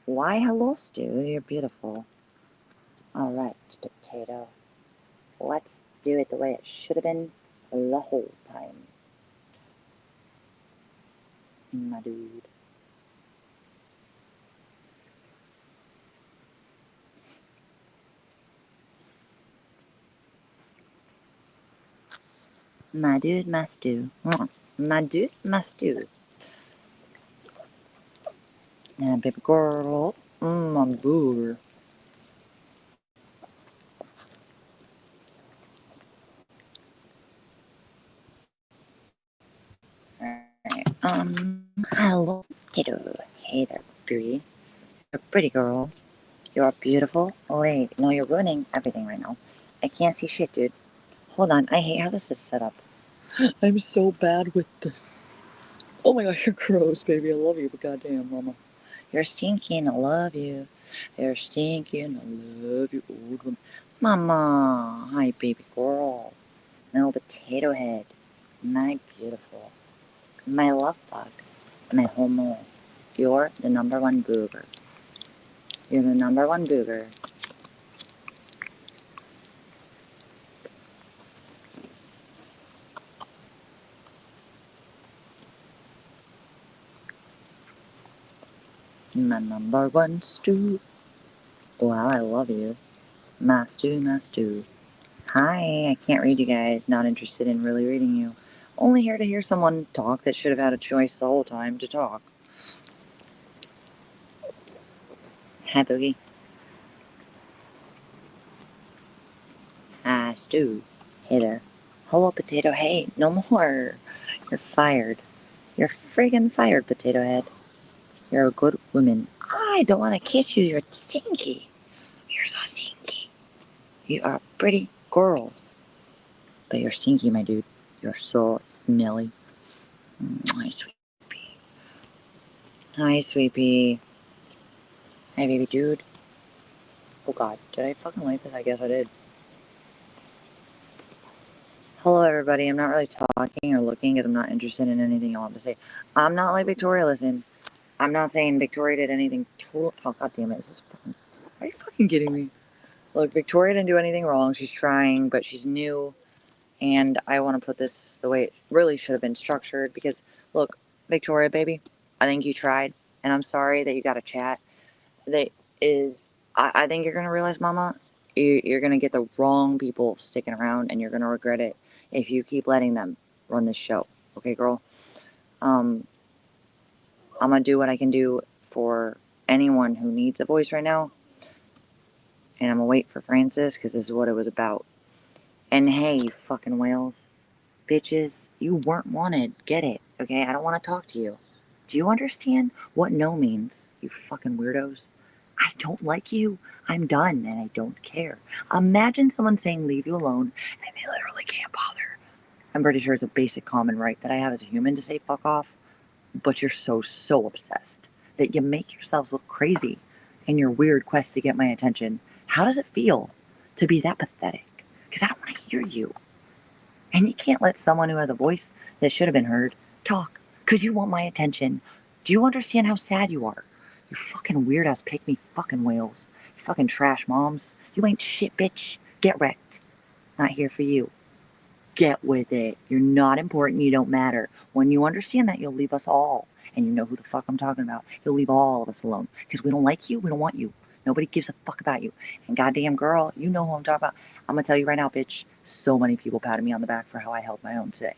Why hello, Stu? You're beautiful. Alright, potato. Let's do it the way it should have been the whole time. My dude. My dude, my stew. My dude, my stew. Yeah, baby girl. My boo. Hello, potato. Hey there, Bree. You're a pretty girl. You're beautiful. Oh, wait. No, you're ruining everything right now. I can't see shit, dude. Hold on. I hate how this is set up. I'm so bad with this. Oh my god, you're gross, baby. I love you, but goddamn, mama. You're stinky and I love you. You're stinky and I love you, old woman. Mama. Hi, baby girl. No potato head. My beautiful. My love bug. My homo. You're the number one booger. You're the number one booger. My number one stew. Wow, I love you. My stew, my stew. Hi, I can't read you guys. Not interested in really reading you. Only here to hear someone talk that should have had a choice the whole time to talk. Hi, Boogie. Hi, Stu. Hey there. Hello, Potato. Hey, no more. You're fired. You're friggin' fired, Potato Head. You're a good woman. I don't want to kiss you. You're stinky. You're so stinky. You are a pretty girl. But you're stinky, my dude. You're so smelly. Hi, sweet pea. Hi, sweet pea. Hi, baby dude. Oh god, did I fucking like this? I guess I did. Hello, everybody. I'm not really talking or looking because I'm not interested in anything y'all have to say. I'm not like Victoria, listen. I'm not saying Victoria did anything to. Oh, god damn it. Is this fucking. Are you fucking kidding me? Look, Victoria didn't do anything wrong. She's trying, but she's new. And I want to put this the way it really should have been structured because, look, Victoria, baby, I think you tried. And I'm sorry that you got a chat that is. I think you're going to realize, Mama, you're going to get the wrong people sticking around and you're going to regret it if you keep letting them run this show. Okay, girl? Um, I'm going to do what I can do for anyone who needs a voice right now. And I'm going to wait for Francis because this is what it was about. And hey, you fucking whales. Bitches, you weren't wanted. Get it, okay? I don't want to talk to you. Do you understand what no means, you fucking weirdos? I don't like you. I'm done and I don't care. Imagine someone saying leave you alone and they literally can't bother. I'm pretty sure it's a basic common right that I have as a human to say fuck off, but you're so obsessed that you make yourselves look crazy in your weird quest to get my attention. How does it feel to be that pathetic? Because I don't want to hear you. And you can't let someone who has a voice that should have been heard talk because you want my attention. Do you understand how sad you are? You fucking weird ass pick me fucking whales. You fucking trash moms. You ain't shit, bitch. Get wrecked. Not here for you. Get with it. You're not important. You don't matter. When you understand that, you'll leave us all. And you know who the fuck I'm talking about. You'll leave all of us alone. Because we don't like you. We don't want you. Nobody gives a fuck about you. And goddamn girl, you know who I'm talking about. I'm gonna tell you right now, bitch. So many people patted me on the back for how I held my own today.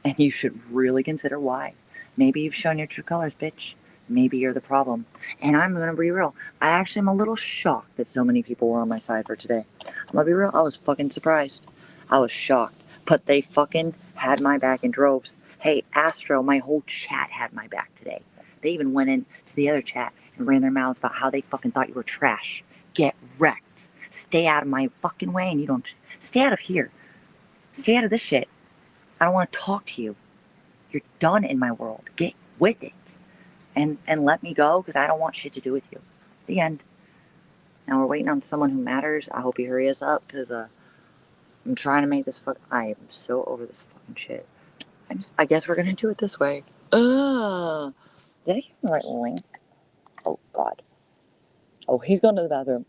And you should really consider why. Maybe you've shown your true colors, bitch. Maybe you're the problem. And I'm gonna be real. I actually am a little shocked that so many people were on my side for today. I'm gonna be real. I was fucking surprised. I was shocked. But they fucking had my back in droves. Hey, Astro, my whole chat had my back today. They even went into the other chat and ran their mouths about how they fucking thought you were trash. Get wrecked. Stay out of my fucking way and you don't. Stay out of here. Stay out of this shit. I don't want to talk to you. You're done in my world. Get with it. And let me go because I don't want shit to do with you. The end. Now we're waiting on someone who matters. I hope you hurry us up because I'm trying to make this fuck. I am so over this fucking shit. I guess we're gonna do it this way. Did I give the right link? Oh god. Oh, he's going to the bathroom.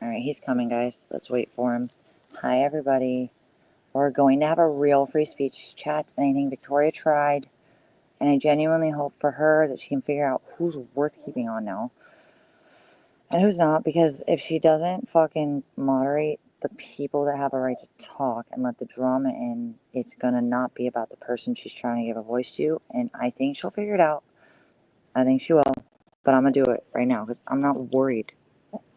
Alright, he's coming, guys. Let's wait for him. Hi, everybody. We're going to have a real free speech chat. Anything Victoria tried. And I genuinely hope for her that she can figure out who's worth keeping on now and who's not. Because if she doesn't fucking moderate the people that have a right to talk and let the drama in, it's gonna not be about the person she's trying to give a voice to. And I think she'll figure it out. I think she will. But I'm gonna do it right now because I'm not worried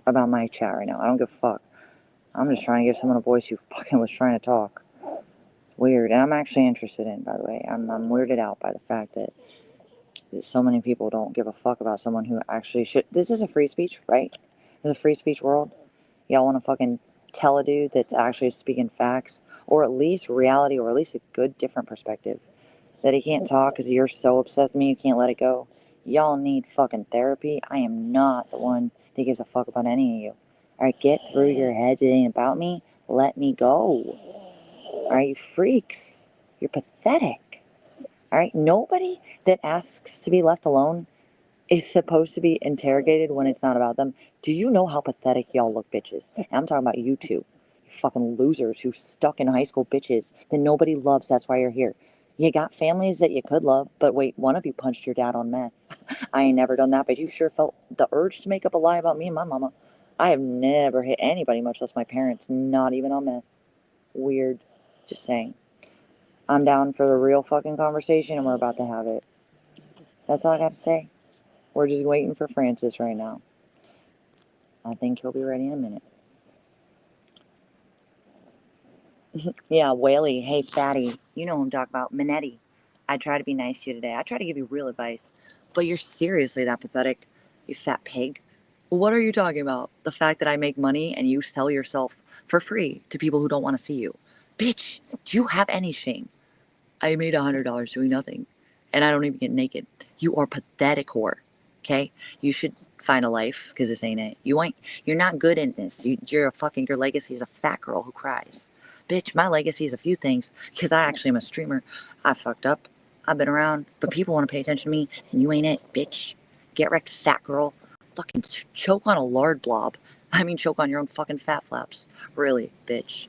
about my chat right now. I don't give a fuck. I'm just trying to give someone a voice who fucking was trying to talk. It's weird. And I'm actually interested in, by the way. I'm weirded out by the fact that so many people don't give a fuck about someone who actually should. This is a free speech, right? This is a free speech world. Y'all want to fucking tell a dude that's actually speaking facts, or at least reality, or at least a good, different perspective, that he can't talk because you're so obsessed with me you can't let it go. Y'all need fucking therapy. I am not the one that gives a fuck about any of you. Alright, get through your heads. It ain't about me. Let me go. Alright, you freaks. You're pathetic. Alright, nobody that asks to be left alone is supposed to be interrogated when it's not about them. Do you know how pathetic y'all look, bitches? And I'm talking about you two. You fucking losers who stuck in high school, bitches that nobody loves. That's why you're here. You got families that you could love, but wait, one of you punched your dad on meth. I ain't never done that, but you sure felt the urge to make up a lie about me and my mama. I have never hit anybody, much less my parents, not even on meth. Weird. Just saying. I'm down for the real fucking conversation and we're about to have it. That's all I got to say. We're just waiting for Francis right now. I think he'll be ready in a minute. Yeah, Whaley. Hey, fatty. You know who I'm talking about. Minetti. I try to be nice to you today. I try to give you real advice. But you're seriously that pathetic, you fat pig. What are you talking about? The fact that I make money and you sell yourself for free to people who don't want to see you. Bitch, do you have any shame? I made $100 doing nothing. And I don't even get naked. You are pathetic whore. Okay? You should find a life, because this ain't it. You're not good in this. Your legacy is a fat girl who cries. Bitch, my legacy is a few things, because I actually am a streamer. I fucked up. I've been around, but people want to pay attention to me, and you ain't it, bitch. Get wrecked, fat girl. Fucking choke on a lard blob. I mean, choke on your own fucking fat flaps. Really, bitch.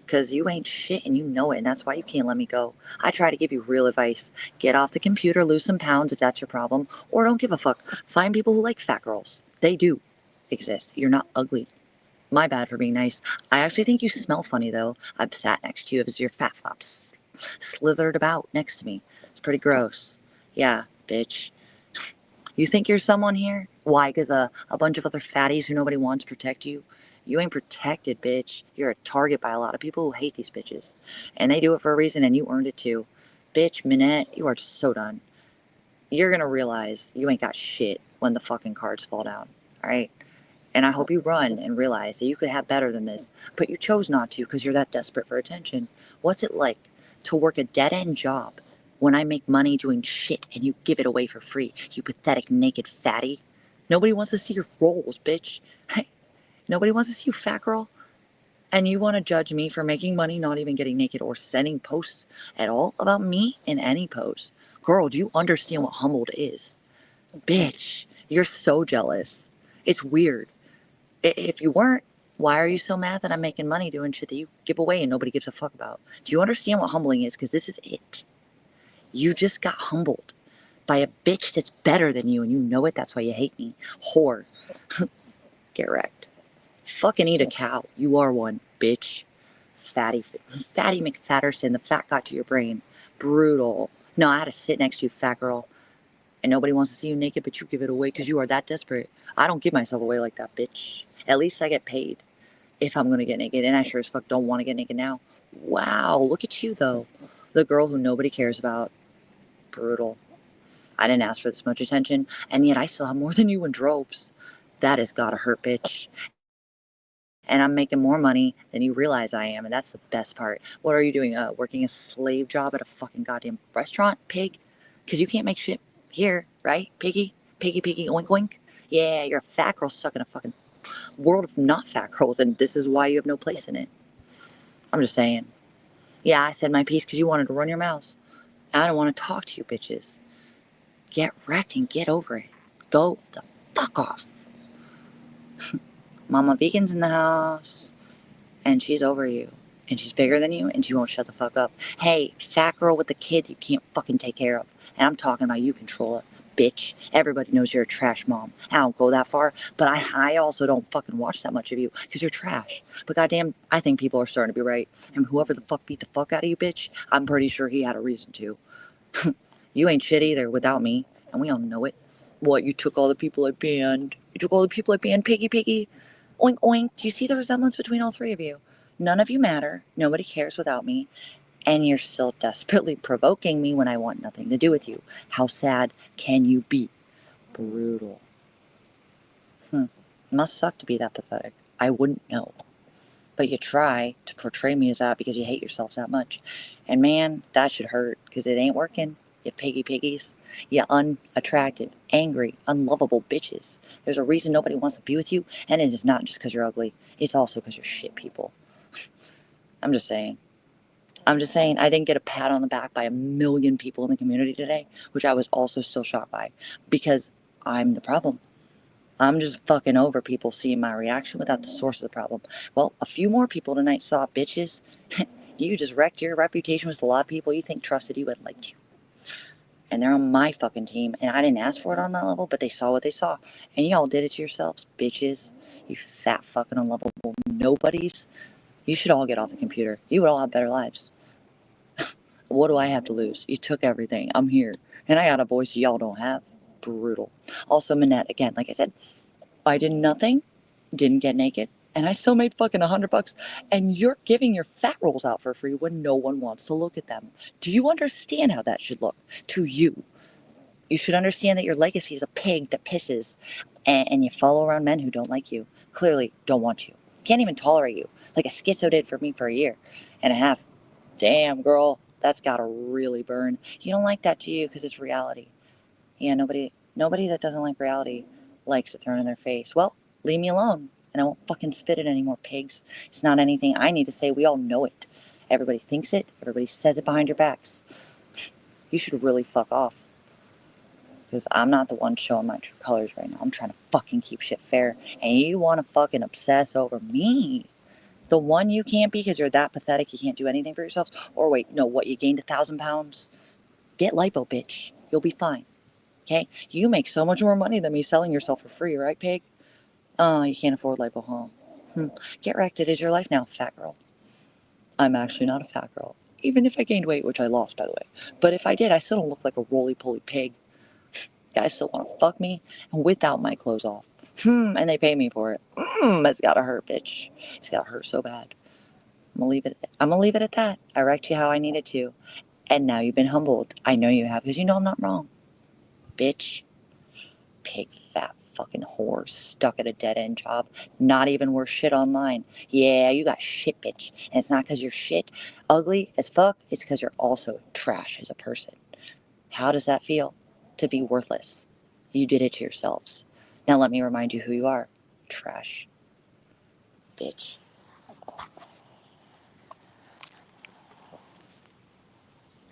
Because you ain't shit and you know it, and that's why you can't let me go. I try to give you real advice. Get off the computer, lose some pounds if that's your problem, or don't give a fuck. Find people who like fat girls. They do exist. You're not ugly. My bad for being nice. I actually think you smell funny, though. I've sat next to you as your fat flops slithered about next to me. It's pretty gross. Yeah, bitch. You think you're someone here? Why? Because a bunch of other fatties who nobody wants protect you? You ain't protected, bitch. You're a target by a lot of people who hate these bitches. And they do it for a reason, and you earned it too. Bitch, Minette, you are so done. You're gonna realize you ain't got shit when the fucking cards fall down. Alright? And I hope you run and realize that you could have better than this, but you chose not to because you're that desperate for attention. What's it like to work a dead-end job when I make money doing shit and you give it away for free, you pathetic naked fatty? Nobody wants to see your rolls, bitch. Hey, nobody wants to see you, fat girl. And you want to judge me for making money, not even getting naked or sending posts at all about me in any pose. Girl, do you understand what humbled is? Bitch, you're so jealous. It's weird. If you weren't, why are you so mad that I'm making money doing shit that you give away and nobody gives a fuck about? Do you understand what humbling is? Because this is it. You just got humbled by a bitch that's better than you and you know it. That's why you hate me. Whore. Get wrecked. Fucking eat a cow. You are one, bitch. Fatty McFatterson. The fat got to your brain. Brutal. No, I had to sit next to you, fat girl. And nobody wants to see you naked, but you give it away because you are that desperate. I don't give myself away like that, bitch. At least I get paid if I'm gonna get naked, and I sure as fuck don't want to get naked now. Wow, look at you though. The girl who nobody cares about. Brutal. I didn't ask for this much attention, and yet I still have more than you in droves. That has gotta hurt, bitch. And I'm making more money than you realize I am, and that's the best part. What are you doing? Working a slave job at a fucking goddamn restaurant, pig? Because you can't make shit here, right, piggy? Piggy, oink, oink. Yeah, you're a fat girl stuck in a fucking world of not fat girls, and this is why you have no place in it. I'm just saying. Yeah, I said my piece because you wanted to run your mouths. I don't want to talk to you bitches. Get wrecked and get over it. Go the fuck off. Mama Vegan's in the house, and she's over you. And she's bigger than you, and she won't shut the fuck up. Hey, fat girl with a kid you can't fucking take care of. And I'm talking about you, controller. Bitch. Everybody knows you're a trash mom. I don't go that far, but I also don't fucking watch that much of you, because you're trash. But goddamn, I think people are starting to be right. And whoever the fuck beat the fuck out of you, bitch, I'm pretty sure he had a reason to. You ain't shit either without me, and we all know it. What, you took all the people I banned? You took all the people I banned, piggy? Oink, oink. Do you see the resemblance between all three of you? None of you matter. Nobody cares without me. And you're still desperately provoking me when I want nothing to do with you. How sad can you be? Brutal. Must suck to be that pathetic. I wouldn't know. But you try to portray me as that because you hate yourselves that much. And man, that should hurt, because it ain't working. You piggies. You unattractive, angry, unlovable bitches. There's a reason nobody wants to be with you, and it is not just because you're ugly. It's also because you're shit people. I'm just saying. I didn't get a pat on the back by a million people in the community today, which I was also still shocked by, because I'm the problem. I'm just fucking over people seeing my reaction without the source of the problem. Well, a few more people tonight saw, bitches. You just wrecked your reputation with a lot of people you think trusted you and liked you. And they're on my fucking team, and I didn't ask for it on that level, but they saw what they saw. And y'all did it to yourselves, bitches. You fat fucking unlovable nobodies. You should all get off the computer. You would all have better lives. What do I have to lose? You took everything. I'm here. And I got a voice y'all don't have. Brutal. Also, Manette, again, like I said, I did nothing, didn't get naked, and I still made fucking $100. And you're giving your fat rolls out for free when no one wants to look at them. Do you understand how that should look to you? You should understand that your legacy is a pig that pisses, and you follow around men who don't like you, clearly don't want you, can't even tolerate you, like a schizo did for me for a year and a half. Damn, girl, that's gotta really burn. You don't like that, do you? Because it's reality. Yeah, nobody that doesn't like reality likes it thrown in their face. Well, leave me alone, and I won't fucking spit it anymore, pigs. It's not anything I need to say. We all know it. Everybody thinks it. Everybody says it behind your backs. You should really fuck off, because I'm not the one showing my true colors right now. I'm trying to fucking keep shit fair, and you want to fucking obsess over me. The one you can't be because you're that pathetic you can't do anything for yourselves? Or wait, no, what, you gained 1,000 pounds? Get lipo, bitch. You'll be fine. Okay? You make so much more money than me selling yourself for free, right, pig? Oh, you can't afford lipo, huh? Get wrecked. It is your life now, fat girl. I'm actually not a fat girl. Even if I gained weight, which I lost, by the way. But if I did, I still don't look like a roly-poly pig. Guys still want to fuck me without my clothes off. And they pay me for it. It's gotta hurt, bitch. It's gotta hurt so bad. I'm gonna leave it at that. I wrecked you how I needed to. And now you've been humbled. I know you have, because you know I'm not wrong. Bitch. Pig, fat fucking whore, stuck at a dead-end job, not even worth shit online. Yeah, you got shit, bitch. And it's not because you're shit, ugly as fuck. It's because you're also trash as a person. How does that feel? To be worthless. You did it to yourselves. Now let me remind you who you are. Trash. Bitch.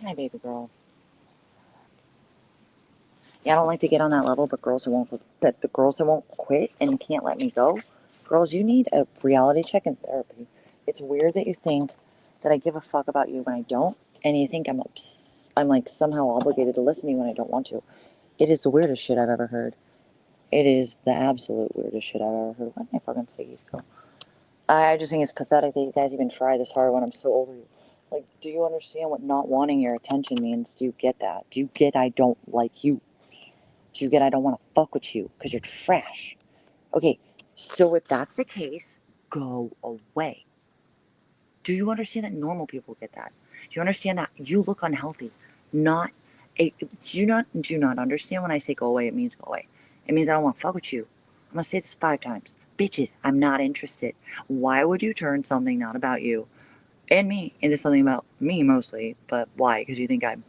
Hi, baby girl. Yeah, I don't like to get on that level, but the girls that won't quit and can't let me go, girls, you need a reality check in therapy. It's weird that you think that I give a fuck about you when I don't, and you think I'm like somehow obligated to listen to you when I don't want to. It is the weirdest shit I've ever heard. It is the absolute weirdest shit I've ever heard. Where did my fucking ciggies go? I just think it's pathetic that you guys even try this hard when I'm so over you. Like, do you understand what not wanting your attention means? Do you get that? Do you get I don't like you? Do you get I don't want to fuck with you because you're trash? Okay, so if that's the case, go away. Do you understand that normal people get that? Do you understand that you look unhealthy? Not a, do you not understand when I say go away, it means go away. It means I don't want to fuck with you. I'm gonna say this 5 times. Bitches, I'm not interested. Why would you turn something not about you and me into something about me mostly? But why? Because you think I'm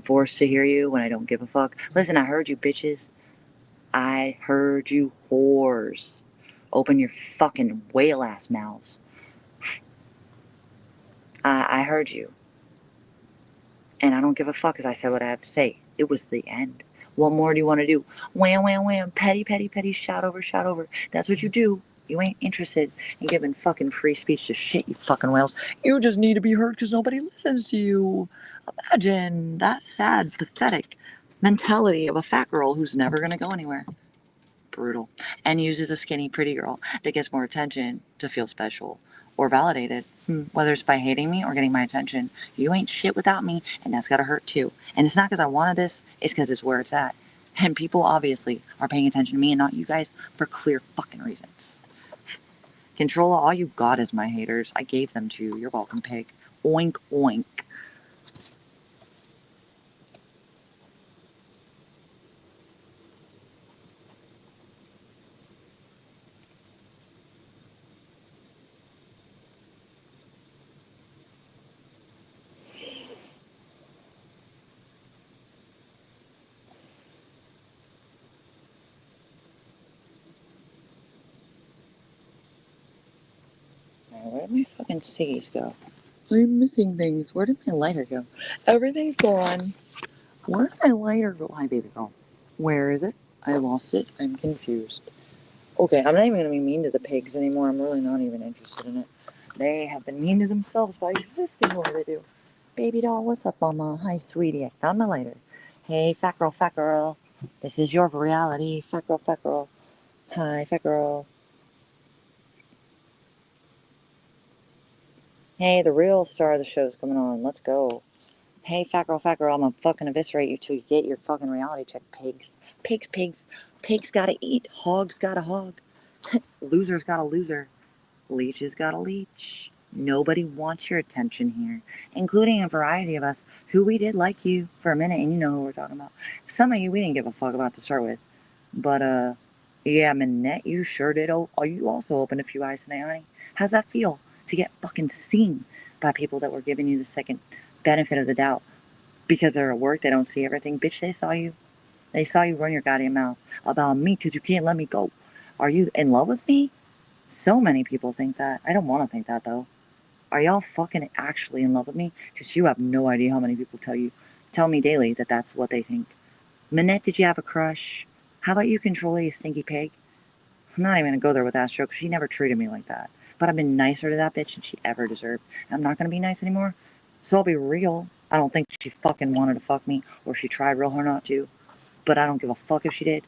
forced to hear you when I don't give a fuck. Listen, I heard you bitches. I heard you whores. Open your fucking whale ass mouths. I heard you. And I don't give a fuck because I said what I have to say. It was the end. What more do you want to do? Wham, wham, wham. Petty, petty, petty. Shout over, shout over. That's what you do. You ain't interested in giving fucking free speech to shit, you fucking whales. You just need to be heard because nobody listens to you. Imagine that sad, pathetic mentality of a fat girl who's never going to go anywhere. Brutal. And uses a skinny, pretty girl that gets more attention to feel special or validated, whether it's by hating me or getting my attention. You ain't shit without me, and that's gotta hurt too. And it's not because I wanted this, it's because it's where it's at. And people obviously are paying attention to me and not you guys for clear fucking reasons. Control all you got is my haters. I gave them to you. You're welcome, pig. Oink, oink. Where did my fucking ciggies go? I'm missing things. Where did my lighter go? Everything's gone. Where did my lighter go? Hi, baby girl. Where is it? I lost it. I'm confused. Okay, I'm not even going to be mean to the pigs anymore. I'm really not even interested in it. They have been mean to themselves by existing the way they do. Baby doll, what's up, mama? Hi, sweetie. I found my lighter. Hey, fat girl, fat girl. This is your reality. Fat girl, fat girl. Hi, fat girl. Hey, the real star of the show's coming on. Let's go. Hey, fat girl, I'm gonna fucking eviscerate you till you get your fucking reality check, pigs. Pigs, pigs. Pigs gotta eat. Hogs gotta hog. Losers got a loser. Leeches got a leech. Nobody wants your attention here, including a variety of us who we did like you for a minute, and you know who we're talking about. Some of you we didn't give a fuck about to start with. But, yeah, Minette, you sure did. Oh, you also opened a few eyes today, honey. How's that feel to get fucking seen by people that were giving you the second benefit of the doubt? Because they're at work, they don't see everything. Bitch, they saw you. They saw you run your goddamn mouth about me because you can't let me go. Are you in love with me? So many people think that. I don't want to think that, though. Are y'all fucking actually in love with me? Because you have no idea how many people tell me daily that that's what they think. Minette, did you have a crush? How about you, Controller, you stinky pig? I'm not even gonna go there with Astro because she never treated me like that. But I've been nicer to that bitch than she ever deserved. I'm not gonna be nice anymore. So I'll be real. I don't think she fucking wanted to fuck me or she tried real hard not to. But I don't give a fuck if she did.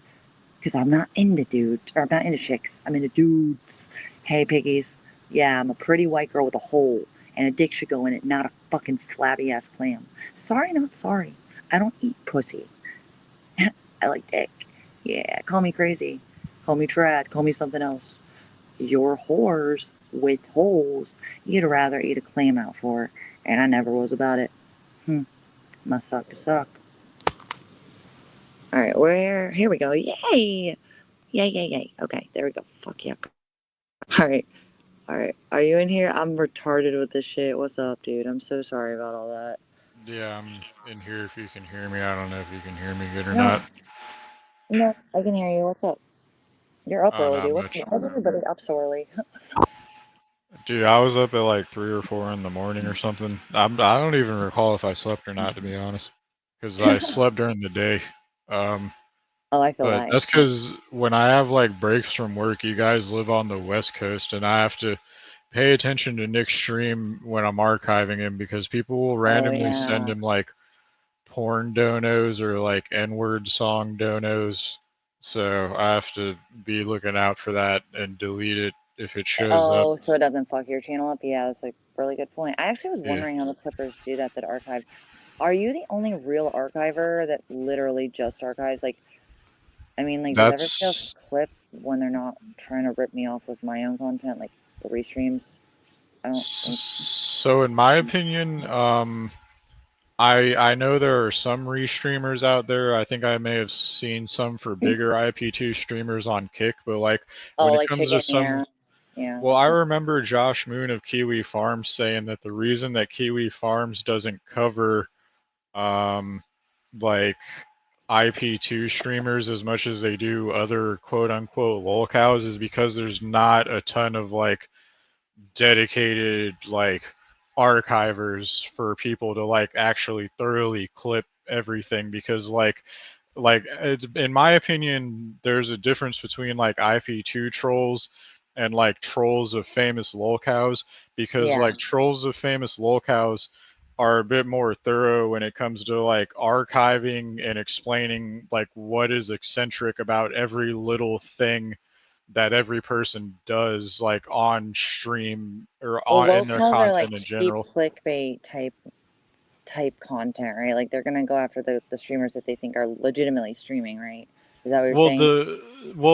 Because I'm not into dudes. Or I'm not into chicks. I'm into dudes. Hey, piggies. Yeah, I'm a pretty white girl with a hole. And a dick should go in it, not a fucking flabby ass clam. Sorry, not sorry. I don't eat pussy. I like dick. Yeah, call me crazy. Call me trad. Call me something else. You're whores with holes you'd rather eat a clam out for, and I never was about it. Must suck to suck. Alright, where? Here we go. Yay! Yay, yay, yay. Okay, there we go. Fuck yeah. Alright, alright. Are you in here? I'm retarded with this shit. What's up, dude? I'm so sorry about all that. Yeah, I'm in here if you can hear me. I don't know if you can hear me good or No, not. no, I can hear you. What's up? You're up early, Not dude. much. Why's everybody up so early? Dude, I was up at like 3 or 4 in the morning or something. I don't even recall if I slept or not, to be honest. Because I slept during the day. Um, Oh, I feel but that. that's because when I have like breaks from work, you guys live on the West Coast, and I have to pay attention to Nick's stream when I'm archiving him because people will Oh, randomly send yeah. him like porn donos or like N-word song donos. So I have to be looking out for that and delete it if it shows up. Oh, so it doesn't fuck your channel up? Yeah, that's a really good point. I actually was Yeah, wondering how the clippers do that archive. Are you the only real archiver that literally just archives? Like, I mean, like, does everybody else that's clip when they're not trying to rip me off with my own content, like the restreams? I don't think. so in my opinion, I know there are some restreamers out there. I think I may have seen some for bigger IP2 streamers on Kick, but like Oh, when it like comes to chicken, some, yeah. Yeah. well, I remember Josh Moon of Kiwi Farms saying that the reason that Kiwi Farms doesn't cover um like IP2 streamers as much as they do other quote unquote lolcows is because there's not a ton of like dedicated like archivers for people to like actually thoroughly clip everything because in my opinion there's a difference between like IP2 trolls and like trolls of famous lolcows because Yeah. like trolls of famous lolcows are a bit more thorough when it comes to like archiving and explaining like what is eccentric about every little thing that every person does like on stream or Well, on in their locals are content like in cheap general. clickbait type content, right? Like they're gonna go after the streamers that they think are legitimately streaming, right? Is that what you're Well, saying?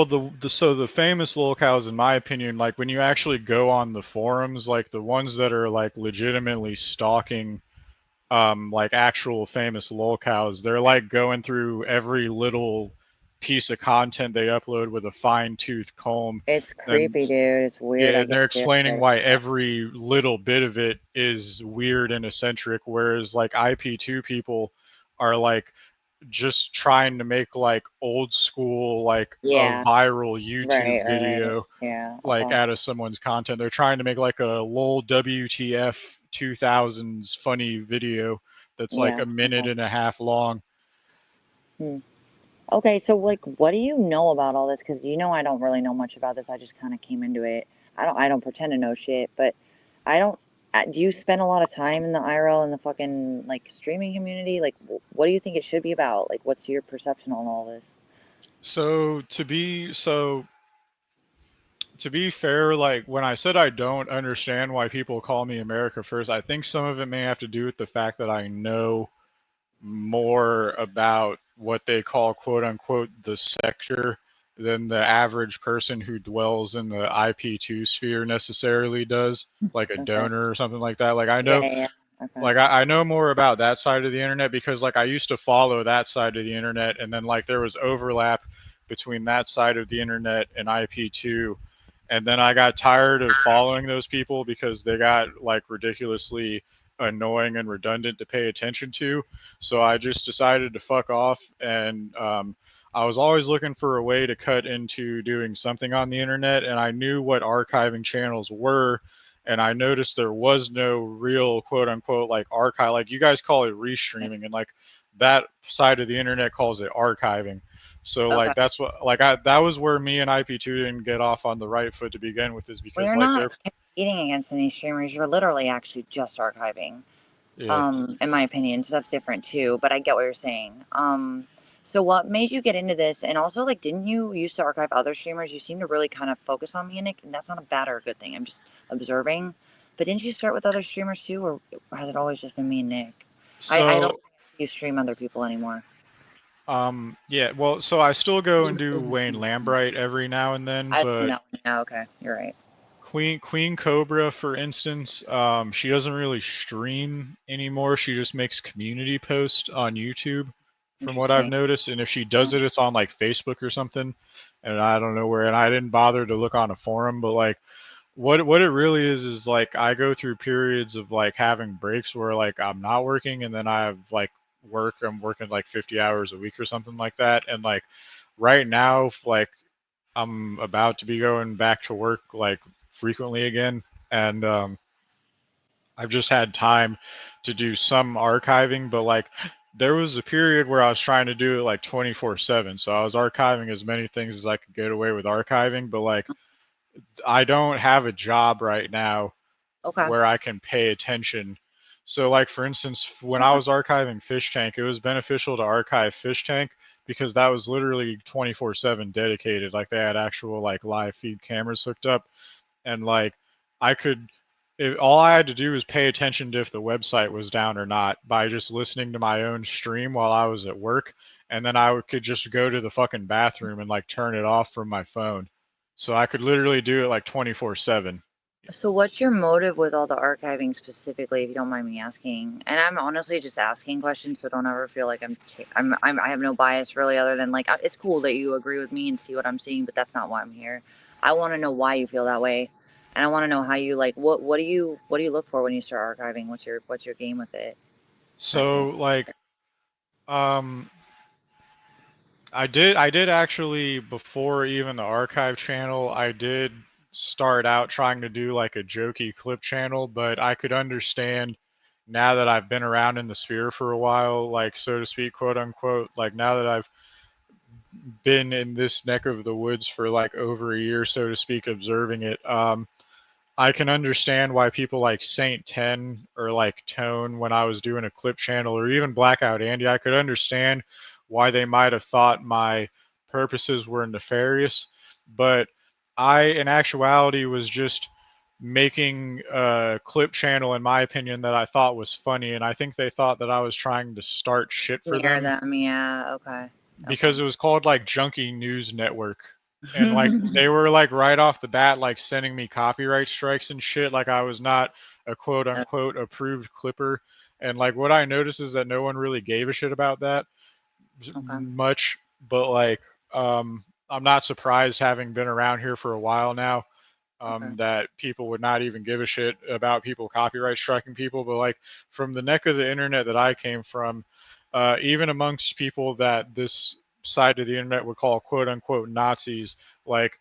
the so the famous lolcows, in my opinion, like when you actually go on the forums, like the ones that are like legitimately stalking, like actual famous lolcows, they're like going through every little piece of content they upload with a fine tooth comb, It's and creepy, dude. It's weird. yeah, I and get they're scared explaining of why it. every little bit of it is weird and eccentric, whereas like IP2 people are like just trying to make like old school like a Yeah. viral YouTube Right. video Yeah. like Okay. out of someone's content. They're trying to make like a lol WTF 2000s funny video that's like Yeah. a minute Okay. and a half long. Hmm. Okay, so like, what do you know about all this? Because I don't really know much about this. I just kind of came into it. I don't pretend to know shit, but I don't. Do you spend a lot of time in the IRL and the fucking like streaming community? Like, what do you think it should be about? Like, what's your perception on all this? So to be fair, like when I said I don't understand why people call me America First, I think some of it may have to do with the fact that I know more about what they call quote unquote the sector than the average person who dwells in the IP2 sphere necessarily does, like a Okay. donor or something like that. Like I Yeah. know Yeah. Yeah. Okay. like I know more about that side of the internet because like I used to follow that side of the internet and then like there was overlap between that side of the internet and IP2 and then I got tired of following those people because they got like ridiculously annoying and redundant to pay attention to. So I just decided to fuck off and I was always looking for a way to cut into doing something on the internet and I knew what archiving channels were and I noticed there was no real quote unquote like archive. Like you guys call it restreaming, and like that side of the internet calls it archiving. So Okay. like that's what like I that was where me and IP2 didn't get off on the right foot to begin with, is Well, because you're like not they're competing against any streamers. You're literally actually just archiving. yeah. In my opinion. So that's different too, but I get what you're saying. So what made you get into this? And also, like, didn't you used to archive other streamers? You seem to really kind of focus on me and Nick, and that's not a bad or a good thing. I'm just observing. But didn't you start with other streamers too, or has it always just been me and Nick? I don't So think you stream other people anymore. yeah, well, so I still go and do Wayne Lambright every now and then, I've seen but that one. Yeah, okay, you're right. Queen Cobra, for instance, she doesn't really stream anymore. She just makes community posts on YouTube, from what I've Interesting. noticed. And if she does it, it's on like Facebook or something. And I don't know where. And I didn't bother to look on a forum, but like what it really is like I go through periods of like having breaks where like I'm not working, and then I have like work. I'm working like 50 hours a week or something like that. And like right now, like I'm about to be going back to work like frequently again, and I've just had time to do some archiving, but like there was a period where I was trying to do it like 24/7. So I was archiving as many things as I could get away with archiving, but like I don't have a job right now Okay. where I can pay attention. So, like for instance, when I Okay. was archiving Fish Tank, it was beneficial to archive Fish Tank because that was literally 24/7 dedicated. Like they had actual like live feed cameras hooked up. and like I could. All I had to do was pay attention to if the website was down or not by just listening to my own stream while I was at work, and then could just go to the fucking bathroom and like turn it off from my phone. So I could literally do it like 24/7. So what's your motive with all the archiving specifically, if you don't mind me asking? And I'm honestly just asking questions, so don't ever feel like I have no bias really, other than like it's cool that you agree with me and see what I'm seeing, but that's not why I'm here. I want to know why you feel that way, and I want to know how you like what do you look for when you start archiving? What's your game with it? Type thing. So like um I did actually before even the archive channel, I did start out trying to do like a jokey clip channel, but I could understand now that I've been around in the sphere for a while, like so to speak, quote unquote, like now that I've been in this neck of the woods for like over a year, so to speak, observing it. I can understand why people like Saint 10 or like Tone, when I was doing a clip channel, or even Blackout Andy, I could understand why they might have thought my purposes were nefarious. But I, in actuality, was just making a clip channel, in my opinion, that I thought was funny. And I think they thought that I was trying to start shit for Near them them, yeah. Okay, because it was called like Junkie News Network. And like they were like right off the bat like sending me copyright strikes and shit, like I was not a quote okay, unquote approved clipper. And like what I noticed is that no one really gave a shit about that okay, much, but like I'm not surprised, having been around here for a while now, okay. that people would not even give a shit about people copyright striking people. But like from the neck of the internet that I came from, even amongst people that this side of the internet would call quote unquote Nazis, like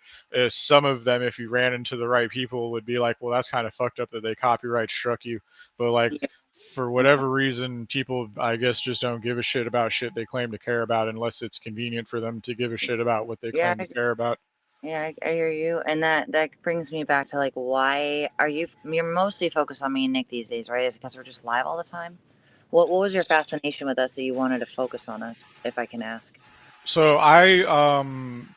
some of them, if you ran into the right people, would be like, well, that's kind of fucked up that they copyright struck you. But like Yeah, for okay. whatever reason, people, I guess, just don't give a shit about shit they claim to care about unless it's convenient for them to give a shit about what they Yeah, claim to care about. yeah, I hear you, and that brings me back to like, why are you're mostly focused on me and Nick these days, right? Is it because we're just live all the time? What was your fascination with us that you wanted to focus on us, if I can ask? So I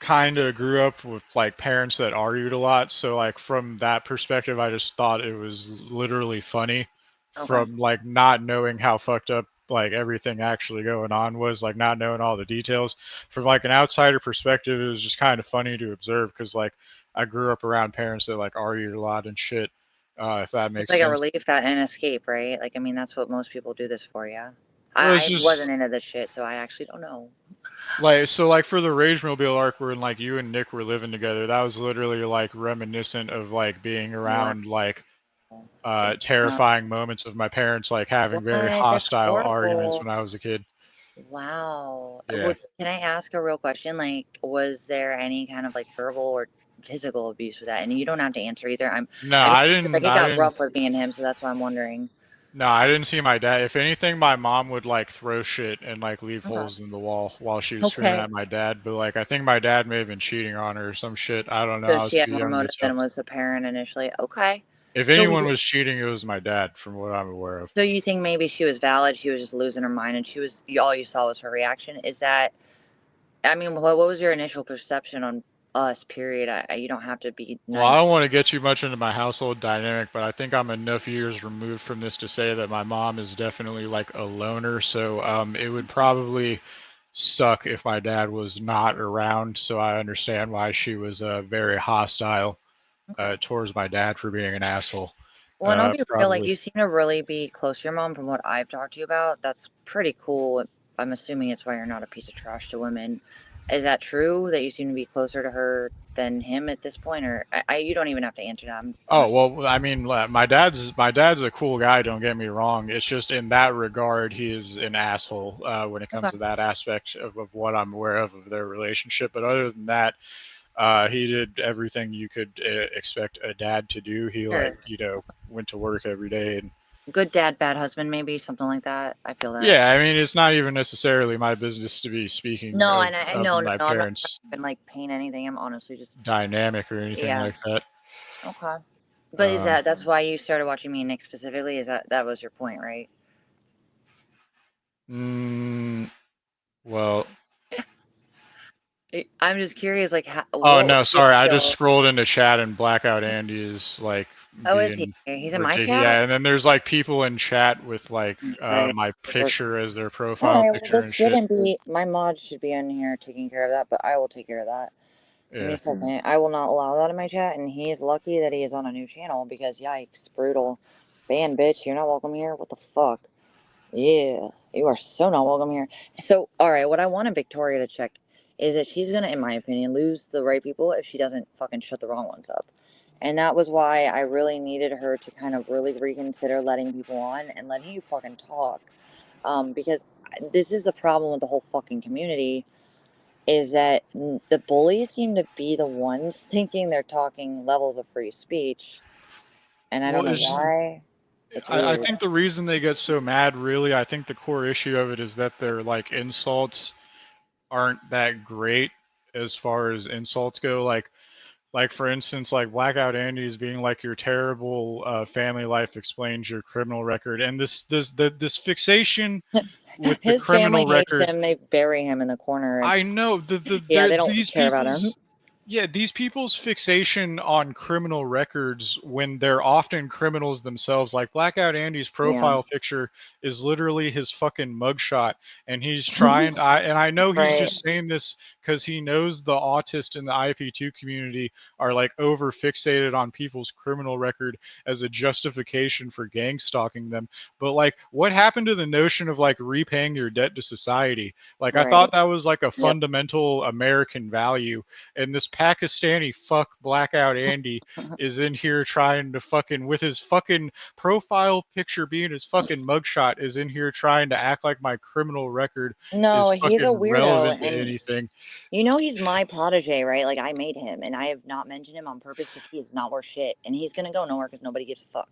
kind of grew up with like parents that argued a lot. So like from that perspective, I just thought it was literally funny, Okay, from like not knowing how fucked up like everything actually going on was, like not knowing all the details. From like an outsider perspective, it was just kind of funny to observe because like I grew up around parents that like argued a lot and shit. If that it's makes like a sense. relief that and escape, right? Like, I mean, that's what most people do this for, yeah. Well, it's I just wasn't into this shit, so I actually don't know. like, so like for the Rage Mobile arc when like you and Nick were living together, that was literally like reminiscent of like being Wow, around like damn, terrifying moments of my parents like having very what? That's hostile arguments horrible. when I was a kid. Wow. Yeah. Can I ask a real question? Like, was there any kind of like verbal or physical abuse with that? And you don't have to answer either. No, I mean, I like didn't it I got didn't rough with me and him, so that's why I'm wondering. no, I didn't see my dad. If anything, my mom would like throw shit and like leave Okay. holes in the wall while she was screaming Okay. at my dad. But like I think my dad may have been cheating on her or some shit. I don't know. So I was she had too more young to motive tell. than was apparent initially. Okay. If So, anyone was cheating, it was my dad, from what I'm aware of. so you think maybe she was valid? She was just losing her mind, and all you saw was her reaction. Is that? I mean, what was your initial perception on us? Period. You don't have to be Well, I nice. don't want to get too much into my household dynamic, but I think I'm enough years removed from this to say that my mom is definitely like a loner. So it would probably suck if my dad was not around. So I understand why she was very hostile Okay. towards my dad for being an asshole. Well, and I'll be real, like Probably. you seem to really be close to your mom from what I've talked to you about. That's pretty cool. I'm assuming it's why you're not a piece of trash to women. Is that true that you seem to be closer to her than him at this point? Or you don't even have to answer that. I'm Oh honestly well, I mean, my dad's a cool guy. Don't get me wrong. It's just in that regard, he is an asshole when it comes okay. to that aspect of what I'm aware of their relationship. But other than that, he did everything you could expect a dad to do. He like Sure. went to work every day, and Good dad, bad husband, maybe something like that. I feel that. yeah, I mean, it's not even necessarily my business to be speaking No, of and I of no, no, my no. I'm not trying parents' to even like paint anything. I'm honestly just dynamic or anything yeah. like that. Okay. But is Um, that's why you started watching me and Nick specifically? Is that was your point, right? mm, well, I'm just curious, like, Oh what no, would you sorry. I just feel? scrolled into chat and Blackout Andy is like Oh, is he? being He's in my ridiculous. chat? Yeah, and then there's like people in chat with like Okay. my picture as their All profile right, well, picture this and shit. shouldn't be. My mod should be in here taking care of that, but I will take care of that. Give me Yeah. a second. I will not allow that in my chat, and he's lucky that he is on a new channel because, yikes, brutal. Ban, bitch, you're not welcome here. What the fuck? Yeah, you are so not welcome here. So, all right, what I wanted Victoria to check is that she's gonna, in my opinion, lose the right people if she doesn't fucking shut the wrong ones up. And that was why I really needed her to kind of really reconsider letting people on and letting you fucking talk. Because this is the problem with the whole fucking community is that the bullies seem to be the ones thinking they're talking levels of free speech, and I don't Well, know it's why. It's I weird. think the reason they get so mad, really, I think the core issue of it is that their like insults aren't that great as far as insults go. Like for instance, like Blackout Andy is being like your terrible family life explains your criminal record, and this fixation with the His family criminal hates record. him. They bury him in the corner. I It's know yeah, they don't these care about him. people's yeah, these people's fixation on criminal records when they're often criminals themselves. Like Blackout Andy's Yeah. profile picture is literally his fucking mugshot, and he's trying. I know he's Right. just saying this because he knows the autist in the IP2 community are like over fixated on people's criminal record as a justification for gang stalking them. But like, what happened to the notion of like repaying your debt to society? Like I thought Right. that was like a Yep. fundamental American value. And this Pakistani fuck Blackout Andy is in here trying to fucking with his fucking profile picture being his fucking mugshot is in here trying to act like my criminal record No, is he's a fucking weirdo, relevant to and anything. he's my protege, right? Like I made him, and I have not mentioned him on purpose because he is not worth shit, and he's gonna go nowhere because nobody gives a fuck.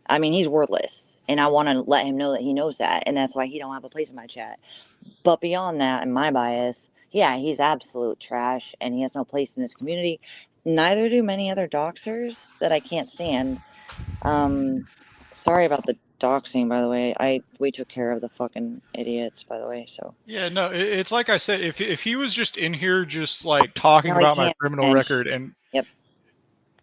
I mean, he's worthless, and I want to let him know that he knows that, and that's why he don't have a place in my chat. But beyond that, in my bias, yeah, he's absolute trash, and he has no place in this community. Neither do many other doxers that I can't stand. Um, sorry about the doxing, by the way. We took care of the fucking idiots, by the way. So Yeah, no, it's like I said, if he was just in here just like talking no, he about my can't criminal bench. record, and Yep.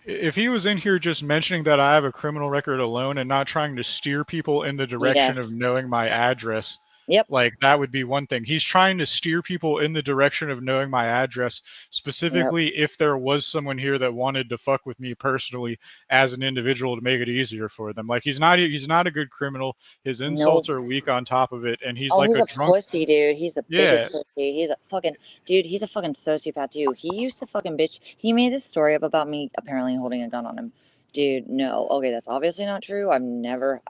if he was in here just mentioning that I have a criminal record alone and not trying to steer people in the direction of Yes. knowing my address, Yep. like that would be one thing. He's trying to steer people in the direction of knowing my address, Yep. specifically if there was someone here that wanted to fuck with me personally as an individual to make it easier for them. Like he's not a good criminal. His Nope. insults are weak on top of it, and he's Oh, like he's a a drunk. pussy, dude. He's the Yeah. biggest pussy. He's a fucking dude. He's a fucking sociopath too. He used to fucking bitch. He made this story up about me apparently holding a gun on him. Dude, no. Okay, that's obviously not true. I've never.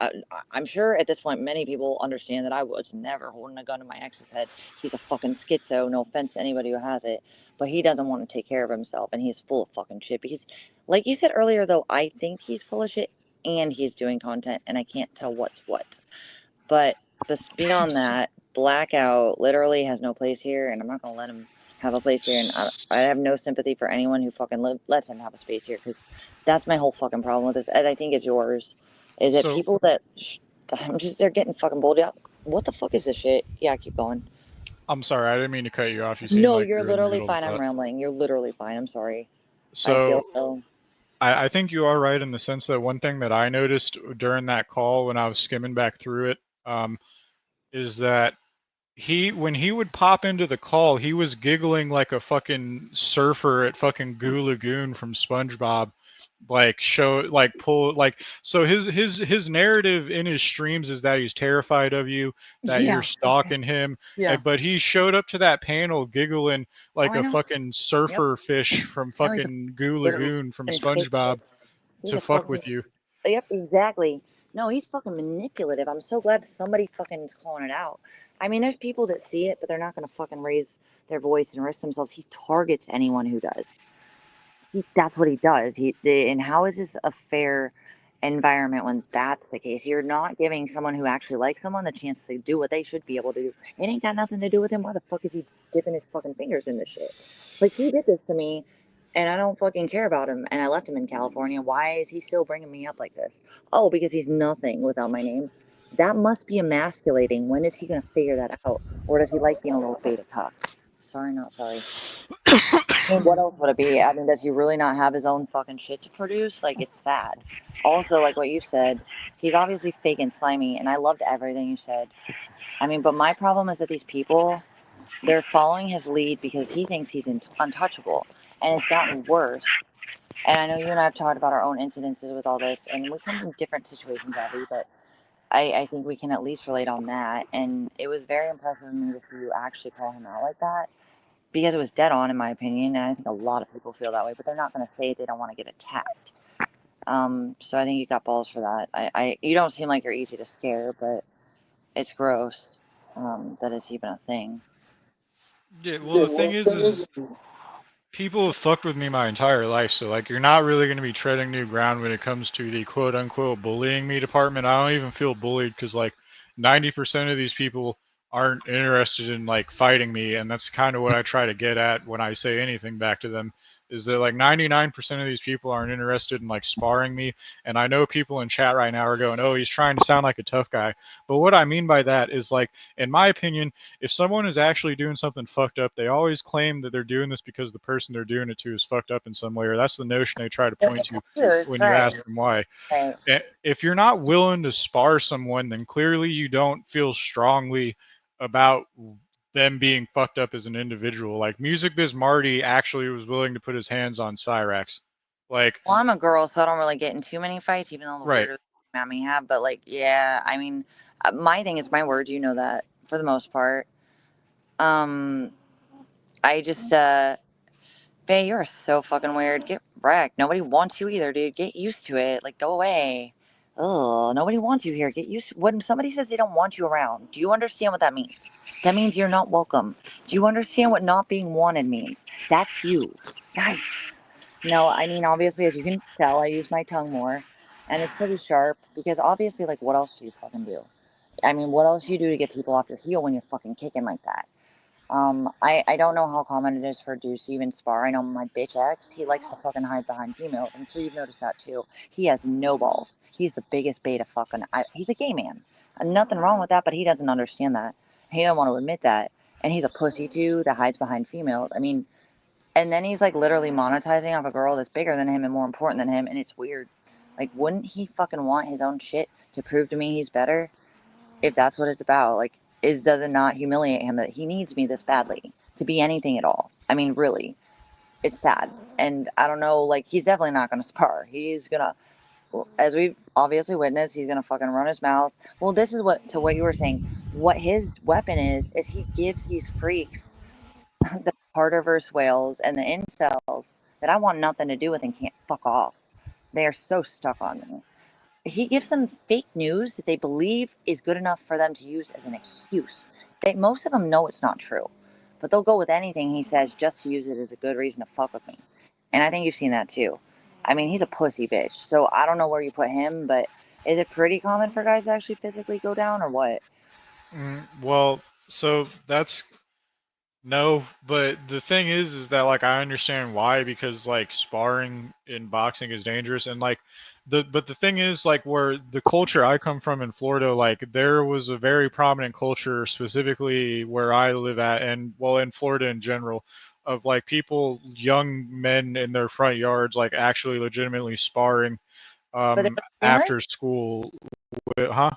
I'm sure at this point many people understand that I was never holding a gun to my ex's head. He's a fucking schizo. No offense to anybody who has it, but he doesn't want to take care of himself, and he's full of fucking shit. Because, like you said earlier, though, I think he's full of shit, and he's doing content, and I can't tell what's what. But beyond that, Blackout literally has no place here, and I'm not gonna let him have a place here. And I have no sympathy for anyone who fucking lets him have a space here, because that's my whole fucking problem with this. As I think is yours, is that So people that I'm just they're getting fucking bullied out. What the fuck is this shit? Yeah, keep going. I'm sorry, I didn't mean to cut you off. You seem No, like you're you're in the literally middle of a fine. I'm thought. rambling. You're literally fine. I'm sorry. I feel So so. I think you are right in the sense that one thing that I noticed during that call when I was skimming back through it is that when he would pop into the call, he was giggling like a fucking surfer at fucking Goo Lagoon from SpongeBob. Like show like pull like so his narrative in his streams is that he's terrified of you, that you're Yeah. Okay. stalking him, Yeah. but he showed up to that panel giggling Oh, like I a know. fucking Yep. surfer fish from No, he's a fucking Goo literally Lagoon from fucking fake SpongeBob puss. He's to a fuck fucking. with you. Yep, exactly. No, he's fucking manipulative. I'm so glad somebody fucking is calling it out. I mean, there's people that see it, but they're not gonna fucking raise their voice and risk themselves. He targets anyone who does. That's what he does. And how is this a fair environment when that's the case? You're not giving someone who actually likes someone the chance to do what they should be able to do. It ain't got nothing to do with him. Why the fuck is he dipping his fucking fingers in this shit? Like he did this to me, and I don't fucking care about him. And I left him in California. Why is he still bringing me up like this? Oh, because he's nothing without my name. That must be emasculating. When is he gonna figure that out? Or does he like being a little beta cuck? Sorry, not sorry. I mean, what else would it be? I mean, does he really not have his own fucking shit to produce? Like, it's sad. Also, like what you said, he's obviously fake and slimy, and I loved everything you said. I mean, but my problem is that these people, they're following his lead because he thinks he's untouchable, and it's gotten worse. And I know you and I have talked about our own incidences with all this, and we come from different situations, Abby, but I think we can at least relate on that. And it was very impressive of me to see you actually call him out like that because it was dead on, in my opinion. And I think a lot of people feel that way, but they're not going to say it. They don't want to get attacked. So I think you got balls for that. You don't seem like you're easy to scare, but it's gross that it's even a thing. Yeah, well, the thing is people have fucked with me my entire life, so like you're not really going to be treading new ground when it comes to the quote unquote bullying me department. I don't even feel bullied because like 90% of these people aren't interested in like fighting me, and that's kind of what I try to get at when I say anything back to them. Is that like 99% of these people aren't interested in like sparring me, and I know people in chat right now are going, "Oh, he's trying to sound like a tough guy." But what I mean by that is like, in my opinion, if someone is actually doing something fucked up, they always claim that they're doing this because the person they're doing it to is fucked up in some way, or that's the notion they try to point to Excuse, when you right? ask them why. Right. If you're not willing to spar someone, then clearly you don't feel strongly about them being fucked up as an individual. Like Music Biz Marty actually was willing to put his hands on Cyrax. Like, Well, I'm a girl, so I don't really get in too many fights, even though the right. weirdos at me have. But like, yeah, I mean, my thing is my words. You know that for the most part. Um, I just, Faye, you're so fucking weird. Get wrecked. Nobody wants you either, dude. Get used to it. Like, go away. Ugh, nobody wants you here. Get used. When somebody says they don't want you around, do you understand what that means? That means you're not welcome. Do you understand what not being wanted means? That's you. Yikes. No, I mean, obviously, as you can tell, I use my tongue more, and it's pretty sharp because obviously, like, what else do you fucking do? I mean, what else do you do to get people off your heel when you're fucking kicking like that? I don't know how common it is for dudes to even spar. I know my bitch ex, he likes to fucking hide behind females. I'm sure you've noticed that too. He has no balls. He's the biggest beta fucking. He's a gay man. Nothing wrong with that, but he doesn't understand that. He don't want to admit that. And he's a pussy too that hides behind females. I mean, and then he's like literally monetizing off a girl that's bigger than him and more important than him, and it's weird. Like, wouldn't he fucking want his own shit to prove to me he's better? If that's what it's about, like, does it not humiliate him that he needs me this badly to be anything at all? I mean, really, it's sad. And I don't know, like, he's definitely not gonna spar. He's gonna, as we've obviously witnessed, he's gonna fucking run his mouth. Well, this is what, to what you were saying, what his weapon is he gives these freaks the harder verse whales and the incels that I want nothing to do with and can't fuck off. They are so stuck on me. He gives them fake news that they believe is good enough for them to use as an excuse. Most of them know it's not true, but they'll go with anything he says just to use it as a good reason to fuck with me. And I think you've seen that too. I mean, he's a pussy bitch, so I don't know where you put him, but is it pretty common for guys to actually physically go down or what? Well, so that's no, but the thing is that like I understand why, because like sparring in boxing is dangerous, and like the thing is like where the culture I come from in Florida, like there was a very prominent culture specifically where I live at, and well in Florida in general, of like people, young men in their front yards like actually legitimately sparring But they were streamers? after school. Huh?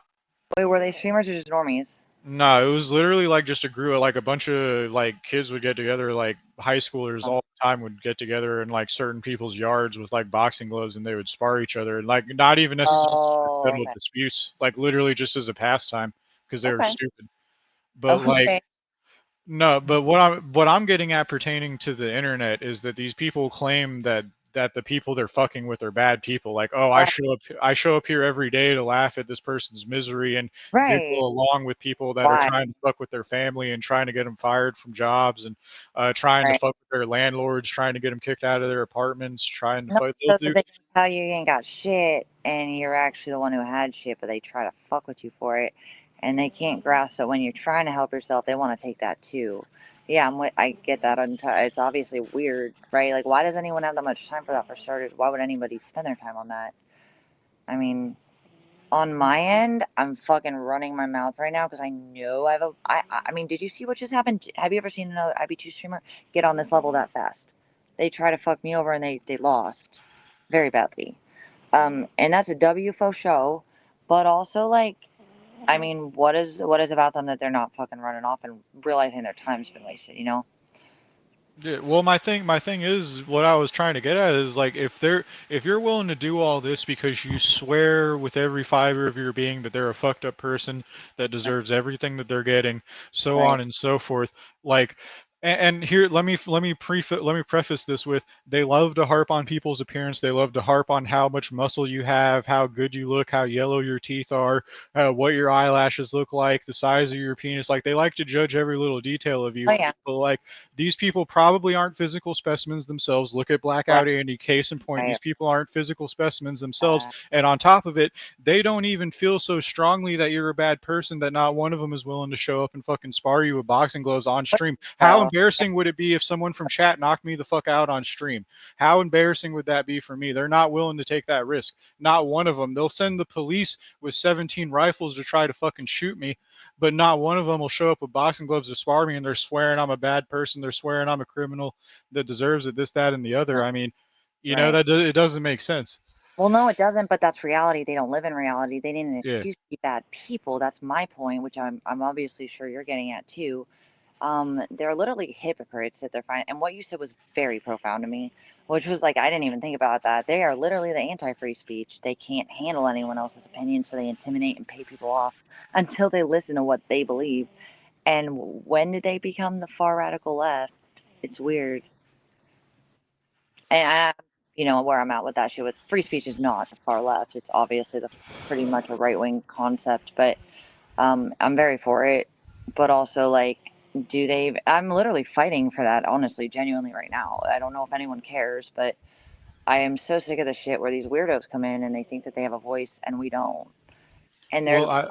Wait, were they streamers or just normies? No, it was literally like just a group, like a bunch of like kids would get together, like high schoolers Oh, all the time would get together in like certain people's yards with like boxing gloves, and they would spar each other, and like not even necessarily to oh, settle okay. disputes, like literally just as a pastime because they were Okay. stupid. But like Okay. no, but what I'm getting at pertaining to the internet is that these people claim that the people they're fucking with are bad people. Like, oh, Oh, I show up here every day to laugh at this person's misery and right. giggle along with people that are Why? trying to fuck with their family and trying to get them fired from jobs and trying to Right. fuck with their landlords, trying to get them kicked out of their apartments, trying to No, fight. They'll so that do. they can tell you you ain't got shit, and you're actually the one who had shit, but they try to fuck with you for it, and they can't grasp that when you're trying to help yourself, they want to take that too. Yeah, I get that. It's obviously weird, right? Like, why does anyone have that much time for that for starters? Why would anybody spend their time on that? I mean, On my end, I'm fucking running my mouth right now because I know I have a. I mean, did you see what just happened? Have you ever seen another IB2 streamer get on this level that fast? They try to fuck me over and they lost very badly. And that's a W for show, but also like, I mean, what is about them that they're not fucking running off and realizing their time's been wasted? You know? Yeah, well, my thing is what I was trying to get at is like if you're willing to do all this because you swear with every fiber of your being that they're a fucked up person that deserves everything that they're getting, so Right. on and so forth, like. And here, let me preface this with they love to harp on people's appearance. They love to harp on how much muscle you have, how good you look, how yellow your teeth are, what your eyelashes look like, the size of your penis. Like they like to judge every little detail of you. Oh yeah. But like these people probably aren't physical specimens themselves. Look at Right. Blackout Andy, case in point. Right. These people aren't physical specimens themselves. And on top of it, they don't even feel so strongly that you're a bad person that not one of them is willing to show up and fucking spar you with boxing gloves on stream. How So embarrassing would it be if someone from chat knocked me the fuck out on stream? How embarrassing would that be for me? They're not willing to take that risk. Not one of them. They'll send the police with 17 rifles to try to fucking shoot me, but not one of them will show up with boxing gloves to spar me, and they're swearing I'm a bad person. They're swearing I'm a criminal that deserves it, this, that, and the other. I mean, right. it doesn't make sense. Well, no, it doesn't, but that's reality. They don't live in reality. They need an Yeah. excuse to be bad people. That's my point, which I'm obviously sure you're getting at too. They're literally hypocrites that they're fine. And what you said was very profound to me, which was like I didn't even think about that. They are literally the anti-free speech. They can't handle anyone else's opinion, so they intimidate and pay people off until they listen to what they believe. And when did they become the far radical left? It's weird. And where I'm at with that shit with free speech is not the far left. It's obviously the pretty much a right wing concept, but I'm very for it. But also, like, do they? I'm literally fighting for that, honestly, genuinely, right now. I don't know if anyone cares, but I am so sick of the shit where these weirdos come in and they think that they have a voice and we don't. And they're Well, the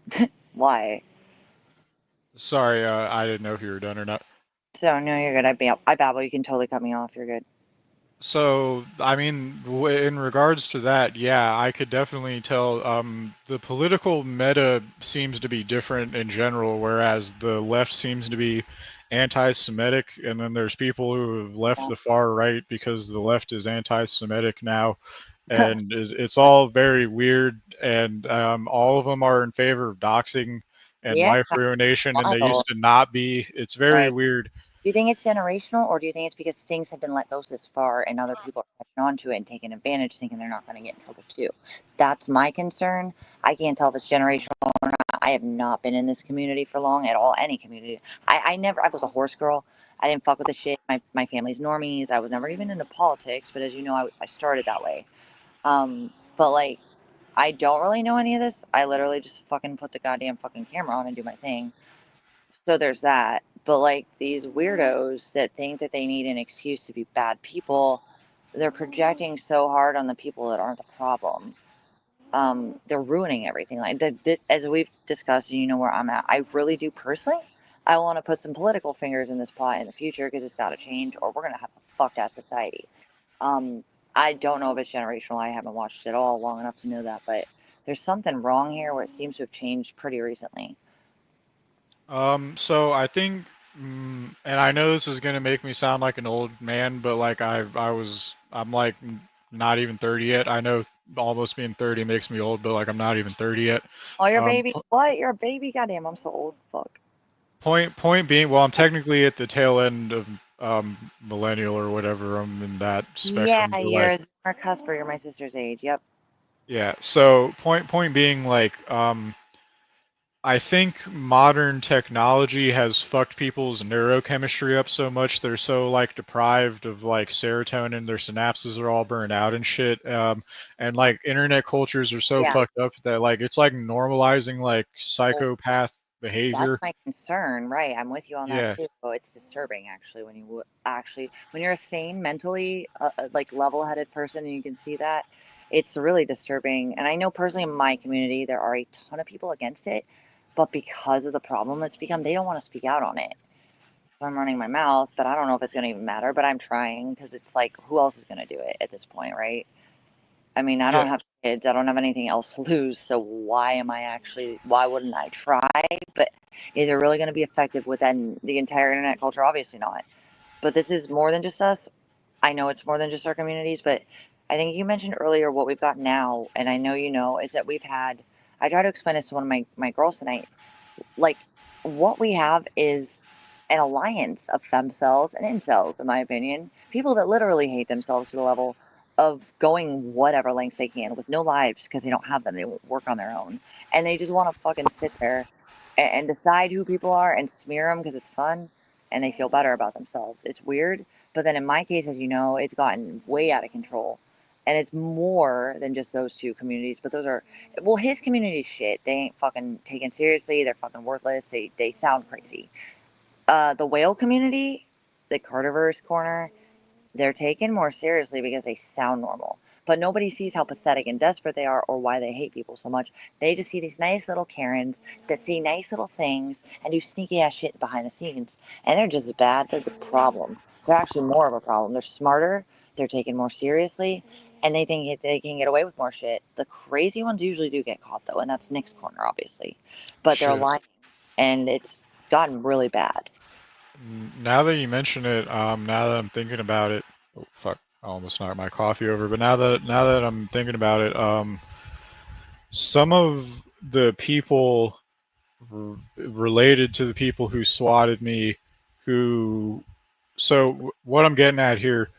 I why? sorry, I didn't know if you were done or not. So no, you're good. I babble. You can totally cut me off. You're good. So, I mean, in regards to that, yeah, I could definitely tell the political meta seems to be different in general, whereas the left seems to be anti-Semitic, and then there's people who have left the far right because the left is anti-Semitic now, and it's all very weird, and all of them are in favor of doxing and Yeah, life ruination, and they wild. used to not be. It's very Right. weird. Do you think it's generational, or do you think it's because things have been let go this far and other people are catching on to it and taking advantage, thinking they're not going to get in trouble too? That's my concern. I can't tell if it's generational or not. I have not been in this community for long at all, any community. I was a horse girl. I didn't fuck with the shit. My family's normies. I was never even into politics, but as you know, I started that way. But like, I don't really know any of this. I literally just fucking put the goddamn fucking camera on and do my thing. So there's that. But like these weirdos that think that they need an excuse to be bad people, they're projecting so hard on the people that aren't the problem. They're ruining everything. Like this, as we've discussed, and you know where I'm at. I really do personally. I want to put some political fingers in this pot in the future because it's got to change, or we're gonna have a fucked ass society. Um, I don't know if it's generational. I haven't watched it all long enough to know that, but there's something wrong here where it seems to have changed pretty recently. So I think, and I know this is gonna make me sound like an old man, but like I'm like not even 30 yet. I know almost being 30 makes me old, but like I'm not even 30 yet. Oh, you're a Um, baby. What? You're a baby? Goddamn, I'm so old. Fuck. point being, well, I'm technically at the tail end of millennial or whatever. I'm in that Yeah, spectrum, but you're like, a Zoomer Cusper. You're my sister's age. Yep. yeah. So point being, like, I think modern technology has fucked people's neurochemistry up so much they're so like deprived of like serotonin, their synapses are all burned out and shit. And like internet cultures are so Yeah. fucked up that like it's like normalizing like Well, psychopath that's behavior. my concern. Right. I'm with you on that Yeah. too. It's disturbing actually when actually when you're a sane, mentally like level-headed person and you can see that. It's really disturbing. And I know personally in my community there are a ton of people against it, but because of the problem it's become, they don't want to speak out on it. So I'm running my mouth, but I don't know if it's going to even matter. But I'm trying because it's like, who else is going to do it at this point, right? I mean, I Yeah, don't have kids. I don't have anything else to lose. So why wouldn't I try? But is it really going to be effective within the entire internet culture? Obviously not. But this is more than just us. I know it's more than just our communities, but I think you mentioned earlier what we've got now, and I know you know, is that I try to explain this to one of my girls tonight. Like, what we have is an alliance of femcells and incels, in my opinion. People that literally hate themselves to the level of going whatever lengths they can with no lives because they don't have them. They won't work on their own. And they just want to fucking sit there and decide who people are and smear them because it's fun and they feel better about themselves. It's weird. But then in my case, as you know, it's gotten way out of control. And it's more than just those two communities, but those are well, his community's shit. They ain't fucking taken seriously. They're fucking worthless. They sound crazy. The whale community, the Carterverse corner, they're taken more seriously because they sound normal. But nobody sees how pathetic and desperate they are or why they hate people so much. They just see these nice little Karens that see nice little things and do sneaky ass shit behind the scenes. And they're just as bad. They're the problem. They're actually more of a problem. They're smarter. They're taken more seriously. And they think they can get away with more shit. The crazy ones usually do get caught, though. And that's Nick's corner, obviously. But they're shit. lying. And it's gotten really bad. Now that you mention it, now that I'm thinking about it, oh fuck, I almost knocked my coffee over. But now that I'm thinking about it, some of the people related to the people who swatted me, who, so what I'm getting at here,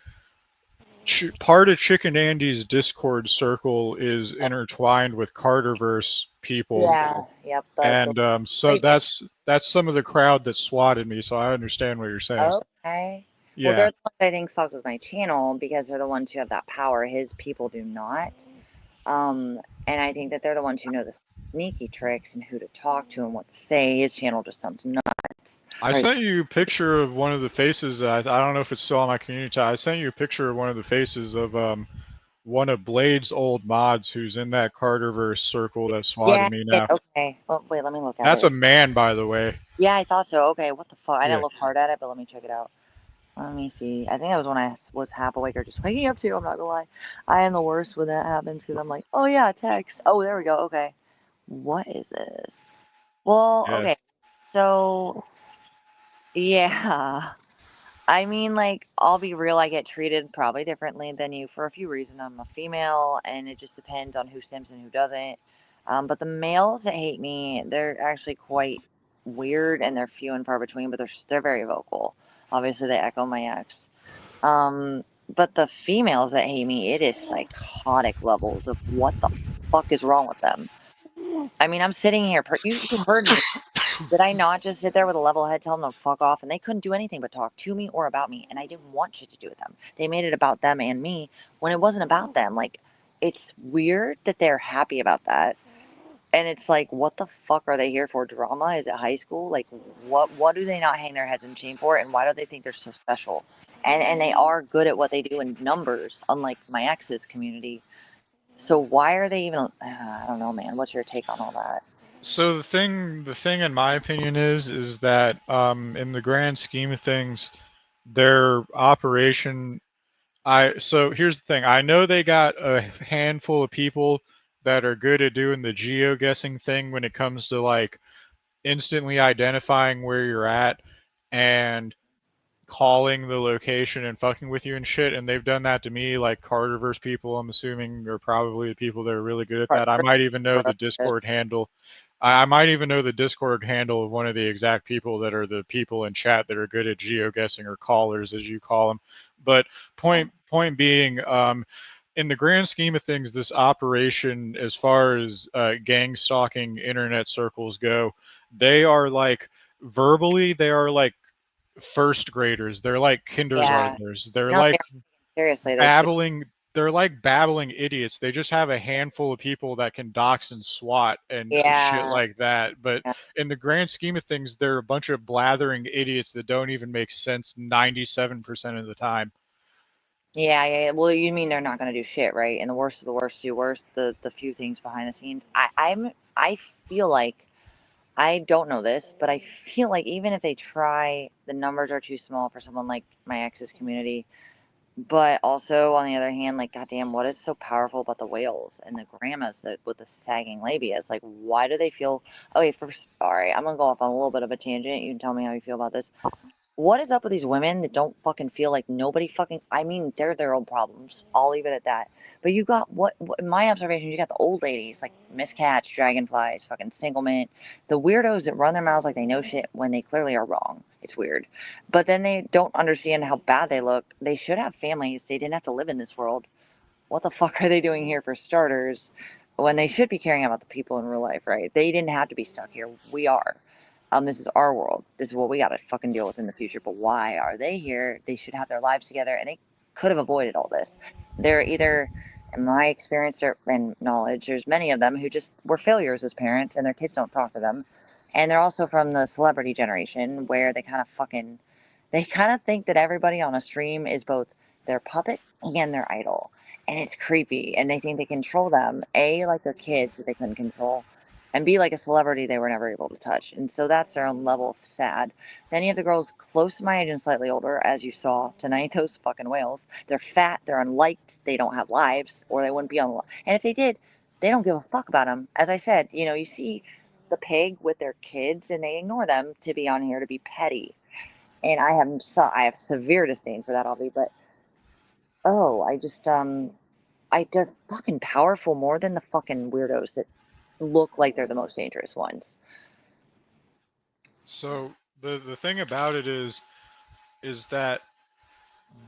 part of Chicken Andy's Discord circle is intertwined with Carterverse people, Yeah. Yep. The and so Wait, man. that's some of the crowd that swatted me. So I understand what you're saying. Okay. Well, Yeah. they're the ones I think fuck with my channel because they're the ones who have that power. His people do not. And I think that they're the ones who know the sneaky tricks and who to talk to and what to say. His channel just sounds nuts. I Or his, sent you a picture of one of the faces. I don't know if it's still on my community tab. I sent you a picture of one of the faces of one of Blade's old mods who's in that Carterverse circle that swatted yeah. me now. Okay. Oh, wait. Let me look at That's it. a man, by the way. Yeah, I thought so. Okay. What the fuck? I didn't Yeah. look hard at it, but let me check it out. Let me see. I think that was when I was half awake or just waking up too. I'm not gonna lie. I am the worst when that happens because I'm like, oh yeah, text. Oh, there we go. Okay. What is this? Well, Yeah. okay. So, yeah. I mean, like, I'll be real, I get treated probably differently than you for a few reasons. I'm a female, and it just depends on who sims and who doesn't. But the males that hate me, they're actually quite weird, and they're few and far between, but they're very vocal. Obviously, they echo my ex. But the females that hate me, it is psychotic levels of what the fuck is wrong with them. I mean, I'm sitting here, you heard me. Did I not just sit there with a level head, tell them to fuck off? And they couldn't do anything but talk to me or about me. And I didn't want shit to do with them. They made it about them and me when it wasn't about them. Like, it's weird that they're happy about that. And it's like, what the fuck are they here for? Drama? Is it high school? Like, what do they not hang their heads in shame for? And why do they think they're so special? And they are good at what they do in numbers, unlike my ex's community. So why are they even? I don't know, man. What's your take on all that? So the thing in my opinion is that in the grand scheme of things, their operation. So here's the thing. I know they got a handful of people that are good at doing the geo guessing thing when it comes to like instantly identifying where you're at and calling the location and fucking with you and shit. And they've done that to me, like Carterverse people, I'm assuming, are probably the people that are really good at that. I might even know the Discord handle. I might even know the Discord handle of one of the exact people that are the people in chat that are good at geoguessing or callers, as you call them. But point being, in the grand scheme of things, this operation, as far as gang stalking internet circles go, they are like verbally, they are like first graders. They're like Yeah. kindergartners. They're No, they like are seriously. They should. babbling. They're like babbling idiots. They just have a handful of people that can dox and swat and shit Yeah. like that. But Yeah. in the grand scheme of things, they're a bunch of blathering idiots that don't even make sense 97% of the time. Yeah, yeah, yeah. Well, you mean they're not gonna do shit, right? And the worst of the worst do worst. The few things behind the scenes. I feel like I don't know this, but I feel like even if they try, the numbers are too small for someone like my ex's community. But also, on the other hand, like, goddamn, what is so powerful about the whales and the grandmas that with the sagging labias? Like, why do they feel? Okay, first, all right, I'm gonna go off on a little bit of a tangent. You can tell me how you feel about this. What is up with these women that don't fucking feel like nobody fucking? I mean, they're their own problems. I'll leave it at that. But you got what in my observations, you got the old ladies like miscats, dragonflies, fucking singlement, the weirdos that run their mouths like they know shit when they clearly are wrong. It's weird, but then they don't understand how bad they look. They should have families. They didn't have to live in this world. What the fuck are they doing here for starters when they should be caring about the people in real life, right? They didn't have to be stuck here. We are. This is our world. This is what we got to fucking deal with in the future. But why are they here? They should have their lives together and they could have avoided all this. They're either, in my experience and knowledge, there's many of them who just were failures as parents and their kids don't talk to them. And they're also from the celebrity generation where they kind of think that everybody on a stream is both their puppet and their idol, and it's creepy, and they think they control them, A, like their kids that they couldn't control, and B, like a celebrity they were never able to touch. And so that's their own level of sad. Then you have the girls close to my age and slightly older, as you saw tonight, those fucking whales. They're fat, they're unliked, they don't have lives, or they wouldn't be on. And if they did, they don't give a fuck about them. As I said, you see the pig with their kids and they ignore them to be on here to be petty. And I have severe disdain for that, Avi. But oh, they're fucking powerful more than the fucking weirdos that look like they're the most dangerous ones. So the thing about it is that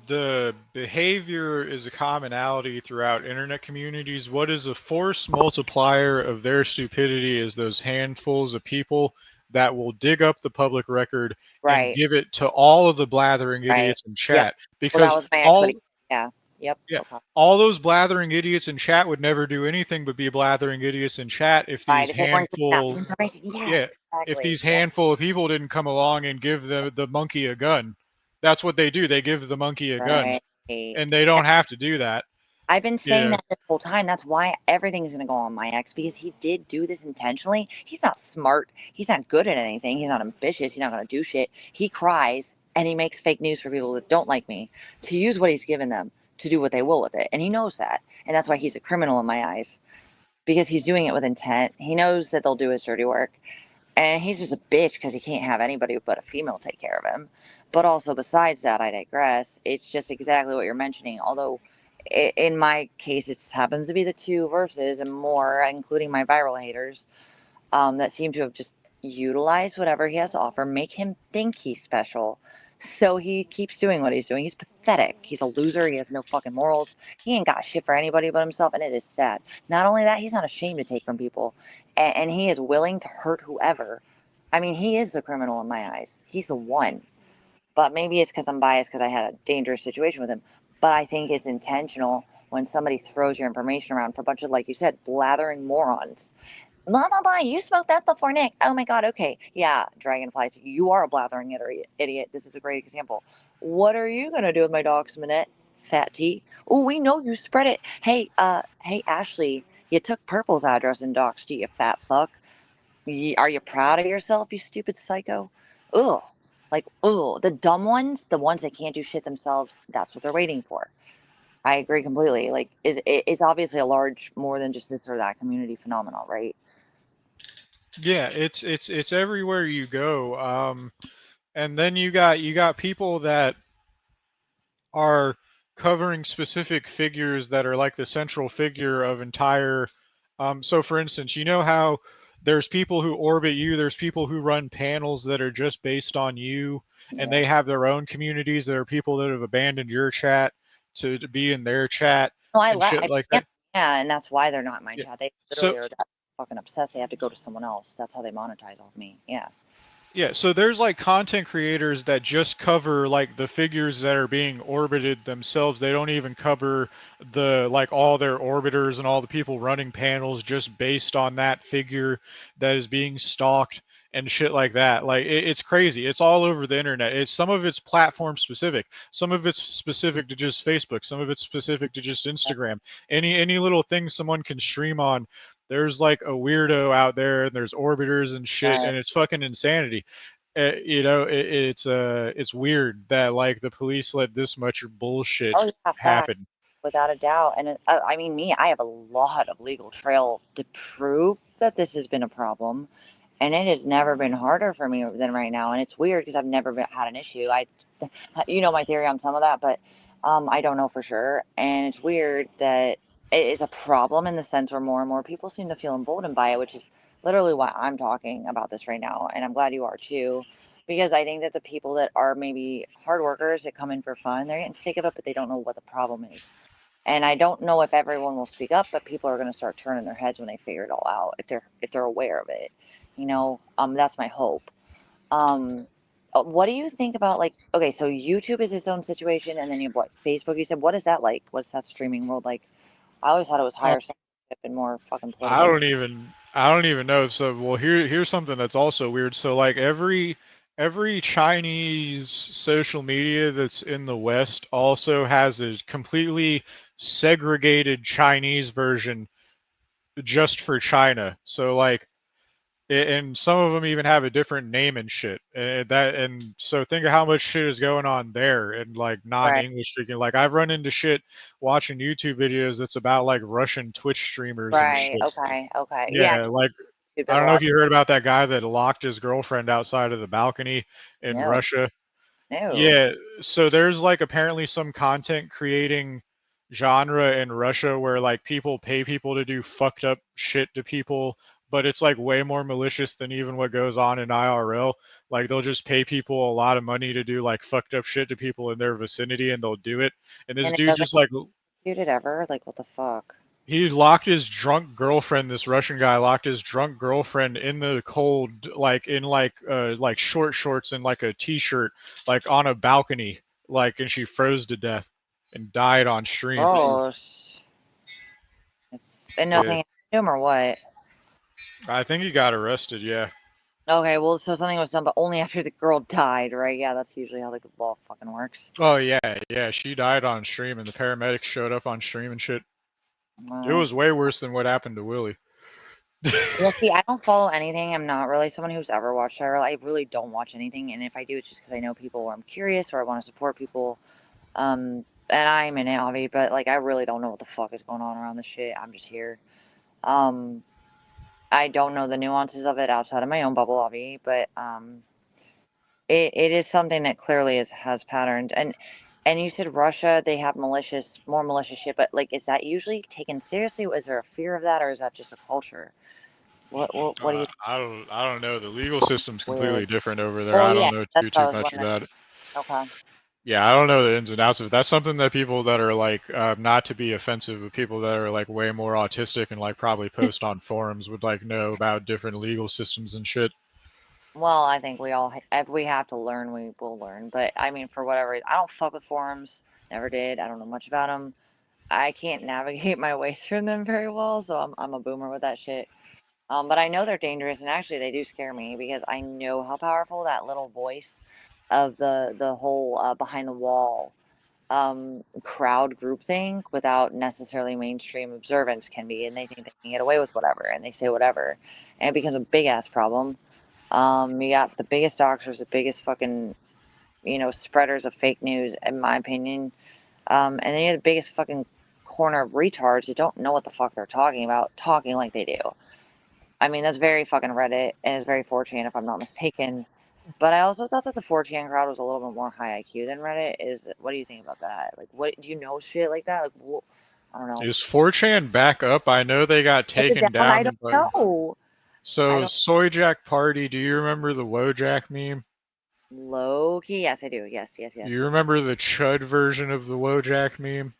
the behavior is a commonality throughout internet communities. What is a force multiplier of their stupidity is those handfuls of people that will dig up the public record and Right, give it to all of the blathering right. idiots in Yep. chat. Well, that Because was my all, explanation. Yeah. Yep. yeah, Go pop. all those blathering idiots in chat would never do anything but be blathering idiots in chat if Right. these If they weren't giving out handful, information. Yes, yeah, if exactly. these Yep. handful of people didn't come along and give the monkey a gun. That's what they do. They give the monkey a gun, Right. and they don't have to do that. I've been saying Yeah, that this whole time. That's why everything is going to go on my ex because he did do this intentionally. He's not smart. He's not good at anything. He's not ambitious. He's not going to do shit. He cries and he makes fake news for people that don't like me to use what he's given them to do what they will with it. And he knows that. And that's why he's a criminal in my eyes because he's doing it with intent. He knows that they'll do his dirty work. And he's just a bitch because he can't have anybody but a female take care of him. But also, besides that, I digress. It's just exactly what you're mentioning. Although, in my case, it happens to be the two verses and more, including my viral haters, that seem to have just utilized whatever he has to offer, make him think he's special. So he keeps doing what he's doing. He's pathetic. He's a loser. He has no fucking morals. He ain't got shit for anybody but himself, and it is sad. Not only that, he's not ashamed to take from people, and he is willing to hurt whoever. I mean, he is the criminal in my eyes. He's the one. But maybe it's because I'm biased because I had a dangerous situation with him. But I think it's intentional when somebody throws your information around for a bunch of, like you said, blathering morons. Blah blah blah. You smoked meth before Nick. Oh my god. Okay. Yeah. Dragonflies. You are a blathering idiot. This is a great example. What are you gonna do with my dog's minute? Fat T. Oh, we know you spread it. Hey Ashley. You took Purple's address and doxed you, fat fuck. Are you proud of yourself, you stupid psycho? Ugh. Like, ugh. The dumb ones, the ones that can't do shit themselves. That's what they're waiting for. I agree completely. Like, is obviously a large, more than just this or that community phenomenon, right? yeah, it's everywhere you go. And then you got people that are covering specific figures that are like the central figure of entire. So, for instance, you know how there's people who orbit you, there's people who run panels that are just based on you, and Yeah. they have their own communities. There are people that have abandoned your chat to be in their chat No, and shit I like yeah, that. yeah, and that's why they're not in my Yeah. chat. They So, literally are that fucking obsessed. They have to go to someone else. That's how they monetize off me. Yeah. yeah, so there's like content creators that just cover like the figures that are being orbited themselves. They don't even cover the like all their orbiters and all the people running panels just based on that figure that is being stalked and shit like that. Like it's crazy. It's all over the internet. It's some of it's platform specific. Some of it's specific to just Facebook. Some of it's specific to just Instagram. Any little thing someone can stream on, there's like a weirdo out there and there's orbiters and shit Right. and it's fucking insanity. it's weird that like the police let this much bullshit Oh yeah, fact, happen. without a doubt. And I mean, me, I have a lot of legal trail to prove that this has been a problem, and it has never been harder for me than right now. And it's weird because I've never had an issue. You know, my theory on some of that, but I don't know for sure. And it's weird that it is a problem in the sense where more and more people seem to feel emboldened by it, which is literally why I'm talking about this right now. And I'm glad you are too, because I think that the people that are maybe hard workers that come in for fun, they're getting sick of it, but they don't know what the problem is. And I don't know if everyone will speak up, but people are going to start turning their heads when they figure it all out, if they're aware of it. That's my hope. What do you think about, like, okay, so YouTube is its own situation, and then you have what, Facebook? You said, what is that like? What's that streaming world like? I always thought it was higher censorship and more fucking I political. don't even know. So well, here's something that's also weird. So like every Chinese social media that's in the West also has a completely segregated Chinese version just for China. So like and some of them even have a different name and shit. And so think of how much shit is going on there and like Right, non-English speaking. Like I've run into shit watching YouTube videos that's about like Russian Twitch streamers and right, shit. okay, okay. Yeah, Yeah, like there's I a don't know lot. if you heard about that guy that locked his girlfriend outside of the balcony in No, Russia. no. Yeah, so there's like apparently some content creating genre in Russia where like people pay people to do fucked up shit to people, but it's like way more malicious than even what goes on in IRL. Like they'll just pay people a lot of money to do like fucked up shit to people in their vicinity and they'll do it. And this And it dude doesn't just like compute it ever? Like, what the fuck? he locked his drunk girlfriend, this Russian guy locked his drunk girlfriend in the cold, like in like short shorts and like a t-shirt, like on a balcony, like and she froze to death and died on stream. Gross. And Yeah. nothing to him or what? I think he got arrested, yeah. Okay, well, so something was done, but only after the girl died, right? Yeah, that's usually how the law fucking works. Oh yeah, yeah, she died on stream and the paramedics showed up on stream and shit. It Wow. was way worse than what happened to Willie. Yeah, see, I don't follow anything. I'm not really someone who's ever watched IRL. I really don't watch anything, and if I do, it's just because I know people or I'm curious or I want to support people. And I'm in it, obviously, but like I really don't know what the fuck is going on around this shit. I'm just here. Um, I don't know the nuances of it outside of my own bubble, obviously, but it is something that clearly has patterns. And you said Russia, they have more malicious shit, but like, is that usually taken seriously? Is there a fear of that, or is that just a culture? What do you think? I don't know. The legal system's Weird. completely different over there. Well, I yeah, don't know that's what I too was much wondering. about it. Okay. Yeah, I don't know the ins and outs of it. That's something that people that are like, not to be offensive, but people that are like way more autistic and like probably post on forums would like know about different legal systems and shit. Well, I think we all, if we have to learn, we will learn. But I mean, for whatever reason, I don't fuck with forums. Never did. I don't know much about them. I can't navigate my way through them very well, so I'm a boomer with that shit. But I know they're dangerous, and actually, they do scare me because I know how powerful that little voice of the whole behind the wall crowd group thing without necessarily mainstream observance can be, and they think they can get away with whatever, and they say whatever, and it becomes a big ass problem. You got the biggest doxers, the biggest fucking spreaders of fake news, in my opinion, and then you have the biggest fucking corner of retards that don't know what the fuck they're talking about, talking like they do. I mean, that's very fucking Reddit and it's very 4chan if I'm not mistaken. But I also thought that the 4chan crowd was a little bit more high IQ than Reddit. What do you think about that? Like, what do you know shit like that? Like, I don't know. Is 4chan back up? I know they got Is it taken down? I don't down, but know. I so don't Soy Jack Party. Do you remember the Wojak meme? low key. Yes, I do. Yes, yes, Do you yes. remember the Chud version of the Wojak meme?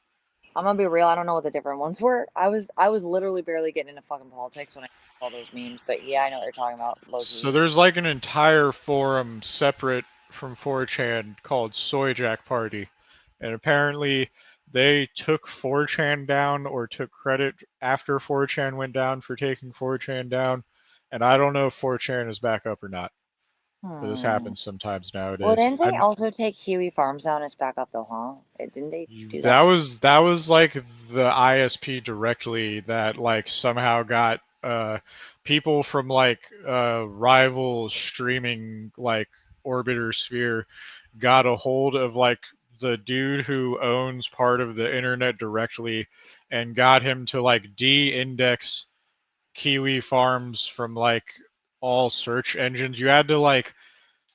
I'm gonna be real. I don't know what the different ones were. I was literally barely getting into fucking politics when I saw those memes. But yeah, I know what you're talking about. Low So key. there's like an entire forum separate from 4chan called Soy Jack Party. And apparently they took 4chan down or took credit after 4chan went down for taking 4chan down. And I don't know if 4chan is back up or not. But this Hmm. happens sometimes Well, nowadays. didn't they also take Huey Farms down as backup though, huh? Didn't they do That that too? was that was like the ISP directly that like somehow got people from like rival streaming like orbiter sphere got a hold of like the dude who owns part of the internet directly and got him to like de-index kiwi farms from like all search engines. You had to like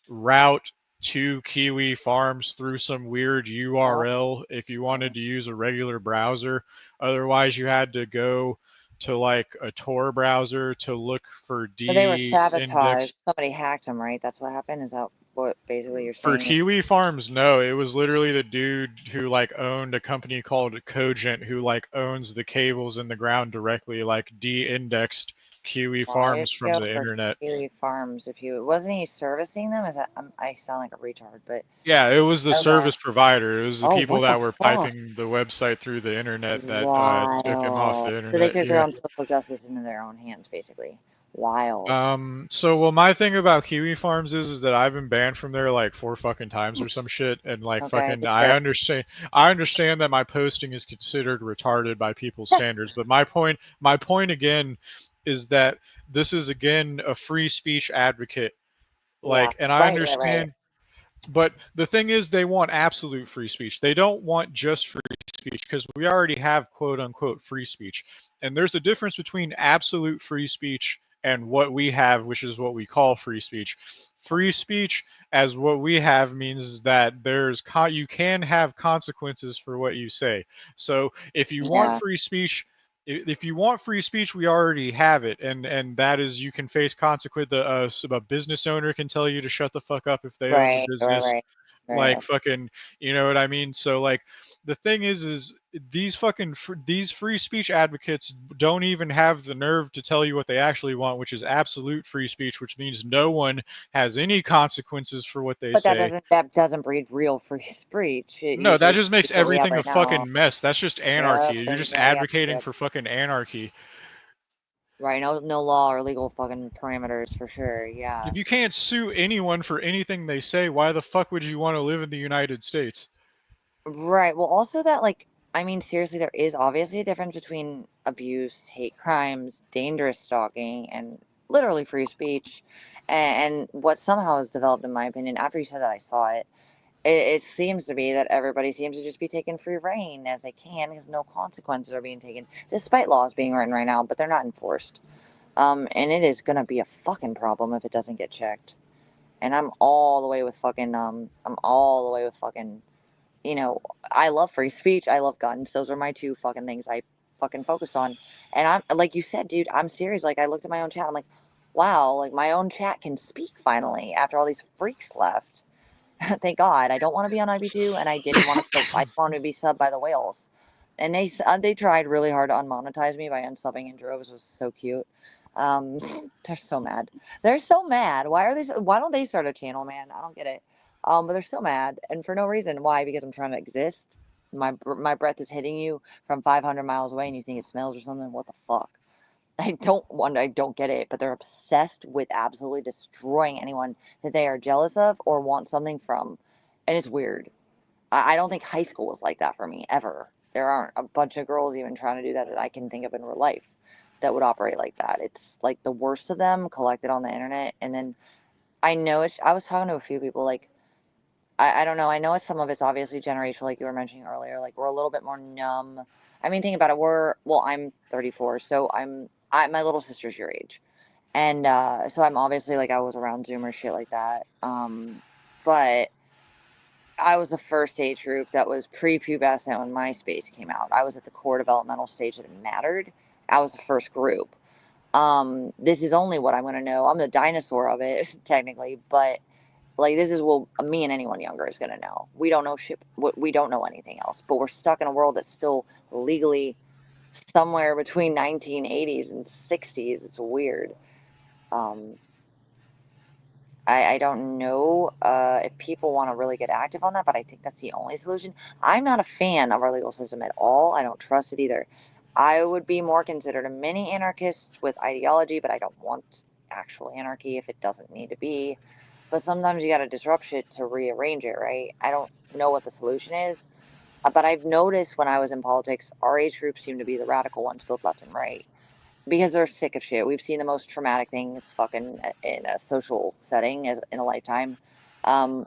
route to kiwi farms through some weird Oh, url if you wanted to use a regular browser. Otherwise you had to go to like a tor browser to look for so they were de-index. sabotaged. Somebody hacked them, right? That's what happened. Is that what basically you're For saying? kiwi farms, no, it was literally the dude who like owned a company called Cogent who like owns the cables in the ground directly, like de-indexed kiwi Why did farms you from go the for internet. kiwi farms if you wasn't he servicing them? Is that I sound like a retard, but Yeah, it was the okay. service provider. It was the Oh, people what the that were fuck? piping the website through the internet that took him off Wild. the So they internet. took their Yeah. own social justice into their own hands, basically. Wild. So well, my thing about Kiwi Farms is that I've been banned from there like 4 fucking times or some shit, and like Okay, fucking good shit. I understand that my posting is considered retarded by people's standards, but my point again is that this is again a free speech advocate. Yeah. Like, and I Right. understand. But the thing is, they want absolute free speech. They don't want just free speech because we already have quote unquote free speech. And there's a difference between absolute free speech and what we have, which is what we call free speech. Free speech, as what we have, means that you can have consequences for what you say. So if you want Yeah. free speech, if you want free speech, we already have it, and that is you can face consequence. A business owner can tell you to shut the fuck up if they own the Right. Right. business. Right. Like Right. fucking, you know what I mean? So like, the thing is these these free speech advocates don't even have the nerve to tell you what they actually want, which is absolute free speech, which means no one has any consequences for what they But say. that doesn't breed real free speech. It No, that usually just makes is what we have everything a right now. fucking mess. That's just anarchy. Yep. You're And just yep. advocating Yep. for fucking anarchy. Right. No law or legal fucking parameters for sure. If Yeah. you can't sue anyone for anything they say, why the fuck would you want to live in the United States? Right. Well, also that like I mean seriously, there is obviously a difference between abuse, hate crimes, dangerous stalking, and literally free speech. And what somehow has developed, in my opinion, after you said that, I saw it. It seems to be that everybody seems to just be taking free reign as they can because no consequences are being taken, despite laws being written right now, but they're not enforced. And it is gonna be a fucking problem if it doesn't get checked. And I'm all the way with fucking I'm all the way with fucking you know, I love free speech. I love guns. Those are my two fucking things I fucking focus on. And I'm like you said, dude, I'm serious. Like I looked at my own chat. I'm like, wow, like my own chat can speak finally after all these freaks left. Thank God. I don't want to be on IB2, and I didn't want to. I wanted to be subbed by the whales, and they tried really hard to unmonetize me by unsubbing in droves. It was so cute. Um, they're so mad. They're so mad. Why are they? Why don't they start a channel, man? I don't get it. But they're so mad, and for no reason. Why? Because I'm trying to exist. My breath is hitting you from 500 miles away, and you think it smells or something. What the fuck? I don't get it, but they're obsessed with absolutely destroying anyone that they are jealous of or want something from. And it's weird. I don't think high school was like that for me ever. There aren't a bunch of girls even trying to do that I can think of in real life that would operate like that. It's like the worst of them collected on the internet. And then I know I was talking to a few people like, I don't know. I know some of it's obviously generational, like you were mentioning earlier. Like we're a little bit more numb. I mean, think about it. I'm 34, so my little sister's your age. And so I'm obviously like I was around Zoom or shit like that. But I was the first age group that was prepubescent when MySpace came out. I was at the core developmental stage that it mattered. I was the first group. This is only what I'm gonna know. I'm the dinosaur of it, technically, but like this is what me and anyone younger is gonna know. We don't know shit. We don't know anything else. But we're stuck in a world that's still legally somewhere between 1980s and 60s. It's weird. Um, I don't know if people want to really get active on that, but I think that's the only solution. I'm not a fan of our legal system at all. I don't trust it either. I would be more considered a mini anarchist with ideology, but I don't want actual anarchy if it doesn't need to be. But sometimes you got to disrupt shit to rearrange it, right? I don't know what the solution is, but I've noticed when I was in politics, our age group seemed to be the radical ones, both left and right. because they're sick of shit. We've seen the most traumatic things fucking in a social setting as in a lifetime.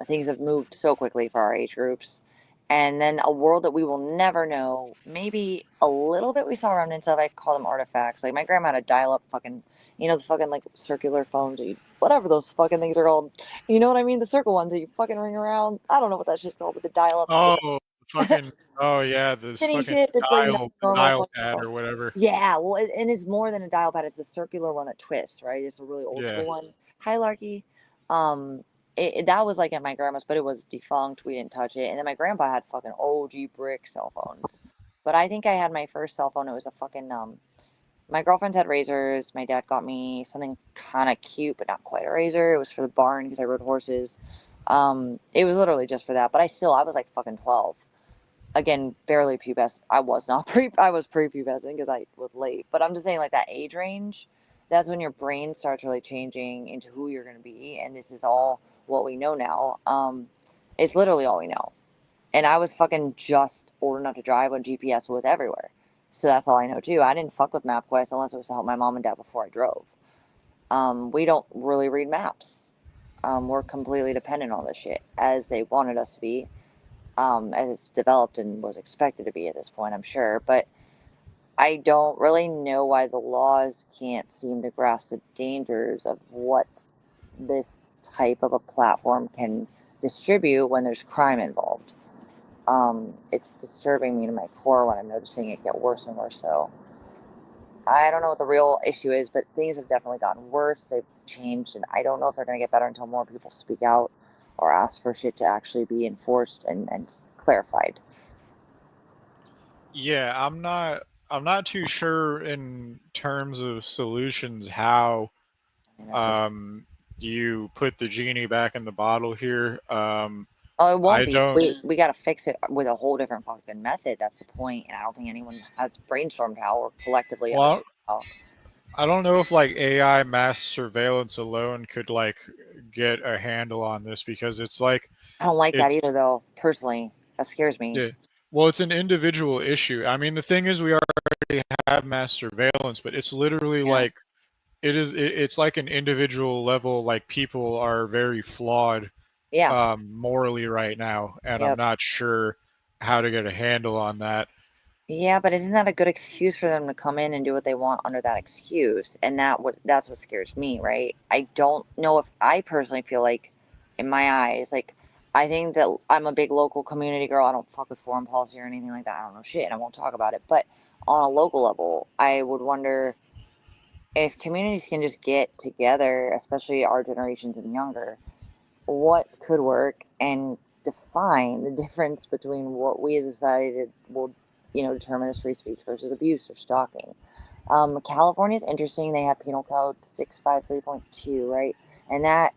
Things have moved so quickly for our age groups. And then a world that we will never know. Maybe a little bit we saw around and stuff. I call them artifacts. Like my grandma had a dial-up fucking, the fucking like circular phones, whatever those fucking things are called. You know what I mean? The circle ones that you fucking ring around. I don't know what that shit's called, but the dial-up with Oh, fucking. Oh yeah, this skinny fucking shit that's like not normal dial fucking pad phone. or whatever. Yeah, well, and it's more than a dial pad. It's the circular one that twists, right? It's a really old Yeah. school one. Hierarchy. Um, that was like at my grandma's, but it was defunct. We didn't touch it. And then my grandpa had fucking OG brick cell phones. But I think I had my first cell phone. It was a fucking My girlfriend's had razors. My dad got me something kind of cute, but not quite a razor. It was for the barn because I rode horses. It was literally just for that. But I was like fucking 12, again, barely pubescent. I was not I was pre-pubescent because I was late. But I'm just saying, like that age range, that's when your brain starts really changing into who you're going to be, and this is all what we know now. It's literally all we know. And I was fucking just old enough to drive when GPS was everywhere, so that's all I know too. I didn't fuck with MapQuest unless it was to help my mom and dad before I drove. We don't really read maps. We're completely dependent on this shit as they wanted us to be, as it's developed and was expected to be at this point, I'm sure. But I don't really know why the laws can't seem to grasp the dangers of what this type of a platform can distribute when there's crime involved. It's disturbing me to my core when I'm noticing it get worse and worse. So I don't know what the real issue is, but things have definitely gotten worse. They've changed, and I don't know if they're going to get better until more people speak out or ask for shit to actually be enforced and clarified. Yeah, I'm not too sure in terms of solutions how And that for um you put the genie back in the bottle here. Oh, it won't I be. don't We got to fix it with a whole different fucking method. That's the point, and I don't think anyone has brainstormed how or collectively well, understood how. I don't know if like AI mass surveillance alone could like get a handle on this because it's like I don't like that it's either, though. Personally, that scares me. yeah. Well, it's an individual issue. I mean, the thing is we already have mass surveillance, but it's literally Yeah, like it's like an individual level like people are very flawed yeah, morally right now, and I'm yep, not sure how to get a handle on that. yeah. But isn't that a good excuse for them to come in and do what they want under that excuse? And that's what scares me, right? I don't know if I personally feel like, in my eyes, like I think that I'm a big local community girl. I don't fuck with foreign policy or anything like that. I don't know shit, and I won't talk about it. But on a local level, I would wonder if communities can just get together, especially our generations and younger, what could work and define the difference between what we as a society will, determine as free speech versus abuse or stalking. California is interesting. They have Penal Code 653.2, right? And that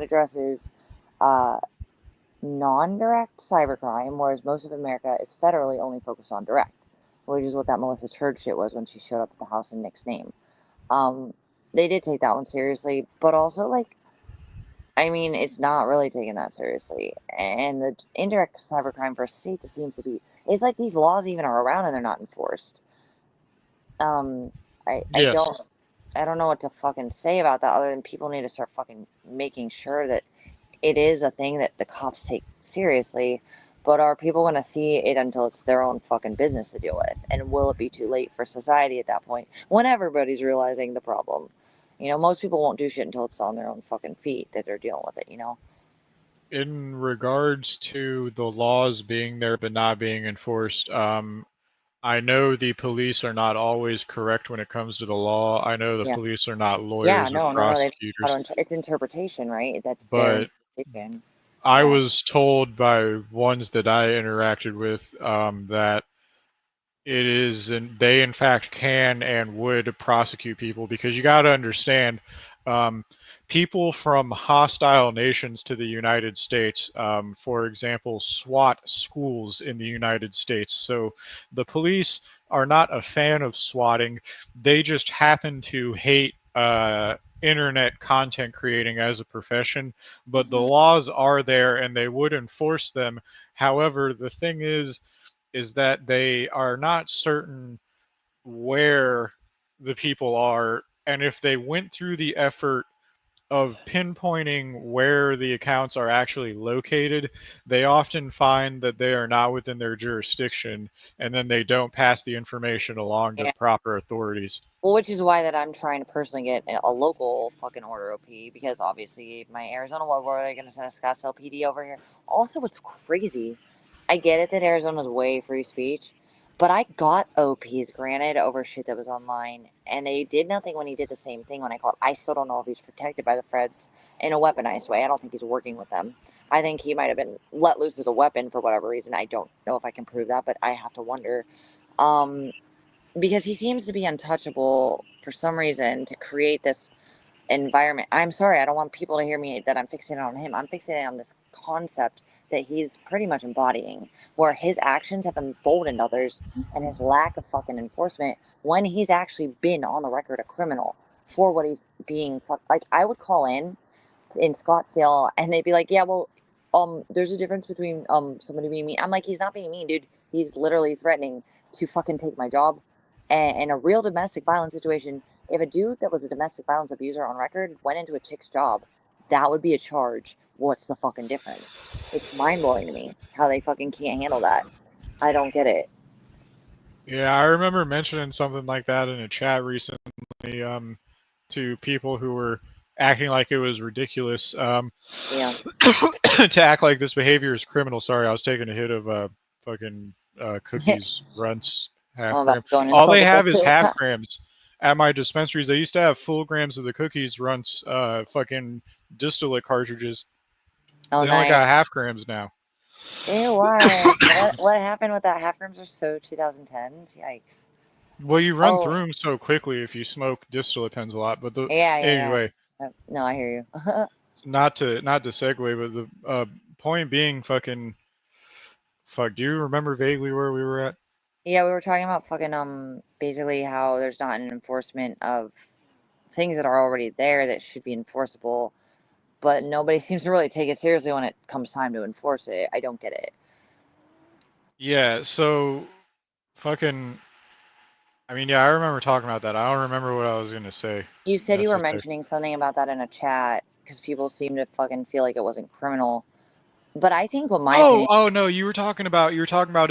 addresses uh, non-direct cybercrime, whereas most of America is federally only focused on direct, which is what that Melissa Church shit was when she showed up at the house in Nick's name. um, they did take that one seriously, but also like, I mean, it's not really taken that seriously. And the indirect cybercrime for a state that seems to be, it's like these laws even are around and they're not enforced. Um, I I Yes. don't I don't know what to fucking say about that other than people need to start fucking making sure that it is a thing that the cops take seriously. But are people going to see it until it's their own fucking business to deal with? And will it be too late for society at that point when everybody's realizing the problem? Most people won't do shit until it's on their own fucking feet that they're dealing with it. In regards to the laws being there but not being enforced, I know the police are not always correct when it comes to the law. I know the Yeah. police are not Yeah, lawyers or no, no, no. prosecutors, It's interpretation, right? That's their but interpretation. I Yeah. was told by ones that I interacted with that it is, and they in fact can and would prosecute people because you got to understand, um, people from hostile nations to the United States, for example, SWAT schools in the United States. So the police are not a fan of swatting. They just happen to hate internet content creating as a profession, but the Hmm. laws are there and they would enforce them. However, the thing is that they are not certain where the people are, and if they went through the effort of pinpointing where the accounts are actually located, they often find that they are not within their jurisdiction, and then they don't pass the information along to the Yeah. proper authorities. Well, which is why that I'm trying to personally get a local fucking order OP, because obviously my Arizona one, where are they going to send a Scottsdale PD over here? Also, what's crazy, I get it that Arizona's way free speech, but I got OPs granted over shit that was online, and they did nothing when he did the same thing when I called. I still don't know if he's protected by the feds in a weaponized way. I don't think he's working with them. I think he might have been let loose as a weapon for whatever reason. I don't know if I can prove that, but I have to wonder. Um, because he seems to be untouchable for some reason to create this environment. I'm sorry, I don't want people to hear me that I'm fixated on him. I'm fixated on this concept that he's pretty much embodying, where his actions have emboldened others and his lack of fucking enforcement when he's actually been on the record a criminal for what he's being like. I would call in Scottsdale and they'd be like, yeah, well, there's a difference between somebody being mean. I'm like, he's not being mean, dude. He's literally threatening to fucking take my job. And in a real domestic violence situation, if a dude that was a domestic violence abuser on record went into a chick's job, that would be a charge. What's the fucking difference? It's mind blowing to me how they fucking can't handle that. I don't get it. Yeah, I remember mentioning something like that in a chat recently, to people who were acting like it was ridiculous, Yeah. to act like this behavior is criminal. Sorry, I was taking a hit of fucking cookies runts half I'm about gram. to go in and All smoke they a have is bit. half grams. At my dispensaries, they used to have full grams of the cookies runts, fucking distillate cartridges. Oh, They only nice. got half grams now. Ew, why? What happened with that? Half grams are so 2010s. Yikes. Well, you run Oh, through them so quickly if you smoke distillate pens a lot. But the yeah, yeah, yeah. anyway, No, I hear you. not to segue, but the point being, fucking fuck. Do you remember vaguely where we were at? Yeah, we were talking about fucking basically how there's not an enforcement of things that are already there that should be enforceable, but nobody seems to really take it seriously when it comes time to enforce it. I don't get it. Yeah. So fucking. I mean, yeah, I remember talking about that. I don't remember what I was gonna say You said you were necessarily. mentioning something about that in a chat because people seem to fucking feel like it wasn't criminal. But I think, what my Oh, opinion, oh no, you were talking about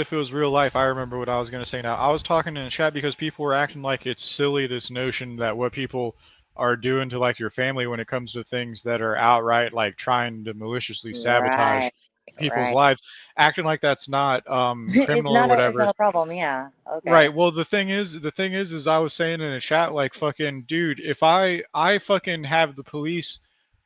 if it was real life. I remember what I was gonna say now. I was talking in the chat because people were acting like it's silly, this notion that what people are doing to like your family when it comes to things that are outright like trying to maliciously sabotage right, people's right. lives, acting like that's not it's criminal or not a whatever. problem. Yeah. Okay. Right. Well, the thing is, I was saying in a chat, like, fucking, dude, if I fucking have the police,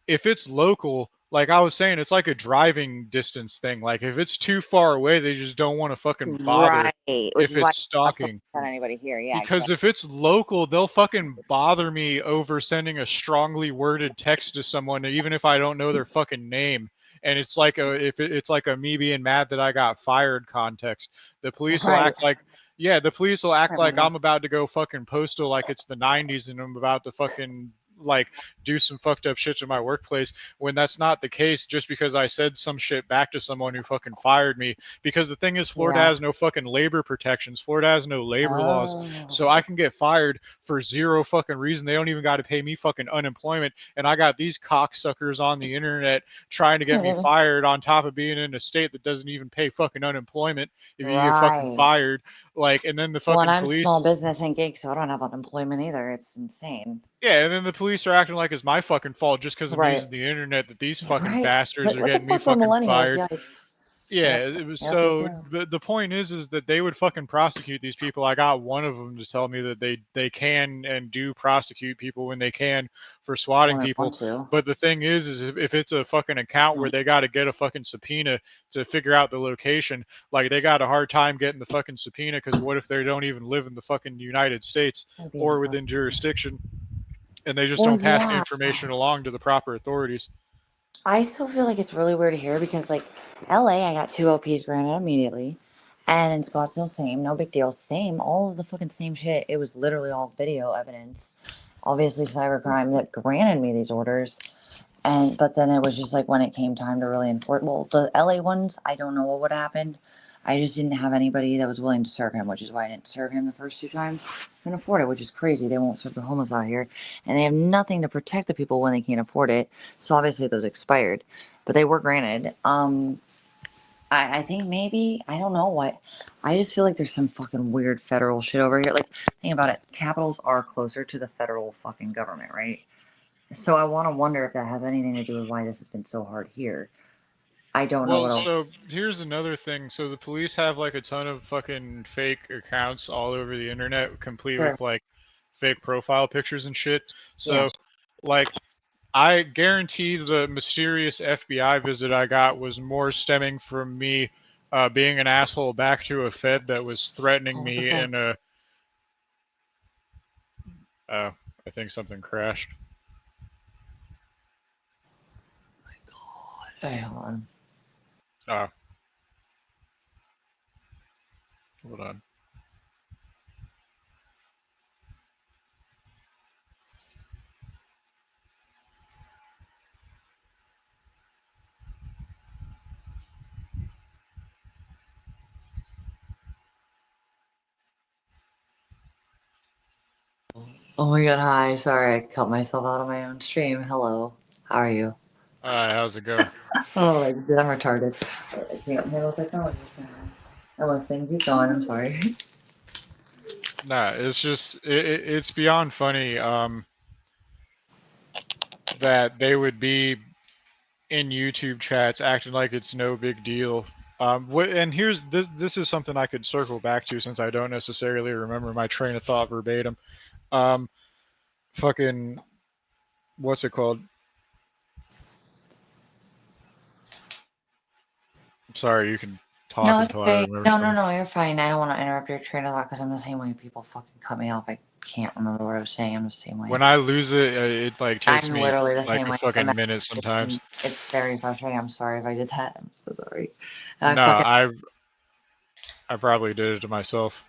if it's local, like I was saying, it's like a driving distance thing. Like, if it's too far away, they just don't want to fucking bother Right. Which if is why it's I still stalking. haven't sent anybody here. Yeah. Because Exactly. if it's local, they'll fucking bother me over sending a strongly worded text to someone, even if I don't know their fucking name. And it's like it's like a me being mad that I got fired context. The police will Right. act like, yeah, the police will act Oh my like God. I'm about to go fucking postal like it's the 90s and I'm about to fucking like do some fucked up shit in my workplace when that's not the case, just because I said some shit back to someone who fucking fired me. Because the thing is, Florida Yeah. has no fucking labor protections. Florida has no labor laws. So I Oh. can get fired for zero fucking reason. They don't even got to pay me fucking unemployment. And I got these cocksuckers on the internet trying to get me fired on top of being in a state that doesn't even pay fucking unemployment if you get fucking Right. fired. Like, and then the Well, and fucking I'm small police. business and gig, so I don't have unemployment either. It's insane. Yeah, and then the police are acting like it's my fucking fault just because I'm Right. using the internet that these fucking Right. bastards Like, are what the getting me fuck, we're fucking millennials? fired. Yikes. Yeah, Yep. it was Yep. Yep. so Yep. the point is that they would fucking prosecute these people. I got one of them to tell me that they can and do prosecute people when they can for swatting When I want people. to. But the thing is if it's a fucking account where they got to get a fucking subpoena to figure out the location, like they got a hard time getting the fucking subpoena because what if they don't even live in the fucking United States That'd be or insane. within jurisdiction and they just Well, don't pass the yeah. information along to the proper authorities? I still feel like it's really weird here because, like, LA, I got two OPs granted immediately. And in Scottsdale, same. No big deal. Same. All of the fucking same shit. It was literally all video evidence. Obviously, cybercrime that granted me these orders. But then it was just like when it came time to really enforce. Well, the LA ones, I don't know what would happen. I just didn't have anybody that was willing to serve him, which is why I didn't serve him the first 2 times. Couldn't afford it, which is crazy. They won't serve the homeless out here, and they have nothing to protect the people when they can't afford it. So obviously those expired, but they were granted. I think maybe I don't know what. I just feel like there's some fucking weird federal shit over here. Like, think about it. Capitals are closer to the federal fucking government, right? So I want to wonder if that has anything to do with why this has been so hard here. I don't know Well, what else. so here's another thing. So the police have like a ton of fucking fake accounts all over the internet, complete Sure. with like fake profile pictures and shit. Yeah. So, like, I guarantee the mysterious FBI visit I got was more stemming from me being an asshole back to a Fed that was threatening Oh, what the me fuck? in a. I think something crashed. Hey, hold on. Oh, hold on. Oh my god, hi. Sorry, I cut myself out of my own stream. Hello. How are you? All right, how's it going? Oh, like, I'm retarded. I can't handle technology. I'm listening. Keep going. I'm sorry. Nah, it's just it's beyond funny. That they would be in YouTube chats acting like it's no big deal. And here's this. This is something I could circle back to since I don't necessarily remember my train of thought verbatim. Um, fucking what's it called? Sorry, you can talk No, it's until I okay. remember No, no, something. no, you're fine. I don't want to interrupt your train of thought because I'm the same way. People fucking cut me off. I can't remember what I was saying. I'm the same way. When I lose it, it like takes I'm me literally the like same a way. fucking minute sometimes. It's very frustrating. I'm sorry if I did that. I'm so sorry. I No, fucking I probably did it to myself.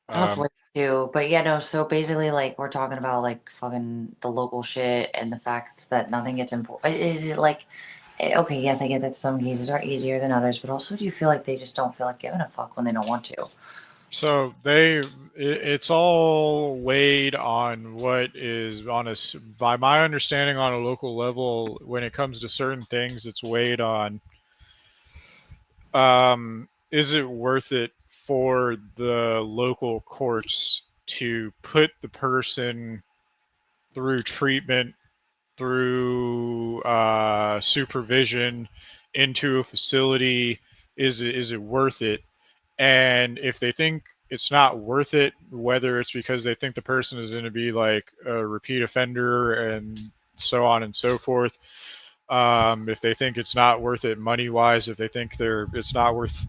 Um, hopefully too. But yeah, no. So basically, like we're talking about like fucking the local shit and the fact that nothing gets important. Is it like okay? Yes, I get that some cases are easier than others, but also do you feel like they just don't feel like giving a fuck when they don't want to? So it's all weighed on what is on by my understanding on a local level. When it comes to certain things, it's weighed on, is it worth it for the local courts to put the person through treatment, through supervision, into a facility? Is it worth it? And if they think it's not worth it, whether it's because they think the person is going to be like a repeat offender and so on and so forth, if they think it's not worth it money wise, if they think it's not worth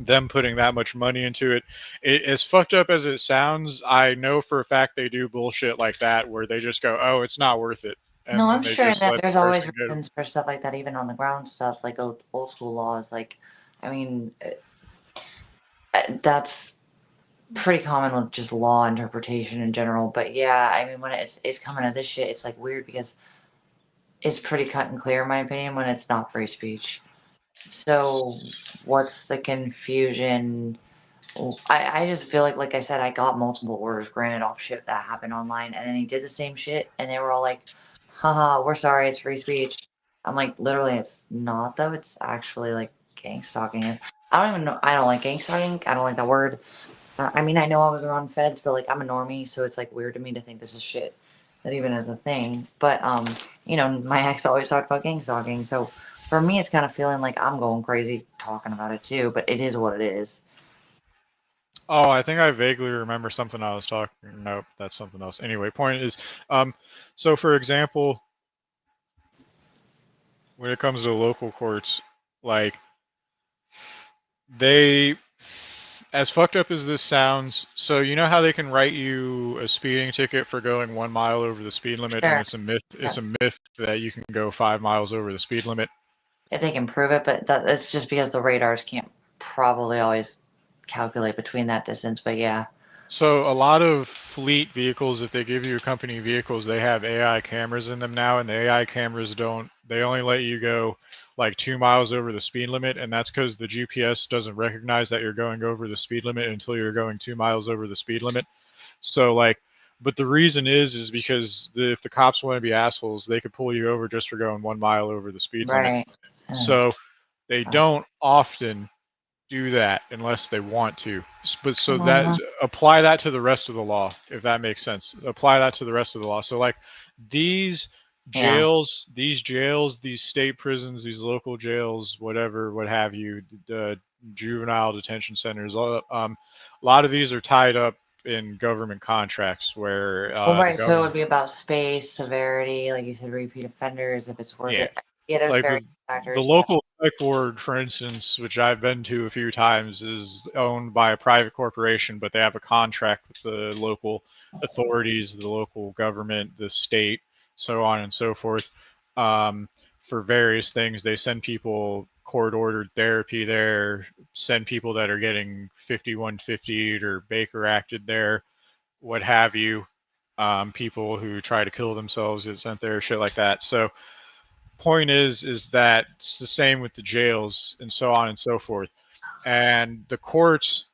them putting that much money into it, as fucked up as it sounds, I know for a fact they do bullshit like that where they just go, oh, it's not worth it, No, and then I'm they sure just that let the there's always person go. reasons for stuff like that, even on the ground stuff, like old school laws. Like, I mean, that's pretty common with just law interpretation in general. But yeah, I mean, when it's coming to this shit, it's like weird because it's pretty cut and clear, in my opinion, when it's not free speech. So, what's the confusion? I just feel like I said, I got multiple orders granted off shit that happened online, and then he did the same shit, and they were all like, haha, we're sorry, it's free speech. I'm like, literally, it's not, though. It's actually like gang stalking. I don't even know. I don't like gang stalking. I don't like that word. I mean, I know I was around feds, but like, I'm a normie, so it's like weird to me to think this is shit that even is a thing. But, my ex always talked about gang stalking, so for me, it's kind of feeling like I'm going crazy talking about it too, but it is what it is. Oh, I think I vaguely remember something I was talking. Nope, that's something else. Anyway, point is, um, so for example, when it comes to local courts, like they, as fucked up as this sounds, so you know how they can write you a speeding ticket for going 1 mile over the speed limit, and Sure. it's a myth. Yeah. It's a myth that you can go 5 miles over the speed limit. If they can prove it, but that's just because the radars can't probably always calculate between that distance. But yeah, So a lot of fleet vehicles, if they give you company vehicles, they have AI cameras in them now, and the AI cameras don't. They only let you go like 2 miles over the speed limit, and that's because the GPS doesn't recognize that you're going over the speed limit until you're going 2 miles over the speed limit. So like, but the reason is because if the cops want to be assholes, they could pull you over just for going 1 mile over the speed limit. Right. So they don't often do that unless they want to. But so that apply that to the rest of the law, if that makes sense. Apply that to the rest of the law. So like these Yeah. jails, these state prisons, these local jails, whatever, what have you, juvenile detention centers. A lot of these are tied up in government contracts where Well, the right. So it would government, be about space, severity, like you said, repeat offenders, if it's worth yeah, it. Yeah, there's like various the factors. Yeah. local psych ward, for instance, which I've been to a few times, is owned by a private corporation, but they have a contract with the local authorities, the local government, the state, so on and so forth. For various things, they send people court-ordered therapy there, send people that are getting 5150 or Baker acted there, what have you. People who try to kill themselves get sent there, shit like that. So point is that it's the same with the jails and so on and so forth. And the courts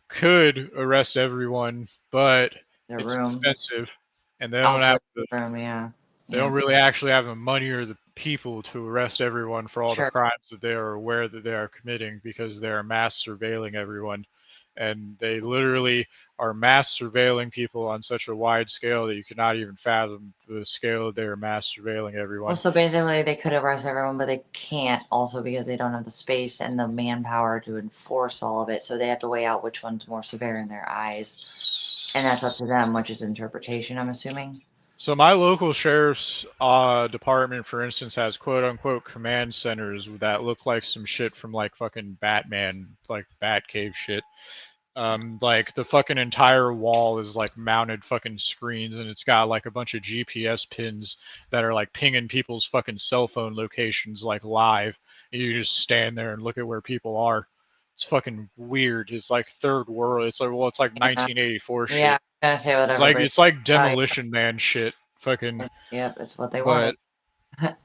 could arrest everyone, but The it's room. expensive, and Also, the room. Yeah. they Yeah. don't really actually have the money or the people to arrest everyone for all the Sure. crimes that they are aware that they are committing because they are mass surveilling everyone. And they literally are mass surveilling people on such a wide scale that you cannot even fathom the scale that they are mass surveilling Well, everyone. so basically, they could arrest everyone, but they can't also because they don't have the space and the manpower to enforce all of it. So they have to weigh out which one's more severe in their eyes. And that's up to them, which is interpretation, I'm assuming. So my local sheriff's department, for instance, has quote unquote command centers that look like some shit from like fucking Batman, like Batcave shit. Like the fucking entire wall is like mounted fucking screens, and it's got like a bunch of GPS pins that are like pinging people's fucking cell phone locations like live. And you just stand there and look at where people are. It's fucking weird. It's like third world. It's like, well, it's like Yeah. 1984 Yeah. shit. I'm gonna say what It's like everybody. it's like Oh, yeah. Demolition Man shit. Fucking. Yep. It's what they wanted. But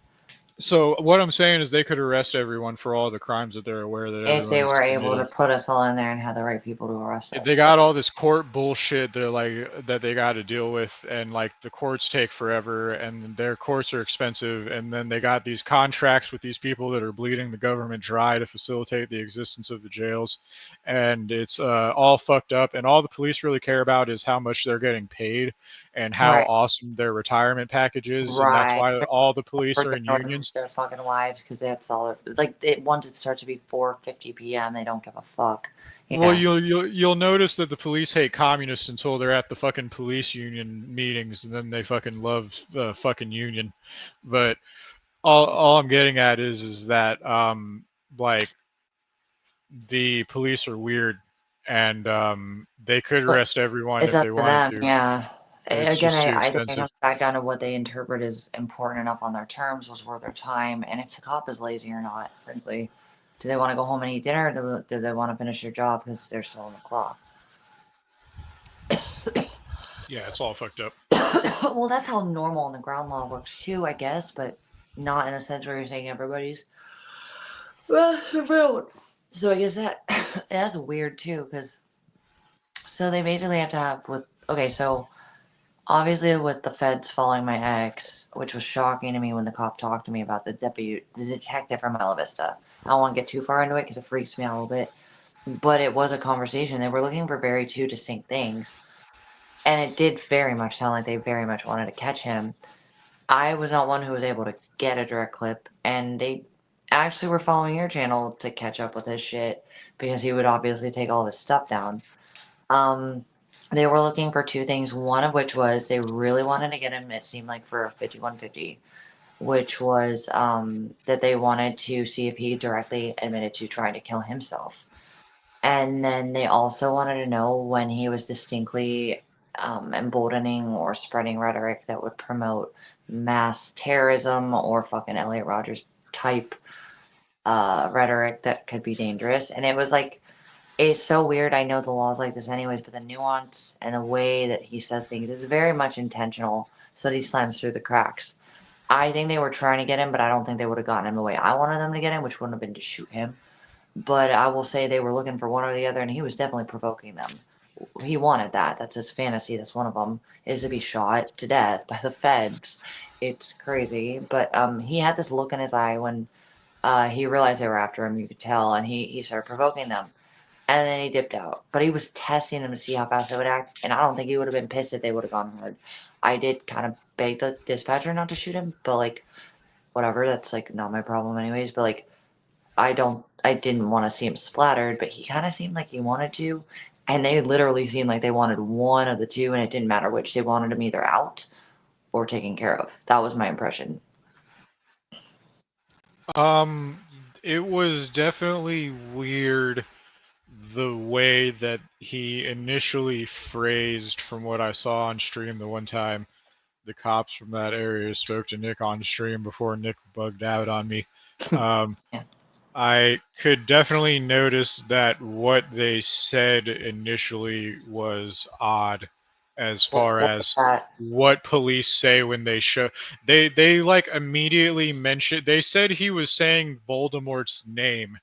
so what I'm saying is they could arrest everyone for all the crimes that they're aware that If everyone they has were able to committed. put us all in there and have the right people to arrest They us. got all this court bullshit that they got to deal with, and like the courts take forever, and their courts are expensive, and then they got these contracts with these people that are bleeding the government dry to facilitate the existence of the jails, and it's all fucked up. And all the police really care about is how much they're getting paid and how Right. awesome their retirement package is, and that's Right. why all the police are Forget in about unions. their fucking lives because that's all. Like once it starts to be 4:50 p.m., they don't give a fuck. Well, Yeah. you'll notice that the police hate communists until they're at the fucking police union meetings, and then they fucking love the fucking union. But all I'm getting at is that like the police are weird, and they could But arrest everyone it's if up they to wanted them. to, Yeah. but it's Again, just too I think it expensive. comes back down to what they interpret as important enough on their terms was worth their time, and if the cop is lazy or not. Frankly, do they want to go home and eat dinner, or do they want to finish their job because they're still on the clock? Yeah, it's all fucked up. Well, that's how normal in the ground law works too, I guess, but not in a sense where you're saying everybody's. So I guess that that's weird too, because so they basically have to have with okay, so obviously with the feds following my ex, which was shocking to me when the cop talked to me about the detective from Bella Vista. I don't want to get too far into it because it freaks me out a little bit, but it was a conversation. They were looking for very two distinct things, and it did very much sound like they very much wanted to catch him. I was not one who was able to get a direct clip, and they actually were following your channel to catch up with his shit because he would obviously take all of his stuff down. Um, they were looking for two things, one of which was they really wanted to get him, it seemed like, for a 5150, which was that they wanted to see if he directly admitted to trying to kill himself. And then they also wanted to know when he was distinctly emboldening or spreading rhetoric that would promote mass terrorism or fucking Elliot Rogers type rhetoric that could be dangerous. And it was like, it's so weird. I know the law's like this anyways, but the nuance and the way that he says things is very much intentional so that he slams through the cracks. I think they were trying to get him, but I don't think they would have gotten him the way I wanted them to get him, which wouldn't have been to shoot him. But I will say they were looking for one or the other, and he was definitely provoking them. He wanted that. That's his fantasy. That's one of them, is to be shot to death by the feds. It's crazy. But he had this look in his eye when he realized they were after him. You could tell, and he started provoking them. And then he dipped out. But he was testing them to see how fast they would act, and I don't think he would have been pissed if they would have gone hard. I did kind of beg the dispatcher not to shoot him, but like whatever, that's like not my problem anyways. But like I didn't want to see him splattered, but he kind of seemed like he wanted to. And they literally seemed like they wanted one of the two, and it didn't matter which. They wanted him either out or taken care of. That was my impression. Um, it was definitely weird the way that he initially phrased, from what I saw on stream the one time. The cops from that area spoke to Nick on stream before Nick bugged out on me. Um, Yeah. I could definitely notice that what they said initially was odd as far What was as that? what police say when they show they like immediately mentioned they said he was saying Voldemort's name.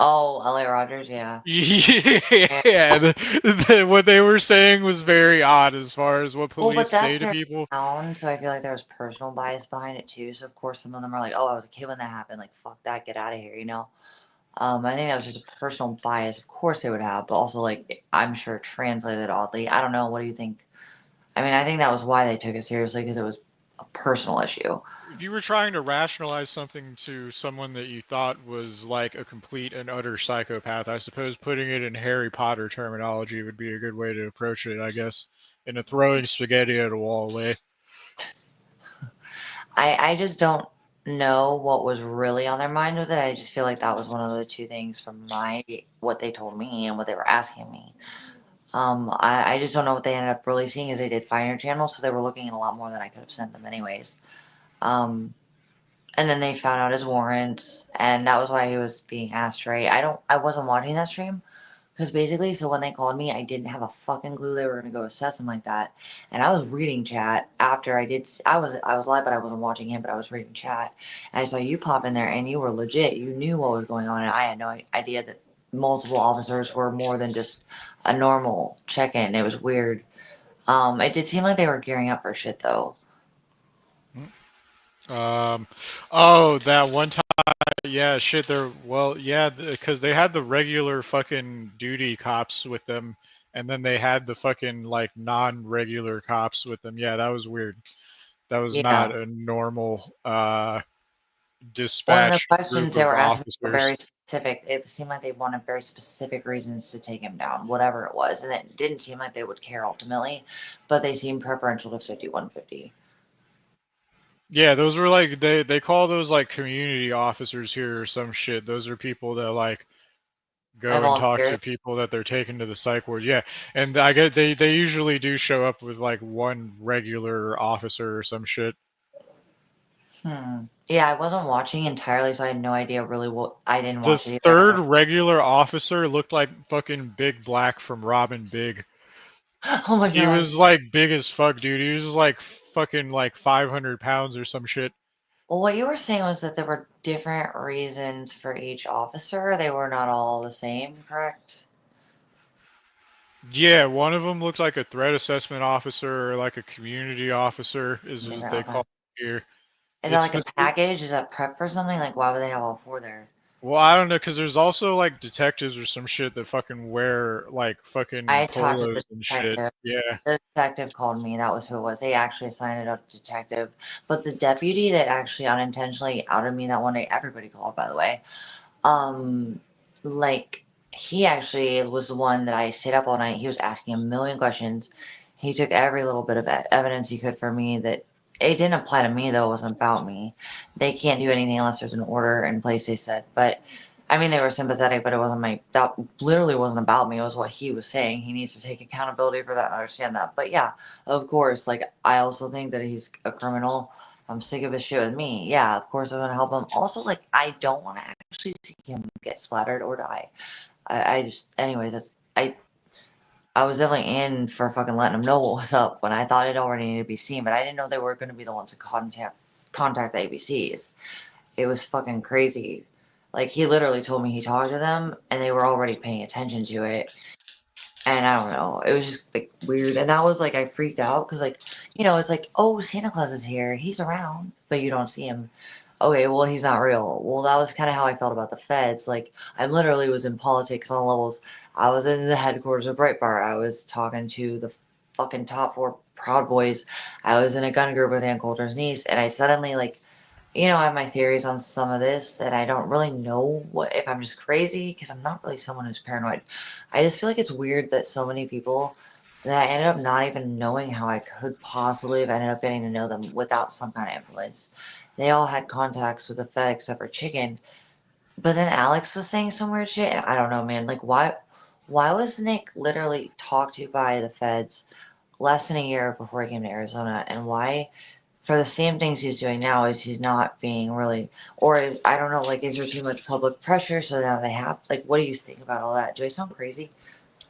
Oh, LA Rogers, yeah. Yeah. Yeah, what they were saying was very odd as far as what Well, police but say that's to their people. town, so I feel like there was personal bias behind it too. So of course some of them are like, "Oh, I was a kid when that happened. Like, fuck that, get out of here," you know. I think that was just a personal bias. Of course they would have, but also like I'm sure it translated oddly. I don't know. What do you think? I mean, I think that was why they took it seriously because it was a personal issue. If you were trying to rationalize something to someone that you thought was like a complete and utter psychopath, I suppose putting it in Harry Potter terminology would be a good way to approach it, I guess, in a throwing spaghetti at a wall way. I just don't know what was really on their mind with it. I just feel like that was one of the two things from my what they told me and what they were asking me. I just don't know what they ended up really seeing, as they did find your channel, so they were looking at a lot more than I could have sent them anyways. Um, and then they found out his warrants, and that was why he was being asked. Right? I wasn't watching that stream. Because basically, so when they called me, I didn't have a fucking clue they were gonna go assess him like that. And I was reading chat after I did. I was live, but I wasn't watching him. But I was reading chat, and I saw you pop in there, and you were legit. You knew what was going on, and I had no idea that multiple officers were more than just a normal check-in. It was weird. It did seem like they were gearing up for shit though. Um, oh, that one time, yeah, shit, well, yeah, because they had the regular fucking duty cops with them, and then they had the fucking, like, non-regular cops with them. Yeah, that was weird. That was not Yeah. a normal, One of the dispatched group questions they of were asking were officers. very specific. It seemed like they wanted very specific reasons to take him down, whatever it was. And it didn't seem like they would care ultimately, but they seemed preferential to 5150. Yeah, those were like they call those like community officers here or some shit. Those are people that like My go and talk volunteers. to people that they're taking to the psych ward. Yeah, and I get they usually do show up with like one regular officer or some shit. Yeah, I wasn't watching entirely, so I had no idea really what. I didn't The watch it either. third regular officer looked like fucking Big Black from Robin Big. Oh my He god. was like big as fuck, dude. He was like fucking like 500 pounds or some shit. Well, what you were saying was that there were different reasons for each officer. They were not all the same, correct? Yeah, one of them looks like a threat assessment officer or like a community officer, is what Different. they Okay. call it here. Is that It's like a the package? Is that prep for something? Like, why would they have all four there? well, I don't know, because there's also like detectives or some shit that fucking wear like fucking I talked to the polos and shit. detective. Yeah. The detective called me. That was who it was. They actually assigned it up to detective. But the deputy that actually unintentionally outed me that one day, everybody called, by the way. Um, like he actually was the one that I stayed up all night. He was asking a million questions. He took every little bit of evidence he could for me. That it didn't apply to me though. It wasn't about me. They can't do anything unless there's an order in place. They said, but I mean, they were sympathetic, but it wasn't my. That literally wasn't about me. It was what he was saying. He needs to take accountability for that and understand that. But yeah, of course. Like I also think that he's a criminal. I'm sick of his shit with me. Yeah, of course I'm gonna help him. Also, like I don't want to actually see him get splattered or die. I just anyway. That's I. I was definitely in for fucking letting them know what was up when I thought it already needed to be seen, but I didn't know they were going to be the ones to contact the ABCs. It was fucking crazy. Like he literally told me he talked to them and they were already paying attention to it. And I don't know, it was just like weird. And that was like I freaked out because like, it's like, oh, Santa Claus is here, he's around, but you don't see him. Okay, well, he's not real. Well, that was kind of how I felt about the feds. Like I literally was in politics on levels. I was in the headquarters of Breitbart. I was talking to the fucking top four Proud Boys. I was in a gun group with Ann Coulter's niece, and I suddenly like I have my theories on some of this, and I don't really know what if I'm just crazy because I'm not really someone who's paranoid. I just feel like it's weird that so many people that I ended up not even knowing how I could possibly have ended up getting to know them without some kind of influence. They all had contacts with the Fed except for Chicken. But then Alex was saying some weird shit, and I don't know, man. Like, why was Nick literally talked to by the feds less than a year before he came to Arizona, and why? For the same things he's doing now is he's not being really, or is, I don't know, like, is there too much public pressure so now they have, like, what do you think about all that? Do I sound crazy?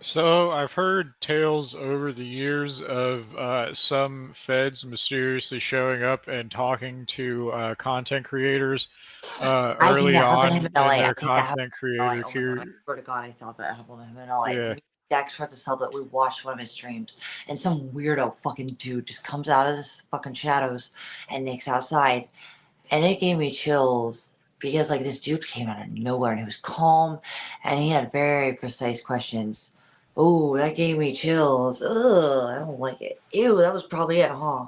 So I've heard tales over the years of some feds mysteriously showing up and talking to content creators I think early that happened to him on in in LA. I their think that happened content in LA. creator Oh my god, I career. swear to God, I thought that happened to him in LA. Yeah. Me and Dex for the cell, but we watched one of his streams, and some weirdo fucking dude just comes out of his fucking shadows, and Nick's outside, and it gave me chills because like this dude came out of nowhere and he was calm, and he had very precise questions. Oh, that gave me chills. Ugh, I don't like it. Ew, that was probably it, huh?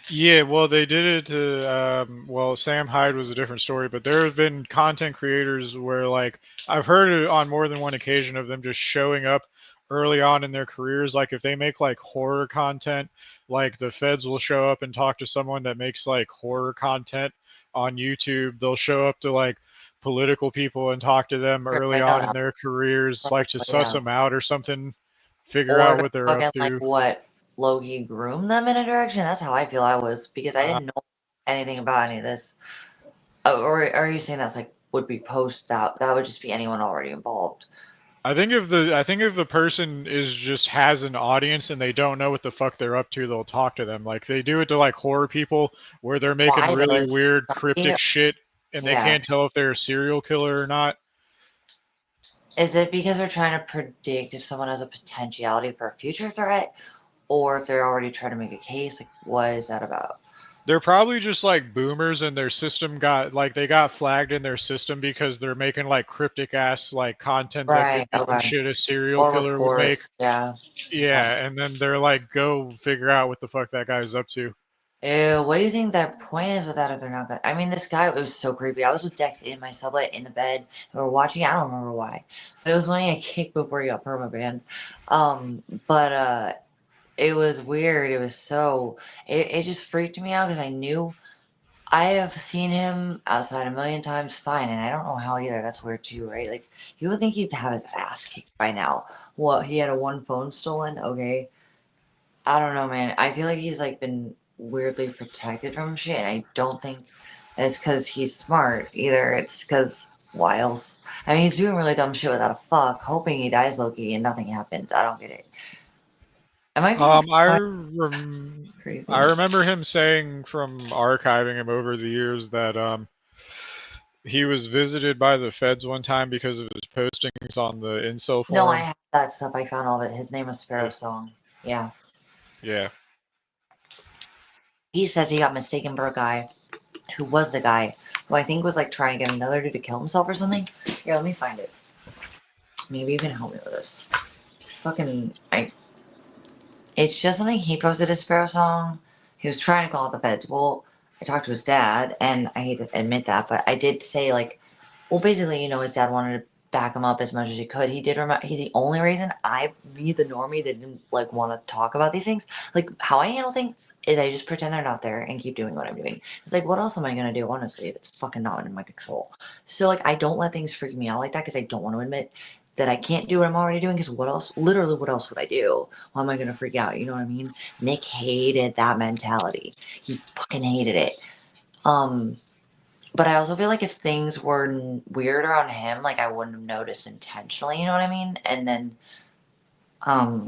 Yeah, well, they did it to, well, Sam Hyde was a different story, but there have been content creators where, like, I've heard it on more than one occasion of them just showing up early on in their careers. Like, if they make, like, horror content, like, the feds will show up and talk to someone that makes, like, horror content on YouTube. They'll show up to, like, political people and talk to them Sure, early I know on in that. their careers, like, to suss Yeah. them out or something, figure Or out to what they're up fucking like to. what Loki groom them in a direction. That's how I feel I was because I didn't know anything about any of this. Or are you saying that's like would be post that would just be anyone already involved? I think if the person is just has an audience and they don't know what the fuck they're up to, they'll talk to them. Like they do it to like horror people where they're making Why though? really Is weird it, cryptic shit and they yeah. can't tell if they're a serial killer or not. Is it because they're trying to predict if someone has a potentiality for a future threat, or if they're already trying to make a case? Like, what is that about? They're probably just like boomers and their system got like they got flagged in their system because they're making like cryptic ass like content that could Right. be some Okay. shit a serial Or killer would make. reports. Yeah. Okay. Yeah, and then they're like, go figure out what the fuck that guy's up to. Ew, what do you think their point is with that if they're not good? I mean, this guy, it was so creepy. I was with Dex in my sublet in the bed. We were watching, I don't remember why. But it was when he had kicked before he got permabanned. But it was weird. It was so, it just freaked me out because I knew I have seen him outside a million times fine, and I don't know how either. That's weird too, right? Like, you would think he'd have his ass kicked by now. What, he had a one phone stolen? Okay. I don't know, man. I feel like he's like been weirdly protected from shit. And I don't think it's because he's smart either. It's because why else? I mean, he's doing really dumb shit without a fuck, hoping he dies Loki and nothing happens. I don't get it. Am I being Um, I quite rem- I crazy? remember him saying from archiving him over the years that he was visited by the feds one time because of his postings on the incel No, I forum. have that stuff. I found all of it. His name was Sparrow Yeah, Song. Yeah. yeah. He says he got mistaken for a guy who was the guy who I think was like trying to get another dude to kill himself or something. Here, let me find it. Maybe you can help me with this. It's fucking. It's just something he posted his Sparrow Song. He was trying to call out the feds. Well, I talked to his dad, and I hate to admit that, but I did say like, well, basically, his dad wanted to back him up as much as he could. He did remember. He the only reason me, the normie, that didn't like want to talk about these things, like how I handle things, is I just pretend they're not there and keep doing what I'm doing. It's like, what else am I gonna do? Honestly, if it's fucking not in my control. So like, I don't let things freak me out like that because I don't want to admit that I can't do what I'm already doing. Because what else? Literally, what else would I do? Why am I gonna freak out? You know what I mean? Nick hated that mentality. He fucking hated it. Um, but I also feel like if things were weird around him, like I wouldn't have noticed intentionally. You know what I mean? And then I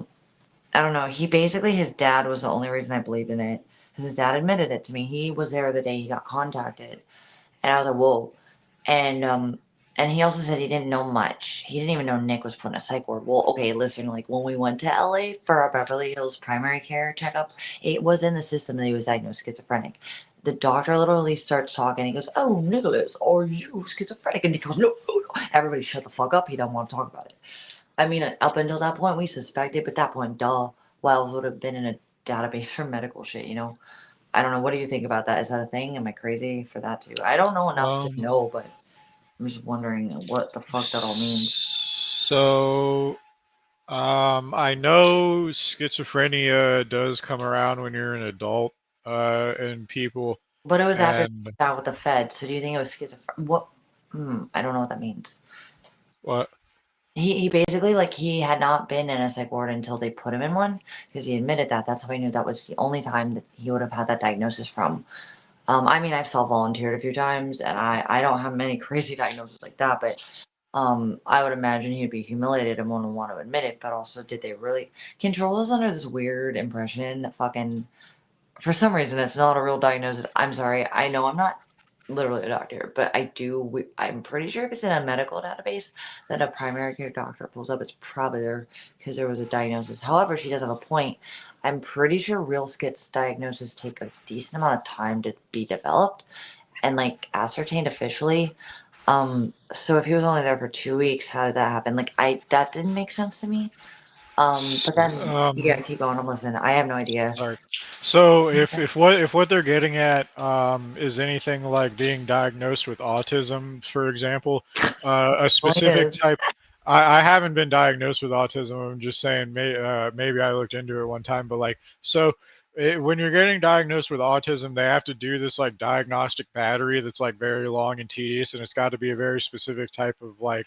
don't know. He basically, his dad was the only reason I believed in it because his dad admitted it to me. He was there the day he got contacted, and I was like, whoa. And he also said he didn't know much. He didn't even know Nick was put in a psych ward. Well, okay, listen, like when we went to LA for our Beverly Hills primary care checkup, it was in the system that he was diagnosed schizophrenic. The doctor literally starts talking. He goes, "Oh, Nicholas, are you schizophrenic?" And he goes, "No, no, no." Everybody shut the fuck up. He don't want to talk about it. I mean, up until that point, we suspected, but at that point, duh. Well, it would have been in a database for medical shit, you know? I don't know. What do you think about that? Is that a thing? Am I crazy for that too? I don't know enough to Um, know, but I'm just wondering what the fuck that all means. so I know schizophrenia does come around when you're an adult, and people, But it was after and out with the Fed, so do you think it was schizophrenia? What? I don't know what that means. what? He basically like he had not been in a psych ward until they put him in one because he admitted that. That's how I knew that was the only time that he would have had that diagnosis from. I mean, I've self-volunteered a few times, and I don't have many crazy diagnoses like that, but I would imagine he'd be humiliated and wouldn't want to admit it. But also, did they really control us under this weird impression that fucking for some reason it's not a real diagnosis? I'm sorry, I know I'm not literally a doctor, but I'm pretty sure if it's in a medical database that a primary care doctor pulls up, it's probably there because there was a diagnosis. However, she does have a point. I'm pretty sure real skits diagnoses take a decent amount of time to be developed and like ascertained officially. So if he was only there for 2 weeks, how did that happen? Like that didn't make sense to me. But then yeah, Um, keep going. I'm listening. I have no idea. Sorry. So if what they're getting at is anything like being diagnosed with autism, for example, a Well, he specific is. type. I haven't been diagnosed with autism. I'm just saying maybe I looked into it one time, but like when you're getting diagnosed with autism, they have to do this like diagnostic battery that's like very long and tedious, and it's got to be a very specific type of like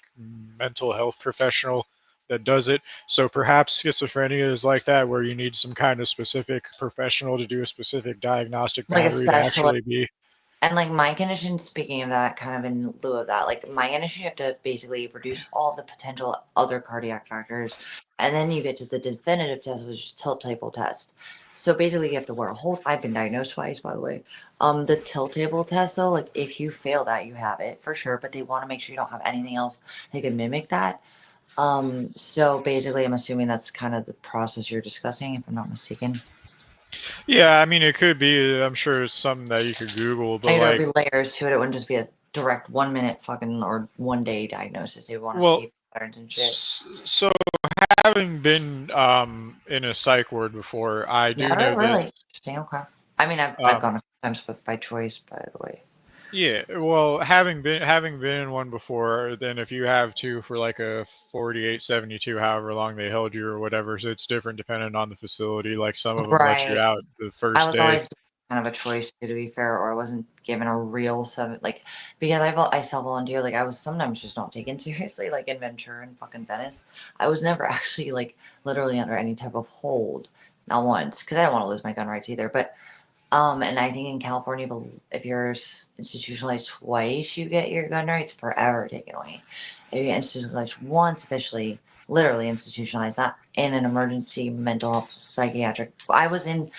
mental health professional that does it. So perhaps schizophrenia is like that, where you need some kind of specific professional to do a specific diagnostic Like a battery to specialist. actually be. And like my condition, speaking of that, kind of in lieu of that, like my condition, you have to basically reduce all the potential other cardiac factors, and then you get to the definitive test, which is tilt table test. So basically, you have to wear a whole. I've been diagnosed twice, by the way. The tilt table test, though, like if you fail that, you have it for sure. But they want to make sure you don't have anything else that could mimic that. So basically, I'm assuming that's kind of the process you're discussing, if I'm not mistaken. Yeah, I mean it could be. I'm sure it's something that you could Google, but Maybe there'd like, be layers to it. It wouldn't just be a direct 1 minute fucking or 1 day diagnosis. They want to well, see patterns and shit. so having been in a psych ward before, I Yeah, do know this. really interesting. Okay. I mean, I've Um, gone a few times, but by choice, by the way. Yeah, well, having been in one before, then if you have to for like a 48, 72, however long they held you or whatever, so it's different depending on the facility. Like some of them let you Right. out the I first was day. always kind of a choice too, to be fair, or I wasn't given a real seven like because I self volunteer. Like I was sometimes just not taken seriously, like in Ventura and fucking Venice. I was never actually like literally under any type of hold, not once, because I don't want to lose my gun rights either. But and I think in California, if you're institutionalized twice, you get your gun rights forever taken away. If you get institutionalized once, officially, literally institutionalized, not in an emergency mental health psychiatric. I was in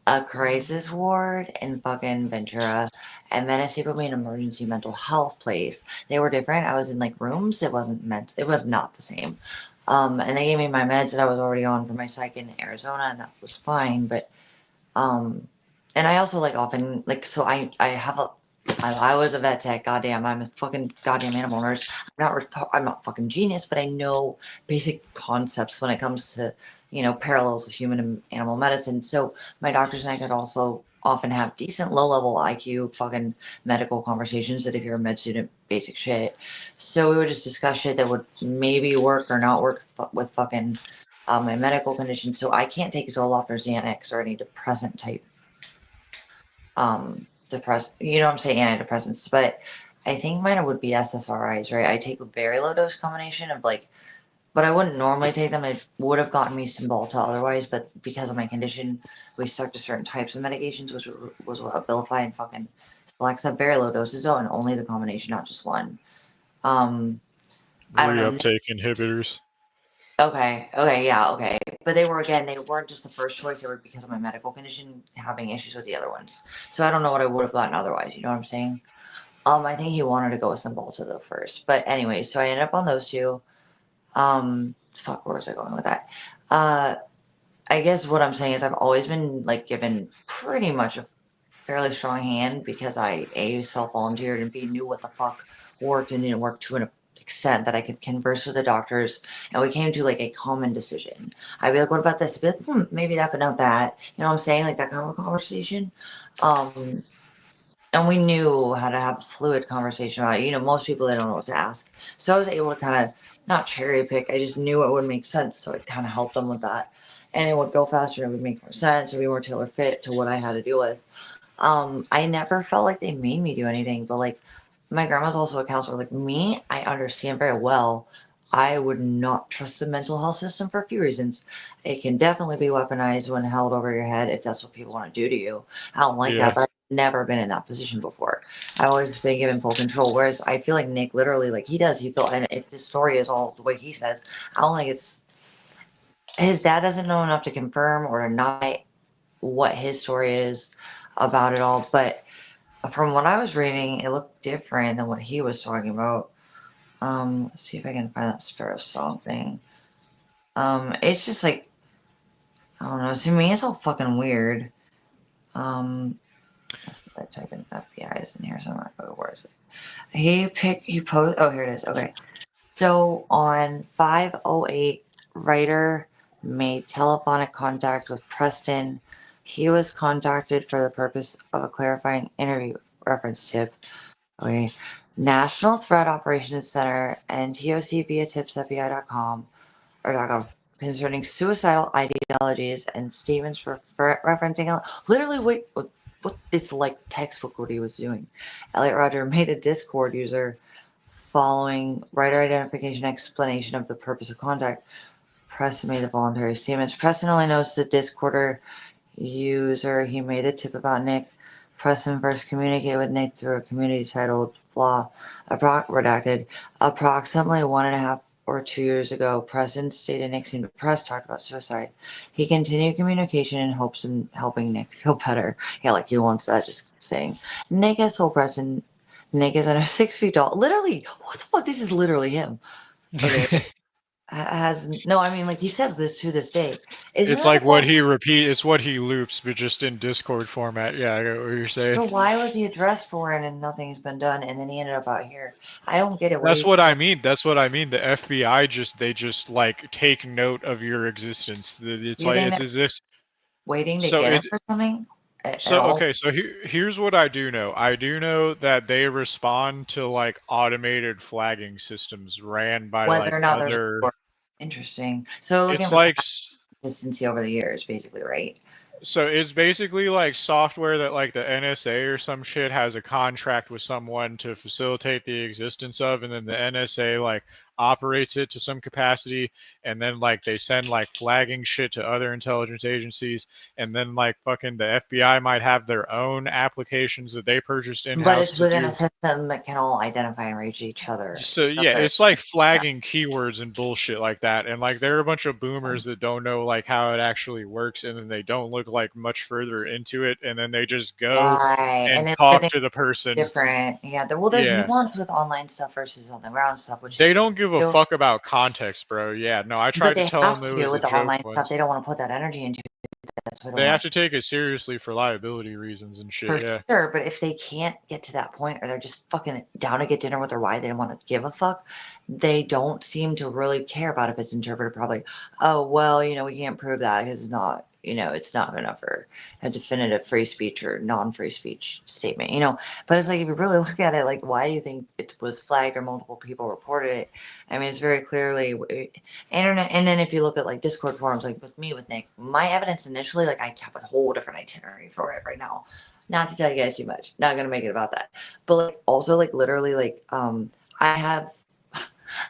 a crisis ward in fucking Ventura, and Venice put me in an emergency mental health place. They were different. I was in like rooms. It wasn't meant. It was not the same. And they gave me my meds that I was already on for my psych in Arizona, and that was fine. But um, and I also like often like so I have a I was a vet tech. Goddamn, I'm a fucking goddamn animal nurse. I'm not fucking genius, but I know basic concepts when it comes to parallels of human and animal medicine. So my doctors and I could also often have decent low level IQ fucking medical conversations that if you're a med student, basic shit. So we would just discuss shit that would maybe work or not work with fucking my medical condition. So I can't take Zoloft or Xanax or any depressant type you know what I'm saying, antidepressants. But I think mine would be SSRIs, right? I take a very low dose combination of like, but I wouldn't normally take them. It would have gotten me Cymbalta otherwise, but because of my condition, we stuck to certain types of medications, which was what Abilify and fucking Celexa, very low doses though, and only the combination, not just one. Um, I don't know. Reuptake inhibitors. Okay, yeah, okay. But they weren't just the first choice. They were because of my medical condition having issues with the other ones. So I don't know what I would have gotten otherwise. You know what I'm saying? I think he wanted to go with Cymbalta though first. But anyway, so I ended up on those two. Fuck, where was I going with that? I guess what I'm saying is I've always been like given pretty much a fairly strong hand because I A self-volunteered and B knew what the fuck worked and didn't work to an extent that I could converse with the doctors and we came to like a common decision. I'd be like, what about this? I'd be like, maybe that, but not that. You know what I'm saying? Like that kind of a conversation. And we knew how to have a fluid conversation about it. You know, most people they don't know what to ask. So I was able to kind of not cherry pick. I just knew it would make sense. So it kind of helped them with that. And it would go faster and it would make more sense or be more tailor fit to what I had to deal with. I never felt like they made me do anything, but like my grandma's also a counselor. Like me, I understand very well. I would not trust the mental health system for a few reasons. It can definitely be weaponized when held over your head if that's what people want to do to you. I don't like that, Yeah. but I've never been in that position before. I've always been given full control. Whereas I feel like Nick literally, like he felt, and if his story is all the way he says, I don't think it's his dad doesn't know enough to confirm or deny what his story is about it all. But from what I was reading, it looked different than what he was talking about. Let's see if I can find that Sparrow song thing. It's just like I don't know. To me, it's all fucking weird. Let's see if I type in FBI is in here somewhere. Oh, where is it? He posed. Oh, here it is. Okay. So on 508, writer made telephonic contact with Preston. He was contacted for the purpose of a clarifying interview reference tip. Okay. National Threat Operations Center and TOC via tipsFBI.com or .gov concerning suicidal ideologies and statements referencing literally what it's like textbook what he was doing. Elliot Roger made a Discord user following writer identification explanation of the purpose of contact. Preston made the voluntary statements. Preston only knows the Discorder user. He made a tip about Nick. Preston first communicated with Nick through a community titled blah, redacted. Approximately 1.5 or 2 years ago, Preston stated Nick seemed depressed, talked about suicide. He continued communication in hopes of helping Nick feel better. Yeah, like he wants that, just saying. Nick has told Preston Nick is under 6 feet tall. Literally, what the fuck? This is literally him. Okay. Has no, I mean, like he says this to this day. Isn't It's that like what about? he it's what he loops, but just in Discord format. Yeah, I get what you're saying. So why was he addressed for it and nothing's been done, and then he ended up out here? I don't get it. What do That's you what I think? mean. That's what I mean. The FBI they just like take note of your existence. It's You like think it's they're as if waiting to so get him it's for something at so all? okay. So here's what I do know. I do know that they respond to like automated flagging systems ran by Whether like or not there's a other. report. Interesting. So looking It's for like consistency over the years, basically, right? So it's basically like software that like the NSA or some shit has a contract with someone to facilitate the existence of, and then the NSA like operates it to some capacity, and then like they send like flagging shit to other intelligence agencies, and then like fucking the FBI might have their own applications that they purchased in But house it's to within a do. system that can all identify and reach each other. So yeah, it's like flagging keywords and bullshit like that. And like there are a bunch of boomers that don't know like how it actually works, and then they don't look like much further into it, and then they just go Right, and and then talk everything's to the person. different. Yeah, well, there's Yeah. nuance with online stuff versus on the ground stuff, which They is don't give a true. fuck about context, bro. Yeah, no, I But tried to they tell have them it to was a with the joke online stuff. once. They don't want to put that energy into it. That's what I don't They have want to take it seriously for liability reasons and for shit, yeah. sure. But if they can't get to that point, or they're just fucking down to get dinner with their wife, they don't want to give a fuck. They don't seem to really care about if it's interpreted probably. Oh well, we can't prove that because it's not. It's not good enough for a definitive free speech or non-free speech statement. But it's like if you really look at it, like why do you think it was flagged or multiple people reported it? I mean, it's very clearly internet. And then if you look at like Discord forums, like with me with Nick, my evidence initially, like I have a whole different itinerary for it right now. Not to tell you guys too much, not gonna make it about that. But like also like literally like I have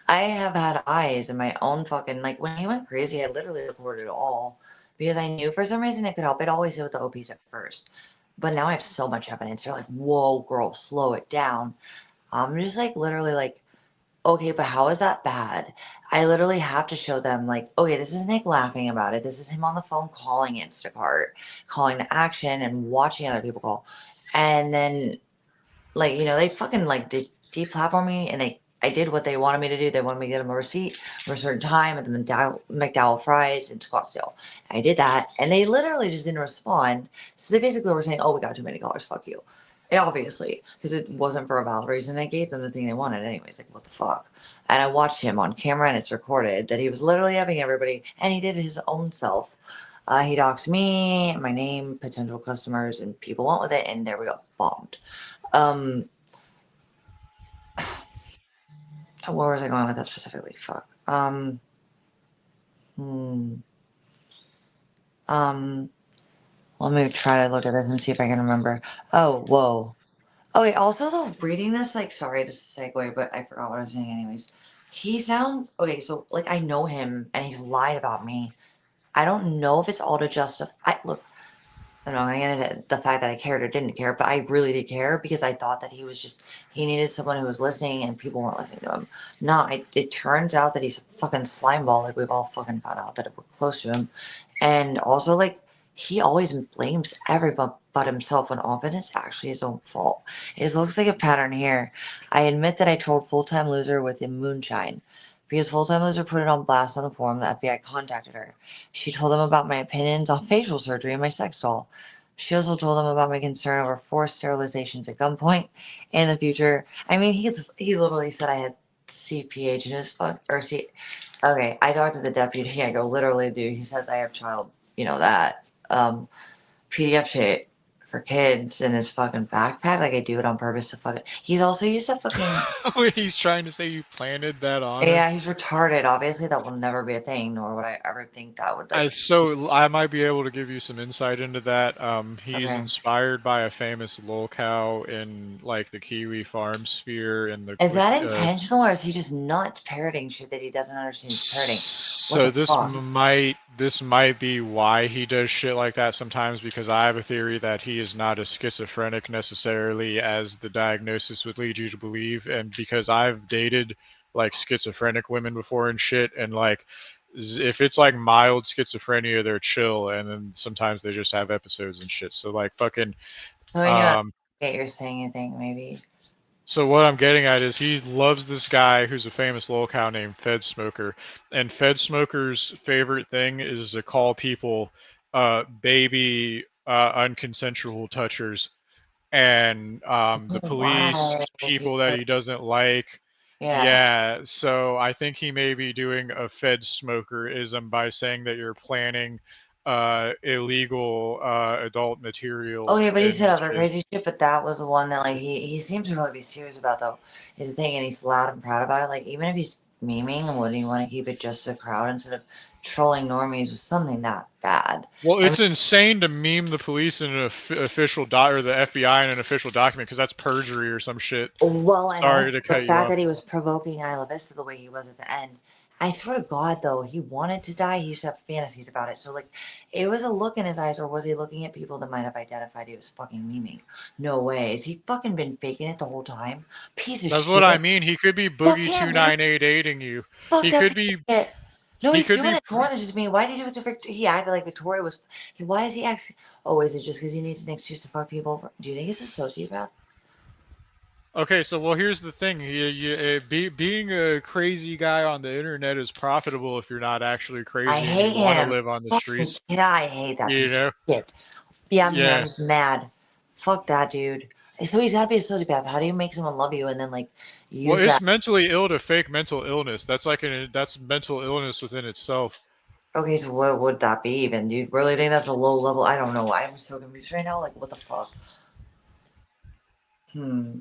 I have had eyes in my own fucking like when he went crazy, I literally recorded it all because I knew for some reason it could help. It always hit with the OPs at first. But now I have so much evidence. They're like, whoa, girl, slow it down. I'm just like literally like Okay, but how is that bad? I literally have to show them, like, okay, this is Nick laughing about it. This is him on the phone calling Instacart, calling to action and watching other people call. And then, like, they fucking like deplatform me, and I did what they wanted me to do. They wanted me to get them a receipt for a certain time at the McDowell fries in Scottsdale. I did that, and they literally just didn't respond. So they basically were saying, "Oh, we got too many callers. Fuck you." Obviously, because it wasn't for a valid reason. I gave them the thing they wanted, anyways. Like, what the fuck? And I watched him on camera, and it's recorded that he was literally having everybody, and he did his own self. He doxed me, my name, potential customers, and people went with it, and there we go, bombed. Where was I going with that specifically? Fuck. Hmm. Let me try to look at this and see if I can remember. Oh, whoa. Oh, wait. Also, though, reading this, like, sorry to segue, but I forgot what I was saying, anyways. He sounds okay. So, like, I know him, and he's lied about me. I don't know if it's all to justify. Look, I'm not gonna get into the fact that I cared or didn't care, but I really did care because I thought that he needed someone who was listening and people weren't listening to him. No, it turns out that he's a fucking slime ball, like we've all fucking found out that we're close to him. And also, like, he always blames everyone but himself when often it's actually his own fault. It looks like a pattern here. I admit that I trolled Full Time Loser with the moonshine. Because Full Time Loser put it on blast on the forum, the FBI contacted her. She told them about my opinions on facial surgery and my sex doll. She also told him about my concern over forced sterilizations at gunpoint in the future. I mean, he's literally said I had CPH in his fuck or C. Okay, I talked to the deputy. I go, literally, dude. He says I have child. That PDF shit for kids in his fucking backpack. Like I do it on purpose to fucking. He's also used to fucking. He's trying to say you planted that on her. Yeah, he's retarded. Obviously, that will never be a thing. Nor would I ever think that would like. So I might be able to give you some insight into that. He's Okay. inspired by a famous lolcow in like the Kiwi farm sphere in the Is that intentional, or is he just nuts parroting shit that he doesn't understand he's parroting? What So the fuck? this might be why he does shit like that sometimes, because I have a theory that he is not as schizophrenic necessarily as the diagnosis would lead you to believe, and because I've dated like schizophrenic women before and shit, and like if it's like mild schizophrenia, they're chill, and then sometimes they just have episodes and shit. So like fucking So I knew I um get you're saying a thing, maybe. So what I'm getting at is he loves this guy who's a famous lolcow named Fed Smoker, and Fed Smoker's favorite thing is to call people baby unconsensual touchers, and the police Why is he people that like, he doesn't like. yeah. Yeah, so I think he may be doing a Fed Smokerism by saying that you're planning illegal adult material Okay, but he said and other shit. crazy shit, but that was the one that like he seems to really be serious about though. His thing, and he's loud and proud about it. Like even if he's memeing and wouldn't he want to keep it just to the crowd instead of trolling normies with something that bad. Well, I mean, it's insane to meme the police in an official or the FBI in an official document because that's perjury or some shit. well, and Sorry also to the cut you fact off. that he was provoking Isla Vista the way he was at the end. I swear to God, though, he wanted to die. He used to have fantasies about it. So, like, it was a look in his eyes, or was he looking at people that might have identified he was fucking memeing? No way. Has he fucking been faking it the whole time? Piece of That's what I shit. mean. He could be Fuck Boogie him, dude. 2988ing you. Fuck He that could piece of be. shit. No, He he's could doing be. it more than just me. Why did he do it to Victoria? He acted like Victoria was. Why is he acting? Oh, is it just because he needs an excuse to fuck people over? Do you think he's a sociopath? Okay, so well, here's the thing. Being a crazy guy on the internet is profitable if you're not actually I crazy and you hate want to him. live on the Fucking streets. kid, I hate that You piece of know? shit. Yeah, me, I'm Yeah. just mad. Fuck that dude. So he's gotta be a sociopath. How do you make someone love you and then like Well, use it's that? mentally ill to fake mental illness. That's mental illness within itself. Okay, so what would that be even? Do you really think that's a low level? I don't know. I'm so confused right now. Like, what the fuck? Hmm.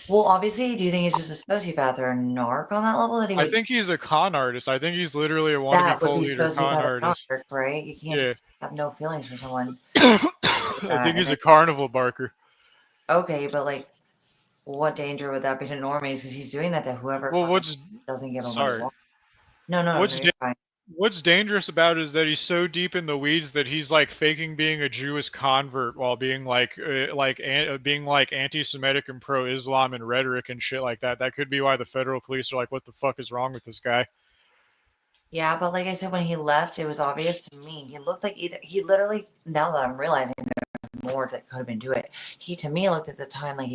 Well, obviously, do you think he's just a sociopath or a narc on that level that he I would? think he's a con artist. I think he's literally a wannabe That would cult be leader con sociopathic artist. narc, right? You can't Yeah. just have no feelings for someone like I that. think And he's then, a carnival barker. okay, but like, what danger would that be to normies? Because he's doing that to whoever Well, fucking what's doesn't give him what he sorry? wants. No, no, no, What's you're fine. What's dangerous about it is that he's so deep in the weeds that he's like faking being a Jewish convert while being being like anti-Semitic and pro-Islam and rhetoric and shit like that. That could be why the federal police are like, "What the fuck is wrong with this guy?" Yeah, but like I said, when he left, it was obvious to me. He looked like either he literally. Now that I'm realizing there's more that could have been to it, he to me looked at the time like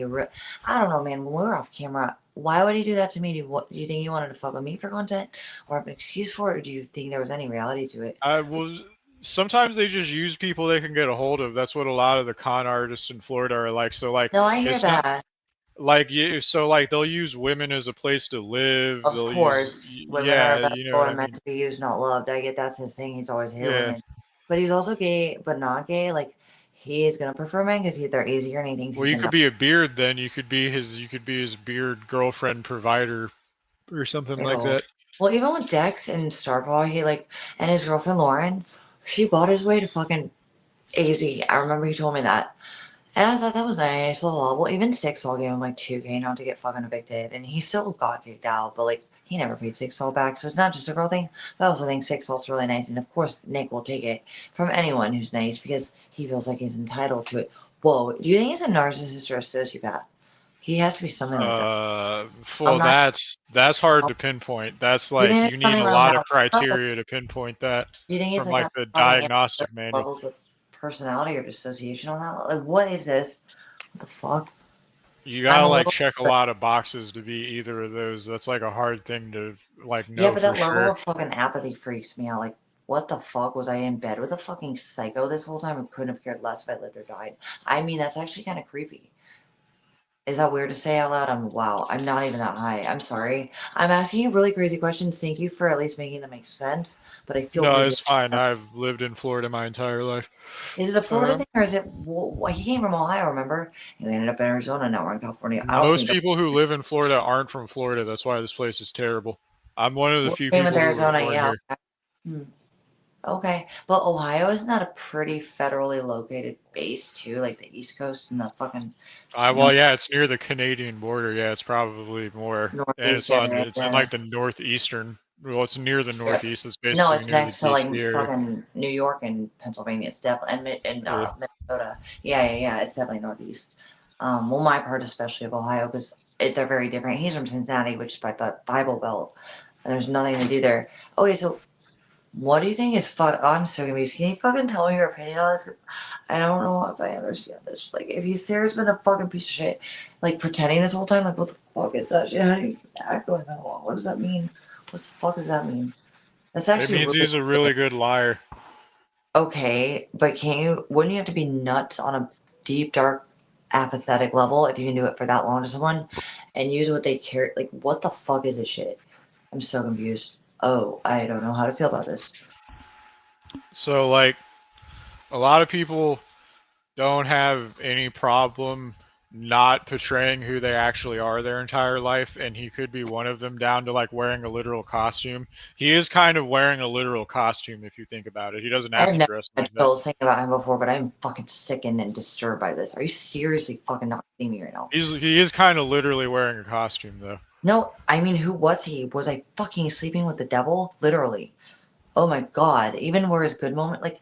I don't know, man. When we were off camera, why would he do that to me? Do you think he wanted to fuck with me for content, or have an excuse for it? Or do you think there was any reality to it? I was Sometimes they just use people they can get a hold of. That's what a lot of the con artists in Florida are like. So like, No, I hear it's not that. like you. So like, they'll use women as a place to live. Of They'll use course, women are yeah, vessel you know what I and meant mean. to be used, not loved. I get that's his thing. He's always hated Yeah. women, but he's also gay, but not gay. Like he is gonna prefer men because they're easier, and he thinks Well, he you can. could be a beard then. You could be his beard girlfriend provider or something like It'll that. well, even with Dex and Star Paw, he like and his girlfriend Lauren, she bought his way to fucking AZ. I remember he told me that. And I thought that was nice, blah, blah, blah. Well, even Six Sol gave him like 2K not to get fucking evicted. And he still got kicked out, but like he never paid Six Sol back. So it's not just a girl thing. But I also think Six Sol's really nice. And of course, Nick will take it from anyone who's nice because he feels like he's entitled to it. Whoa, do you think he's a narcissist or a sociopath? He has to be something like that. I'm Well, not. that's hard to pinpoint. That's Do you like think you there's need something a around lot that of criteria to pinpoint that Do you think it's from like like on the having diagnostic manual. levels of personality or dissociation on that? Like, what is this? What the fuck? You I'm gotta a like little, check a lot of boxes to be either of those. That's like a hard thing to like yeah, know but for that level sure. of fucking apathy freaks me out. Like, what the fuck was I in bed with a fucking psycho this whole time who couldn't have cared less if I lived or died? I mean, that's actually kind of creepy. Is that weird to say out loud? Wow, I'm not even that high. I'm sorry. I'm asking you really crazy questions. Thank you for at least making them make sense. But I feel No, crazy. it's fine. I've lived in Florida my entire life. Is it a Florida Um, thing or is it? Well, he came from Ohio, remember? He ended up in Arizona. Now we're in California. I don't Most think people who live in Florida aren't from Florida. That's why this place is terrible. I'm one of the well, few same with people who were Arizona. born Yeah. here. Okay. Hmm. Okay. But Ohio isn't that a pretty federally located base too? Like the East Coast and the fucking Well, yeah, it's near the Canadian border. Yeah, it's probably more, and Northeast. Yeah, they're it's in like the northeastern. Well, it's near the Yep. northeast. It's No, basically it's near the next to DC like area. fucking New York and Pennsylvania. It's definitely and Yeah. Minnesota. Yeah, yeah, yeah. It's definitely Northeast. Well, my part especially of Ohio because they're very different. He's from Cincinnati, which is by the Bible Belt, and there's nothing to do there. Okay, so what do you think is fuck? Oh, I'm so confused. Can you fucking tell me your opinion on this? 'Cause I don't know if I understand this. Like, if he's Sarah's been a fucking piece of shit, like pretending this whole time, like what the fuck is that shit? How do you act going that long? What does that mean? What the fuck does that mean? That's It actually means really he's a really good liar. okay, but can't you? Wouldn't you have to be nuts on a deep, dark, apathetic level if you can do it for that long to someone and use what they care? Like, what the fuck is this shit? I'm so confused. Oh, I don't know how to feel about this. So like a lot of people don't have any problem not portraying who they actually are their entire life, and he could be one of them, down to like wearing a literal costume. He is kind of wearing a literal costume if you think about it. He doesn't I have have to never dress had like that. chills thinking about him before, but I'm fucking sickened and disturbed by this. Are you seriously fucking not kidding me right now? He is kind of literally wearing a costume though. No, I mean, who was he? Was I fucking sleeping with the devil? Literally. Oh my god. Even where his good moment, like,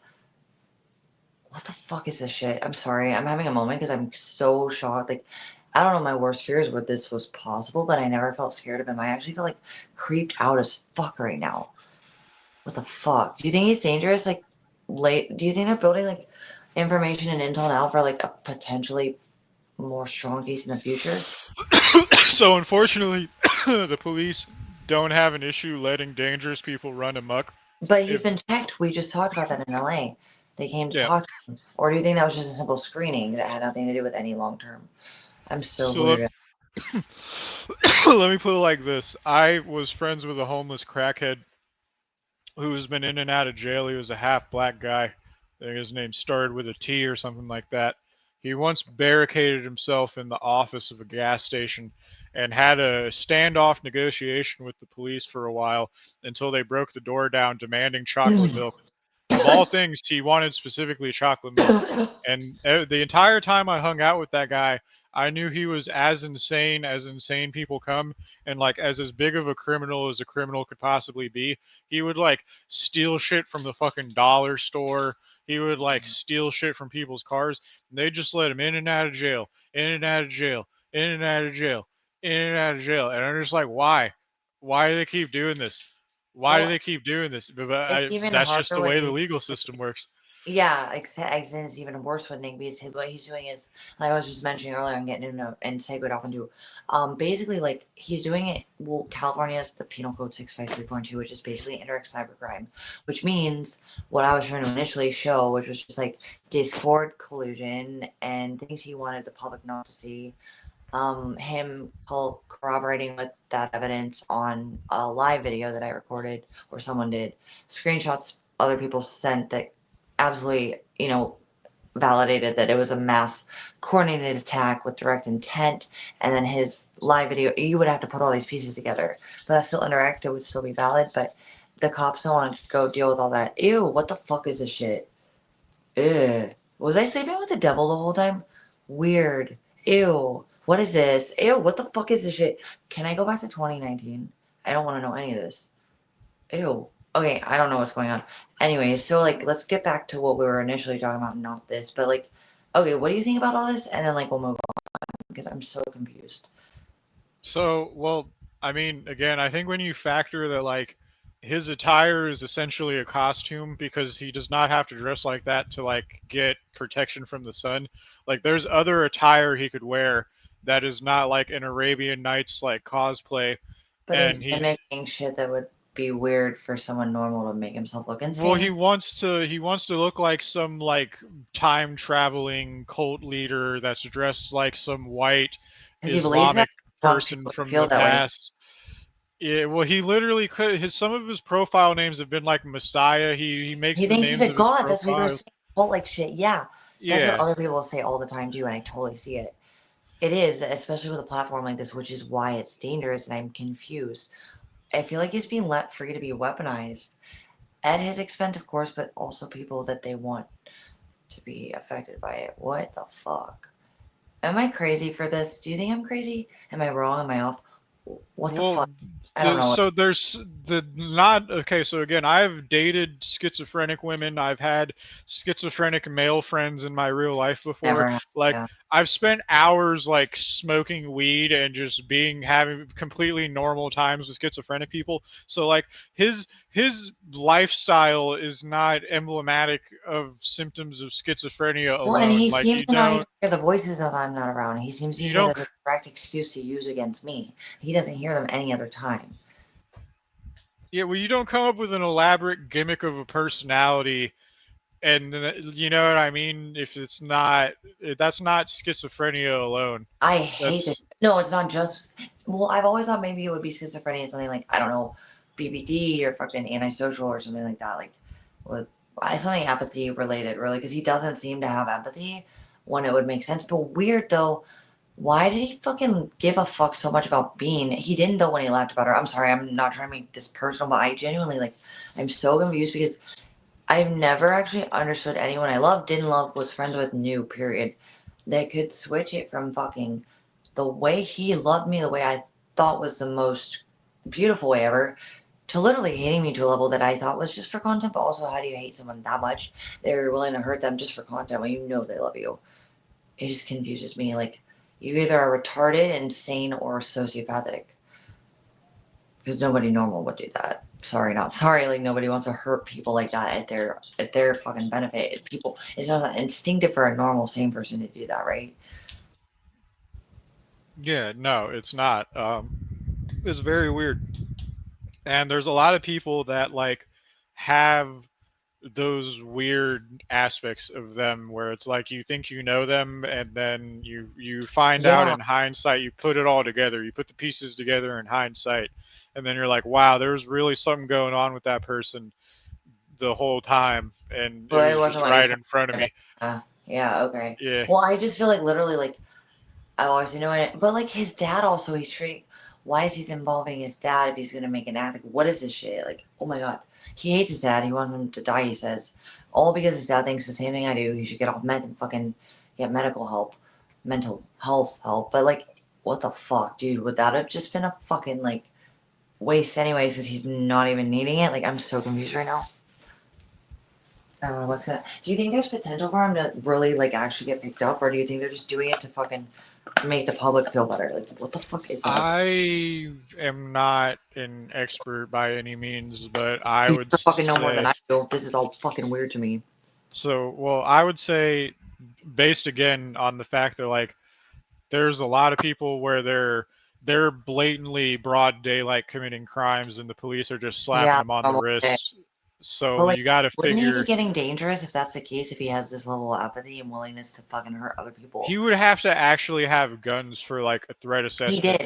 what the fuck is this shit? I'm sorry. I'm having a moment because I'm so shocked. Like, I don't know my worst fears where this was possible, but I never felt scared of him. I actually feel like creeped out as fuck right now. What the fuck? Do you think he's dangerous? Like, do you think they're building like information and intel now for like a potentially more strong case in the future? So unfortunately, the police don't have an issue letting dangerous people run amok. But he's If been checked. We just talked about that in LA. They came to yeah, talk to him. Or do you think that was just a simple screening that had nothing to do with any long term? I'm so so let, weird. let me put it like this: I was friends with a homeless crackhead who has been in and out of jail. He was a half black guy. I think his name started with a T or something like that. He once barricaded himself in the office of a gas station and had a standoff negotiation with the police for a while until they broke the door down demanding chocolate milk. Of all things, he wanted specifically chocolate milk. And the entire time I hung out with that guy, I knew he was as insane people come, and like as big of a criminal as a criminal could possibly be. He would like steal shit from the fucking dollar store. He would like steal shit from people's cars. And they just let him in and out of jail, in and out of jail, in and out of jail, in and out of jail. And I'm just like, why? Why do they keep doing this? Why do Well, they keep doing this? it's even That's just harder the with way the legal system works. yeah, accident is even worse with Nick because what he's doing is like I was just mentioning earlier. I'm getting into and segue off into, basically like he's doing it. Well, California has the Penal Code 653.2, which is basically indirect cybercrime, which means what I was trying to initially show, which was just like Discord collusion and things he wanted the public not to see. Him corroborating with that evidence on a live video that I recorded or someone did, screenshots other people sent that absolutely, validated that it was a mass coordinated attack with direct intent. And then his live video, you would have to put all these pieces together, but that's still indirect. It would still be valid, but the cops don't want to go deal with all that. Ew, what the fuck is this shit? Ew. Was I sleeping with the devil the whole time? Weird. Ew. What is this? Ew, what the fuck is this shit? Can I go back to 2019? I don't want to know any of this. Ew. Okay, I don't know what's going on. Anyways, so like let's get back to what we were initially talking about, not this, but like, okay, what do you think about all this? And then like we'll move on because I'm so confused. So, well, I mean, again, I think when you factor that, like, his attire is essentially a costume because he does not have to dress like that to, like, get protection from the sun. Like, there's other attire he could wear that is not, like, an Arabian Nights, like, cosplay. But he's And mimicking shit that would be weird for someone normal to make himself look well, insane. he wants to look like some, like, time traveling cult leader that's dressed like some white Because he believes that Islamic he wants person people to from feel the that way. past. Yeah, well, he literally could. Some of his profile names have been like Messiah. He makes He the thinks he's names a of his god. That's what you were profiles. saying. Cult like shit. Yeah. That's what Yeah, other people say all the time too, and I totally see it. It is, especially with a platform like this, which is why it's dangerous, and I'm confused. I feel like he's being let free to be weaponized at his expense, of course, but also people that they want to be affected by it. What the fuck? Am I crazy for this? Do you think I'm crazy? Am I wrong? Am I off? What the well, fuck? I don't know. so there's the not okay. So again, I've dated schizophrenic women. I've had schizophrenic male friends in my real life before. Never have. Like Yeah. I've spent hours like smoking weed and just being having completely normal times with schizophrenic people. So like his lifestyle is not emblematic of symptoms of schizophrenia Well, and alone. he Like seems to not even hear the voices if I'm not around. He seems to you use it don't as a direct excuse to use against me. He doesn't hear them any other time. yeah, well, you don't come up with an elaborate gimmick of a personality and you know what I mean. If it's not, that's not schizophrenia alone. I hate it. That's No, it's not just. Well, I've always thought maybe it would be schizophrenia and something like I don't know, BBD or fucking antisocial or something like that. Like with something apathy related, really, because he doesn't seem to have empathy when it would make sense. But weird though. Why did he fucking give a fuck so much about Bean? He didn't though when he laughed about her. I'm sorry, I'm not trying to make this personal, but I genuinely like. I'm so confused because I've never actually understood anyone I loved, didn't love, was friends with, knew, period. They could switch it from fucking the way he loved me, the way I thought was the most beautiful way ever, to literally hating me to a level that I thought was just for content. But also, how do you hate someone that much? They're willing to hurt them just for content when you know they love you. It just confuses me. Like, you either are retarded, insane, or sociopathic. Because nobody normal would do that. Sorry, not sorry. Like nobody wants to hurt people like that at their fucking benefit. People, it's not instinctive for a normal sane person to do that, right? yeah, no, it's not. It's very weird, and there's a lot of people that like have those weird aspects of them where it's like you think you know them and then you find out Yeah, in hindsight, you put it all together, you put the pieces together in hindsight, and then you're like, wow, there was really something going on with that person the whole time and it but it was wasn't just what you right thought. in front of It was. me. Yeah, okay. Yeah. Well, I just feel like literally, like I always know it, but like his dad also, he's treating. Why is he involving his dad if he's gonna make an act? Like, what is this shit? Like, oh my god, he hates his dad. He wants him to die. He says, all because his dad thinks the same thing I do. He should get off meth and fucking get medical help. mental health help. But like, what the fuck, dude? Would that have just been a fucking like waste anyways? Because he's not even needing it. Like, I'm so confused right now. I don't know what's gonna. Do you think there's potential for him to really like actually get picked up, or do you think they're just doing it to fucking make the public feel better? Like, what the fuck is that? I am not an expert by any means, but I You would fucking know more than say I do. This is all fucking weird to me. so. Well, I would say, based again on the fact that like there's a lot of people where they're blatantly broad daylight committing crimes, and the police are just slapping Yeah, them on the normal shit. wrists. So But like, you got to wouldn't he be figure getting dangerous if that's the case? If he has this level of apathy and willingness to fucking hurt other people? he would have to actually have guns for like a threat He assessment did.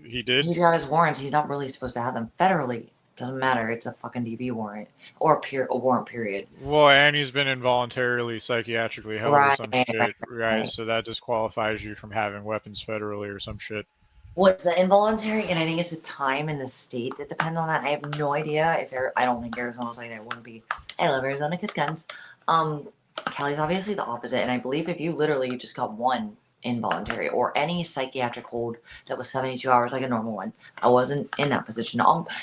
he did. He's got his warrants. He's not really supposed to have them federally. Doesn't matter. It's a fucking DB warrant or a warrant period. Well, and he's been involuntarily psychiatrically held or some shit, right? So that disqualifies you from having weapons federally or some shit. What's the involuntary? And I think it's the time and the state that depend on that. I have no idea if I don't think Arizona's like that. It wouldn't be. I love Arizona because guns. Cali's obviously the opposite, and I believe if you literally just got one involuntary or any psychiatric hold that was 72 hours like a normal one, I wasn't in that position.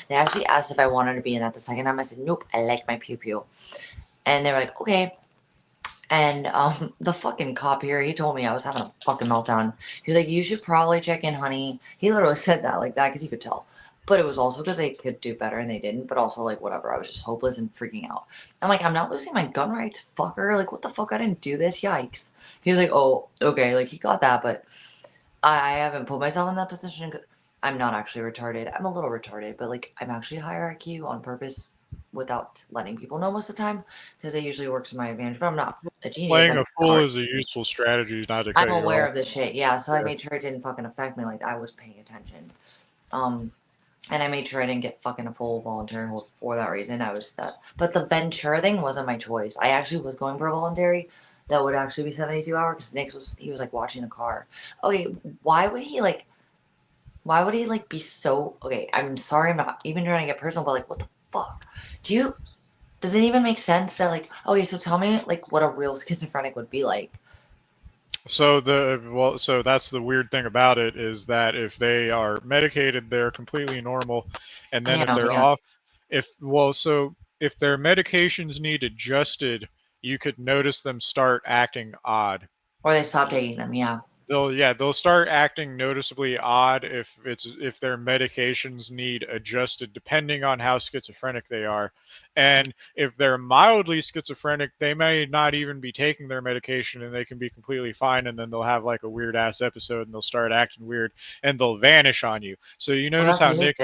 They actually asked if I wanted to be in that the second time. I said nope. I like my pew pew, and they were like okay. And the fucking cop here, he told me I was having a fucking meltdown. He was like, you should probably check in, honey. He literally said that like that because he could tell. But it was also because they could do better and they didn't. But also, like, whatever. I was just hopeless and freaking out. I'm like, I'm not losing my gun rights, fucker. Like, what the fuck? I didn't do this. Yikes. He was like, oh, okay. Like, he got that. But I haven't put myself in that position. I'm not actually retarded. I'm a little retarded. But, like, I'm actually higher IQ on purpose without letting people know most of the time because it usually works to my advantage. But I'm not a genius. Playing a fool is a useful strategy not to cut I'm you aware off. of this shit, yeah. So I made sure it didn't fucking affect me. Like I was paying attention, and I made sure I didn't get fucking a full voluntary hold for that reason. I was that, but the Ventura thing wasn't my choice. I actually was going for a voluntary that would actually be 72 hours because Nick was like watching the car. Okay, why would he like? Why would he like be so? Okay, I'm sorry, I'm not even trying to get personal, but like, what the fuck? Does it even make sense that like? Okay, so tell me like what a real schizophrenic would be like. So that's the weird thing about it is that if they are medicated, they're completely normal, and then if they're off, if their medications need adjusted, you could notice them start acting odd. Or they stop taking them, yeah. They'll start acting noticeably odd if their medications need adjusted depending on how schizophrenic they are. And if they're mildly schizophrenic, they may not even be taking their medication and they can be completely fine, and then they'll have like a weird ass episode and they'll start acting weird and they'll vanish on you. So you notice how Nick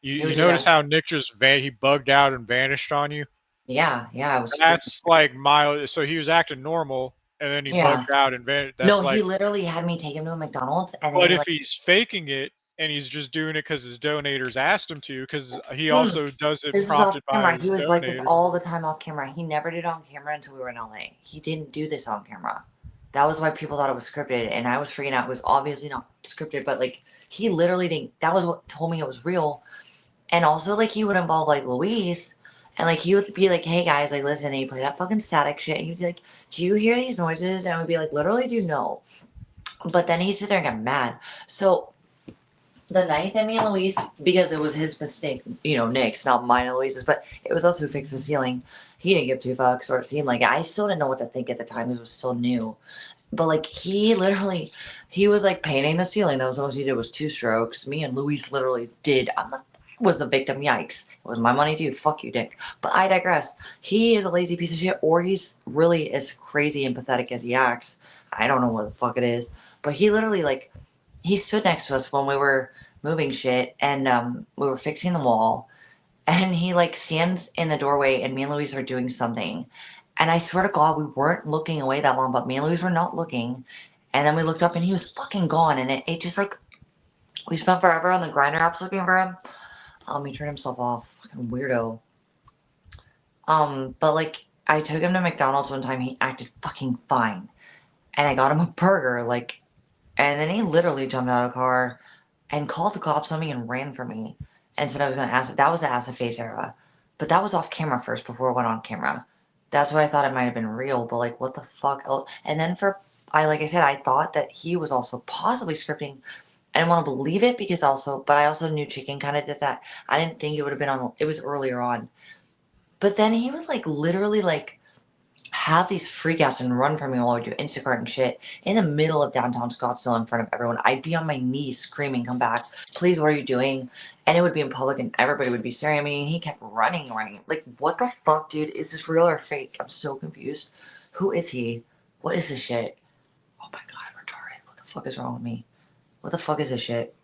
you notice how Nick just he bugged out and vanished on you? Yeah, I was That's like mild. So he was acting normal and then he bugged out and vanished. No, he literally had me take him to a McDonald's, and then but if he's faking it and he's just doing it because his donators asked him to, because he also does it prompted by his he was donators. like this all the time off camera. He never did it on camera until we were in LA. He didn't do this on camera. That was why people thought it was scripted, and I was freaking out. It was obviously not scripted, but like he literally didn't. That was what told me it was real. And also, like he would involve like Luis, and like he would be like, "Hey guys, like listen," and he'd play that fucking static shit. He'd be like, "Do you hear these noises?" And I would be like, "Literally, do you know?" But then he'd sit there and get mad. So the night that me and Luis, because it was his mistake, you know, Nick's, not mine and Luis's, but it was us who fixed the ceiling. He didn't give two fucks, or it seemed like I still didn't know what to think at the time. It was still new. But like he was like painting the ceiling. That was all he did was two strokes. Me and Luis literally did. I was the victim. Yikes. It was my money too. Fuck you, Dick. But I digress. He is a lazy piece of shit, or he's really as crazy and pathetic as he acts. I don't know what the fuck it is. But he literally like he stood next to us when we were moving shit and we were fixing the wall, and he like stands in the doorway and me and Luis are doing something, and I swear to God we weren't looking away that long, but me and Luis were not looking, and then we looked up and he was fucking gone, and it just like we spent forever on the grinder apps looking for him. He turned himself off, fucking weirdo. But like I took him to McDonald's one time, he acted fucking fine, and I got him a burger, like, and then he literally jumped out of the car and called the cops on me and ran from me and said I was going to ask. That was the acid face era. But that was off camera first before it went on camera. That's what I thought it might have been real. But like, what the fuck else? And then for like I said, I thought that he was also possibly scripting. I didn't want to believe it because but I also knew Chicken kind of did that. I didn't think it would have been on. It was earlier on, but then he would like literally like have these freakouts and run from me while I would do Instacart and shit in the middle of downtown Scottsdale in front of everyone. I'd be on my knees screaming, "Come back, please! What are you doing?" And it would be in public, and everybody would be staring at me. And he kept running. Like, what the fuck, dude? Is this real or fake? I'm so confused. Who is he? What is this shit? Oh my god, I'm retarded. What the fuck is wrong with me? What the fuck is this shit?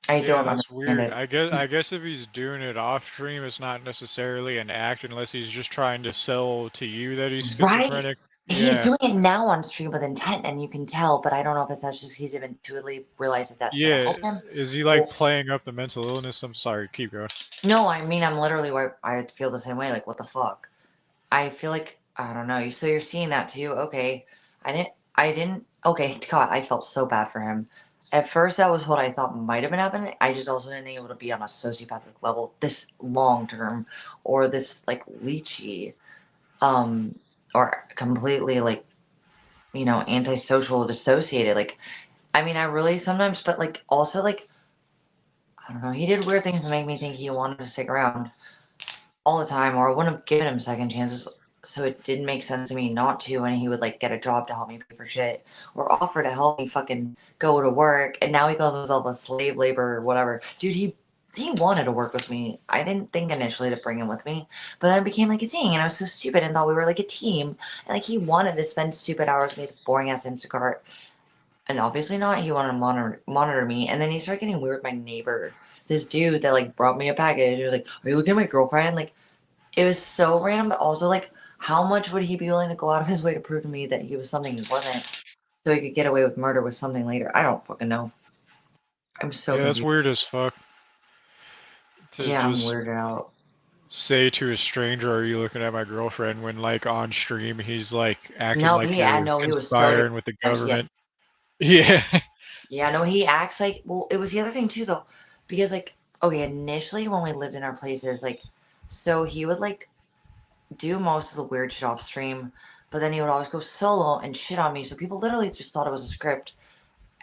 I Yeah, don't that's understand weird. it. I guess if he's doing it off stream, it's not necessarily an act unless he's just trying to sell to you that he's Right? schizophrenic. He's Yeah. doing it now on stream with intent, and you can tell, but I don't know if that's just he's intuitively realized that that's going to Yeah. help him. Is he like Or, playing up the mental illness? I'm sorry, keep going. no, I mean, I'm literally where I feel the same way. Like, what the fuck? I feel like, I don't know. So you're seeing that too? Okay. Okay, God, I felt so bad for him. At first, that was what I thought might have been happening. I just also didn't think it would be on a sociopathic level this long term or this like leechy, or completely like, antisocial, dissociated. Like, I mean, I really sometimes, but like, also, like, I don't know, he did weird things to make me think he wanted to stick around all the time, or I wouldn't have given him second chances. So it didn't make sense to me not to. And he would like get a job to help me pay for shit, or offer to help me fucking go to work. And now he calls himself a slave labor or whatever. Dude, he wanted to work with me. I didn't think initially to bring him with me, but then it became like a thing, and I was so stupid and thought we were like a team. And like he wanted to spend stupid hours with me, boring ass Instacart. And obviously not. He wanted to monitor me. And then he started getting weird with my neighbor. This dude that like brought me a package. He was like, "Are you looking at my girlfriend?" Like, it was so random, but also like, how much would he be willing to go out of his way to prove to me that he was something he wasn't, so he could get away with murder with something later? I don't fucking know. I'm so Yeah, that's confused. weird as fuck. To Yeah, I'm just weirded out. say to a stranger, "Are you looking at my girlfriend?" when like on stream he's like acting No, like you're no, he was so conspiring with the different. Yeah, government. Yeah. yeah, no, he acts like. Well, it was the other thing too, though, because like, okay, initially when we lived in our places, like, so he would like do most of the weird shit off stream, but then he would always go solo and shit on me. So people literally just thought it was a script.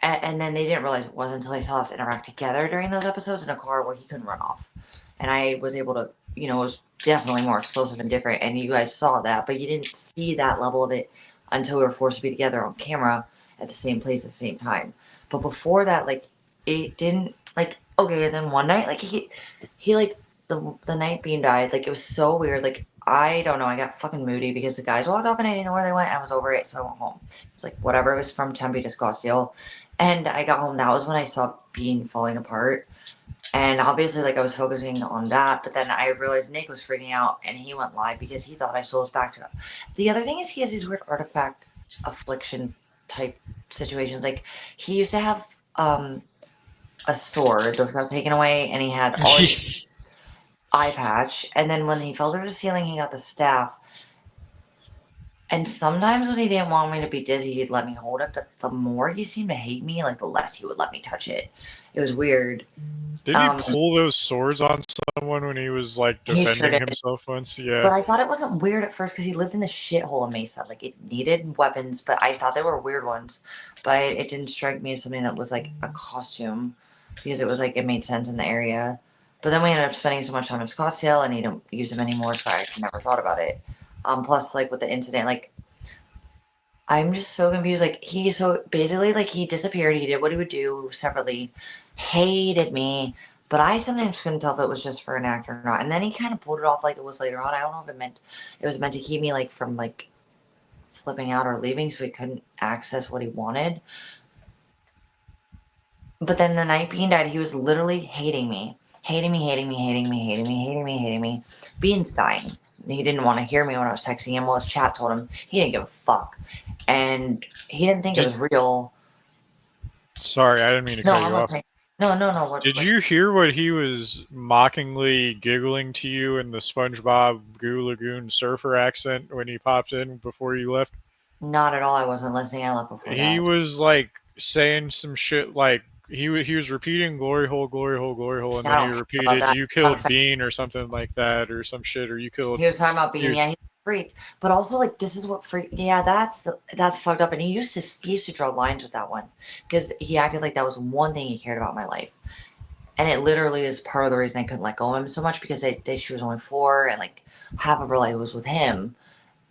And then they didn't realize it wasn't until they saw us interact together during those episodes in a car where he couldn't run off. And I was able to, it was definitely more explosive and different. And you guys saw that, but you didn't see that level of it until we were forced to be together on camera at the same place at the same time. But before that, like, it didn't, like, okay. And then one night, like, he like, the night Bean died, like, it was so weird. Like, I don't know. I got fucking moody because the guys walked off and I didn't know where they went. And I was over it. So I went home. It was like, whatever. It was from Tempe to Scottsdale. And I got home. That was when I saw Bean falling apart. And obviously, like, I was focusing on that. But then I realized Nick was freaking out and he went live because he thought I stole his back to him. The other thing is, he has these weird artifact affliction type situations. Like, he used to have a sword that got taken away, and he had all his eye patch. And then when he fell to the ceiling, he got the staff. And sometimes when he didn't want me to be dizzy, he'd let me hold it. But the more he seemed to hate me, like, the less he would let me touch it. It was weird. Did he pull those swords on someone when he was like He sure defending did. himself once? Yeah. But I thought it wasn't weird at first because he lived in the shithole of Mesa. Like, it needed weapons, but I thought they were weird ones. But it didn't strike me as something that was like a costume because it was like it made sense in the area. But then we ended up spending so much time in Scottsdale, and he didn't use them anymore, so I never thought about it. Plus, like, with the incident, like, I'm just so confused. Like, basically, like, he disappeared. He did what he would do separately, hated me, but I sometimes couldn't tell if it was just for an act or not. And then he kind of pulled it off like it was later on. I don't know if it was meant to keep me, like, from like flipping out or leaving, so he couldn't access what he wanted. But then the night Bean died, he was literally hating me. Hating me, hating me, hating me, hating me, hating me, hating me. Bean's dying. He didn't want to hear me when I was texting him. Well, his chat told him he didn't give a fuck. And he didn't think it was real. Sorry, I didn't mean to cut you off. No. Did you hear what he was mockingly giggling to you in the SpongeBob Goo Lagoon surfer accent when he popped in before you left? Not at all. I wasn't listening. I left before He that. was like saying some shit like he was repeating glory hole, glory hole, glory hole, and I then he don't care about repeated that. you killed Bean or something like that or some shit or you killed. He was talking about Bean. Yeah, freak. But also, like, this is what freak. Yeah, that's fucked up. And he used to draw lines with that one because he acted like that was one thing he cared about in my life. And it literally is part of the reason I couldn't let go of him so much because she was only 4 and like half of her life was with him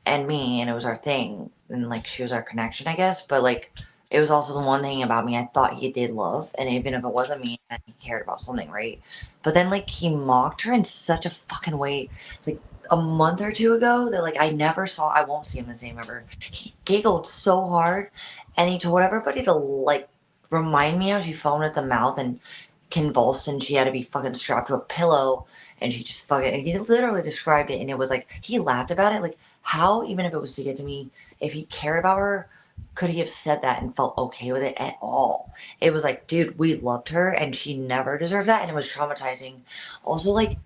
and me, and it was our thing, and like she was our connection, I guess. But like, it was also the one thing about me I thought he did love, and even if it wasn't me, he cared about something, right? But then like he mocked her in such a fucking way, like a month or 2 ago that like I never saw. I won't see him the same ever. He giggled so hard, and he told everybody to like remind me how she foamed at the mouth and convulsed, and she had to be fucking strapped to a pillow, and she just fucking. He literally described it, and it was like he laughed about it, like how, even if it was to get to me, if he cared about her, could he have said that and felt okay with it at all? It was like, dude, we loved her and she never deserved that, and it was traumatizing. Also, like,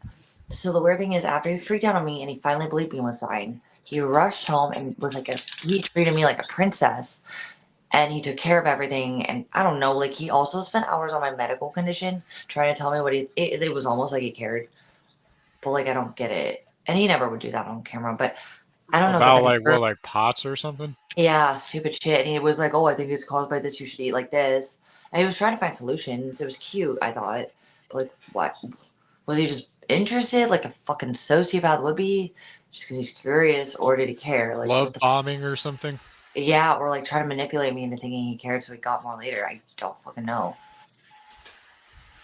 so the weird thing is, after he freaked out on me and he finally believed me was dying, he rushed home and was like he treated me like a princess, and he took care of everything. And I don't know, like he also spent hours on my medical condition trying to tell me what it was almost like he cared, but like I don't get it. And he never would do that on camera, but I don't know that About that like what, like POTS or something? yeah, stupid shit. And he was like, "Oh, I think it's caused by this. You should eat like this." And he was trying to find solutions. It was cute, I thought. But like, what? Was he just interested, like a fucking sociopath would be, just because he's curious, or did he care? Like, Love what the? bombing or something? Yeah, or like try to manipulate me into thinking he cared, so he got more later. I don't fucking know.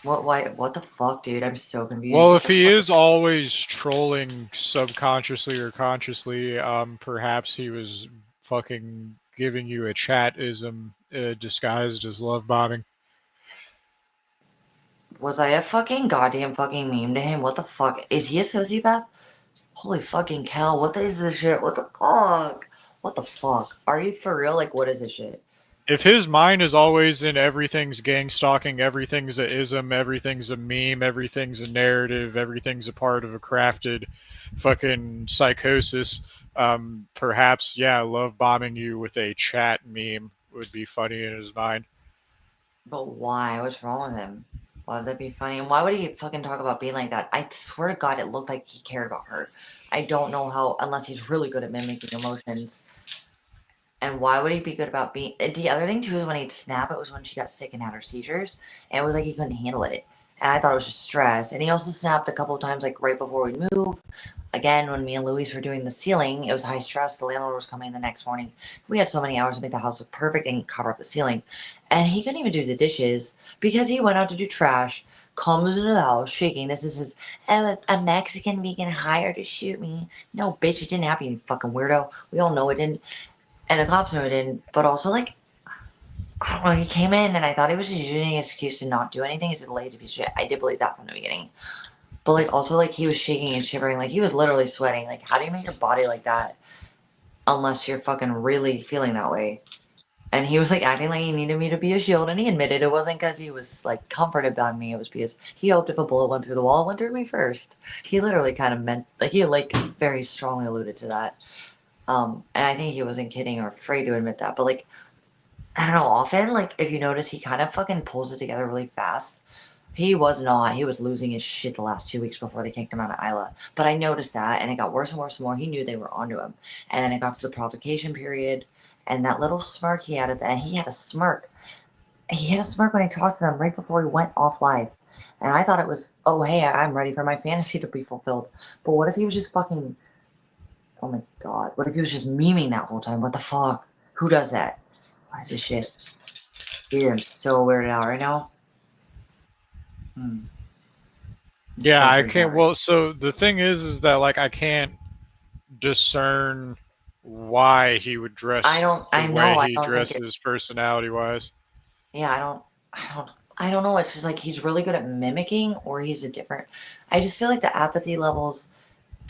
What? Why? What the fuck, dude? I'm so confused. Well, What if the he fuck? is always trolling subconsciously or consciously, perhaps he was fucking giving you a chat-ism disguised as love bombing. Was I a fucking goddamn fucking meme to him? What the fuck? Is he a sociopath? Holy fucking cow, what is this shit? What the fuck? What the fuck? Are you for real? Like, what is this shit? If his mind is always in everything's gang stalking, everything's a ism, everything's a meme, everything's a narrative, everything's a part of a crafted fucking psychosis, perhaps, yeah, love bombing you with a chat meme would be funny in his mind. But why? What's wrong with him? Why would that be funny? And why would he fucking talk about being like that? I swear to God, it looked like he cared about her. I don't know how, unless he's really good at mimicking emotions. And why would he be good about being? The other thing too is when he'd snap, it was when she got sick and had her seizures, and it was like he couldn't handle it. And I thought it was just stress. And he also snapped a couple of times, like right before we moved. Again, when me and Luis were doing the ceiling, it was high stress. The landlord was coming the next morning. We had so many hours to make the house look perfect and cover up the ceiling. And he couldn't even do the dishes because he went out to do trash, comes into the house shaking. This is his, a Mexican vegan hired to shoot me. No, bitch, it didn't happen, you fucking weirdo. We all know it didn't. And the cops knew it didn't. But also, like, I don't know, he came in and I thought he was just using an excuse to not do anything. He's a lazy piece of shit. I did believe that from the beginning. But like also like he was shaking and shivering, like he was literally sweating. Like how do you make your body like that unless you're fucking really feeling that way? And he was like acting like he needed me to be a shield, and he admitted it wasn't because he was like comforted by me. It was because he hoped if a bullet went through the wall, it went through me first. He literally kind of meant like he like very strongly alluded to that. And I think he wasn't kidding or afraid to admit that. But like I don't know, often like if you notice, he kind of fucking pulls it together really fast. He was not. He was losing his shit the last 2 weeks before they kicked him out of Isla. But I noticed that, and it got worse and worse and more. He knew they were onto him. And then it got to the provocation period, and that little smirk he had at the end, he had a smirk. He had a smirk when he talked to them right before he went off live. And I thought it was, oh, hey, I'm ready for my fantasy to be fulfilled. But what if he was just fucking, oh my God, what if he was just memeing that whole time? What the fuck? Who does that? What is this shit? Dude, I'm so weirded out right now. Yeah, So I freaked out can't. right Well, so the thing is that like I can't discern why he would dress the I know, way I he don't think it. dresses personality wise. Yeah, I don't know. It's just like he's really good at mimicking, or he's a different. I just feel like the apathy levels.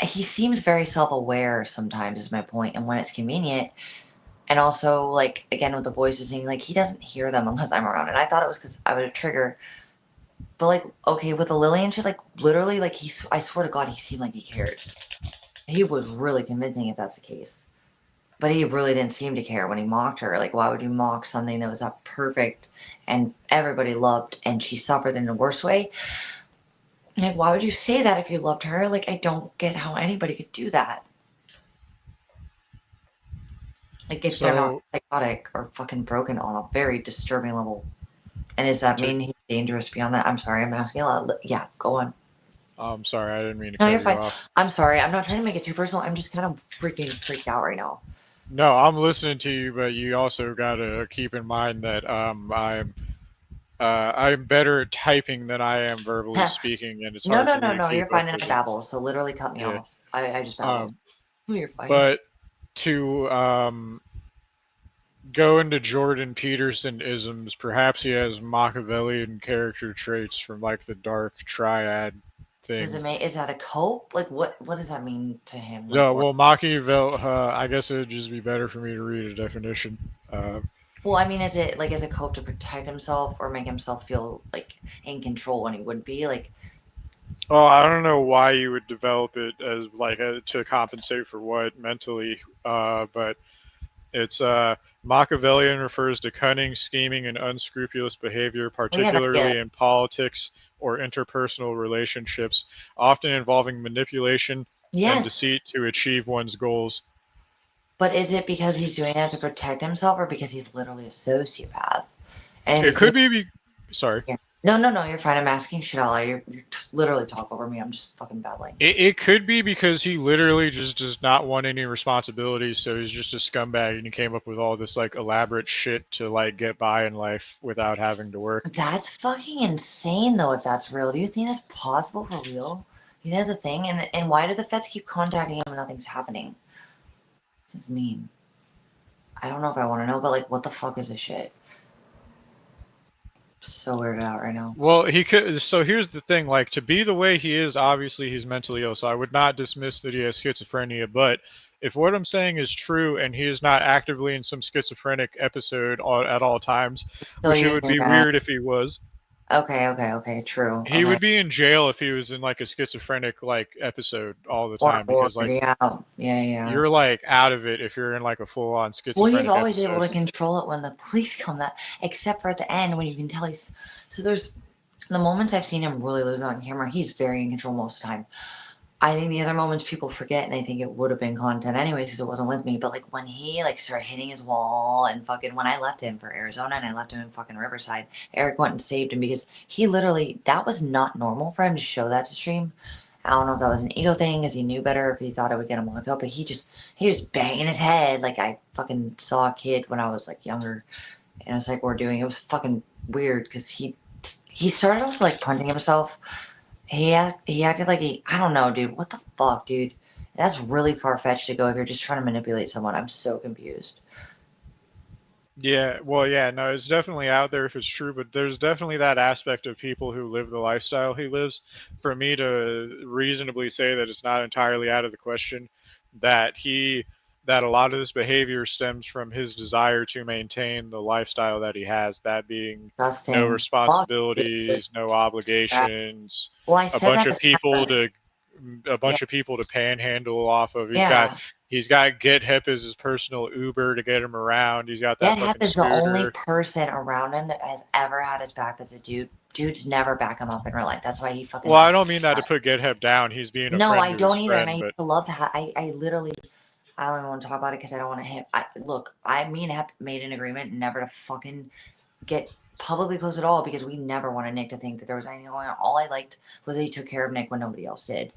He seems very self-aware sometimes, is my point, and when it's convenient, and also like again with the voices thing, like he doesn't hear them unless I'm around. And I thought it was because I was a trigger, but like okay with the Lily and shit, like literally, like I swear to God, he seemed like he cared. He was really convincing if that's the case. But he really didn't seem to care when he mocked her. Like, why would you mock something that was that perfect and everybody loved and she suffered in the worst way? Like, why would you say that if you loved her? Like, I don't get how anybody could do that. Like if they're not psychotic or fucking broken on a very disturbing level. And does that mean he's dangerous beyond that? I'm sorry, I'm asking a lot. Yeah, go on. I'm sorry, I didn't mean to No, cut you're you fine. off. I'm sorry. I'm not trying to make it too personal. I'm just kind of freaking freaked out right now. No, I'm listening to you, but you also got to keep in mind that I'm better at typing than I am verbally speaking, and it's No, hard no, for me no, to no. You're keep up fine, and with I it. babble. So literally cut me Yeah. off. I just babble. You're fine. But to go into Jordan Peterson isms, perhaps he has Machiavellian character traits from like the dark triad thing. Does it make, is that a cope? Like what does that mean to him? Like No, what? well, Machiavelli. I guess it would just be better for me to read a definition. Well, I mean, is it like as a cope to protect himself or make himself feel like in control when he wouldn't be? Like, Well, I don't know why you would develop it as like to compensate for what mentally, but it's Machiavellian refers to cunning, scheming, and unscrupulous behavior, particularly in politics or interpersonal relationships, often involving manipulation and deceit to achieve one's goals. But is it because he's doing that to protect himself, or because he's literally a sociopath? And it could be. Sorry. Yeah. No, you're fine. I'm asking shit out loud. You literally talk over me. I'm just fucking babbling. It could be because he literally just does not want any responsibilities, so he's just a scumbag, and he came up with all this like elaborate shit to like get by in life without having to work. That's fucking insane, though. If that's real, do you think that's possible for real? You think that's a thing? And why do the feds keep contacting him and nothing's happening? This is mean. I don't know if I want to know, but like, what the fuck is this shit? So weirded out right now. Well, he could. So here's the thing: like, to be the way he is, obviously he's mentally ill. So I would not dismiss that he has schizophrenia. But if what I'm saying is true, and he is not actively in some schizophrenic episode at all times, So which it would be weird if he was. Okay, true. He would be in jail if he was in like a schizophrenic like episode all the Or time, because like yeah. you're like out of it if you're in like a full on schizophrenic. Well, he's always episode. able to control it when the police come. That except for at the end when you can tell he's so there's the moments I've seen him really lose it on camera. He's very in control most of the time. I think the other moments people forget and they think it would have been content anyways because it wasn't with me. But like when he like started hitting his wall and fucking when I left him for Arizona and I left him in fucking Riverside, Eric went and saved him because he literally that was not normal for him to show that to stream. I don't know if that was an ego thing because he knew better if he thought it would get him locked up, but he was banging his head like I fucking saw a kid when I was like younger, and it's like we're doing it was fucking weird because he started also like punching himself. He acted like I don't know, dude. What the fuck, dude? That's really far fetched to go if you're just trying to manipulate someone. I'm so confused. Yeah, well, yeah, no, it's definitely out there if it's true, but there's definitely that aspect of people who live the lifestyle he lives. For me to reasonably say that it's not entirely out of the question that that a lot of this behavior stems from his desire to maintain the lifestyle that he has, that being no responsibilities, no obligations, a bunch of people to panhandle off of. He's got Get Hip as his personal Uber to get him around. He's got that Get Hip is scooter. the only person around him that has ever had his back that's a dude. Dudes never back him up in real life. That's why he fucking. Well, I don't mean that to put Get Hip down. He's being a friend. No, I don't either. And I used to love how I literally. I don't even want to talk about it because I don't want to hit. Look, me and Hep made an agreement never to fucking get publicly close at all because we never wanted Nick to think that there was anything going on. All I liked was that he took care of Nick when nobody else did.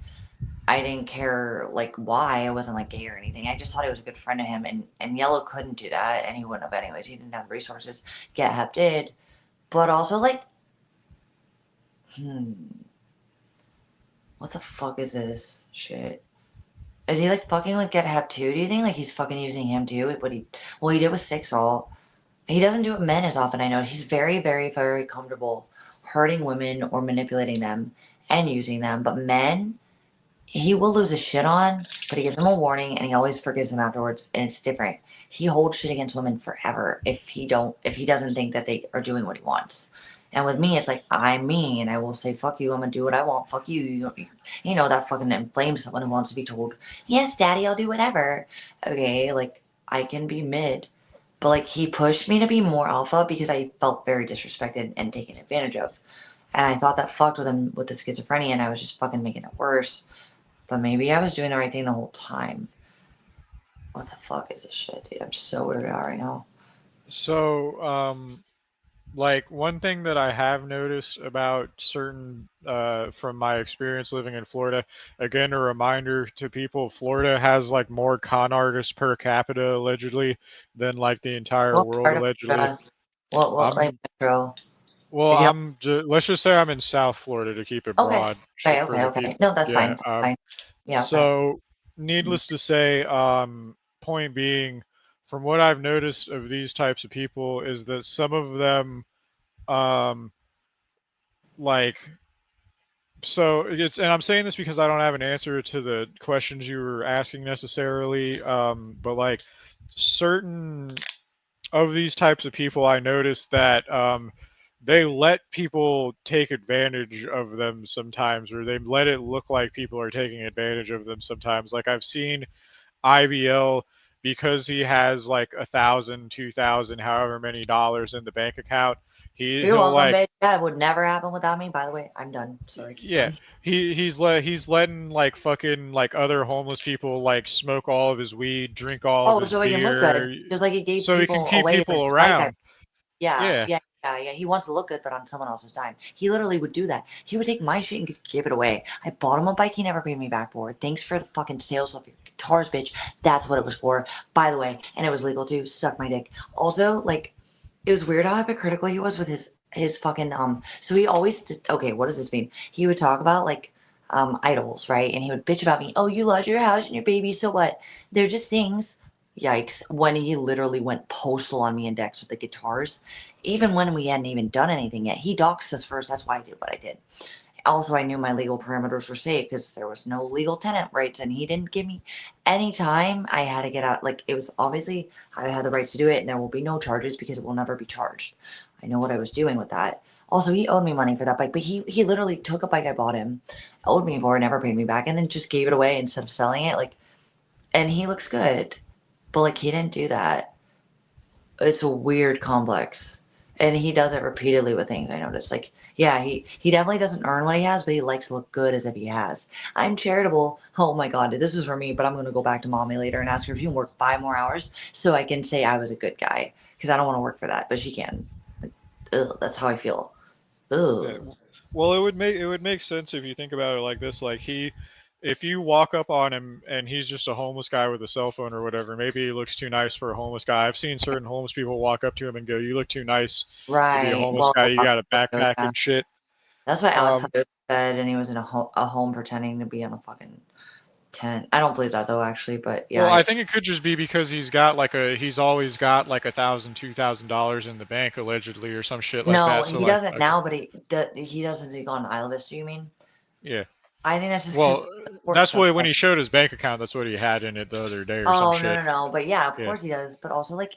I didn't care like why. I wasn't like gay or anything. I just thought he was a good friend of him, and Yellow couldn't do that, and he wouldn't have anyways. He didn't have the resources. Get Hep did, but also like, what the fuck is this shit? Is he like fucking with Get Hep too? Do you think like he's fucking using him too? What he did with Six All. He doesn't do it with men as often. I know he's very, very, very comfortable hurting women or manipulating them and using them, but men. He will lose his shit on, but he gives them a warning and he always forgives them afterwards, and it's different. He holds shit against women forever if he doesn't think that they are doing what he wants. And with me, it's like I'm me, and I will say fuck you. I'm gonna do what I want. Fuck you. You know that fucking inflames someone who wants to be told, yes, daddy, I'll do whatever. Okay, like I can be mid, but like he pushed me to be more alpha because I felt very disrespected and taken advantage of, and I thought that fucked with him with the schizophrenia, and I was just fucking making it worse. But maybe I was doing the right thing the whole time. What the fuck is this shit, dude? I'm so weirded out right now. So, like one thing that I have noticed about certain, from my experience living in Florida, again, a reminder to people, Florida has like more con artists per capita allegedly than like the entire What world part of allegedly. Florida? What like I'm metro? Well, If you let's just say I'm in South Florida to keep it don't, okay, broad okay, for okay, the okay. people. No, that's fine. Yeah. That's fine. Yeah, okay. So, needless to say, point being, from what I've noticed of these types of people, is that some of them, um, like, so it's, and I'm saying this because I don't have an answer to the questions you were asking necessarily, but like, certain of these types of people, I noticed that they let people take advantage of them sometimes, or they let it look like people are taking advantage of them sometimes. Like I've seen IBL, because he has like 1,000, 2,000, however many dollars in the bank account. You're He'll welcome, like, bitch. That would never happen without me. By the way, I'm done. Sorry, keep yeah, going. he's letting like fucking like other homeless people like smoke all of his weed, drink all of Oh, his so he can look good, beer, just like he gave so he can people keep away people to white guy. around. Yeah, Yeah. yeah, yeah, yeah. He wants to look good, but on someone else's time. He literally would do that. He would take my shit and give it away. I bought him a bike he never paid me back for. Thanks for the fucking sales of your guitars, bitch. That's what it was for, by the way. And it was legal too. Suck my dick. Also, like, it was weird how hypocritical he was with his fucking so he always okay, what does this mean? He would talk about like idols, right? And he would bitch about me. Oh, you lost your house and your baby, so what? They're just things. Yikes. When he literally went postal on me and Dex with the guitars, even when we hadn't even done anything yet. He doxed us first. That's why I did what I did. Also, I knew my legal parameters were safe because there was no legal tenant rights, and he didn't give me any time. I had to get out. Like, it was obviously I had the rights to do it, and there will be no charges because it will never be charged. I know what I was doing with that. Also, he owed me money for that bike, but he literally took a bike I bought him, owed me for it, never paid me back, and then just gave it away instead of selling it. Like, and he looks good, but like he didn't do that. It's a weird complex. And he does it repeatedly with things I noticed. Like, yeah, he definitely doesn't earn what he has, but he likes to look good as if he has. I'm charitable. Oh my god, this is for me, but I'm gonna go back to mommy later and ask her if she can work 5 more hours so I can say I was a good guy. Because I don't want to work for that, but she can. Like, ugh, that's how I feel. Yeah. Ugh. Well, it would make sense if you think about it like this. Like if you walk up on him and he's just a homeless guy with a cell phone or whatever, maybe he looks too nice for a homeless guy. I've seen certain homeless people walk up to him and go, "You look too nice to be a Right. homeless Well, guy. You got a yeah. backpack and shit." That's why Alex Um, thought it was bad and he was in a home pretending to be in a fucking tent. I don't believe that though, actually, but well, yeah. I think it could just be because he's always got like 1,000, $2,000 in the bank allegedly or some shit like No, that. So he like, doesn't fucking, now, but he doesn't go on Isle of Do you mean? yeah. I think that's just Well, because court that's stuff. what when he showed his bank account, that's what he had in it the other day or some Oh, no, shit. no, no. But yeah, of Yeah. course he does. But also, like,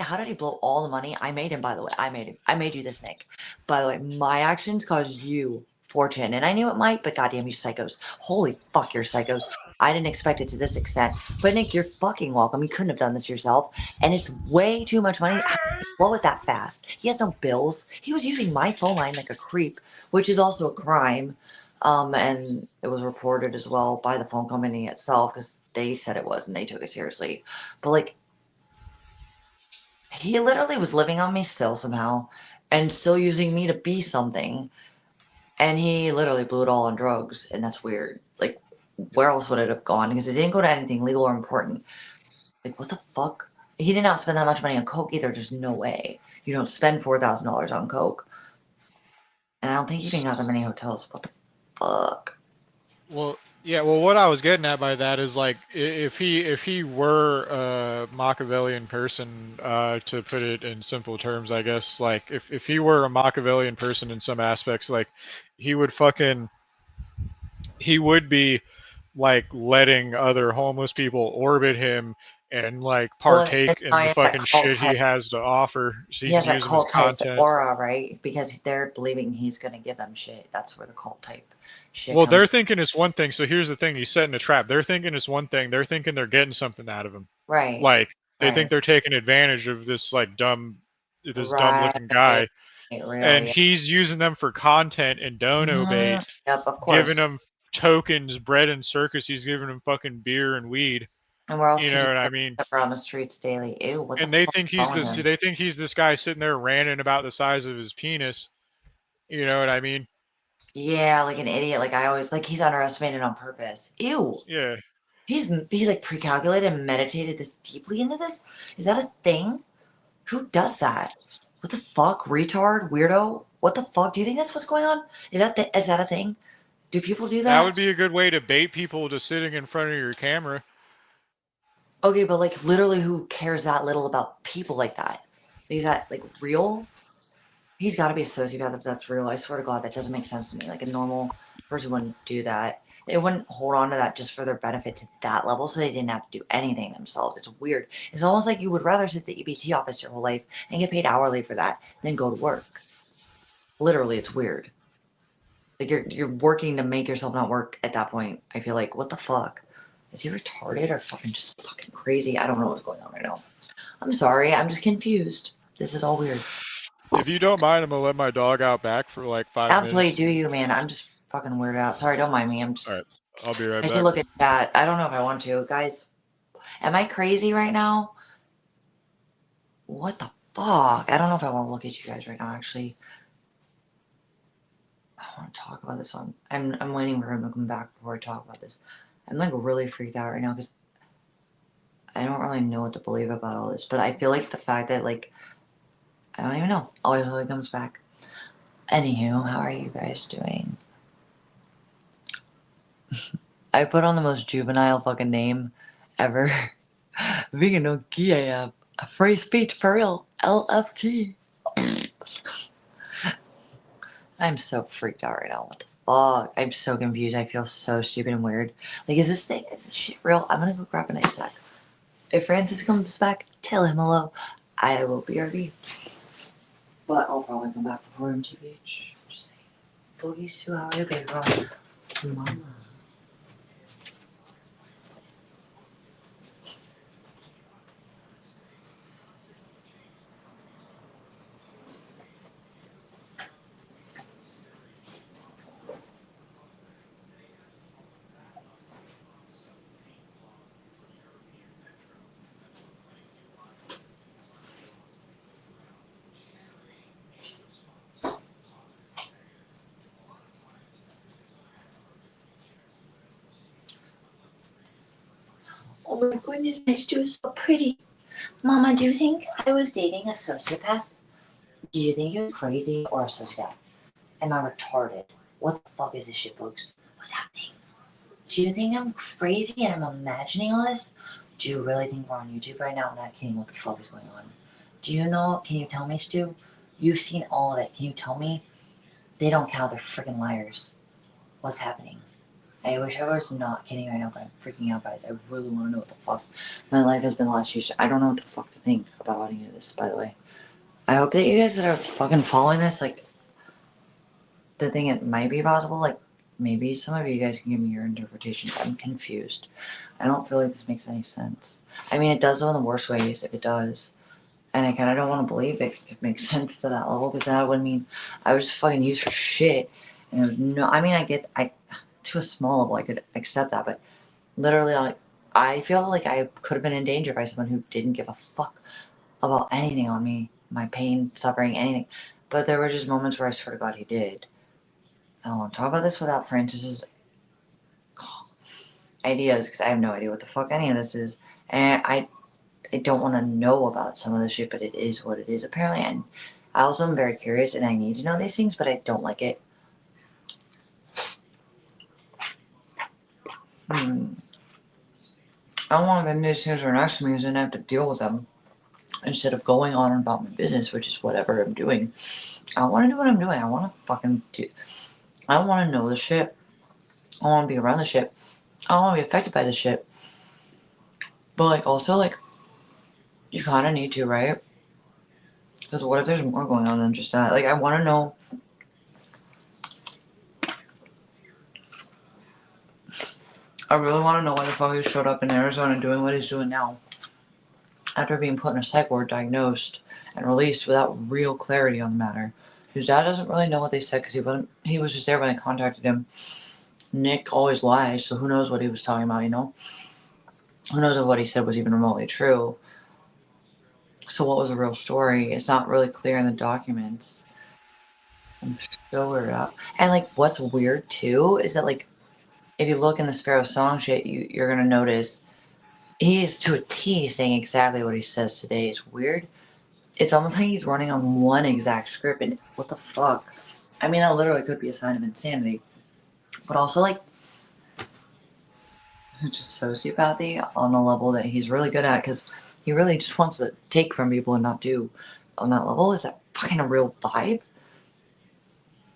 how did he blow all the money? I made him, by the way. I made him. I made you this, Nick. By the way, my actions caused you fortune. And I knew it might, but goddamn, you psychos. Holy fuck, you're psychos. I didn't expect it to this extent. But Nick, you're fucking welcome. You couldn't have done this yourself. And it's way too much money. How did he blow it that fast? He has no bills. He was using my phone line like a creep, which is also a crime. And it was reported as well by the phone company itself because they said it was and they took it seriously. But like, he literally was living on me still somehow and still using me to be something. And he literally blew it all on drugs. And that's weird. Like, where else would it have gone? Because it didn't go to anything legal or important. Like, what the fuck? He did not spend that much money on Coke either. There's no way. You don't spend $4,000 on Coke. And I don't think he even got that many hotels. What the fuck? Well, yeah. Well, what I was getting at by that is like if he were a Machiavellian person, to put it in simple terms, I guess, like if he were a Machiavellian person in some aspects, like he would fucking he would be like letting other homeless people orbit him and like Well, it's partake in the not that fucking cult shit type. he has to offer, so He he can has that use them as cult type content. aura, right? Because they're believing he's going to give them shit. That's where the cult type shit Well, comes. they're thinking it's one thing. So here's the thing: he's setting a trap. They're thinking it's one thing. They're thinking they're getting something out of him. Right, Like they think right, they're taking advantage of this dumb right. looking guy, Real, and yeah. he's using them for content and dono bait, Yep, of giving course. them tokens, bread and circus. He's giving them fucking beer and weed. And where else You could know you what I get mean? pepper on the streets daily? Ew, what the And they fuck think is he's wrong with this. him? They think he's this guy sitting there ranting about the size of his penis. You know what I mean? Yeah, like an idiot. Like I always like he's underestimated on purpose. Ew. Yeah. He's like pre-calculated and meditated this deeply into this? Is that a thing? Who does that? What the fuck? Retard? Weirdo? What the fuck? Do you think that's what's going on? Is that a thing? Do people do That would that? be a good way to bait people to sitting in front of your camera. Okay, but like literally who cares that little about people like that? Is that like real? He's got to be a sociopath if that's real. I swear to God, that doesn't make sense to me. Like a normal person wouldn't do that. They wouldn't hold on to that just for their benefit to that level, so they didn't have to do anything themselves. It's weird. It's almost like you would rather sit at the EBT office your whole life and get paid hourly for that than go to work. Literally, it's weird. Like you're working to make yourself not work at that point. I feel like what the fuck? Is he retarded or fucking just fucking crazy? I don't know what's going on right now. I'm sorry. I'm just confused. This is all weird. If you don't mind, I'm gonna let my dog out back for like 5 Absolutely, minutes. do you, man? I'm just fucking weirded out. Sorry, don't mind me. I'm just. All right, I'll be right I should back. look at that. I don't know if I want to, guys. Am I crazy right now? What the fuck? I don't know if I want to look at you guys right now. Actually, I want to talk about this one. I'm waiting for him to come back before I talk about this. I'm like really freaked out right now because I don't really know what to believe about all this. But I feel like the fact that like I don't even know. I'll wait until he comes back. Anywho, how are you guys doing? I put on the most juvenile fucking name ever. Vegan no key I have. A free speech for real. LFT. I'm so freaked out right now. What the fuck? I'm so confused. I feel so stupid and weird. Like, is this shit real? I'm gonna go grab an ice pack. If Francis comes back, tell him hello. I will BRB. But I'll probably come back before him, TBH. Just saying. Boogie Sue, how are you, baby girl? Mama. Oh my goodness, my stew is so pretty. Mama, do you think I was dating a sociopath? Do you think he was crazy or a sociopath? Am I retarded? What the fuck is this shit, folks? What's happening? Do you think I'm crazy and I'm imagining all this? Do you really think we're on YouTube right now? I'm not kidding. What the fuck is going on? Do you know? Can you tell me, Stu? You've seen all of it. Can you tell me? They don't count. They're freaking liars. What's happening? I wish I was not kidding right now, but I'm freaking out, guys. I really want to know what the fuck my life has been the last year. I don't know what the fuck to think about any of this, by the way. I hope that you guys that are fucking following this, like, the thing it might be possible, like, maybe some of you guys can give me your interpretations. I'm confused. I don't feel like this makes any sense. I mean, it does in the worst ways, if it does. And I kind of don't want to believe it makes sense to that level, because that would mean I was just fucking used for shit. And there's no, I mean, to a small level, I could accept that, but literally, like, I feel like I could have been in danger by someone who didn't give a fuck about anything on me, my pain, suffering, anything. But there were just moments where I swear to God he did. I don't want to talk about this without Francis's ideas, because I have no idea what the fuck any of this is. And I don't want to know about some of this shit, but it is what it is apparently. And I also am very curious and I need to know these things, but I don't like it. I don't want to get these things are next to me because then I have to deal with them instead of going on about my business, which is whatever I'm doing. I want to do what I'm doing. I want to fucking do. I want to know the shit. I want to be around the shit. I don't want to be affected by the shit. But, like, also, like, you kind of need to, right? Because what if there's more going on than just that? Like, I want to know. I really want to know why the fuck he showed up in Arizona doing what he's doing now. After being put in a psych ward, diagnosed, and released without real clarity on the matter. His dad doesn't really know what they said because he was just there when they contacted him. Nick always lies, so who knows what he was talking about, you know? who knows if what he said was even remotely true. So what was the real story? It's not really clear in the documents. I'm so weirded out. And like, what's weird too is that like, if you look in the Sparrow song shit, you're gonna notice he is to a T saying exactly what he says today. It's weird. It's almost like he's running on one exact script, and what the fuck? I mean, that literally could be a sign of insanity, but also like just sociopathy on a level that he's really good at because he really just wants to take from people and not do on that level. Is that fucking a real vibe?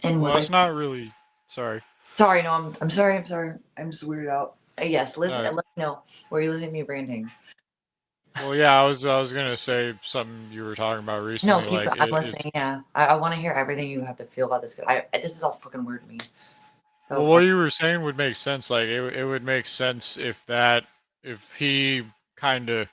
And Well, was it's not really. Sorry. sorry, no, I'm sorry, I'm just weirded out. Yes, listen, No. let me know where you listen to me ranting. Well, yeah, I was gonna say something you were talking about No, recently. keep. Like I'm it listening. Yeah, I want to hear everything you have to feel about this. This is all fucking weird to me. So well, what fuck. you were saying would make sense. Like it would make sense if he kind of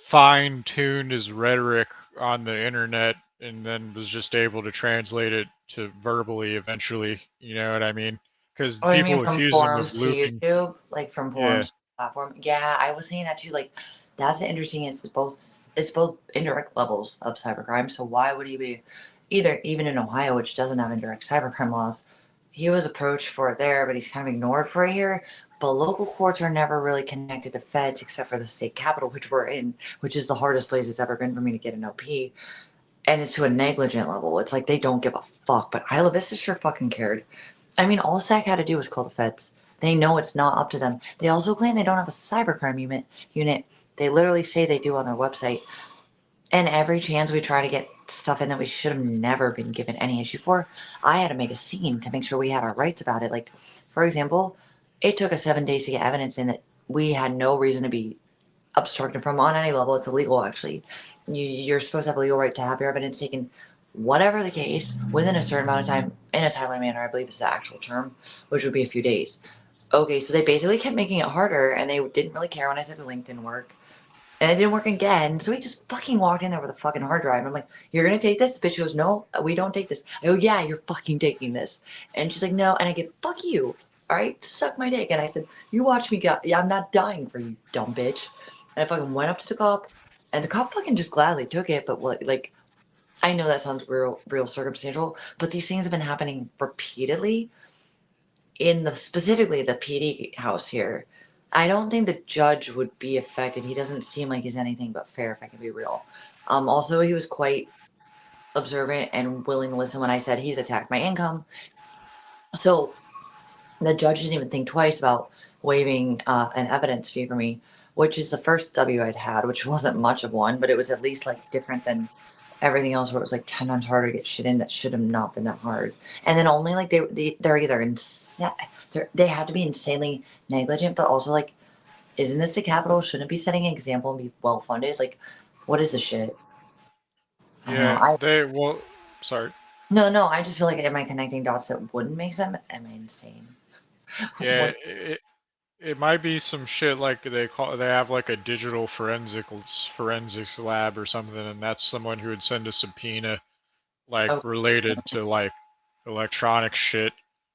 fine-tuned his rhetoric on the internet and then was just able to translate it to verbally eventually. You know what I mean? Because Oh, you mean people from accuse him of forums to looping. YouTube, like from Yeah. forums to platform? Yeah, I was saying that too. Like, that's interesting. It's both indirect levels of cybercrime. So why would he be either even in Ohio, which doesn't have indirect cybercrime laws? He was approached for it there, but he's kind of ignored for a year. But local courts are never really connected to feds except for the state capital, which we're in, which is the hardest place it's ever been for me to get an OP. And it's to a negligent level. It's like they don't give a fuck. But Isla Vista sure fucking cared. I mean, all SAC had to do was call the feds. They know it's not up to them. They also claim they don't have a cybercrime unit. They literally say they do on their website. And every chance we try to get stuff in that we should have never been given any issue for, I had to make a scene to make sure we had our rights about it. Like, for example, it took us 7 days to get evidence in that we had no reason to be obstructed from on any level. It's illegal, actually. You're supposed to have a legal right to have your evidence taken, whatever the case, within a certain amount of time, in a timely manner, I believe is the actual term, which would be a few days. Okay, so they basically kept making it harder, and they didn't really care when I said the link didn't work. And it didn't work again, so he just fucking walked in there with a fucking hard drive. I'm like, "You're gonna take this?" The bitch goes, "No, we don't take this." I go, "Yeah, you're fucking taking this." And she's like, "No," and I get, "Fuck you, all right, suck my dick." And I said, "You watch me go. Yeah, I'm not dying for you, dumb bitch." And I fucking went up to the cop, and the cop fucking just gladly took it. But what, like, I know that sounds real circumstantial, but these things have been happening repeatedly in specifically the PD house here. I don't think the judge would be affected. He doesn't seem like he's anything but fair, if I can be real. Also, he was quite observant and willing to listen when I said he's attacked my income. So the judge didn't even think twice about waiving an evidence fee for me, which is the first W I'd had, which wasn't much of one, but it was at least like different than everything else where it was like 10 times harder to get shit in that should have not been that hard. And then only like they're either insane, they have to be insanely negligent, but also like, isn't this the capital? Shouldn't it be setting an example and be well funded? Like, what is the shit? I don't know. Yeah. Sorry. No, I just feel like, am I connecting dots that wouldn't make sense? Am I insane? Yeah. What? It might be some shit like they have like a digital forensics lab or something, and that's someone who would send a subpoena like Oh, related to like electronic shit.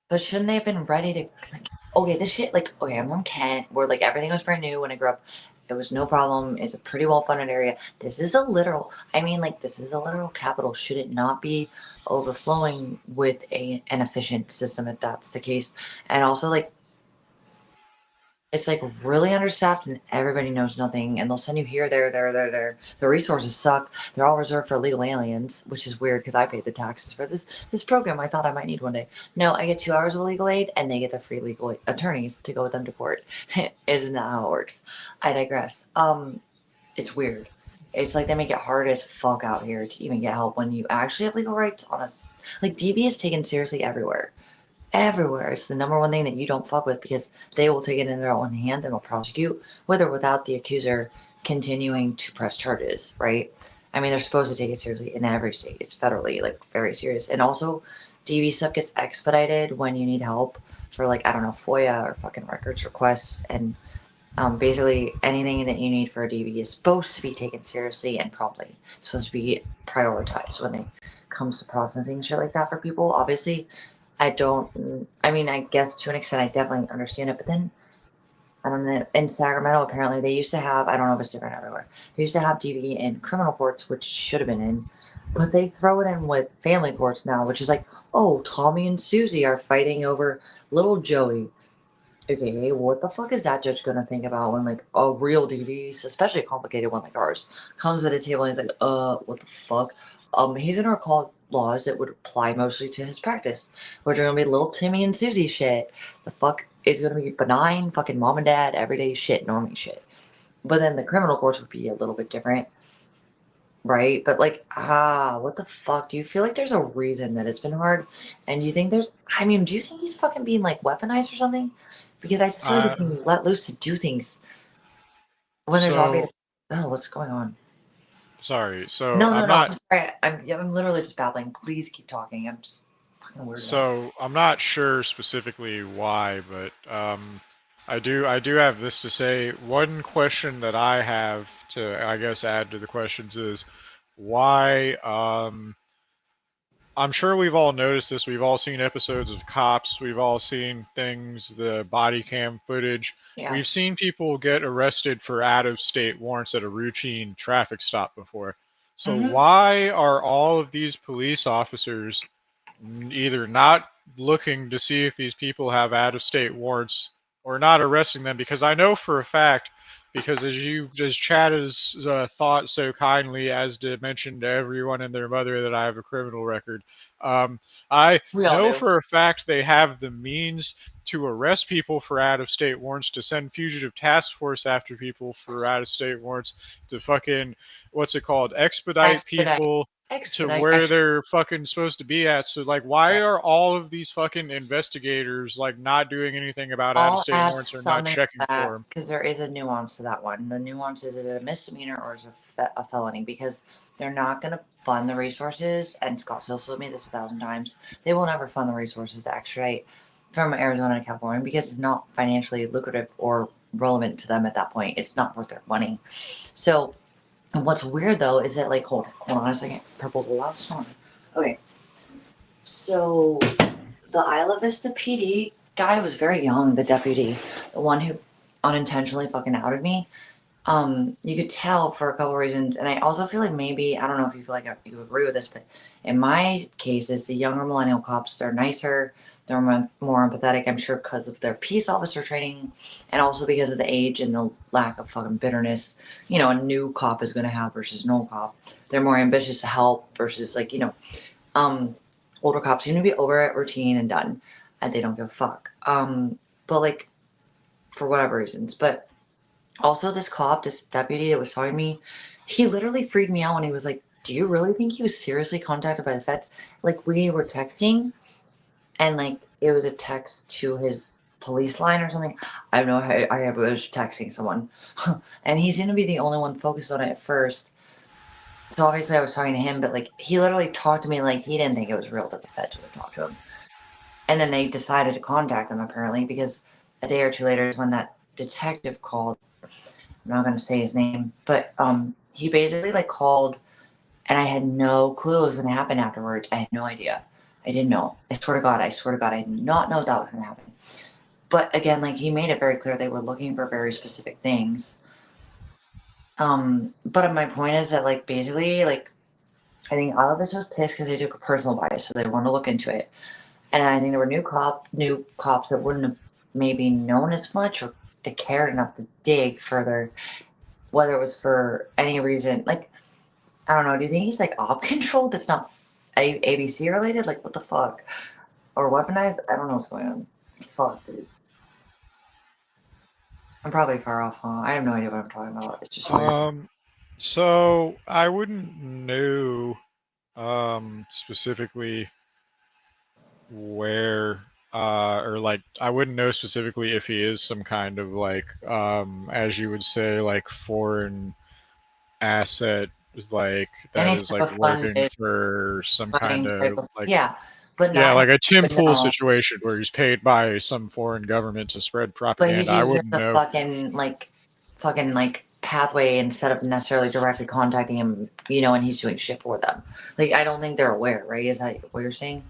but shouldn't they have been ready to? Like, okay, this shit. Like, okay, I'm from Kent, where like everything was brand new when I grew up. It was no problem. It's a pretty well funded area. This is a literal. I mean, like, this is a literal capital. Should it not be overflowing with an efficient system if that's the case? And also, like, it's like really understaffed and everybody knows nothing, and they'll send you here, there. The resources suck. They're all reserved for illegal aliens, which is weird because I paid the taxes for this program. I thought I might need one day. No, I get 2 hours of legal aid, and they get the free legal attorneys to go with them to court. Isn't that how it works? I digress. It's weird. It's like they make it hard as fuck out here to even get help when you actually have legal rights on us. Like DV is taken seriously everywhere. Everywhere. It's the number one thing that you don't fuck with because they will take it in their own hand and they'll prosecute with or without the accuser continuing to press charges, right? I mean, they're supposed to take it seriously in every state. It's federally, like, very serious. And also, DV stuff gets expedited when you need help for, like, I don't know, FOIA or fucking records requests. And basically, anything that you need for a DV is supposed to be taken seriously and promptly. It's supposed to be prioritized when it comes to processing shit like that for people. Obviously, I don't. I mean, I guess to an extent, I definitely understand it. But then I don't know. In Sacramento, apparently they used to have. I don't know if it's different everywhere. They used to have DV in criminal courts, which should have been in, but they throw it in with family courts now, which is like, oh, Tommy and Susie are fighting over little Joey. Okay, what the fuck is that judge gonna think about when like a real DV, especially a complicated one like ours, comes at a table and he's like, what the fuck? He's gonna recall laws that would apply mostly to his practice, which are gonna be little Timmy and Susie shit. The fuck is gonna be benign, fucking mom and dad, everyday shit, normie shit. But then the criminal courts would be a little bit different, right? But like, what the fuck? Do you feel like there's a reason that it's been hard? And do you think there's, I mean, do you think he's fucking being like weaponized or something? Because I just feel like I he's being let loose to do things when there's so obvious, oh, what's going on? sorry. So No, no, I'm no, not. I'm sorry. I'm literally just babbling. Please keep talking. I'm just fucking weirded out. So I'm not sure specifically why, but I do have this to say. One question that I have to, I guess, add to the questions is why. I'm sure we've all noticed this. We've all seen episodes of Cops. We've all seen things, the body cam footage. Yeah. We've seen people get arrested for out-of-state warrants at a routine traffic stop before. So Mm-hmm. why are all of these police officers either not looking to see if these people have out-of-state warrants or not arresting them? Because I know for a fact, because as Chad has thought so kindly as to mention to everyone and their mother that I have a criminal record, I We all know do. for a fact they have the means to arrest people for out-of-state warrants, to send fugitive task force after people for out-of-state warrants, to fucking, what's it called, expedite people to Expedite. where Actually, they're fucking supposed to be at. So like, why are all of these fucking investigators like not doing anything about out of I'll state add warrants or not something checking to that for them? because there is a nuance to that one. The nuance is it a misdemeanor or is it a felony? Because they're not going to fund the resources, and Scott still told me this 1,000 times. They will never fund the resources to extradite from Arizona to California because it's not financially lucrative or relevant to them at that point. It's not worth their money. So, what's weird though is that, like, hold on a second. Purple's a loud song. Okay. So, the Isla Vista PD guy was very young, the deputy, the one who unintentionally fucking outed me. You could tell for a couple reasons, and I also feel like maybe I don't know if you feel like you agree with this, but in my cases, the younger millennial cops, they're nicer, they're more empathetic. I'm sure because of their peace officer training, and also because of the age and the lack of fucking bitterness. You know, a new cop is going to have versus an old cop. They're more ambitious to help versus like um, older cops seem to be over it, routine, and done, and they don't give a fuck. But like for whatever reasons, but also, this cop, this deputy that was talking to me, he literally freaked me out when he was like, do you really think he was seriously contacted by the Fed? Like, we were texting, and like, it was a text to his police line or something. I have no idea. I was texting someone. And he seemed to be the only one focused on it at first. So obviously, I was talking to him, but like, he literally talked to me like he didn't think it was real that the Feds would talk to him. And then they decided to contact him apparently because a day or two later is when that detective called. I'm not gonna say his name, but he basically like called, and I had no clue what was gonna happen afterwards. I had no idea. I didn't know. I swear to God, I did not know that was gonna happen. But again, like he made it very clear they were looking for very specific things. But my point is that like basically like I think all of this was pissed because they took a personal bias, so they wanted to look into it. And I think there were new cops that wouldn't have maybe known as much or they cared enough to dig further, whether it was for any reason. Like, I don't know. Do you think he's like op controlled? That's not ABC related? Like, what the fuck? Or weaponized? I don't know what's going on. Fuck, dude. I'm probably far off, huh? I have no idea what I'm talking about. It's just weird. So I wouldn't know specifically where or like I wouldn't know specifically if he is some kind of like as you would say like foreign asset is like that Any is type like of working funded for some kind funding type of of like, yeah, but yeah, not like a Tim but Pool no. situation where he's paid by some foreign government to spread But he's propaganda. I using wouldn't the know. fucking pathway instead of necessarily directly contacting him, and he's doing shit for them. Like I don't think they're aware, right? Is that what you're saying?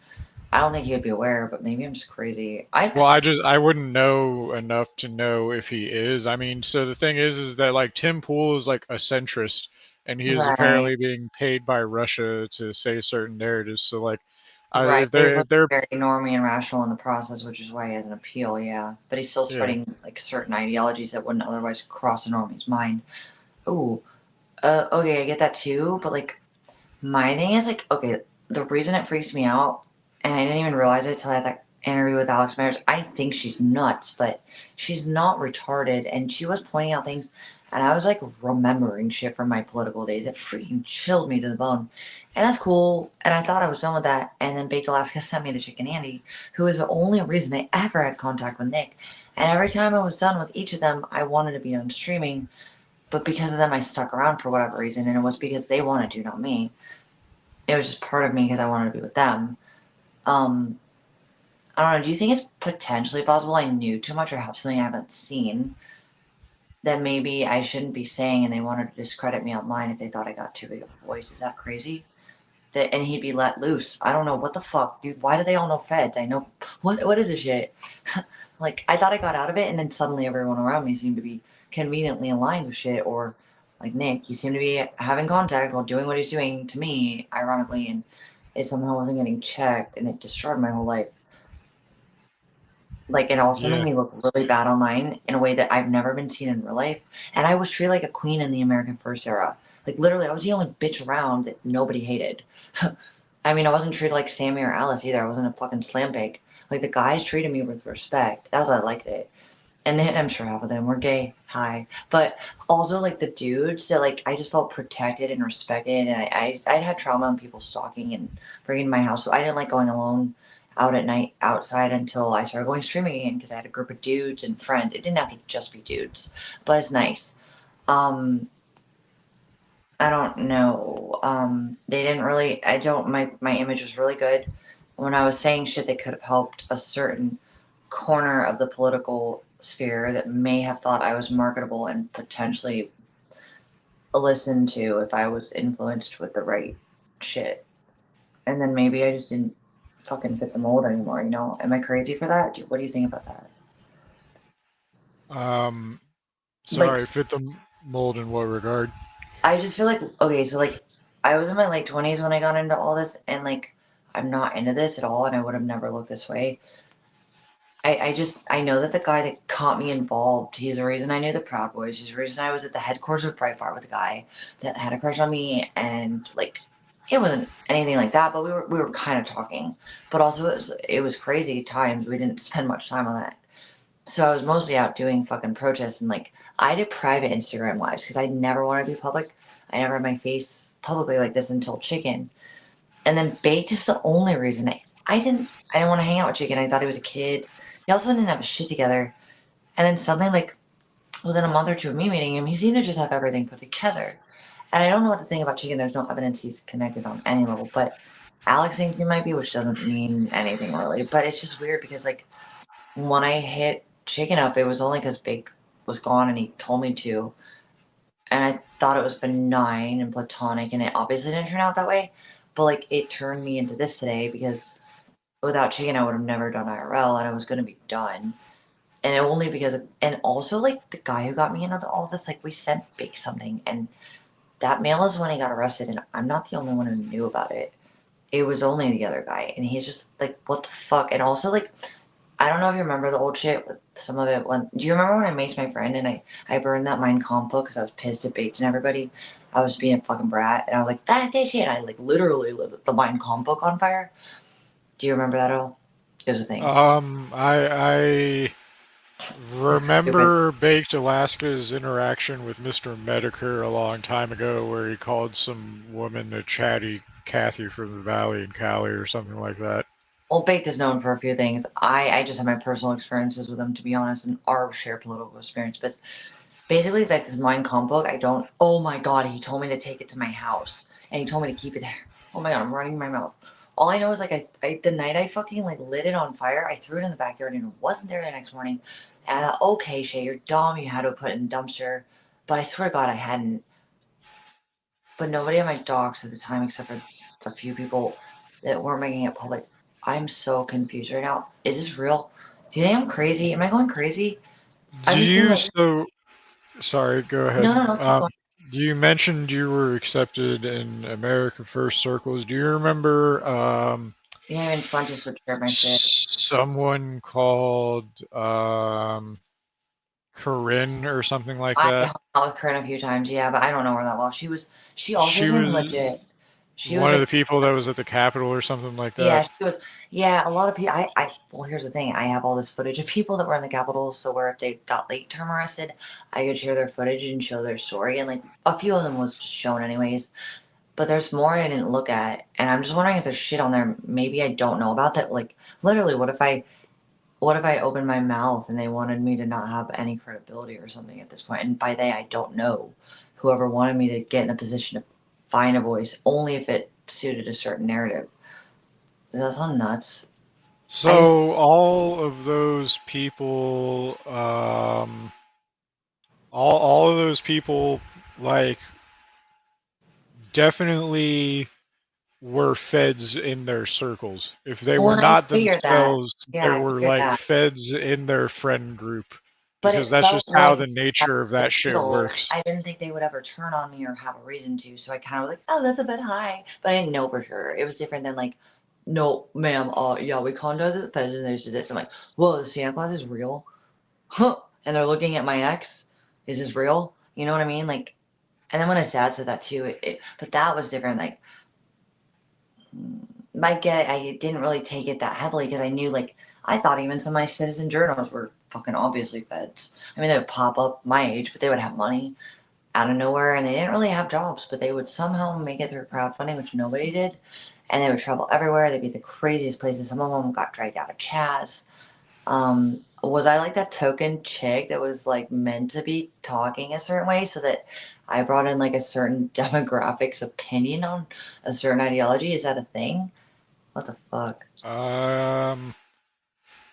I don't think he would be aware, but maybe I'm just crazy. Well, I wouldn't know enough to know if he is. I mean, so the thing is that like Tim Pool is like a centrist, and he is Right. apparently being paid by Russia to say certain narratives. So like, Right. if He's they're like if they're very normie and rational in the process, which is why he has an appeal, yeah. But he's still yeah spreading like certain ideologies that wouldn't otherwise cross a normie's mind. Ooh, okay, I get that too, but like my thing is like, okay, the reason it freaks me out, and I didn't even realize it till I had that interview with Alex Myers. I think she's nuts, but she's not retarded, and she was pointing out things, and I was like remembering shit from my political days. It freaking chilled me to the bone, and that's cool. And I thought I was done with that, and then Baked Alaska sent me to Chicken Andy, who is the only reason I ever had contact with Nick. And every time I was done with each of them, I wanted to be done streaming, but because of them, I stuck around for whatever reason, and it was because they wanted to, not me. It was just part of me because I wanted to be with them. Um, I don't know. Do you think it's potentially possible I knew too much or have something I haven't seen that maybe I shouldn't be saying, and they wanted to discredit me online if they thought I got too big of a voice? Is that crazy? And he'd be let loose. I don't know what the fuck, dude. Why do they all know feds? I know what is this shit? Like I thought I got out of it, and then suddenly everyone around me seemed to be conveniently aligned with shit, or like Nick, he seemed to be having contact while doing what he's doing to me, ironically, and it somehow wasn't getting checked, and it destroyed my whole life. Like it also made yeah me look really bad online in a way that I've never been seen in real life. And I was treated like a queen in the American First era. Like literally, I was the only bitch around that nobody hated. I mean, I wasn't treated like Sammy or Alice either. I wasn't a fucking slam bake. Like the guys treated me with respect. That's why I liked it. And then I'm sure half of them were gay. Hi, but also like the dudes that like I just felt protected and respected. And I had trauma on people stalking and breaking my house, so I didn't like going alone out at night outside until I started going streaming again because I had a group of dudes and friends. It didn't have to just be dudes, but it's nice. Um, I don't know. They didn't really. I don't. My image was really good when I was saying shit that could have helped a certain corner of the political sphere that may have thought I was marketable and potentially listened to if I was influenced with the right shit. And then maybe I just didn't fucking fit the mold anymore. You know? Am I crazy for that? What do you think about that? um Like, sorry, fit the mold in what regard? I just feel like okay, so like I was in my late 20s when I got into all this, and like I'm not into this at all, and I would have never looked this way. I know that the guy that caught me involved, he's the reason I knew the Proud Boys. He's the reason I was at the headquarters of Breitbart with a guy that had a crush on me, and like it wasn't anything like that, but we were kind of talking. But also it was crazy times. We didn't spend much time on that. So I was mostly out doing fucking protests, and like I did private Instagram lives because I never wanted to be public. I never had my face publicly like this until Chicken. And then Baked is the only reason I didn't want to hang out with Chicken. I thought he was a kid. He also didn't have his shit together. And then suddenly, like within a month or two of me meeting him, he seemed to just have everything put together. And I don't know what to think about Chicken. There's no evidence he's connected on any level, but Alex thinks he might be, which doesn't mean anything really. But it's just weird because like when I hit Chicken up, it was only because Baked was gone and he told me to. And I thought it was benign and platonic, and it obviously didn't turn out that way. But like it turned me into this today because without Chicken, I would have never done IRL, and I was going to be done. And only because of, and also like the guy who got me into all this, like we sent Big something, and that mail is when he got arrested, and I'm not the only one who knew about it. It was only the other guy, and he's just like, what the fuck? And also like, I don't know if you remember the old shit with some of it. When do you remember when I maced my friend and I burned that Mein Kampf book because I was pissed at Bates and everybody? I was being a fucking brat, and I was like, that shit. And I like literally lit the Mein Kampf book on fire. Do you remember that at all? It was a thing. I It's stupid. remember Baked Alaska's interaction with Mr. Medicare a long time ago, where he called some woman a chatty Cathy from the Valley in Cali or something like that. Well, Baked is known for a few things. I just have my personal experiences with him, to be honest, and our shared political experience. But basically, like this Mein Kampf book, I don't. Oh my god, he told me to take it to my house, and he told me to keep it there. Oh my god, I'm running my mouth. All I know is like the night I fucking like lit it on fire, I threw it in the backyard and it wasn't there the next morning. And I thought, okay, Shay, you're dumb. You had to put it in the dumpster, but I swear to God, I hadn't. But nobody had my docs at the time except for a few people that weren't making it public. I'm so confused right now. Is this real? Do you think I'm crazy? Am I going crazy? Do I'm just thinking you like, so sorry, go ahead. no, keep going. You mentioned you were accepted in America First circles. Do you remember You haven't even fun to switch up my shit. someone called Corinne or something like I that? hung out with Corinne a few times, yeah, but I don't know her that well. She also She seemed was legit. She was one of like, the people that was at the Capitol or something like yeah, that. she was, yeah, a lot of people. Well, here's the thing. I have all this footage of people that were in the Capitol, so where if they got late term arrested, I could share their footage and show their story, and like a few of them was just shown anyways. But there's more I didn't look at, and I'm just wondering if there's shit on there maybe I don't know about that. Like, literally, what if I opened my mouth and they wanted me to not have any credibility or something at this point? And by they, I don't know. Whoever wanted me to get in a position to find a voice only if it suited a certain narrative. Does that sound nuts? I just So all of those people, all of those people, like definitely were feds in their circles. If they were when I not figured that, themselves, yeah, there I were figured like that. feds in their friend group But because it that's felt just how like the that nature of was that shit real. works. I didn't think they would ever turn on me or have a reason to, so I kind of was like, oh, that's a bit high. But I didn't know for sure. It was different than like, no, ma'am, yeah, we contacted the feds and they did this. I'm like, whoa, the Santa Claus is real? Huh. And they're looking at my ex. Is this real? You know what I mean? Like, and then when his dad said that too, but that was different. Like, I didn't really take it that heavily because I knew, like, I thought even some of my citizen journals were fucking obviously feds. I mean, they would pop up my age, but they would have money out of nowhere and they didn't really have jobs, but they would somehow make it through crowdfunding, which nobody did. And they would travel everywhere. They'd be the craziest places. Some of them got dragged out of Chaz. Was I like that token chick that was like meant to be talking a certain way so that I brought in like a certain demographic's opinion on a certain ideology? Is that a thing? What the fuck? Um,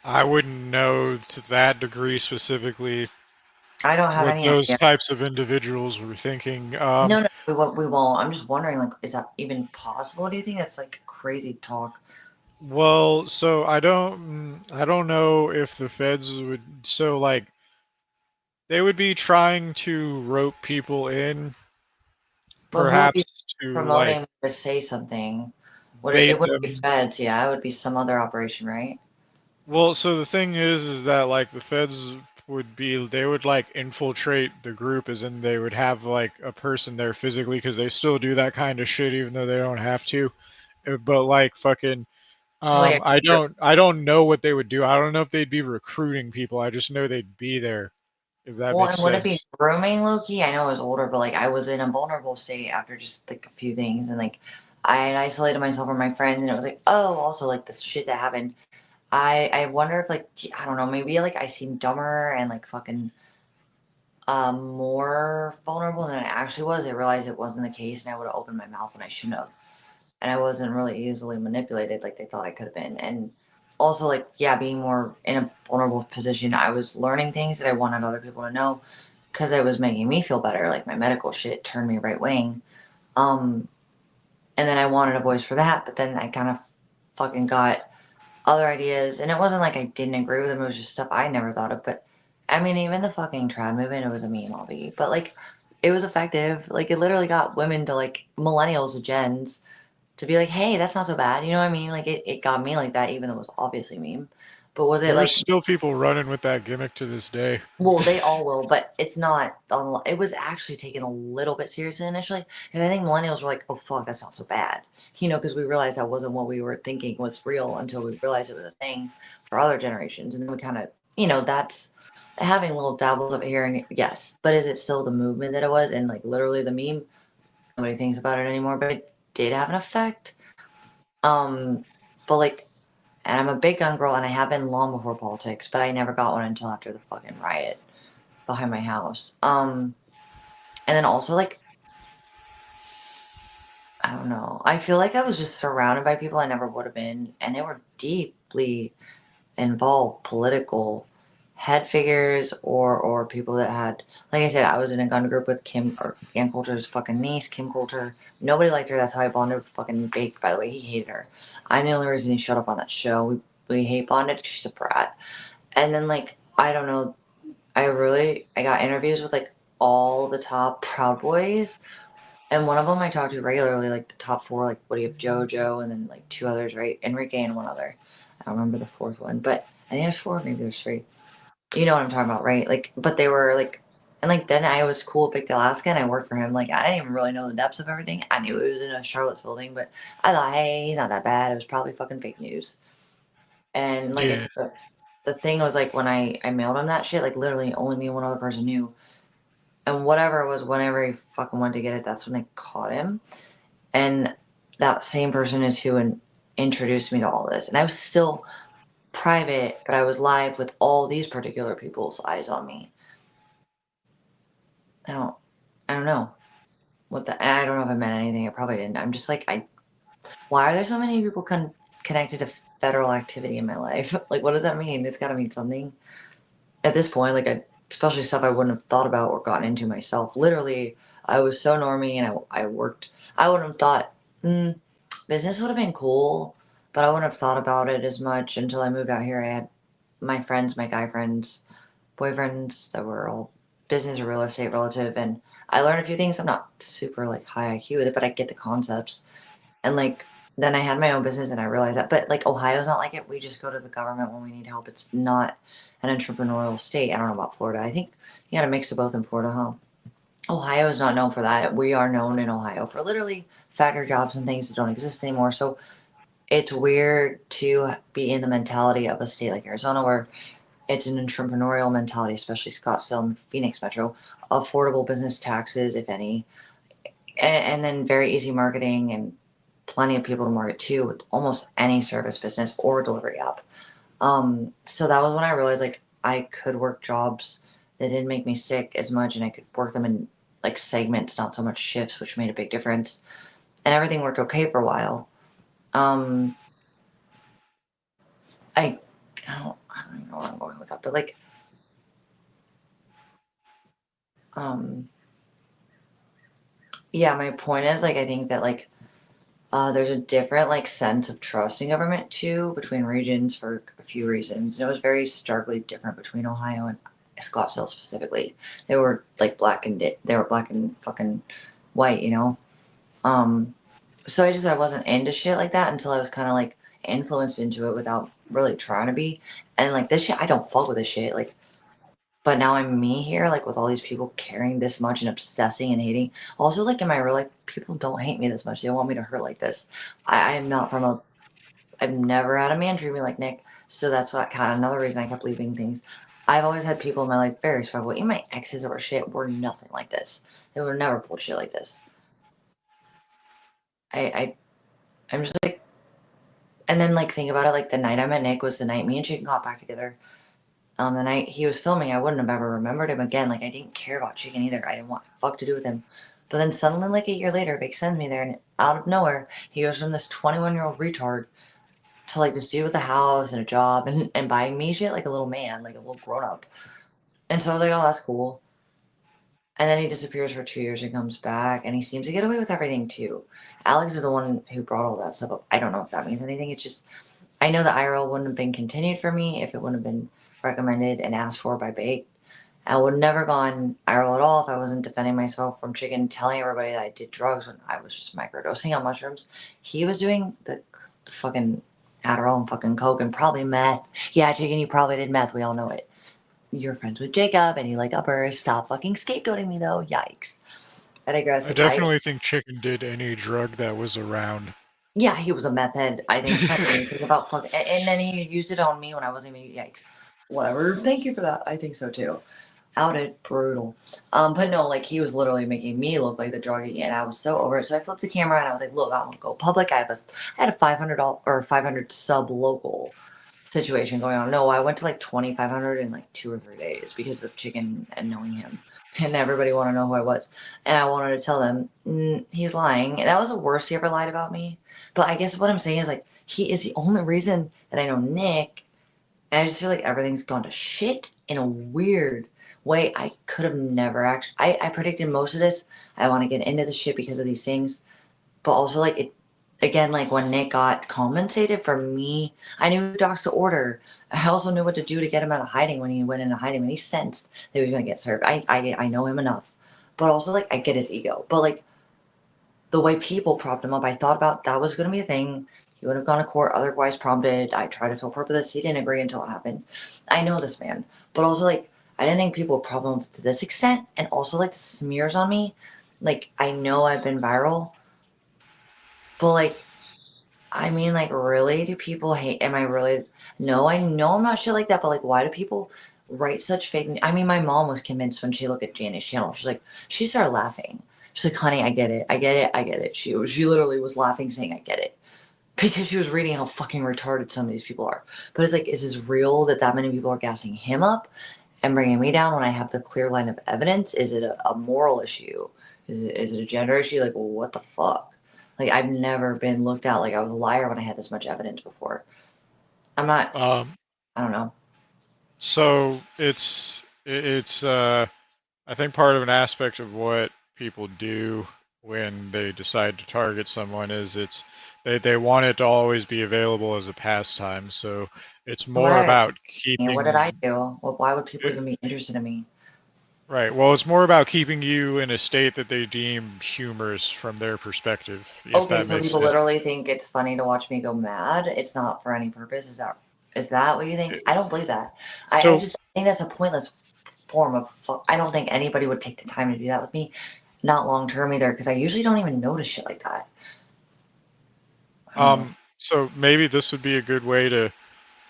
I wouldn't know to that degree specifically I don't have what any those idea. types of individuals were thinking. No, we won't. I'm just wondering, like, is that even possible? Do you think that's like crazy talk? Well, so I don't know if the feds would, so like they would be trying to rope people in, But who would be perhaps to like promoting to say something? It bait wouldn't be them. feds, yeah. It would be some other operation, right? Well, so the thing is that like the feds would be, they would like infiltrate the group, as in they would have like a person there physically, because they still do that kind of shit even though they don't have to. But like fucking, So like, I don't know what they would do. I don't know if they'd be recruiting people. I just know they'd be there, if that well, makes and would it be sense. grooming Loki? I know I was older, but like I was in a vulnerable state after just like a few things, and like I had isolated myself from my friends, and it was like, oh, also like this shit that happened. I wonder if like I don't know, maybe like I seem dumber and like fucking more vulnerable than I actually was. I realized it wasn't the case, and I would have opened my mouth when I shouldn't have. And I wasn't really easily manipulated like they thought I could have been. And also, like, yeah, being more in a vulnerable position, I was learning things that I wanted other people to know because it was making me feel better. Like my medical shit turned me right wing. Um, and then I wanted a voice for that, but then I kind of fucking got other ideas, and it wasn't like I didn't agree with them. It was just stuff I never thought of. But I mean, even the fucking trad movement, it was a meme, obviously, but like, it was effective. Like, it literally got women to like millennials, gens, to be like, hey, that's not so bad. You know what I mean? Like, it got me like that, even though it was obviously meme. But was it There's like, still people running with that gimmick to this day. well, they all will, but it's not. It was actually taken a little bit seriously initially, and I think millennials were like, "Oh fuck, that's not so bad," because we realized that wasn't what we were thinking was real until we realized it was a thing for other generations, and then we kind of, that's having little dabbles of here and yes, but is it still the movement that it was, and like literally the meme? Nobody thinks about it anymore, but it did have an effect. But like, and I'm a big gun girl, and I have been long before politics, but I never got one until after the fucking riot behind my house. And then also like, I don't know. I feel like I was just surrounded by people I never would have been, and they were deeply involved, political, head figures or people that had, like I said, I was in a gun group with Kim, or Ann Coulter's fucking niece, Kim Coulter. Nobody liked her. That's how I bonded with fucking Bake, by the way. He hated her. I'm the only reason he showed up on that show. We hate bonded. She's a brat. And then, like, I don't know, I got interviews with, like, all the top Proud Boys. And one of them I talked to regularly, like the top four, like, what do you have, JoJo, and then, like, two others, right? Enrique and one other. I don't remember the fourth one, but I think there's four, maybe there's three. You know what I'm talking about, right? Like, but they were, like, and, like, then I was cool with Big Alaska, and I worked for him. Like, I didn't even really know the depths of everything. I knew it was in a Charlottesville thing, but I thought, hey, he's not that bad. It was probably fucking fake news. And, like I Yeah. said, the thing was, like, when I mailed him that shit, like, literally only me and one other person knew. And whatever it was, whenever he fucking went to get it, that's when they caught him. And that same person is who introduced me to all this. And I was still private, but I was live with all these particular people's eyes on me. I don't know I don't know if I meant anything. I probably didn't. I'm just like, why are there so many people connected to federal activity in my life? Like, what does that mean? It's got to mean something. At this point, like, especially stuff I wouldn't have thought about or gotten into myself. Literally, I was so normie, and I worked. I wouldn't have thought, business would have been cool, but I wouldn't have thought about it as much until I moved out here. I had my friends, my guy friends, boyfriends that were all business or real estate relative, and I learned a few things. I'm not super, like, high IQ with it, but I get the concepts. And, like, then I had my own business and I realized that. But, like, Ohio's not like it. We just go to the government when we need help. It's not an entrepreneurial state. I don't know about Florida. I think you got a mix of both in Florida, huh? Ohio is not known for that. We are known in Ohio for literally factory jobs and things that don't exist anymore. So it's weird to be in the mentality of a state like Arizona, where it's an entrepreneurial mentality, especially Scottsdale and Phoenix Metro. Affordable business taxes, if any, and then very easy marketing and plenty of people to market to with almost any service business or delivery app. So that was when I realized, like, I could work jobs that didn't make me sick as much, and I could work them in, like, segments, not so much shifts, which made a big difference. And everything worked okay for a while. I don't know where I'm going with that, but, like, yeah, my point is, like, I think that, like, there's a different, like, sense of trust in government too between regions for a few reasons. And it was very starkly different between Ohio and Scottsdale specifically. They were, like, they were black and fucking white, you know. So I wasn't into shit like that until I was kind of, like, influenced into it without really trying to be. And, like, this shit, I don't fuck with this shit. Like, but now I'm me here, like, with all these people caring this much and obsessing and hating. Also, like, in my real life, people don't hate me this much. They want me to hurt like this. I am not from I've never had a man treat me like Nick. So that's what kind of another reason I kept leaving things. I've always had people in my life very respectful. Even my exes that were shit were nothing like this. They would never pull shit like this. I'm just like, and then, like, think about it, like, the night I met Nick was the night me and Chicken got back together. The night he was filming, I wouldn't have ever remembered him again. Like, I didn't care about Chicken either. I didn't want fuck to do with him. But then suddenly, like, a year later, Vic sends me there, and out of nowhere, he goes from this 21-year-old retard to, like, this dude with a house and a job and buying me shit like a little man, like a little grown up. And so I was like, oh, that's cool. And then he disappears for 2 years and comes back, and he seems to get away with everything too. Alex is the one who brought all that stuff up. I don't know if that means anything. It's just, I know the IRL wouldn't have been continued for me if it wouldn't have been recommended and asked for by Bake. I would have never gone IRL at all if I wasn't defending myself from Chicken telling everybody that I did drugs when I was just microdosing on mushrooms. He was doing the fucking Adderall and fucking Coke and probably meth. Yeah, Chicken, you probably did meth. We all know it. You're friends with Jacob and you like uppers. Stop fucking scapegoating me, though. Yikes. I digress. I definitely think Chicken did any drug that was around. Yeah, he was a meth head. I think think about fucking, and then he used it on me when I wasn't even. Yikes. Whatever. Thank you for that. I think so too. Outed, brutal. But no, like, he was literally making me look like the druggie, and I was so over it. So I flipped the camera and I was like, "Look, I want to go public. I had a $500 or 500 sub local situation going on. No, I went to like 2,500 in like 2 or 3 days because of Chicken and knowing him, and everybody wanted to know who I was, and I wanted to tell them he's lying. And that was the worst he ever lied about me. But I guess what I'm saying is, like, he is the only reason that I know Nick And I just feel like everything's gone to shit in a weird way. I could have never actually. I predicted most of this. I want to get into the shit because of these things, but also like it. Again, like when Nick got compensated for me, I knew docs to order. I also knew what to do to get him out of hiding when he went into hiding. When he sensed that he was gonna get served, I know him enough. But also like I get his ego. But like the way people propped him up, I thought about that was gonna be a thing. He would have gone to court otherwise prompted. I tried to tell Purple this. He didn't agree until it happened. I know this man. But also like I didn't think people would prop him up to this extent. And also like the smears on me. Like I know I've been viral. But like I mean, like, really? Do people hate? Am I really? No, I know I'm not shit like that, but like, why do people write such fake? I mean, my mom was convinced when she looked at Janet's channel. She's like, she started laughing. She's like, honey, I get it. I get it. I get it. She literally was laughing, saying, I get it. Because she was reading how fucking retarded some of these people are. But it's like, is this real that many people are gassing him up and bringing me down when I have the clear line of evidence? Is it a moral issue? Is it a gender issue? Like, well, what the fuck? Like, I've never been looked at like I was a liar when I had this much evidence before. I'm not, I don't know. So it's I think part of an aspect of what people do when they decide to target someone is they want it to always be available as a pastime. So it's So more why, about what did I keeping do? Well, why would people even be interested in me? right. Well, it's more about keeping you in a state that they deem humorous from their perspective, if Okay, that so makes people sense. literally think it's funny to watch me go mad. It's not for any purpose. Is that what you think? I don't believe that. I So just think that's a pointless form of I don't think anybody would take the time to do that with me. Not long term either, because I usually don't even notice shit like that. I don't know. so maybe this would be a good way to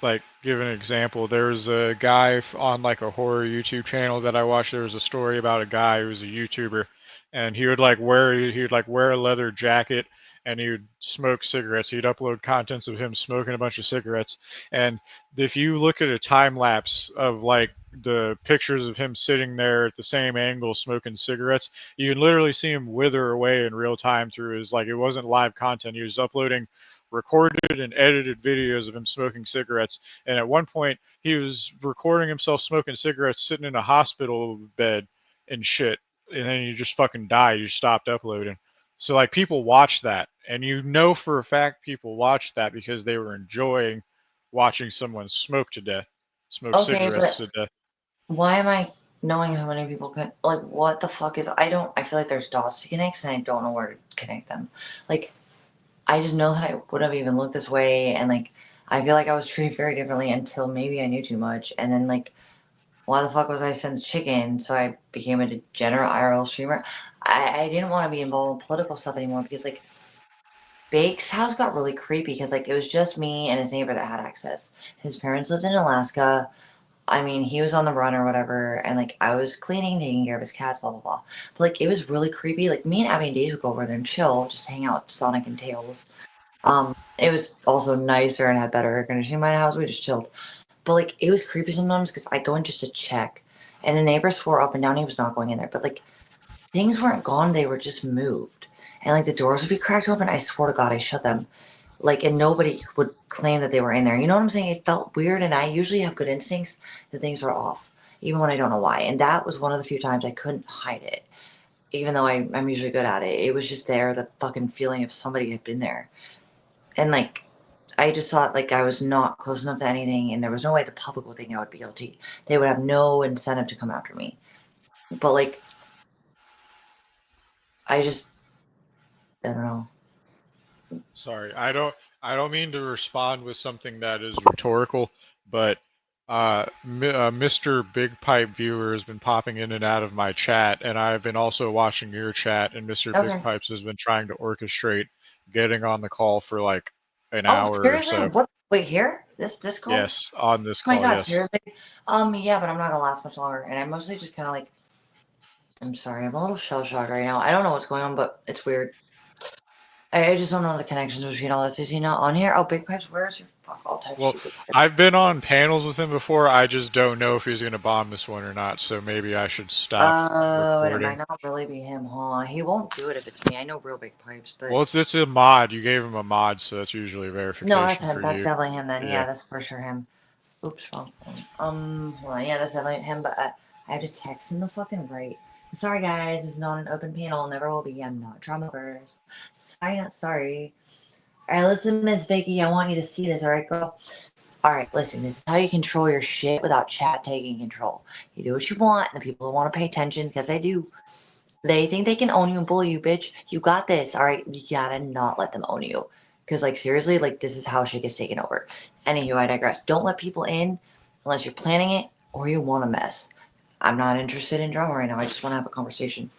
like give an example. There was a guy on like a horror YouTube channel that I watched. There was a story about a guy who was a YouTuber, and he would wear a leather jacket, and he would smoke cigarettes. He'd upload contents of him smoking a bunch of cigarettes, and if you look at a time lapse of like the pictures of him sitting there at the same angle smoking cigarettes, you can literally see him wither away in real time through his like it wasn't live content. He was uploading recorded and edited videos of him smoking cigarettes. And at one point, he was recording himself smoking cigarettes sitting in a hospital bed and shit. And then he just fucking died. He just stopped uploading. So, like, people watch that. And you know for a fact people watched that because they were enjoying watching someone smoke to death, smoke Okay, cigarettes but to death. why am I knowing how many people can like what the fuck is I don't I feel like there's dots to connect and I don't know where to connect them. Like I just know that I would have even looked this way and like I feel like I was treated very differently until maybe I knew too much and then like why the fuck was I sent chicken? So I became a degenerate IRL streamer. I didn't want to be involved in political stuff anymore because like Bake's house got really creepy because like it was just me and his neighbor that had access. His parents lived in Alaska. I mean, he was on the run or whatever, and like I was cleaning, taking care of his cats, blah blah blah. But like it was really creepy. Like me and Abby and Daisy would go over there and chill, just hang out, Sonic and Tails. It was also nicer and had better air conditioning in my house. We just chilled. But like it was creepy sometimes because I go in just to check, and the neighbor swore up and down he was not going in there. But like things weren't gone; they were just moved, and like the doors would be cracked open. I swear to God, I shut them. Like, and nobody would claim that they were in there. You know what I'm saying? It felt weird, and I usually have good instincts that things are off, even when I don't know why. And that was one of the few times I couldn't hide it, even though I'm usually good at it. It was just there, the fucking feeling of somebody had been there. And like, I just thought like I was not close enough to anything, and there was no way the public would think I would be guilty. They would have no incentive to come after me. But like, I just, I don't know. Sorry, I don't mean to respond with something that is rhetorical, but Mr. Big Pipe viewer has been popping in and out of my chat, and I've been also watching your chat, and Mr. Big Okay. Pipes has been trying to orchestrate getting on the call for like an Oh, hour or seriously? so. What? Wait, here? This call? Yes, on this Oh my call, God, yes. seriously? Yeah, but I'm not gonna last much longer. And I'm mostly just kind of like, I'm sorry, I'm a little shell shocked right now. I don't know what's going on, but it's weird. I just don't know the connections between all this. Is he not on here? Oh, Big Pipes, where's your fuck? I'll text Well, you. Big Pipes. I've been on panels with him before. I just don't know if he's going to bomb this one or not, so maybe I should stop Oh, and it might recording. not really be him, huh? He won't do it if it's me. I know real Big Pipes, but Well, it's a mod. You gave him a mod, so that's usually no, that's verification him. for That's you. definitely him then. Yeah. Yeah, that's for sure him. Oops, wrong phone. Hold on. Yeah, that's definitely him, but I have to text him the fucking right. Sorry, guys, it's not an open panel. Never will be. I'm not drama first. Sorry, not sorry. All right, listen, Miss Vicky, I want you to see this. All right, girl. All right, listen. This is how you control your shit without chat taking control. You do what you want, and the people who want to pay attention, because they do. They think they can own you and bully you, bitch. You got this. All right, you gotta not let them own you. Because, like, seriously, like, this is how shit gets taken over. Anywho, I digress. Don't let people in unless you're planning it or you want to mess. I'm not interested in drama right now. I just want to have a conversation.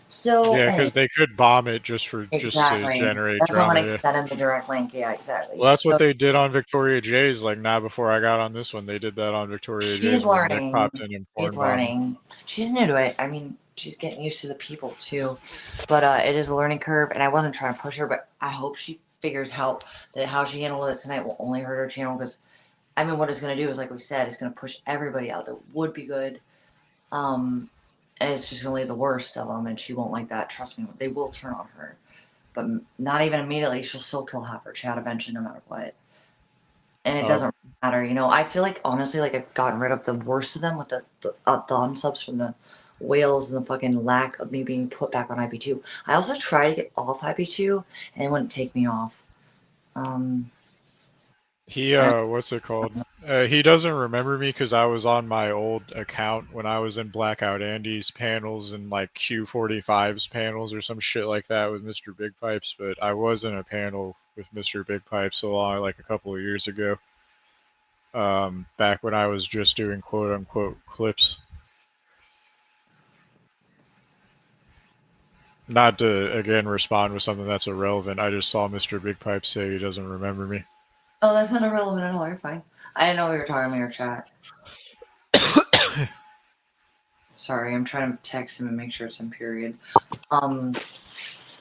So, Yeah, anyway, because they could bomb it just to exactly. generate That's why when I drama. Yeah. sent him the direct link. Yeah, exactly. Well, that's what So they did on Victoria J's. Like now, before I got on this one, they did that on Victoria she's J's when Nick learning. popped in and She's porn bombed them. learning. She's new to it. I mean, she's getting used to the people too. But it is a learning curve, and I wasn't trying to push her, but I hope she figures out that how she handled it tonight will only hurt her channel. Because I mean, what it's gonna do is, like we said, it's gonna push everybody out that would be good. And it's just gonna leave the worst of them, and she won't like that. Trust me, they will turn on her, but not even immediately. She'll still kill half her chat eventually, no matter what. And it doesn't matter, you know. I feel like honestly, like I've gotten rid of the worst of them with the unsubs from the whales and the fucking lack of me being put back on IP2. I also tried to get off IP2, and it wouldn't take me off. He what's it called? He doesn't remember me because I was on my old account when I was in Blackout Andy's panels and like Q45's panels or some shit like that with Mr. Big Pipes. But I was in a panel with Mr. Big Pipes like a couple of years ago. Back when I was just doing quote unquote clips. Not to again respond with something that's irrelevant. I just saw Mr. Big Pipe say he doesn't remember me. Oh, that's not irrelevant at all. You're fine. I didn't know we were talking about your chat. Sorry, I'm trying to text him and make sure it's in period. I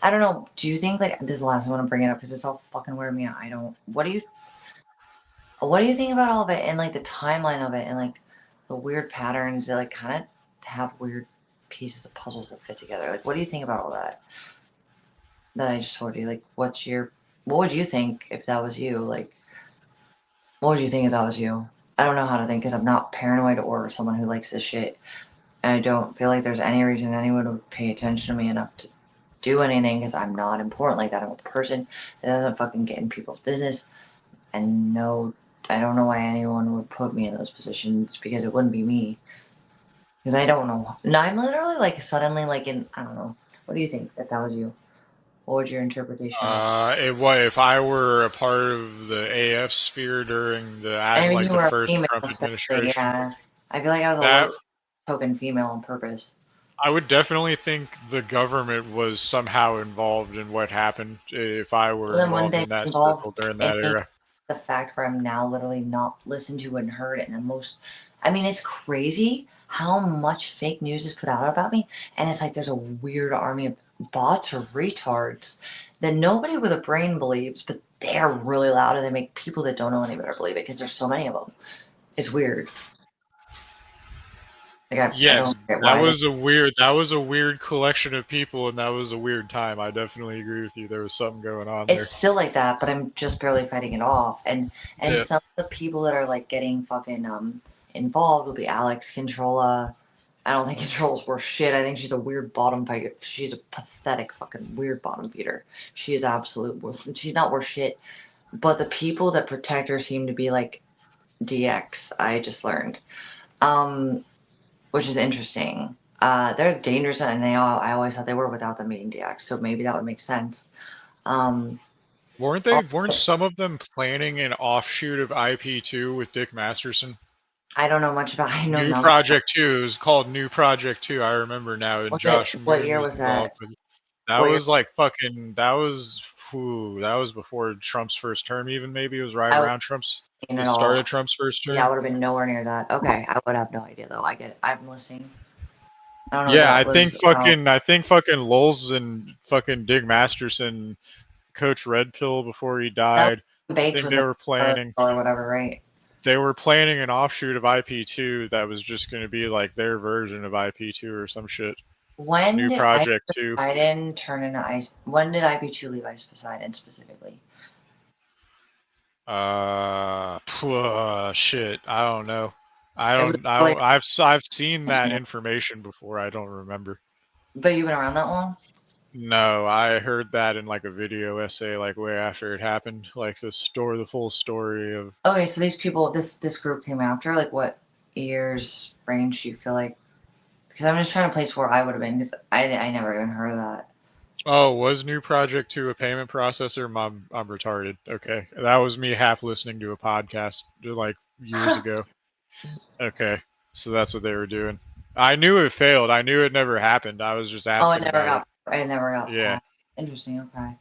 don't know. Do you think like this is the last I want to bring it up because it's all fucking weird me out. I don't. What do you think about all of it and like the timeline of it and like the weird patterns that like kind of have weird pieces of puzzles that fit together? Like, what do you think about all that? That I just told you. Like, what would you think if that was you? Like, what would you think if that was you? I don't know how to think because I'm not paranoid or someone who likes this shit. And I don't feel like there's any reason anyone would pay attention to me enough to do anything because I'm not important like that. I'm a person that doesn't fucking get in people's business. And no, I don't know why anyone would put me in those positions because it wouldn't be me. Because I don't know. No, I'm literally like suddenly like I don't know. What do you think if that was you? What would your interpretation of it? If I were a part of the AF sphere during I mean, you the were a first female, Trump especially, administration, yeah. I feel like I was a that low token female on purpose. I would definitely think the government was somehow involved in what happened if I were Well, then wouldn't involved they in that be circle involved during in that me? era. The fact where I'm now literally not listened to and heard and the most. I mean, it's crazy how much fake news is put out about me, and it's like there's a weird army of bots or retards that nobody with a brain believes, but they're really loud and they make people that don't know any better believe it because there's so many of them. It's weird. Like I Yeah, don't get why they. that was a weird collection of people, and that was a weird time. I definitely agree with you. There was something going on It's there. still like that, but I'm just barely fighting it off. And Yeah. some of the people that are like getting fucking involved will be Alex Controlla. I don't think Controlla's worth shit. I think she's a weird bottom feeder. She's a pathetic fucking weird bottom feeder. She is absolute worth. She's not worth shit. But the people that protect her seem to be like DX. I just learned, which is interesting. They're dangerous, and I always thought they were without them being DX. So maybe that would make sense. Weren't some of them planning an offshoot of IP2 with Dick Masterson? I don't know much about. I know New nothing. Project 2. It was called New Project 2. I remember now, and Josh What Moon year was was involved that? with it. That What year? was like fucking. That was before Trump's first term. Even maybe it was right I was around Trump's. in The it start all. of Trump's first Yeah, I term. would have been nowhere near that. Okay, I would have no idea though. I get it. I'm listening. I don't know what Yeah, that was. I think fucking Lowell's and fucking Dick Masterson, Coach Red Pill before he That died. I Baked think was in or whatever, right? they were planning an offshoot of IP2 that was just going to be like their version of IP2 or some shit. When New did Ice Project 2. Poseidon turn into Ice? When did IP2 leave Ice Poseidon specifically? Shit, I don't know. It was really I've seen that interesting. information before. I don't remember. But you've been around that long? No, I heard that in like a video essay, like way after it happened, like the full story of. Okay, so these people, this group came after, like, what years range do you feel like? Because I'm just trying to place where I would have been, because I never even heard of that. Oh, was New Project 2 a payment processor? I'm retarded. Okay, that was me half listening to a podcast like years ago. Okay, so that's what they were doing. I knew it failed. I knew it never happened. I was just Oh, asking about it. I never got Yeah. passed. Interesting. Okay.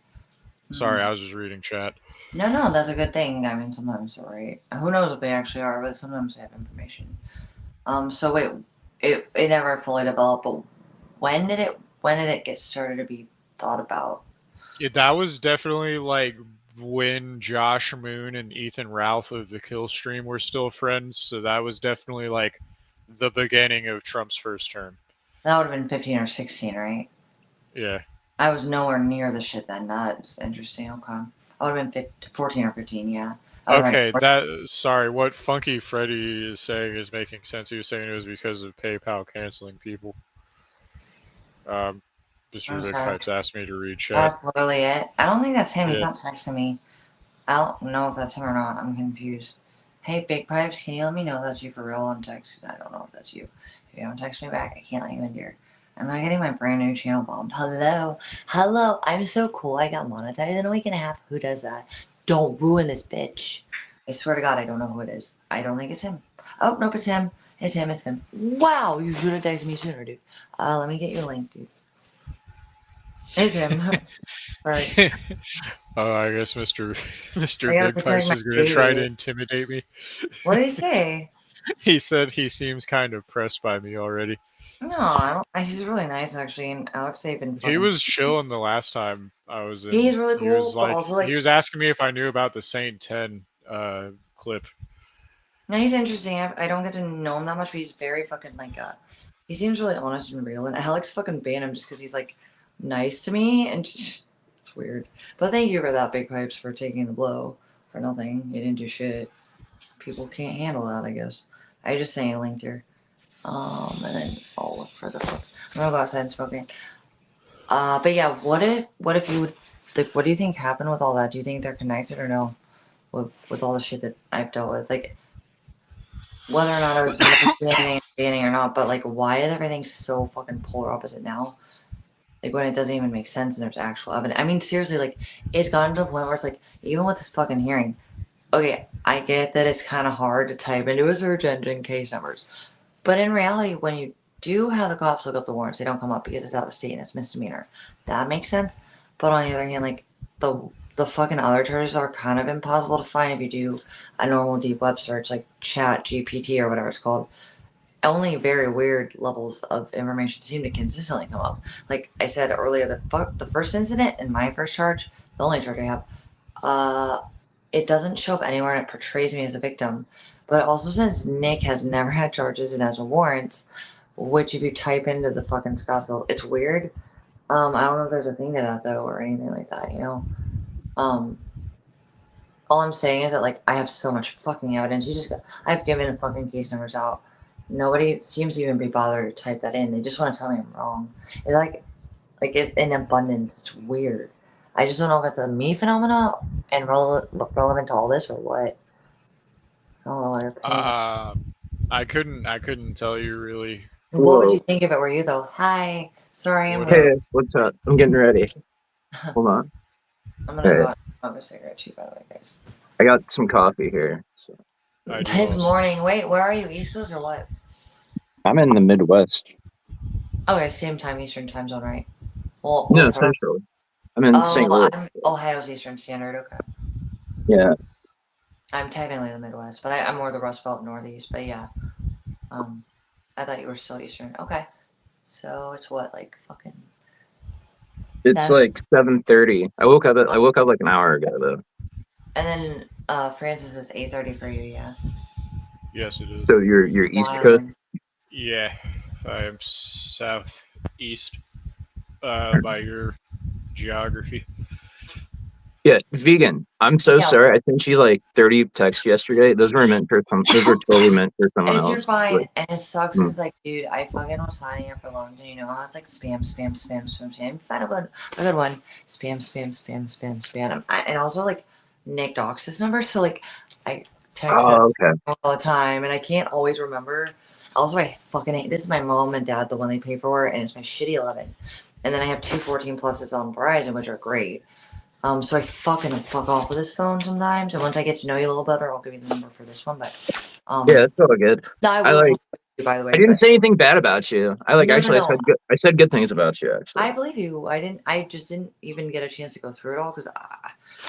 Sorry, I was just reading chat. No, that's a good thing. I mean, sometimes they're right. Who knows what they actually are, but sometimes they have information. So wait, it never fully developed, but when did it get started to be thought about? Yeah, that was definitely like when Josh Moon and Ethan Ralph of the Kill Stream were still friends. So that was definitely like the beginning of Trump's first term. That would have been 15 or 16, right? Yeah. I was nowhere near the shit then. That's interesting. Okay. I would have been 14 or 15, yeah. Okay, sorry, what Funky Freddy is saying is making sense. He was saying it was because of PayPal canceling people. Mr. Big Pipes asked me to read chat. That's literally it. I don't think that's him. Yeah. He's not texting me. I don't know if that's him or not. I'm confused. Hey, Big Pipes, can you let me know if that's you for real on text? Because I don't know if that's you. If you don't text me back, I can't let you in, dear. I'm not getting my brand new channel bombed. Hello. I'm so cool. I got monetized in a week and a half. Who does that? Don't ruin this bitch. I swear to God, I don't know who it is. I don't think it's him. Oh, nope, it's him. It's him. Wow, you should have texted me sooner, dude. Let me get your link, dude. It's him. Right. Oh, I guess Mr. Big Pipes is going to try to intimidate me. What did he say? He said he seems kind of pressed by me already. No, I don't. He's really nice, actually. And Alex, they've been fucking. He was chilling the last time I was in. He's really He was cool, but also like he was asking me if I knew about the Saint 10 clip. no, he's interesting. I don't get to know him that much, but he's very fucking like he seems really honest and real. And Alex fucking banned him just because he's like nice to me, and it's weird. But thank you for that, Big Pipes, for taking the blow for nothing. You didn't do shit. People can't handle that, I guess. I just saying a link here. And then I'll look for the book. I'm gonna go outside and smoke it. But yeah, what if you would like? What do you think happened with all that? Do you think they're connected or no? With all the shit that I've dealt with, like whether or not I was banning or not, but like, why is everything so fucking polar opposite now? Like when it doesn't even make sense and there's actual evidence. I mean, seriously, like it's gotten to the point where it's like, even with this fucking hearing, okay, I get that it's kind of hard to type into a search engine case numbers, but in reality, when you do have the cops look up the warrants, they don't come up because it's out of state and it's misdemeanor. That makes sense. But on the other hand, like the fucking other charges are kind of impossible to find if you do a normal deep web search like Chat GPT or whatever it's called. Only very weird levels of information seem to consistently come up. Like I said earlier, the first incident in my first charge, the only charge I have, it doesn't show up anywhere and it portrays me as a victim. But also, since Nick has never had charges and has warrants, which if you type into the fucking Scottsdale, it's weird. I don't know if there's a thing to that though or anything like that, you know. All I'm saying is that like I have so much fucking evidence. I've given the fucking case numbers out. Nobody seems to even be bothered to type that in. They just want to tell me I'm wrong. It's like it's in abundance. It's weird. I just don't know if it's a me phenomena and relevant to all this or what. I don't know what your opinion. I couldn't tell you really. What would you think if it were you though? Hi. Sorry, I'm Hey, what's up? I'm getting ready. Hold on. I'm gonna go out and smoke a cigarette too, by the way, guys. I got some coffee here. So. This morning. Wait, where are you? East Coast or what? I'm in the Midwest. Okay, same time, Eastern time zone, right? Well, No, Central. I'm in St. Louis. I'm Ohio's Eastern Standard. Okay. Yeah. I'm technically the Midwest, but I'm more the Rust Belt Northeast. But yeah, I thought you were still Eastern. Okay, so it's what, like fucking. It's like 7:30. I woke up like an hour ago though. And then Francis is 8:30 for you, yeah. Yes, it is. So you're East Coast. Yeah, I am southeast by your geography. Yeah, vegan. I'm so Yeah. sorry. I sent you like 30 texts yesterday. Those were meant for some. Those were totally meant for someone You're else. fine. Like, And it sucks because, like, dude, I fucking was signing up for loans, and you know how it's like spam, spam, spam, spam, spam. Find a good one. Spam, spam, spam, spam, spam. And also, like, Nick docs his number, so, like, I text it oh, okay. all the time, and I can't always remember. Also, I fucking hate this. Is my mom and dad, the one they pay for, and it's my shitty 11. And then I have two 14 pluses on Verizon, which are great. So I fucking fuck off with this phone sometimes, and once I get to know you a little better, I'll give you the number for this one. But Yeah, it's all good. no, I I will like. talk to you, by the way. I didn't But say anything bad about you. I like. no, Actually, no. I said good things about you. Actually. I believe you. I didn't. I just didn't even get a chance to go through it all because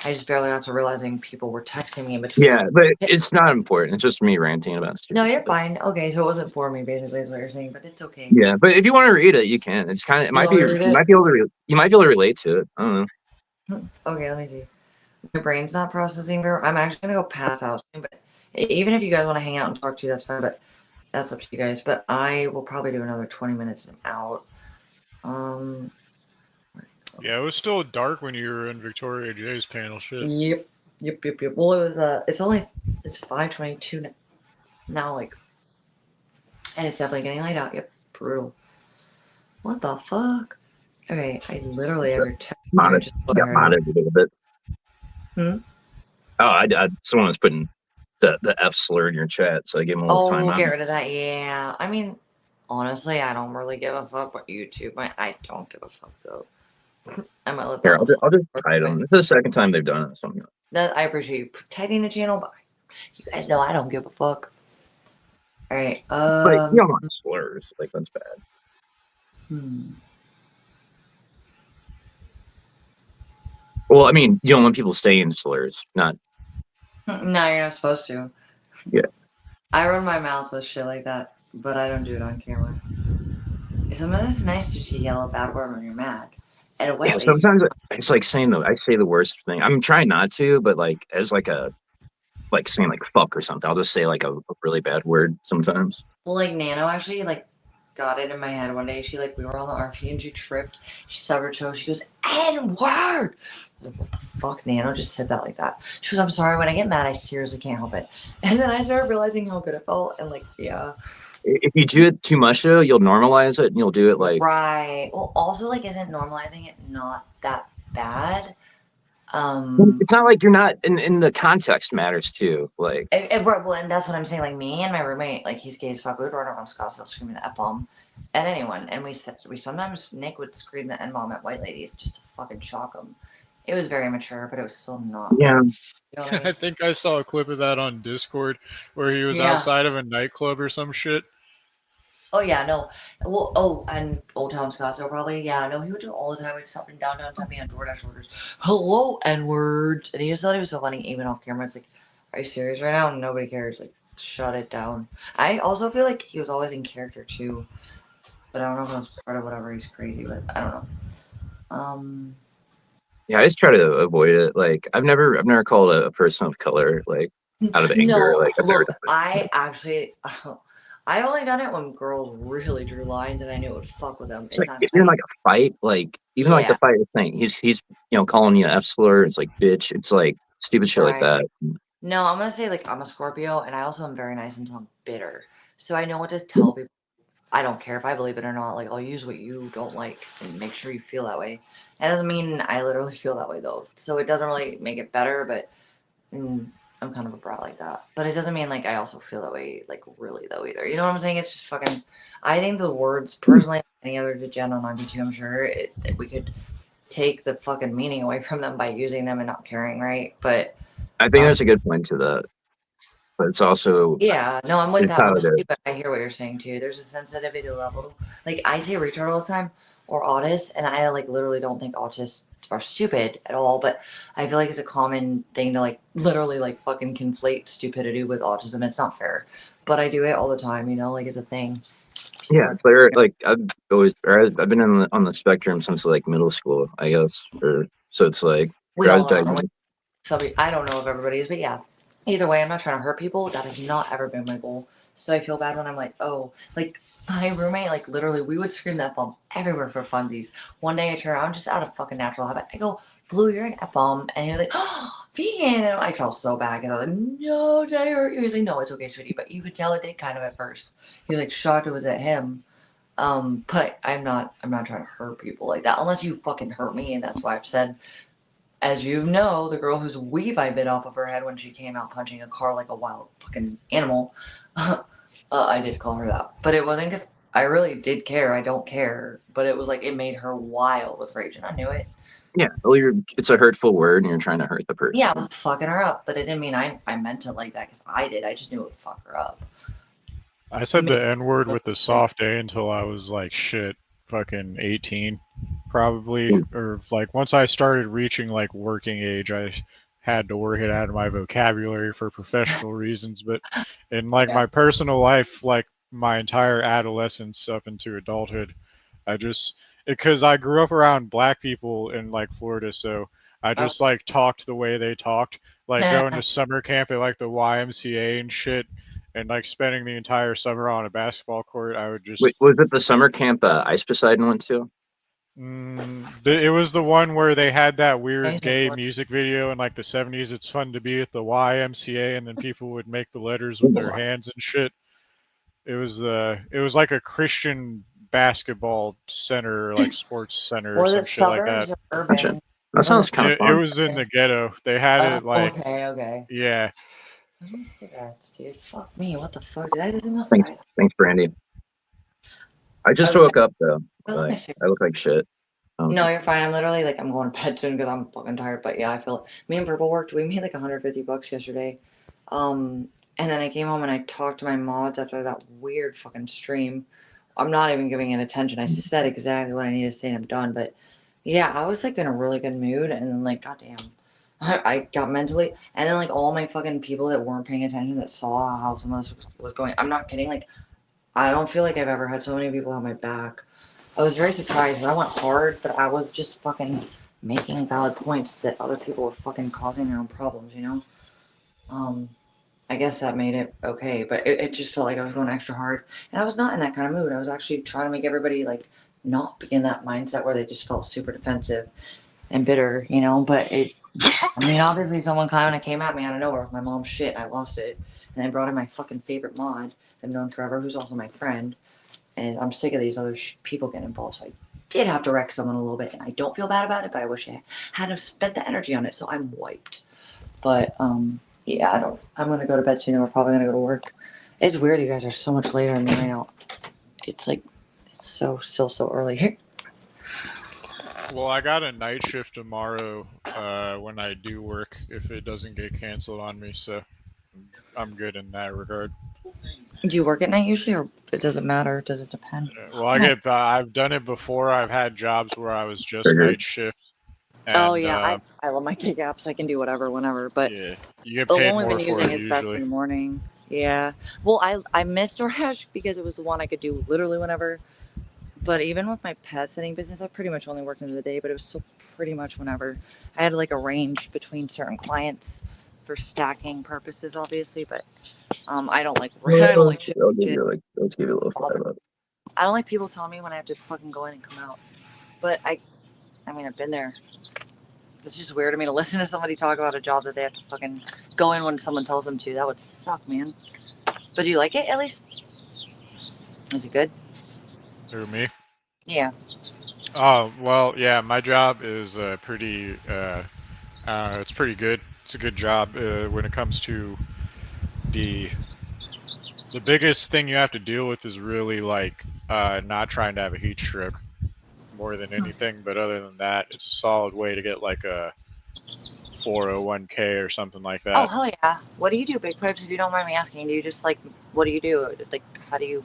I just barely got to realizing people were texting me in between. Yeah, but it's not important. It's just me ranting about stupid No, you're shit. fine. Okay, so it wasn't for me, basically, is what you're saying, but it's okay. Yeah, but if you want to read it, you can. It's kind of. It might be. You want me to read You it? might be able to. You might be able to relate to it. I don't know. Okay, let me see. My brain's not processing very. I'm actually gonna go pass out soon, but even if you guys want to hang out and talk to you, that's fine. But that's up to you guys. But I will probably do another 20 minutes and I'm out. Yeah, it was still dark when you were in Victoria J's panel. Shit. Yep. Well, it was it's 5:22 now, like, and it's definitely getting light out. Yep, brutal. What the fuck? Okay, I literally have your text here. Just Got modded a little bit. Hmm? Oh, someone was putting the F slur in your chat, so I gave him a little time Oh, out. get rid of that. Yeah, I mean, honestly, I don't really give a fuck what YouTube. I don't give a fuck though. I might let Here, that. I'll just hide them. This is the second time they've done it. So That I appreciate you protecting the channel, but you guys know I don't give a fuck. All right. like, you don't want slurs. Like, that's bad. Well, I mean, you don't want people saying slurs, not. No, you're not supposed to. Yeah. I run my mouth with shit like that, but I don't do it on camera. Sometimes it's nice to yell a bad word when you're mad. And Yeah, sometimes it's like saying I say the worst thing. I'm trying not to, but like as like saying like fuck or something. I'll just say like a really bad word sometimes. Well, like Nano actually got it in my head one day. We were on the RV and she tripped. She stubbed her toe. She goes, N-word! Like, what the fuck? Nano just said that like that. She goes, I'm sorry. When I get mad, I seriously can't help it. And then I started realizing how good it felt. And like, yeah. If you do it too much though, you'll normalize it and you'll do it like. Right. Well, also like, isn't normalizing it not that bad? It's not like you're not in the context matters too. Like, well, and that's what I'm saying. Like me and my roommate, like he's gay as fuck. We would run around Scottsdale screaming the F-bomb at anyone, and we sometimes Nick would scream the N-bomb at white ladies just to fucking shock them. It was very mature, but it was still not. yeah. You know what I mean? I think I saw a clip of that on Discord where he was outside of a nightclub or some shit. Oh yeah, no. Well, oh, and Old Town Scottsdale probably. Yeah, no, he would do it all the time. We'd stop in downtown Tempe on DoorDash orders. Hello, N-words. And he just thought he was so funny, even off camera. It's like, are you serious right now? Nobody cares. Like, shut it down. I also feel like he was always in character too. But I don't know if it was part of whatever he's crazy with. I don't know. Yeah, I just try to avoid it. Like, I've never called a person of color like out of anger. No, Like, I've never look, done it. I actually, I only done it when girls really drew lines and I knew it would fuck with them. It's like if you're in like a fight, like even like the fight thing, he's calling you an F slur. It's like bitch. It's like stupid shit like that. No, I'm gonna say like I'm a Scorpio and I also am very nice until I'm bitter. So I know what to tell people. I don't care if I believe it or not. Like I'll use what you don't like and make sure you feel that way. It doesn't mean I literally feel that way though. So it doesn't really make it better, but I'm kind of a brat like that. But it doesn't mean like I also feel that way like really though either. You know what I'm saying? It's just fucking. I think the words personally, any other degen on RB2, I'm sure we could take the fucking meaning away from them by using them and not caring, right? But I think there's a good point to that. But it's also no, I'm with that how one it is. too, but I hear what you're saying too. There's a sensitivity level. Like I say retard all the time or autist, and I like literally don't think autists are stupid at all, but I feel like it's a common thing to like literally like fucking conflate stupidity with autism. It's not fair. But I do it all the time, you know, like it's a thing. Yeah, like I've been on the spectrum since like middle school, I guess. So it's like We all are. diagnosed. I don't know if everybody is, but yeah. Either way, I'm not trying to hurt people. That has not ever been my goal. So I feel bad when I'm like, oh, like my roommate, like literally, we would scream that bomb everywhere for funsies. One day I turn around just out of fucking natural habit. I go, Blue, you're an F-bomb. And he was like, oh, vegan. And I felt so bad. And I was like, no, did I hurt you? He was like, no, it's okay, sweetie. But you could tell it did kind of at first. He was like shocked it was at him. But I'm not trying to hurt people like that unless you fucking hurt me. And that's why I've said, as you know, the girl whose weave I bit off of her head when she came out punching a car like a wild fucking animal. I did call her that. But it wasn't because I really did care. I don't care. But it was like it made her wild with rage and I knew it. Yeah, well, it's a hurtful word, and you're trying to hurt the person. Yeah, I was fucking her up, but it didn't mean I meant it like that because I did. I just knew it would fuck her up. I said the N-word with the soft A until I was like shit, fucking 18, probably, or like once I started reaching like working age, I had to work it out of my vocabulary for professional reasons. But in like my personal life, like my entire adolescence up into adulthood, I just because I grew up around black people in like Florida, so I just like talked the way they talked, like going to summer camp at like the YMCA and shit, and like spending the entire summer on a basketball court. I would just. Wait, was it the summer camp Ice Poseidon went to? It was the one where they had that weird gay music video in like the 70s. It's fun to be at the YMCA, and then people would make the letters with their hands and shit. It was like a Christian basketball center, like sports center or some shit like that. Or urban? That sounds kind of fun. It was in the ghetto. They had it like okay. Yeah. How many cigarettes, dude? Fuck me. What the fuck? Did I do them outside? Thanks, Brandy. I just woke up though. Like, I look like shit. No, you're fine. I'm literally like I'm going to bed soon because I'm fucking tired. But yeah, I feel it. Me and Purple worked. We made like $150 yesterday. And then I came home and I talked to my mods after that weird fucking stream. I'm not even giving it attention. I said exactly what I needed to say and I'm done. But yeah, I was like in a really good mood and then like goddamn, I got mentally and then like all my fucking people that weren't paying attention that saw how some of this was going. I'm not kidding. Like I don't feel like I've ever had so many people have my back. I was very surprised. I went hard, but I was just fucking making valid points that other people were fucking causing their own problems, you know? I guess that made it okay, but it just felt like I was going extra hard. And I was not in that kind of mood. I was actually trying to make everybody like not be in that mindset where they just felt super defensive and bitter, you know? But I mean, obviously someone kind of came at me out of nowhere with my mom's shit and I lost it. And I brought in my fucking favorite mod I've known forever, who's also my friend. And I'm sick of these other people getting involved. So I did have to wreck someone a little bit. And I don't feel bad about it, but I wish I hadn't spent the energy on it. So I'm wiped. But yeah, I'm going to go to bed soon and we're probably going to go to work. It's weird you guys are so much later than me right now. It's like, it's still so early. Well, I got a night shift tomorrow when I do work if it doesn't get canceled on me. So I'm good in that regard. Do you work at night usually, or it doesn't matter? Does it depend? Well, I've done it before. I've had jobs where I was just night shift. And, I love my gig apps. I can do whatever, whenever. But yeah, you get the paid one we've more been for using it is best in usually. the morning. Yeah. Well, I missed DoorDash because it was the one I could do literally whenever. But even with my pet sitting business, I pretty much only worked into the day, but it was still pretty much whenever. I had like a range between certain clients for stacking purposes, obviously, but I don't like shit. Let's give you a little 5 up. I don't like people telling me when I have to fucking go in and come out. But I mean, I've been there. It's just weird to me to listen to somebody talk about a job that they have to fucking go in when someone tells them to. That would suck, man. But do you like it at least? Is it good? Who, me? Yeah. Oh, well, yeah, my job is pretty, it's pretty good. It's a good job when it comes to the biggest thing you have to deal with is really like not trying to have a heat stroke more than anything. But other than that, it's a solid way to get like a 401k or something like that. Oh, hell yeah. What do you do, Big Pipes, if you don't mind me asking? Do you just like, what do you do? Like, how do you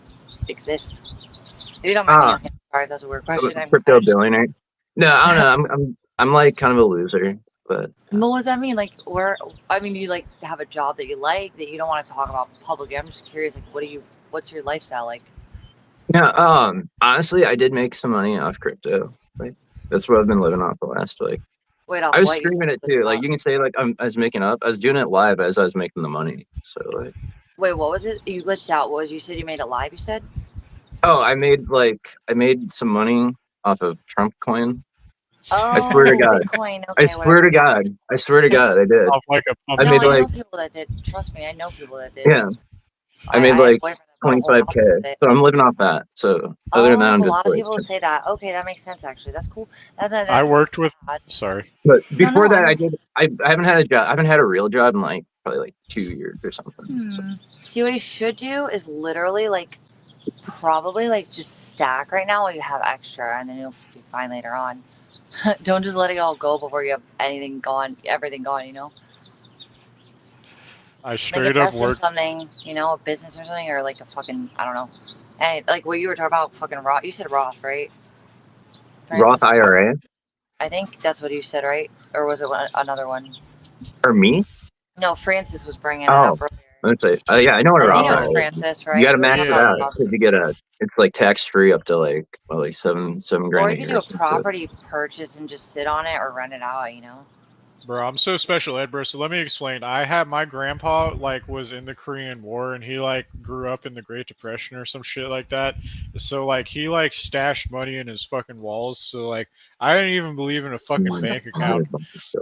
exist? If you don't mind me asking, sorry if that's a weird question. I'm crypto billionaire. No, I don't know. I'm like kind of a loser, but. What does that mean? Like, I mean, you like to have a job that you like that you don't want to talk about publicly. I'm just curious, like, what's your lifestyle like? Yeah, honestly, I did make some money off crypto. Like, that's what I've been living off the last Wait, I was streaming it too. Like, you can say like I was making up. I was doing it live as I was making the money. So like. Wait, what was it? You glitched out. What was you said? You made it live? You said? Oh, I made some money off of Trump coin. Oh, swear to God. Bitcoin. I Okay, swear whatever. to God. I swear to God, I did. Off like a pump. I No, made I know like people that did. Trust me, I know people that did. yeah. I made I had a like boyfriend that bought a whole house 25K. with it. So I'm living off that. So other than that, Oh, I'm a just lot of like. people say that. Okay, that makes sense actually. That's cool. That's I worked with. bad. Sorry. But No, before that, I'm I listening. did. I haven't had a job. I haven't had a real job in like probably like 2 years or something. So. See, what you should do is literally like probably like just stack right now while you have extra, and then you'll be fine later on. Don't just let it all go before you have anything gone, everything gone. You know, I like straight up invest in worked. something. You know, a business or something, or like a fucking I don't know. And like what you were talking about, fucking Roth. You said Roth, right? Roth Francis, IRA I think that's what you said, right? Or was it another one? or me? No, Francis was bringing it Oh, up earlier. let's say. Yeah, I know what a I think Roth it was IRA Oh, is. Francis, You right? got to We were max talking it yeah. about out Roth. because you get a. It's like tax free up to like well, like seven Or grand a you could year do or a some shit. property purchase and just sit on it or rent it out, you know? Bro, I'm so special ed, bro. So let me explain. I had my grandpa like was in the Korean War and he like grew up in the Great Depression or some shit like that. So like he like stashed money in his fucking walls. So like I didn't even believe in a fucking What the bank fuck? account.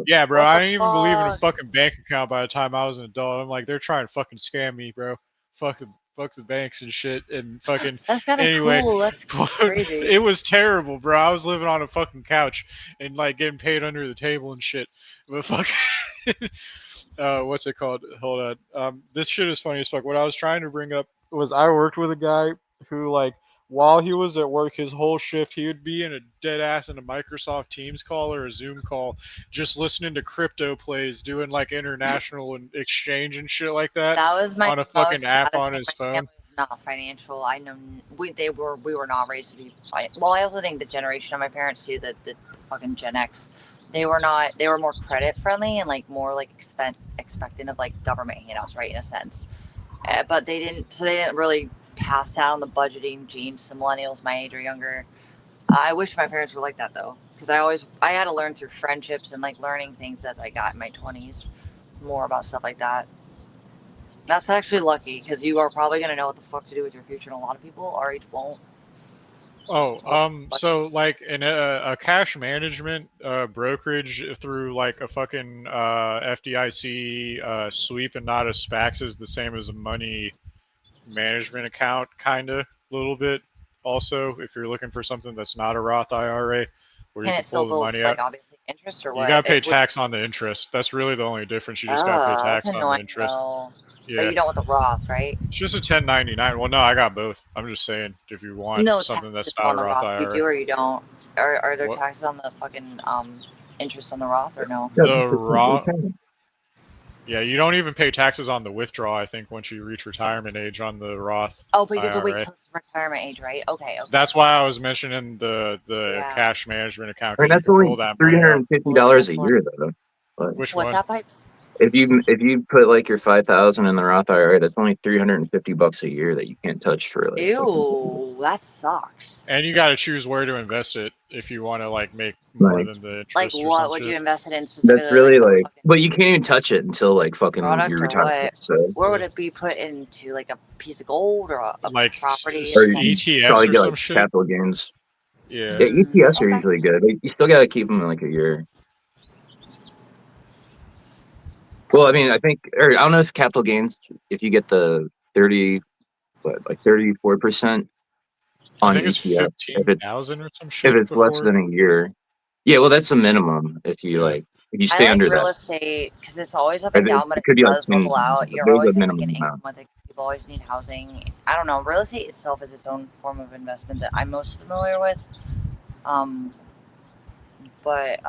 Yeah, bro, What I the didn't even believe in a fuck? fucking bank account by the time I was an adult. I'm like, they're trying to fucking scam me, bro. Fuck the banks and shit. And fucking That's kind of anyway, cool. That's crazy. it was terrible, bro. I was living on a fucking couch and like getting paid under the table and shit. But fucking what's it called? Hold on. This shit is funny as fuck. What I was trying to bring up was I worked with a guy who like while he was at work, his whole shift he would be in a dead ass in a Microsoft Teams call or a Zoom call, just listening to crypto plays, doing like international and exchange and shit like that That was my on a fucking most app saddest on thing. his My phone. family was not financial. I know we were not raised to be. Well, I also think the generation of my parents too, the fucking Gen X, they were not. They were more credit friendly and like more like expectant of like government handouts, right? In a sense, but they didn't. So they didn't really pass down the budgeting genes to millennials my age or younger. I wish my parents were like that though, because I had to learn through friendships and like learning things as I got in my 20s, more about stuff like that. That's actually lucky because you are probably gonna know what the fuck to do with your future, and a lot of people our age won't. Oh, Or, so like in a cash management brokerage through like a fucking FDIC sweep and not a SPAX is the same as a money management account, kind of, a little bit. Also, if you're looking for something that's not a Roth IRA, where you can can it still pull the build money out, like obviously interest or you gotta what? pay It would. tax on the interest. That's really the only difference. You just gotta pay Oh, that's tax on the annoying interest. though. But Yeah, you don't want the Roth, right? it's just a 1099. Well, no, I got both. I'm just saying if you want No something that's taxes not a on the Roth Roth. You IRA. do or you don't. Are there What? taxes on the fucking interest on the Roth or no? The Roth. Yeah, you don't even pay taxes on the withdrawal, I think, once you reach retirement age on the Roth Oh, but you have to wait IRA. till it's retirement age, right? Okay. That's why I was mentioning the Yeah. cash management account, I mean, because you that's can only pull that three money hundred out. and fifty Living dollars a in year, though. But Which What's one? that, Pipes? if you put like your 5,000 in the Roth IRA, that's only $350 a year that you can't touch for like fucking 50 years. Ew, that sucks. And you got to choose where to invest it if you want to like make more Like than the Like, interest or some what would you shit. invest it in that's specifically? Like really a like, fucking but you can't even touch it until like fucking your product or retirement. what? So Where would it be put into? Like a piece of gold or a Like property or or you something? can ETFs probably or get some like shit. capital gains. Yeah. Yeah, ETFs are Okay. usually good. You still gotta keep them in like a year. Well, I mean, I think, or I don't know if capital gains, if you get the 34% I on think it's ETF, if it's 15,000 or some if shit it's less before. than a year. Yeah, well, that's the minimum. Yeah. If you I stay like under real that, estate because it's always up or and down, but it if could it be like does 10. level out, you're There's always a gonna make an minimum income amount. with it. People always need housing. I don't know. Real estate itself is its own form of investment that I'm most familiar with. Um, but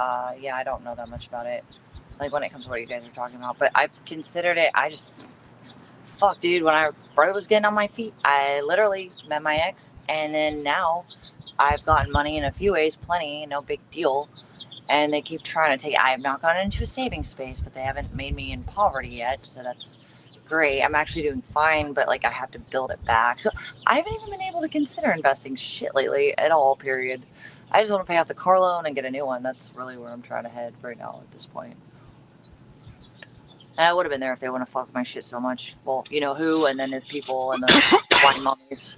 yeah, I don't know that much about it. Like when it comes to what you guys are talking about, but I've considered it. I just fuck, dude. When I was getting on my feet, I literally met my ex, and then now I've gotten money in a few ways, plenty, no big deal. And they keep trying to take. I have not gone into a saving space, but they haven't made me in poverty yet, so that's great. I'm actually doing fine, but like I have to build it back. So I haven't even been able to consider investing shit lately at all. Period. I just want to pay off the car loan and get a new one. That's really where I'm trying to head right now at this point. And I would have been there if they wouldn't have fucked my shit so much. Well, you know who, and then his people and the wine mummies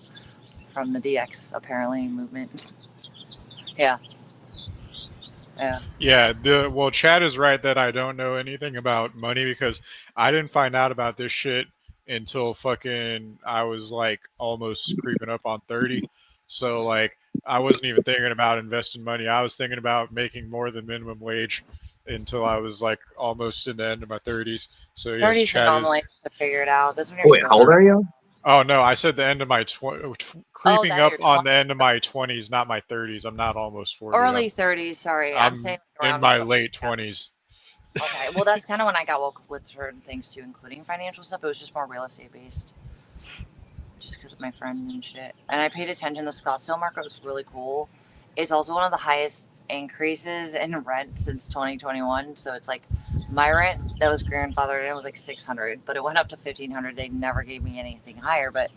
from the DX apparently movement. Yeah. Yeah, well, Chad is right that I don't know anything about money because I didn't find out about this shit until fucking I was like almost creeping up on 30. So like I wasn't even thinking about investing money. I was thinking about making more than minimum wage until I was like almost in the end of my 30s. So yes, 30's the Chad is. normal age to figure it out. That's when you're Wait, how old supposed are to. you? Oh no, I said the end of my Oh, creeping that up you're on 20. the end of my 20s, not my 30s. I'm not almost 40. Early 30s, sorry. I'm I'm saying in around my the late 20s. Okay, well, that's kind of when I got woke up with certain things too, including financial stuff. It was just more real estate based, just because of my friend and shit. And I paid attention. The Scottsdale market was really cool. It's also one of the highest increases in rent since 2021. So it's like my rent that was grandfathered in was like 600, but it went up to 1500. They never gave me anything higher, but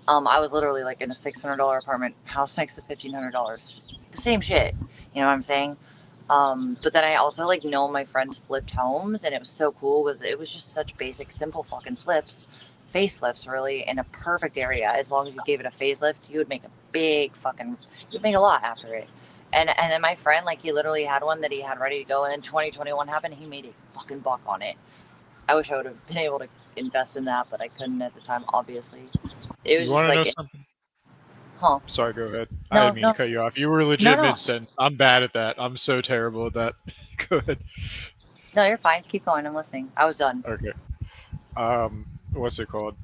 I was literally like in a $600 apartment, house next to $1,500. The same shit. You know what I'm saying? But then I also like know my friends flipped homes, and it was so cool because it was just such basic, simple fucking flips, facelifts, really, in a perfect area. As long as you gave it a facelift, you would make a big fucking, you would make a lot after it. And then my friend, like, he literally had one that he had ready to go, and then 2021 happened. He made a fucking buck on it. I wish I would have been able to invest in that, but I couldn't at the time. Obviously, it was You just want to know like, something? huh? Sorry, go ahead. I No, didn't mean to no, cut you off. You were no, legit no, mid sentence. I'm bad at that. I'm so terrible at that. Go ahead. no. You're fine. Keep going. I'm listening. I was done. Okay. What's it called?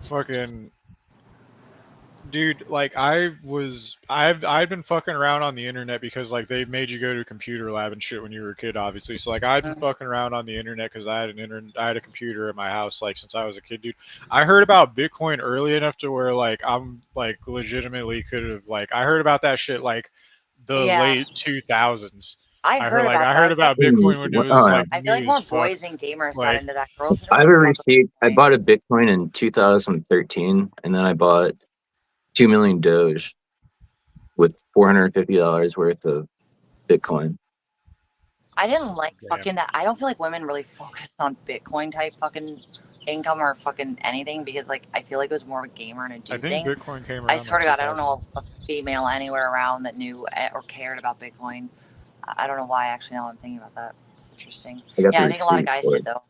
Fucking dude, like I've been fucking around on the internet because like they made you go to a computer lab and shit when you were a kid, obviously. So like I've been Mm. fucking around on the internet because I had a computer at my house like since I was a kid, dude. I heard about Bitcoin early enough to where like I'm like legitimately could have like I heard about that shit like the Yeah, late 2000s. I heard I about that. heard I feel like, about Bitcoin when it Oh, was yeah. like I feel like new as more fuck. boys and gamers got Like into that. Girls didn't I have really a fuck with receipt. I Bitcoin. bought a Bitcoin in 2013, and then I bought 2 million Doge with $450 worth of Bitcoin. I didn't like damn. fucking that. I don't feel like women really focused on Bitcoin type fucking income or fucking anything because like I feel like it was more of a gamer and a I dude think thing. Bitcoin came I around swear like to God, I don't 2000. know a female anywhere around that knew or cared about Bitcoin. I don't know why. Actually, now I'm thinking about that. It's interesting. I got Yeah, the I think a lot of receipt guys for did it. though.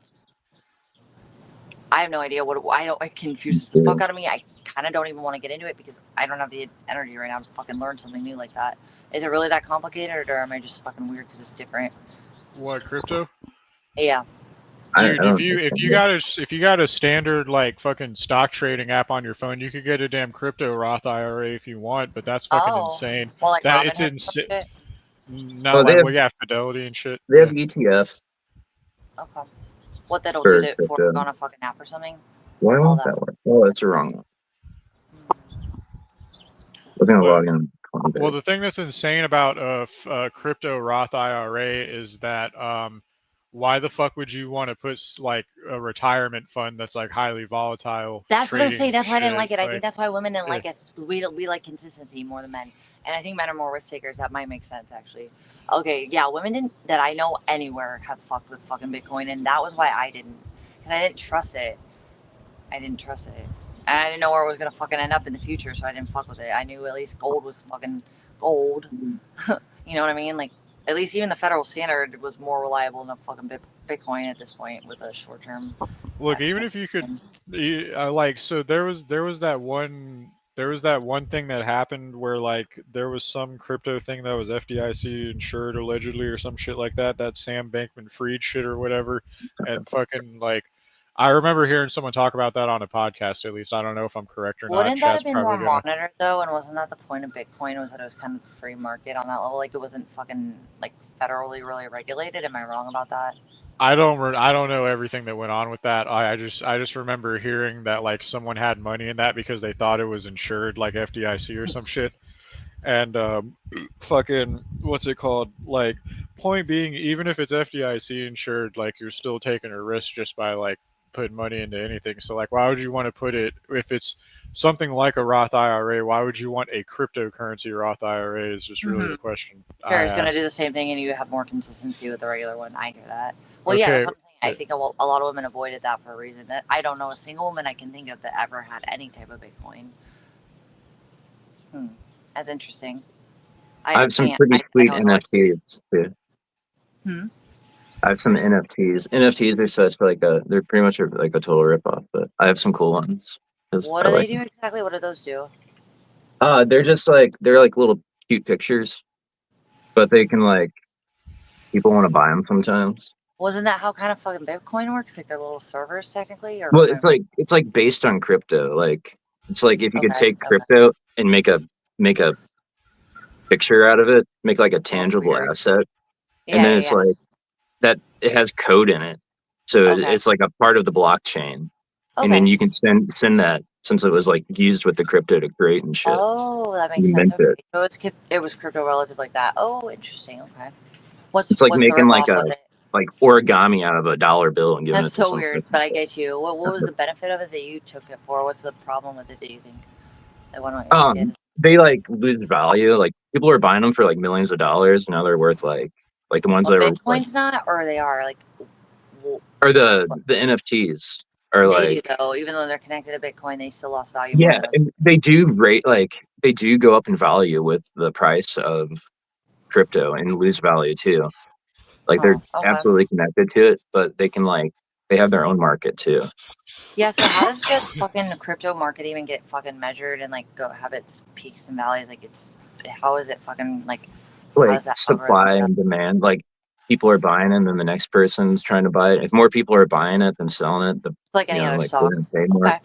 I have no idea what it confuses the Yeah. fuck out of me. I kind of don't even want to get into it because I don't have the energy right now to fucking learn something new like that. Is it really that complicated, or am I just fucking weird because it's different? What, crypto? Yeah. I Dude, don't think so. if you got a standard like fucking stock trading app on your phone, you could get a damn crypto Roth IRA if you want, but that's fucking Oh, insane. well, like That Robin it's Hood or some insane. shit. Not Oh, like well, yeah, Fidelity and shit. they have Yeah. ETFs Okay. What that'll do for that for crypto. on a fucking app or something? Why All won't that. that work? Oh, that's a wrong one. Hmm. We're gonna But log in. well, the thing that's insane about crypto Roth IRA is that why the fuck would you want to put like a retirement fund that's like highly volatile That's what I'm saying. trading That's why I didn't shit? like it. I think Like, that's why women didn't yeah. like us. We like consistency more than men, and I think men are more risk takers. That might make sense actually. Okay, yeah, women didn't that I know anywhere have fucked with fucking Bitcoin, and that was why I didn't, because I didn't trust it. I didn't trust it, and I didn't know where it was gonna fucking end up in the future, so I didn't fuck with it. I knew at least gold was fucking gold. You know what I mean? Like at least even the federal standard was more reliable than fucking Bitcoin at this point with a short term. Look, even if you could, like, so there was that one thing that happened where like there was some crypto thing that was FDIC insured allegedly or some shit like that, that Sam Bankman-Fried shit or whatever, and fucking like, I remember hearing someone talk about that on a podcast. At least I don't know if I'm correct or not. Wouldn't that have Chat's been more probably gonna. monitored though? And wasn't that the point of Bitcoin? Was that it was kind of free market on that level? Like it wasn't fucking like federally really regulated. Am I wrong about that? I don't know everything that went on with that. I just remember hearing that like someone had money in that because they thought it was insured like FDIC or some shit. And fucking what's it called? Like point being, even if it's FDIC insured, like you're still taking a risk just by like putting money into anything. So like, why would you want to put it if it's something like a Roth IRA? Why would you want a cryptocurrency Roth IRA? Is just really Mm-hmm. the question Sure, I it's gonna ask. do the same thing, and you have more consistency with the regular one. I hear that. Well, yeah, that's Okay, what I'm saying. I think a lot of women avoided that for a reason. That I don't know a single woman I can think of that ever had any type of Bitcoin. That's interesting. I I have some can't. pretty I sweet know it's really curious. NFTs too. I have some NFTs. NFTs are such like they're pretty much like a total ripoff, but I have some cool ones. What do they do exactly? What do those do? They're just like they're like little cute pictures, but they can like people want to buy them sometimes. Wasn't that how kind of fucking Bitcoin works? Like their little servers, technically, or Well, it's like based on crypto. Like it's like if you could take crypto and make a picture out of it, make like a tangible asset, and then it's like that it has code in it, so it's like a part of the blockchain, and then you can send that since it was like used with the crypto to create and shit. Oh, that makes sense. Okay. So it was crypto relative like that. Oh, interesting. Okay. It's like making like origami out of a dollar bill and giving it to That's so someone. weird, but I get you. What was the benefit of it that you took it for? What's the problem with it that you think? They like lose value. Like people are buying them for like millions of dollars. Now they're worth like the ones that are Bitcoin's not, or they are like, or the NFTs are they like do though. Even though they're connected to Bitcoin, they still lost value. Yeah, and they do they do go up in value with the price of crypto and lose value too. Like they're absolutely connected to it, but they can they have their own market too. Yeah, so how does the fucking crypto market even get fucking measured and like go have its peaks and valleys? Like how is it fucking like how does that supply and demand? Like people are buying it and then the next person's trying to buy it. If more people are buying it than selling it, it's like any other stock. We're gonna pay more.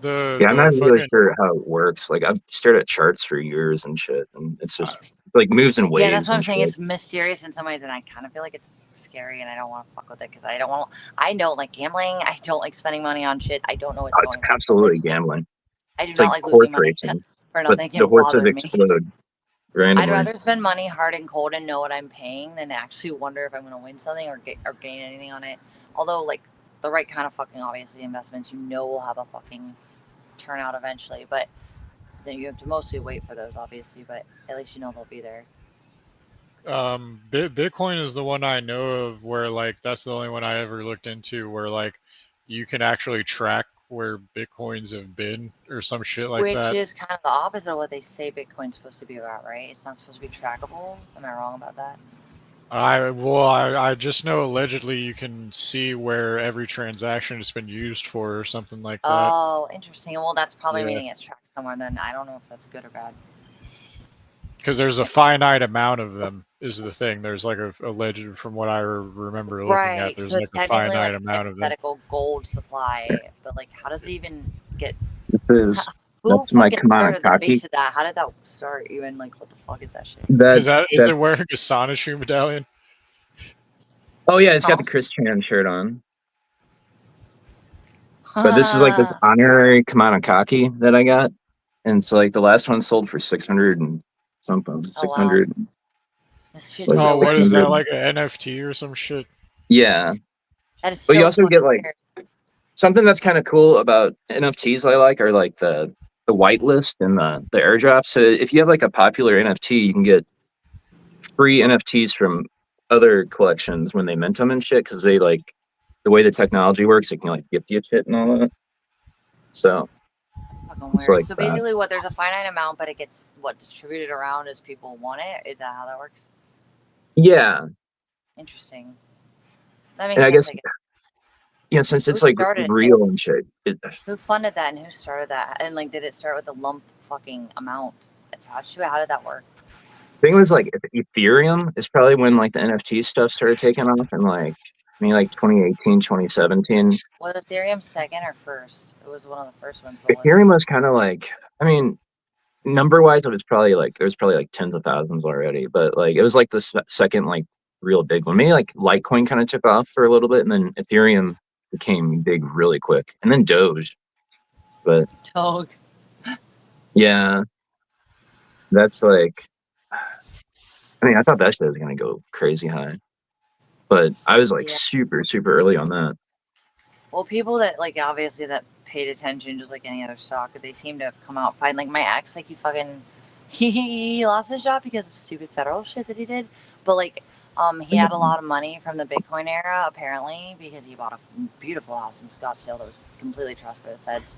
I'm not really sure how it works. Like I've stared at charts for years and shit, and it's just like moves and waves. Yeah, that's what I'm saying. It's mysterious in some ways, and I kind of feel like it's scary, and I don't want to fuck with it because I don't like gambling. I don't like spending money on shit. I don't know what's going on. It's absolutely gambling. I do not like losing money for nothing. The horses explode. Randomly. I'd rather spend money hard and cold and know what I'm paying than actually wonder if I'm going to win something or gain anything on it. Although, like, the right kind of fucking, obviously, investments, will have a fucking turnout eventually. But then you have to mostly wait for those, obviously. But at least they'll be there. Bitcoin is the one I know of where, like, that's the only one I ever looked into where, like, you can actually track where Bitcoins have been or some shit like that. Which is kind of the opposite of what they say Bitcoin's supposed to be about, right? It's not supposed to be trackable. Am I wrong about that? I just know allegedly you can see where every transaction has been used for or something like that. Oh, interesting. Well, that's probably meaning it's tracked somewhere then. I don't know if that's good or bad. Because there's a finite amount of them is the thing. There's like a alleged, from what I remember looking at, there's so like a finite amount of them. Hypothetical gold supply, but like, how does it even get? That's my Kamana the base of that? How did that start? Even like, what the fuck is that shit? Is it wearing a Sonashu medallion? Oh yeah, it's got the Chris Chan shirt on. But this is like this honorary Kamana Kaki that I got, and it's like the last one sold for 600 and something. 600. Oh, what is that, like an NFT or some shit? Yeah. That is but you also get like something that's kind of cool about NFTs. I like are like the whitelist and the airdrop. So if you have like a popular NFT, you can get free NFTs from other collections when they mint them and shit, because they like the way the technology works, it can like gift you shit and all that. So it's like so basically what there's a finite amount, but it gets distributed around as people want it. Is that how that works? Yeah. Interesting. That makes sense. I guess, since it's like real and shit. Who funded that and who started that? And like, did it start with a lump fucking amount attached to it? How did that work? Thing was like Ethereum is probably when like the NFT stuff started taking off in like 2018, 2017. Was Ethereum second or first? It was one of the first ones. Ethereum was kind of like, number wise, there's probably like tens of thousands already, but like it was like the second like real big one. Maybe like Litecoin kind of took off for a little bit, and then Ethereum became big really quick, and then Doge. But yeah, that's like, I thought that shit was gonna go crazy high, but I was like super early on that. Well, people that like obviously that paid attention, just like any other stock, they seem to have come out fine. Like my ex, like he lost his job because of stupid federal shit that he did, but like he had a lot of money from the Bitcoin era apparently because he bought a beautiful house in Scottsdale that was completely trashed by the feds.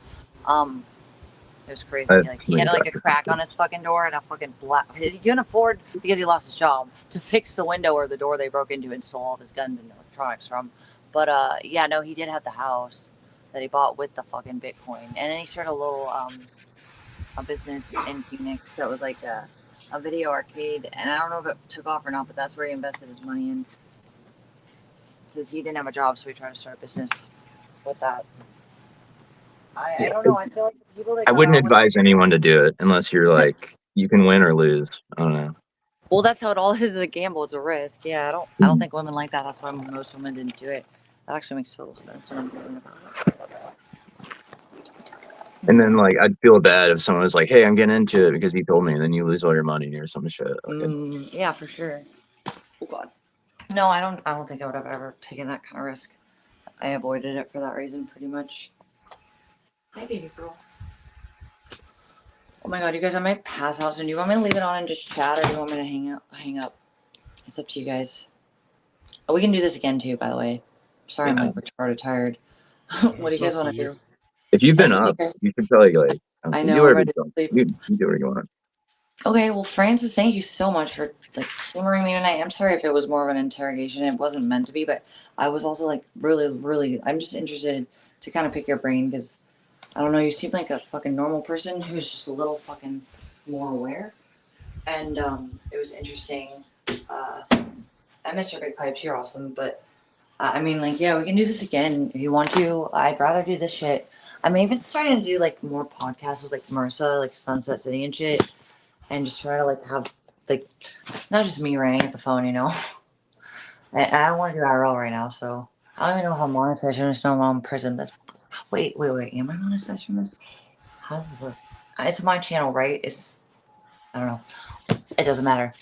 It was crazy. I Like he had like a crack on his fucking door and a fucking black. He couldn't afford, because he lost his job, to fix the window or the door they broke into and stole all of his guns and electronics from. But yeah, no, he did have the house that he bought with the fucking Bitcoin, and then he started a business in Phoenix that was like a video arcade, and I don't know if it took off or not, but that's where he invested his money in. Since he didn't have a job, so he tried to start a business with that. I don't know. I feel like the people that I come wouldn't out with, advise anyone to do it unless you're like you can win or lose. I don't know. well, that's how it all is, a gamble. It's a risk. Yeah, I don't think women like that. That's why most women didn't do it. That actually makes total sense when I'm thinking about it. And then like I'd feel bad if someone was like, "Hey, I'm getting into it because you told me," and then you lose all your money or some shit. Like, Yeah, for sure. Oh God. No, I don't think I would have ever taken that kind of risk. I avoided it for that reason, pretty much. Hi, baby girl. Oh my God, you guys, I might pass out soon. Do you want me to leave it on and just chat, or do you want me to hang up? It's up to you guys. Oh, we can do this again too, by the way. Sorry, I'm like retarded tired. What do you It's guys up to want to you. do? if you've been Thank you, up, guys. you should probably like I you do know, I'm whatever ready you to want. sleep. You do what you want. Okay, well, Francis, thank you so much for like humoring me tonight. I'm sorry if it was more of an interrogation. It wasn't meant to be, but I was also like really. I'm just interested to kind of pick your brain, because I don't know. You seem like a fucking normal person who's just a little fucking more aware, and it was interesting. I miss your big pipes. You're awesome, but I mean, like, yeah, we can do this again if you want to. I'd rather do this shit. I'm even starting to do like more podcasts with like Marissa, like Sunset City and shit, and just try to like have like not just me ranting at the phone, you know. I don't want to do IRL right now, so I don't even know if I'm monetized. I just know I'm in prison. That's wait. Am I monetized from this? How does it work? It's my channel, right? It's I don't know. It doesn't matter.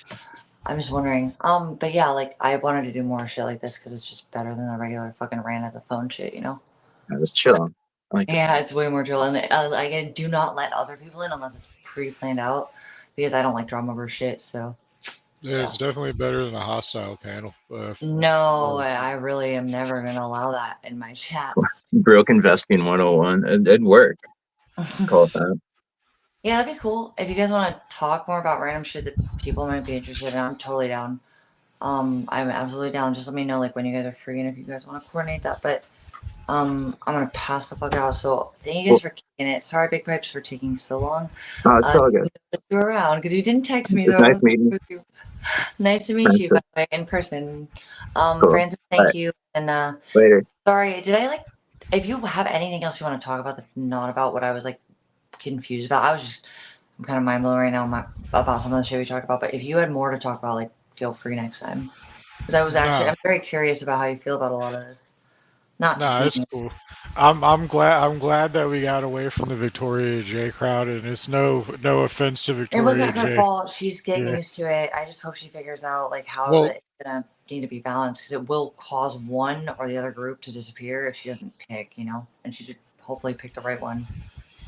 I'm just wondering. But yeah, like I wanted to do more shit like this because it's just better than the regular fucking rant at the phone shit, you know. Yeah, just chill. I like it. Yeah, it's way more chill, and like I do not let other people in unless it's pre-planned out, because I don't like drama over shit. So Yeah, it's definitely better than a hostile panel. no, I really am never gonna allow that in my chats. Broke investing 101. It'd work. Call it that. Yeah, that'd be cool. If you guys want to talk more about random shit that people might be interested in, I'm totally down. I'm absolutely down. Just let me know like when you guys are free and if you guys want to coordinate that. But I'm gonna pass the fuck out. So thank you guys for kicking it. Sorry, Big Pipes, for taking so long. It's all good. You were around because you didn't text me, It's so I nice wasn't meeting sure if you. Nice to meet you. you, by the way, in person. Cool. Francis, thank you. And Later. sorry, did I like? If you have anything else you want to talk about that's not about what I was like confused about, I'm kind of mind blown right now about some of the shit we talked about. But if you had more to talk about, like, feel free next time. Because I'm very curious about how you feel about a lot of this. Not just Nah, me. it's cool. I'm glad that we got away from the Victoria J crowd, and it's no offense to It Victoria wasn't her J. fault. She's getting Yeah. used to it. I just hope she figures out like how Well, it's gonna need to be balanced, because it will cause one or the other group to disappear if she doesn't pick, you know. And she should hopefully pick the right one.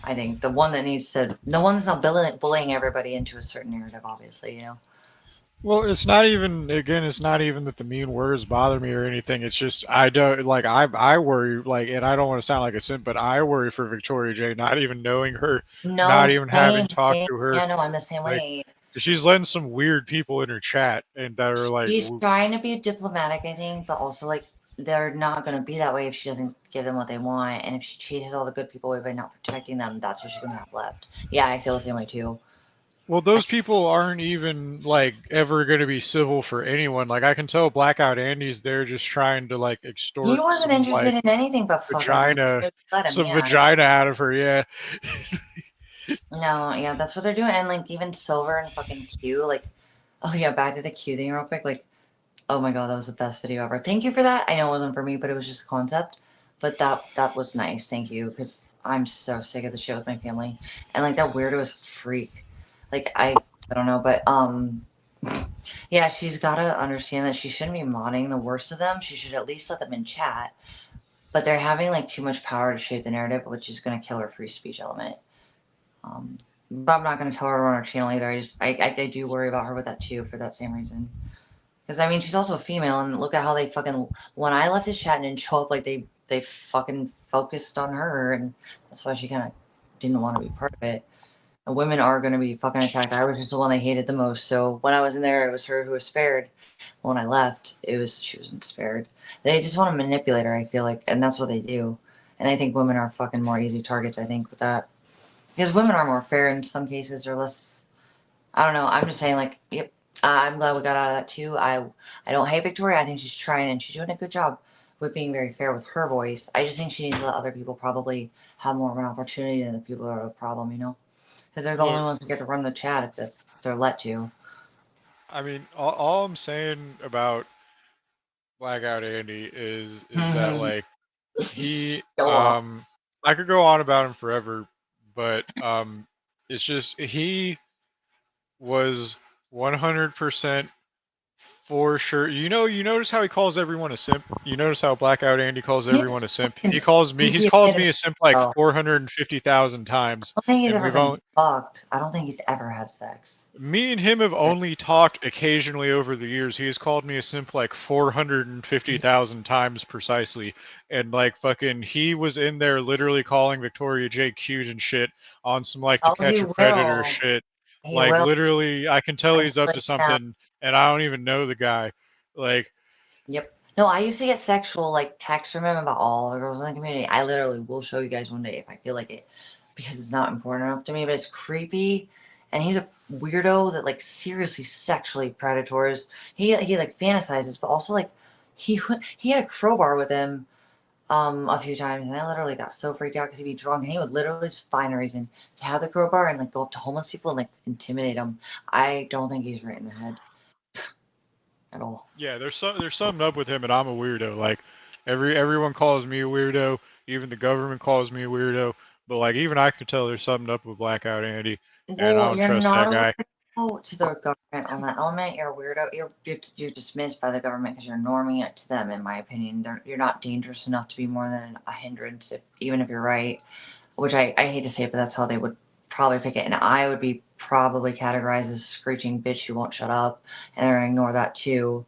I think the one that's not bullying everybody into a certain narrative, obviously, you know. well, it's not even it's not even that the mean words bother me or anything. It's just I don't like I worry like, and I don't want to sound like a simp, but I worry for Victoria J. Not even knowing her, No, not even having same, talked same. to her. Yeah, no, I'm the same Like, way. she's letting some weird people in her chat, and that are like, She's trying to be diplomatic, I think, but also like they're not gonna be that way if she doesn't give them what they want, and if she chases all the good people away by not protecting them, that's what she's gonna have left. Yeah, I feel the same way too. well, those people aren't even like ever going to be civil for anyone. Like, I can tell Blackout Andy's there just trying to like He extort wasn't some interested like in anything but fucking women. vagina, Just let him, some yeah. vagina out of her. Yeah. No, yeah, that's what they're doing. And like even Silver and fucking Q, like, oh yeah, back to the Q thing real quick. Like, oh my god, that was the best video ever. Thank you for that. I know it wasn't for me, but it was just a concept. But that was nice. Thank you, because I'm so sick of the shit with my family. And like that weirdo is a freak. Like I don't know, but yeah, she's gotta understand that she shouldn't be modding the worst of them. She should at least let them in chat. But they're having like too much power to shape the narrative, which is gonna kill her free speech element. But I'm not going to tell her to run her channel either. I do worry about her with that too, for that same reason. Because I mean, she's also a female, and look at how they fucking, when I left his chat and didn't show up, like they fucking focused on her, and that's why she kind of didn't want to be part of it. And women are going to be fucking attacked. I was just the one they hated the most. So when I was in there, it was her who was spared. When I left, she wasn't spared. They just want to manipulate her, I feel like, and that's what they do. And I think women are fucking more easy targets, I think, with that. Because women are more fair in some cases, or less. I don't know. I'm just saying, like, yep. I'm glad we got out of that too. I don't hate Victoria. I think she's trying and she's doing a good job with being very fair with her voice. I just think she needs to let other people probably have more of an opportunity than the people that are a problem, you know? Because they're the only ones who get to run the chat if they're let to. I mean, all I'm saying about Blackout Andy is that like he I could go on about him forever, but it's just he was 100% for sure. You notice how he calls everyone a simp? You notice how Blackout Andy calls everyone a simp? He's called me a simp like 450,000 times. I don't think he's And ever been fucked. I don't think he's ever had sex. Me and him have only talked occasionally over the years. He has called me a simp like 450,000 times precisely. And like fucking he was in there literally calling Victoria J cute and shit on some like To Catch a Predator shit. Like literally I can tell he's up to something and I don't even know the guy. Like yep. No, I used to get sexual like texts from him about all the girls in the community. I literally will show you guys one day if I feel like it, because it's not important enough to me, but it's creepy. And he's a weirdo that like seriously sexually predators. He like fantasizes, but also like he had a crowbar with him a few times, and I literally got so freaked out because he'd be drunk and he would literally just find a reason to have the crowbar and like go up to homeless people and like intimidate them. I don't think he's right in the head at all. Yeah, there's something up with him, and I'm a weirdo. Like everyone calls me a weirdo, even the government calls me a weirdo. But like even I could tell there's something up with Blackout Andy, and I don't trust that guy. To the government on that element. You're a weirdo. You're dismissed by the government because you're norming it to them. In my opinion, you're not dangerous enough to be more than a hindrance, even if you're right. Which I hate to say it, but that's how they would probably pick it. And I would be probably categorized as a screeching bitch who won't shut up, and they're gonna ignore that too,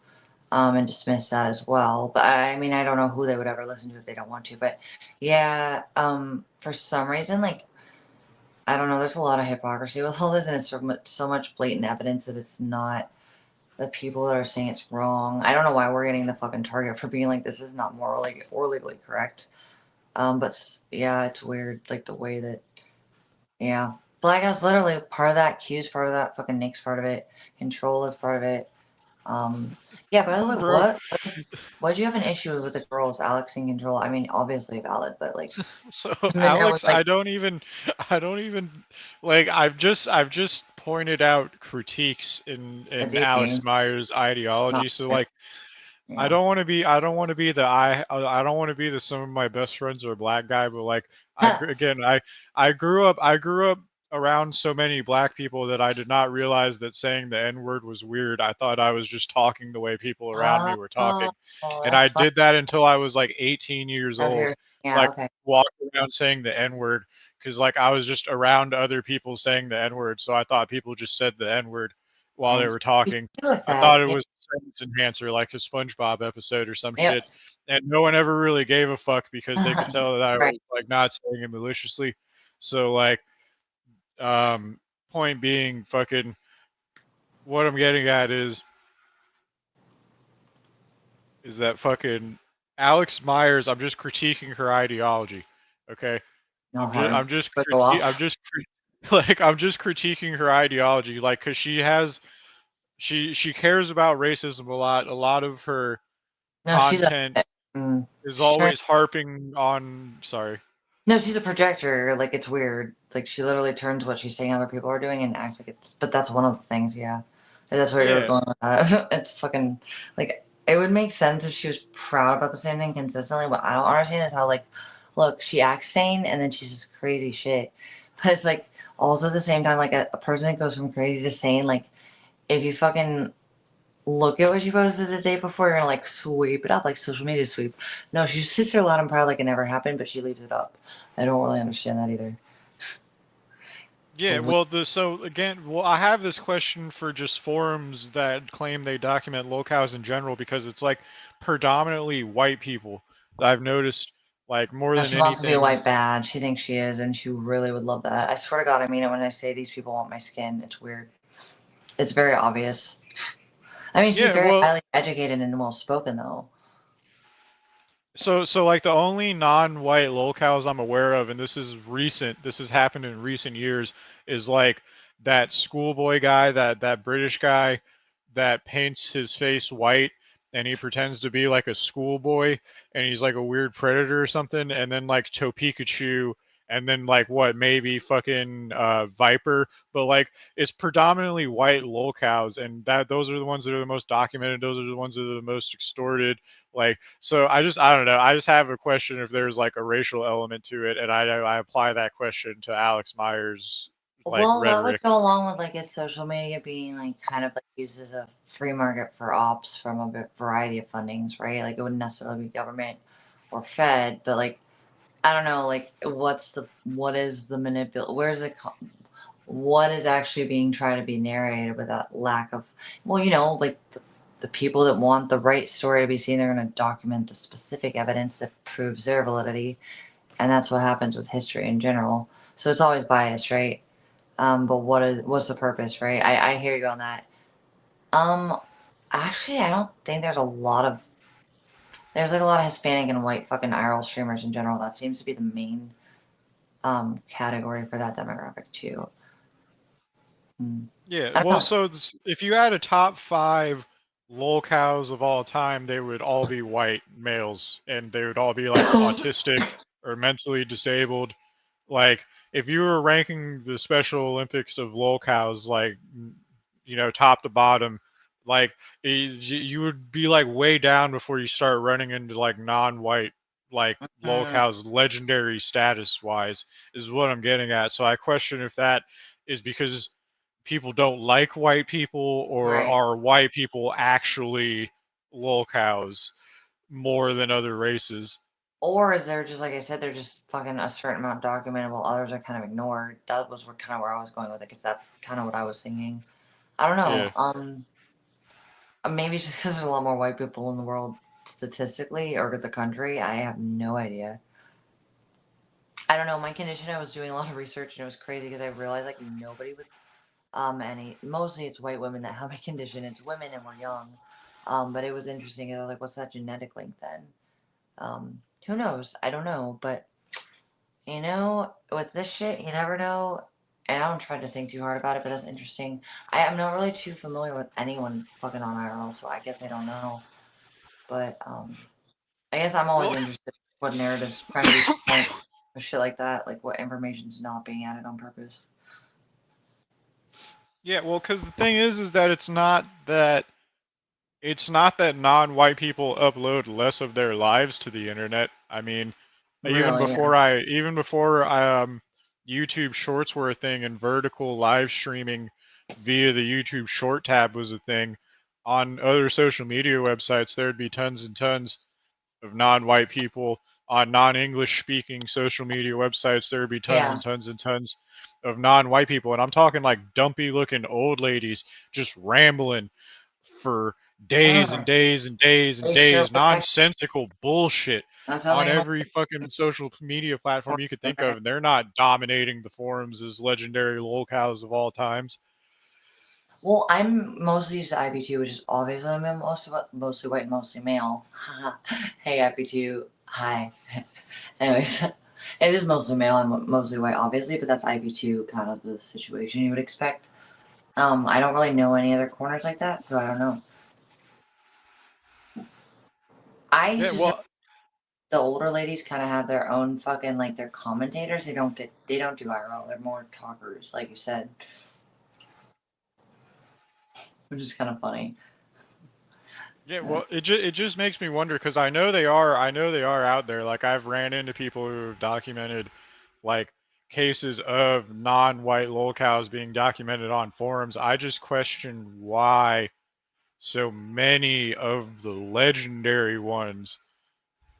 and dismiss that as well. But I mean, I don't know who they would ever listen to if they don't want to. But yeah, for some reason, like, I don't know, there's a lot of hypocrisy with all this, and it's so much blatant evidence that it's not the people that are saying it's wrong. I don't know why we're getting the fucking target for being like, this is not morally or legally correct. But yeah, it's weird, like the way that, yeah. Blackout's literally part of that, Q's part of that, fucking Nick's part of it, Control is part of it. Yeah, by the way, what did you have an issue with the girls, Alex and Control? I mean, obviously valid, but like, so Alex, I don't even like. I've just pointed out critiques in Alex Myers' ideology. So like, yeah. I don't want to be I don't want to be the some of my best friends are black guy, but like I grew up around so many black people that I did not realize that saying the N-word was weird. I thought I was just talking the way people around me were talking. And I did that until I was like 18 years old. Walking around saying the N-word because like I was just around other people saying the N-word, so I thought people just said the N-word while they were talking. I thought it was a sentence enhancer like a SpongeBob episode or some shit. And no one ever really gave a fuck because they could tell that I was like not saying it maliciously. So like point being, fucking what I'm getting at is that fucking Alex Myers, I'm just critiquing her ideology. Okay? I'm just critiquing her ideology, like, cause she cares about racism a lot. A lot of her content is always harping on. Sorry. No, she's a projector. Like, it's weird. Like, she literally turns what she's saying other people are doing and acts like it's. But that's one of the things. Yeah, that's where you're going with that. It's fucking like, it would make sense if she was proud about the same thing consistently. What I don't understand is how, like, look, she acts sane and then she says crazy shit. But it's like also at the same time, like a person that goes from crazy to sane, like, if you fucking look at what she posted the day before, you're gonna like sweep it up like social media sweep. No, she sits there loud and proud like it never happened, but she leaves it up. I don't really understand that either. Yeah, well, I have this question for just forums that claim they document locales in general, because it's like predominantly white people that I've noticed like more No, than she wants to be a anything. white bad. She thinks she is, and she really would love that. I swear to God, I mean it when I say these people want my skin. It's weird. It's very obvious. I mean, she's Yeah, very well, highly educated and well spoken, though. so like the only non-white lolcows I'm aware of, and this is recent, this has happened in recent years, is like that schoolboy guy, that British guy that paints his face white and he pretends to be like a schoolboy and he's like a weird predator or something, and then like Pikachu, and then like what, maybe fucking Viper, but like it's predominantly white lolcows, and that those are the ones that are the most documented, those are the ones that are the most extorted. Like, so I don't know. I just have a question if there's like a racial element to it, and I apply that question to Alex Myers' like Well, that would rhetoric. go along with like his social media being like kind of like used as a free market for ops from a variety of fundings, right? Like it wouldn't necessarily be government or Fed, but like I don't know, like what is the where's it what is actually being tried to be narrated with that lack of, well, like the people that want the right story to be seen, they're going to document the specific evidence that proves their validity, and that's what happens with history in general. So it's always biased, right? But what's the purpose, right? I hear you on that. Um, Actually, I don't think there's like a lot of Hispanic and white fucking IRL streamers in general. That seems to be the main category for that demographic too. Yeah, I don't well, know. so if you had a top five lolcows of all time, they would all be white males, and they would all be like autistic or mentally disabled. Like, if you were ranking the Special Olympics of lolcows, like, top to bottom, like, you would be like way down before you start running into like non-white, like Mm, lolcows legendary status wise, is what I'm getting at. So I question if that is because people don't like white people, or right. are white people actually lolcows more than other races? Or is there just like I said, they're just fucking a certain amount documented while others are kind of ignored. That was kind of where I was going with it, because that's kind of what I was thinking. I don't Yeah. know. Maybe it's just because there's a lot more white people in the world statistically, or the country. I have no idea. I don't know. My condition, I was doing a lot of research and it was crazy because I realized like nobody with mostly it's white women that have my condition. It's women and we're young. But it was interesting. I was like, what's that genetic link then? Who knows? I don't know. But with this shit, you never know. And I don't try to think too hard about it, but that's interesting. I am not really too familiar with anyone fucking on IRL, so I guess I don't know. But I guess I'm always Well, interested in what narratives trying to be sent or shit like that, like what information's not being added on purpose. yeah, well, because the thing is that it's not that non-white people upload less of their lives to the internet. I mean, Really, yeah. even before YouTube Shorts were a thing and vertical live streaming via the YouTube Short tab was a thing, on other social media websites there'd be tons and tons of non-white people. On non-English speaking social media websites there would be tons Yeah. and tons and tons of non-white people, and I'm talking like dumpy looking old ladies just rambling for days and Mm, days and days and they sure days, look like nonsensical bullshit that's how on they make every fucking social media platform you could think it. of, and they're not dominating the forums as legendary lolcows of all times. Well, I'm mostly used to IP2, which is obviously I'm mostly white, mostly male. Hey, IP2, hi. Anyways, it is mostly male and mostly white, obviously, but that's IP2 kind of the situation you would expect. I don't really know any other corners like that, so I don't know. I Yeah, just know well, the older ladies kind of have their own fucking like their commentators. They don't do IRL. They're more talkers, like you said, which is kind of funny. yeah, well, it just makes me wonder, because I know they are out there. Like, I've ran into people who have documented like cases of non-white lolcows being documented on forums. I just question why so many of the legendary ones,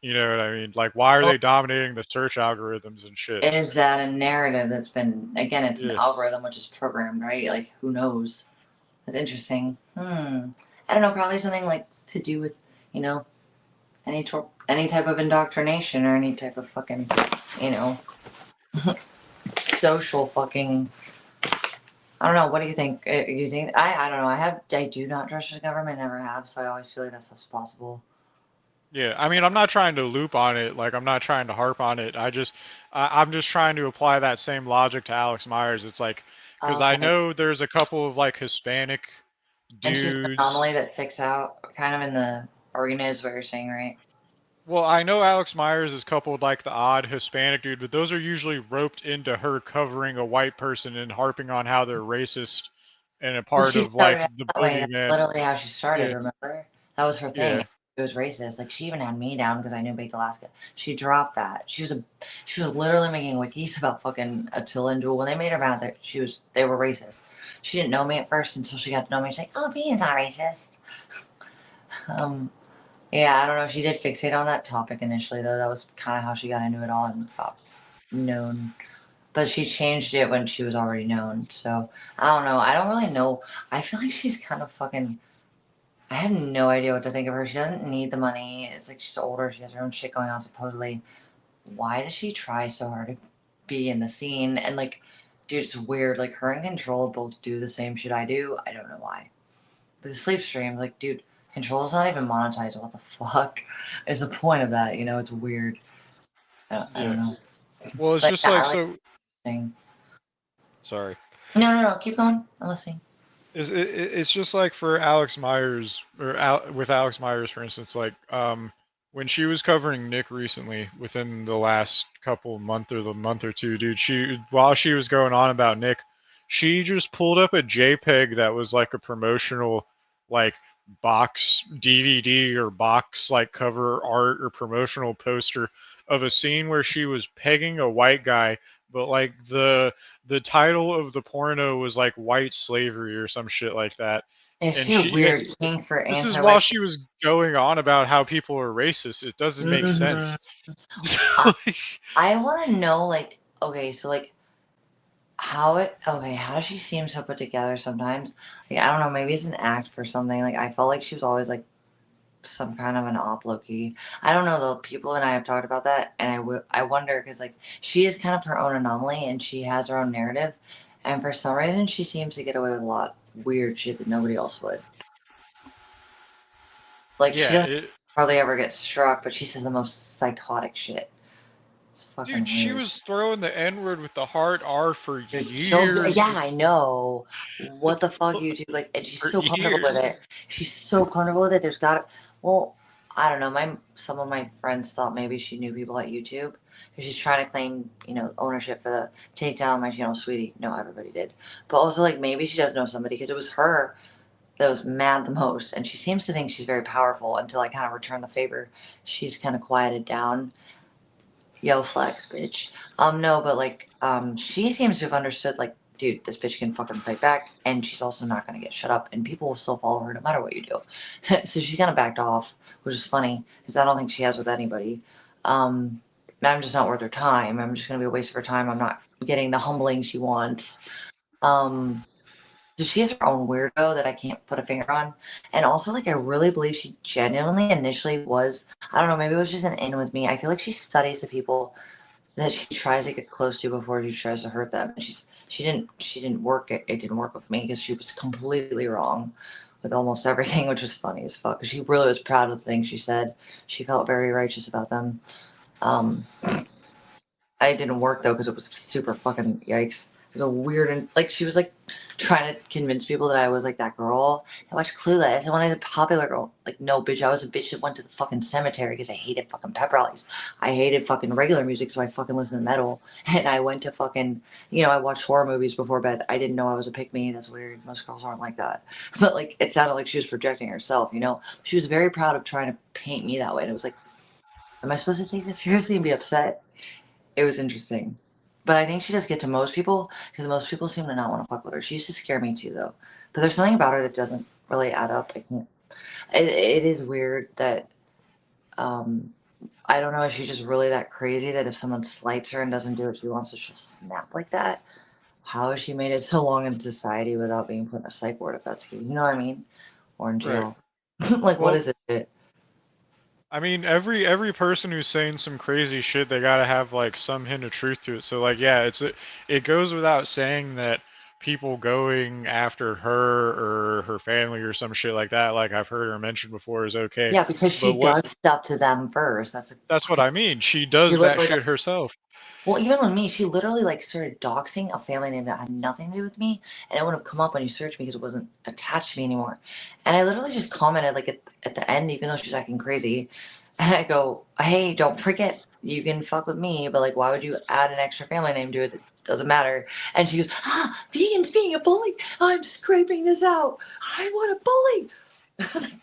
you know what I mean? Like, why are Well, they dominating the search algorithms and shit? it is that a narrative that's been again, it's an Yeah. algorithm which is programmed, right? Like who knows? That's interesting. I don't know, probably something like to do with, you know, any type of indoctrination or any type of fucking, you know, social fucking. I don't know. What do you think? You think I don't know. I do not trust the government. Never have. So I always feel like that stuff's possible. Yeah, I mean, I'm not trying to loop on it. Like, I'm not trying to harp on it. I'm just trying to apply that same logic to Alex Myers. It's like, because I Okay. know there's a couple of like Hispanic And she's an dudes. anomaly that sticks out, kind of in the arena, is what you're saying, right? Well, I know Alex Myers is coupled like the odd Hispanic dude, but those are usually roped into her covering a white person and harping on how they're racist and a Well, part she of like started out the that way. That's boogeyman. literally how she started. Yeah, Remember? That was her thing. yeah, It was racist. Like she even had me down because I knew Big Alaska. She dropped that. She was literally making wikis about fucking Attila and Jewel when they made her mad that they were racist. She didn't know me at first until she got to know me. She's like, "Oh, Bean's not racist." Yeah, I don't know. She did fixate on that topic initially, though. That was kind of how she got into it all and got known. But she changed it when she was already known. So I don't know. I don't really know. I feel like she's kind of fucking. I have no idea what to think of her. She doesn't need the money. It's like she's older. She has her own shit going on, supposedly. Why does she try so hard to be in the scene? And like, dude, it's weird. Like, her and Control both do the same shit I do. I don't know why. The sleep stream, like, dude, Control's not even monetized. What the fuck is the point of that? You know, it's weird. I yeah. don't know. Well, it's But just yeah, like I like so. the thing. Sorry. No. Keep going. I'm listening. It's just like for Alex Myers with Alex Myers, for instance, like when she was covering Nick recently, within the last couple month or two, dude, while she was going on about Nick, she just pulled up a JPEG that was like a promotional like box DVD or box like cover art or promotional poster of a scene where she was pegging a white guy, but like the title of the porno was like white slavery or some shit like that. Is And she a she weird king for this is while anti-white? she was going on about how people are racist. It doesn't make Mm-hmm. sense. I, I want to know, like, okay, so like how does she seem so put together sometimes? Like, I don't know, maybe it's an act for something. Like, I felt like she was always like some kind of an op low-key. I don't know though. People and I have talked about that, and I wonder because like she is kind of her own anomaly, and she has her own narrative, and for some reason she seems to get away with a lot of weird shit that nobody else would. Like she Yeah, doesn't hardly ever get struck, but she says the most psychotic shit. It's dude, fucking she weird. was throwing the N-word with the hard R for Dude, so years. yeah, I know. What the fuck, YouTube? Like, and she's For so comfortable with years. it. She's so comfortable with it. Well, I don't know. Some of my friends thought maybe she knew people at YouTube, because she's trying to claim, ownership for the takedown of my channel, sweetie. No, everybody did, but also like maybe she does know somebody because it was her that was mad the most, and she seems to think she's very powerful until I kind of return the favor. She's kind of quieted down. Yo, flex, bitch. No, but like, she seems to have understood, like, dude, this bitch can fucking fight back, and she's also not gonna get shut up, and people will still follow her no matter what you do. So she's kind of backed off, which is funny, because I don't think she has with anybody. I'm just not worth her time. I'm just gonna be a waste of her time. I'm not getting the humbling she wants. Um, so she has her own weirdo that I can't put a finger on. And also, like, I really believe she genuinely initially was, I don't know, maybe it was just an in with me. I feel like she studies the people that she tries to get close to before she tries to hurt them. And she didn't work it didn't work with me because she was completely wrong with almost everything, which was funny as fuck. 'Cause she really was proud of the things she said. She felt very righteous about them. Um, I didn't work though because it was super fucking yikes. It was a weird and like she was like trying to convince people that I was like that girl. I watched Clueless. I wanted a popular girl. Like no, bitch. I was a bitch that went to the fucking cemetery because I hated fucking pep rallies. I hated fucking regular music, so I fucking listened to metal. And I went to fucking I watched horror movies before bed. I didn't know I was a pick me. That's weird. Most girls aren't like that. But like it sounded like she was projecting herself. She was very proud of trying to paint me that way. And it was like, am I supposed to take this seriously and be upset? It was interesting. But I think she does get to most people because most people seem to not want to fuck with her. She used to scare me too, though. But there's something about her that doesn't really add up. I can't. It is weird that um, I don't know if she's just really that crazy that if someone slights her and doesn't do what she wants, she'll snap like that. How has she made it so long in society without being put in a psych ward? If that's you know what I mean, or in Right. jail? Like what Well, is it? I mean, every person who's saying some crazy shit, they gotta have like some hint of truth to it. So like, yeah, it goes without saying that people going after her or her family or some shit like that, like I've heard her mention before, is okay. Yeah, because she But what does stuff to them first. that's what I mean. She She does that literally does. shit herself. Well, even with me, she literally like started doxing a family name that had nothing to do with me, and it would have come up when you search me because it wasn't attached to me anymore. And I literally just commented like at the end, even though she was acting crazy, and I go, "Hey, don't forget you can fuck with me, but like, why would you add an extra family name to it? It doesn't matter." And she goes, "Ah, vegans being a bully. I'm scraping this out. I want a bully."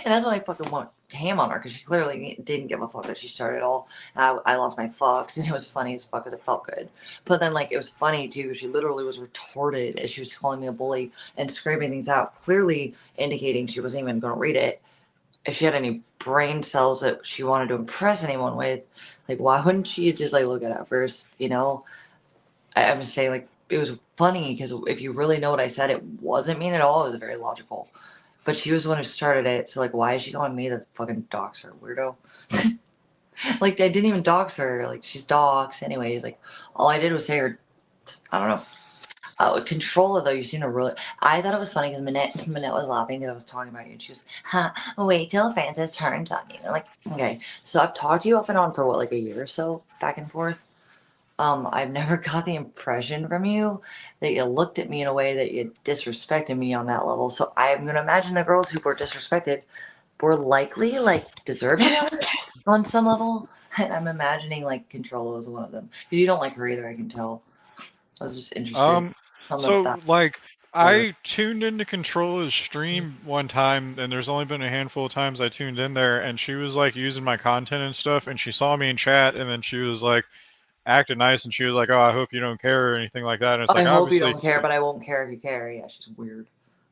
And that's when I fucking went ham on her because she clearly didn't give a fuck that she started it all. And I lost my fucks, and it was funny as fuck because it felt good. But then, like, it was funny too. She literally was retarded as she was calling me a bully and scraping things out, clearly indicating she wasn't even going to read it. If she had any brain cells that she wanted to impress anyone with, like, why wouldn't she just like look at it first? You know, I'm just saying, like, it was funny because if you really know what I said, it wasn't mean at all. It was very logical. But she was the one who started it, so like, why is she calling me the fucking doxer, weirdo? Like, I didn't even dox her. Like, she's doxed anyways. Like, all I did was say her. I don't know. Controller though, you seem to really. I thought it was funny because Minette was laughing because I was talking about you, and she was, "Huh? Wait till Francis turns on you." And I'm like, okay. So I've talked to you off and on for what, like a year or so, back and forth. I've never got the impression from you that you looked at me in a way that you disrespected me on that level. So I'm gonna imagine the girls who were disrespected were likely like deserving of it on some level. And I'm imagining like Control was one of them. Because you don't like her either, I can tell. I was just interested on So that like order. I tuned into Controla's stream one time, and there's only been a handful of times I tuned in there, and she was like using my content and stuff, and she saw me in chat, and then she was like acting nice, and she was like, "Oh, I hope you don't care," or anything like that. And it's I like, hope you obviously, don't care, but I won't care if you care. Yeah, she's weird.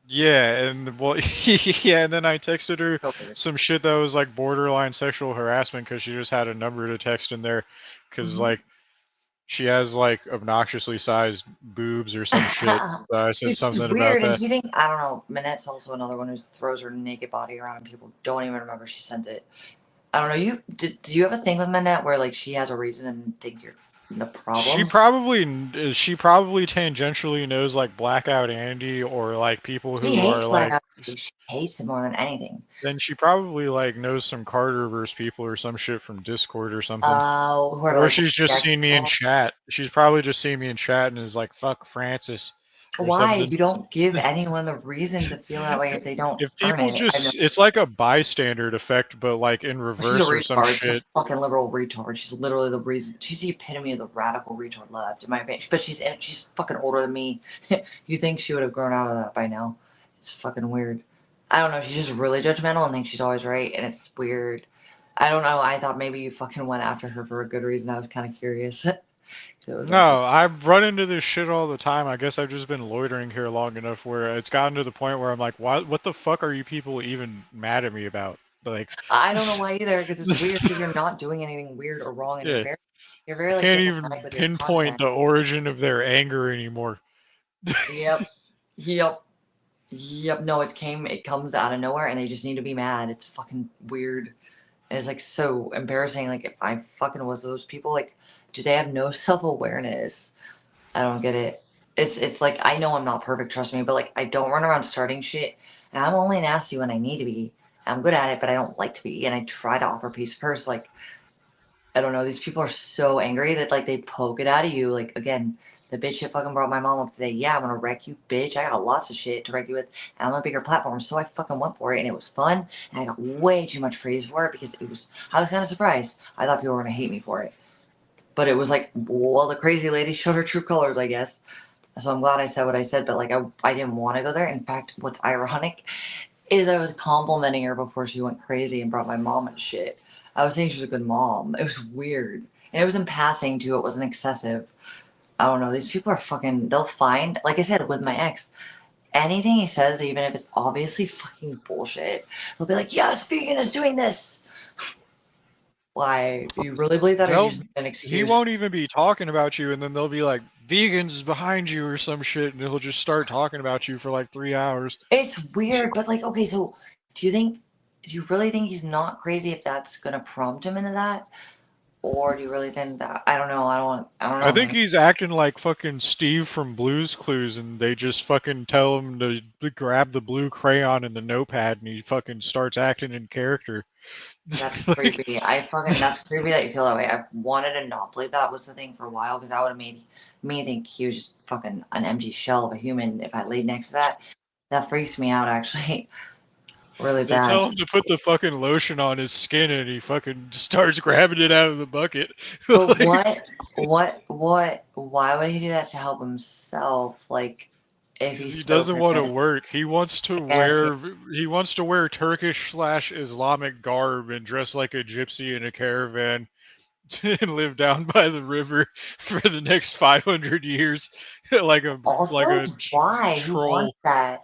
yeah, and well, yeah, and then I texted her So weird. some shit that was like borderline sexual harassment because she just had a number to text in there, because like she has like obnoxiously sized boobs or some shit. So I said It's something about weird, and that. do you think, I don't know, Minette's also another one who throws her naked body around and people don't even remember she sent it. I don't know, do you have a thing with Minette where like she has a reason and think you're the She problem? probably tangentially knows like Blackout Andy or like people She who are hates like. Blackout. She hates him more than anything. Then she probably like knows some Carterverse people or some shit from Discord or something. Who are Or like, she's just yeah, seen me in chat. She's probably just seen me in chat and is like, "Fuck Francis," or why? something. You don't give anyone the reason to feel that way if they don't If earn people it. I know. just, it's like a bystander effect, but like in She's a reverse or some retard. She's a shit. fucking liberal retard. She's literally the reason. She's the epitome of the radical retard left, in my opinion. But she's fucking older than me. You think she would have grown out of that by now? It's fucking weird. I don't know. She's just really judgmental and thinks she's always right, and it's weird. I don't know. I thought maybe you fucking went after her for a good reason. I was kind of curious. No, I've run into this shit all the time. I guess I've just been loitering here long enough where it's gotten to the point where I'm like, what the fuck are you people even mad at me about? Like, I don't know why either, because it's weird because you're not doing anything weird or wrong, and yeah, you're I very like can't even diplomatic with your pinpoint content. the origin of their anger anymore. Yep. Yep. Yep. No, it comes out of nowhere and they just need to be mad. It's fucking weird. And it's like so embarrassing. Like if I fucking was those people, like, do they have no self-awareness? I don't get it. It's like I know I'm not perfect, trust me, but like I don't run around starting shit. And I'm only nasty when I need to be. I'm good at it, but I don't like to be. And I try to offer peace first. Like I don't know. These people are so angry that like they poke it out of you. Like again, the bitch that fucking brought my mom up today. Yeah, I'm gonna wreck you, bitch. I got lots of shit to wreck you with, and I'm on a bigger platform, so I fucking went for it, and it was fun. And I got way too much praise for it because it was. I was kind of surprised. I thought people were gonna hate me for it, but it was like, well, the crazy lady showed her true colors, I guess. So I'm glad I said what I said, but like I didn't want to go there. In fact, what's ironic is I was complimenting her before she went crazy and brought my mom and shit. I was saying she was a good mom. It was weird. And it was in passing too. It wasn't excessive. I don't know. These people are fucking, they'll find, like I said, with my ex, anything he says, even if it's obviously fucking bullshit, they'll be like, yes, vegan is doing this. Why? Do you really believe that or are you just an He excuse? won't even be talking about you, and then they'll be like, "Vegans is behind you" or some shit, and he'll just start talking about you for like 3 hours. It's weird, but like, okay, so do you think do you really think he's not crazy if that's gonna prompt him into that? Or do you really think that? I don't know. I don't know, I think man. he's acting like fucking Steve from Blue's Clues, and they just fucking tell him to grab the blue crayon and the notepad, and he fucking starts acting in character. That's Like, creepy. That's creepy that you feel that way. I wanted to not believe that was the thing for a while because that would have made me think he was just fucking an empty shell of a human if I laid next to that. That freaks me out actually really they tell bad. him to put the fucking lotion on his skin, and he fucking starts grabbing it out of the bucket. But Like, why would he do that to help himself? Like, if because he's he so doesn't want to driven, work. He wants to I guess, yeah. wear Turkish/Islamic garb and dress like a gypsy in a caravan and live down by the river for the next 500 years, like Also, a why? Who wants troll. that?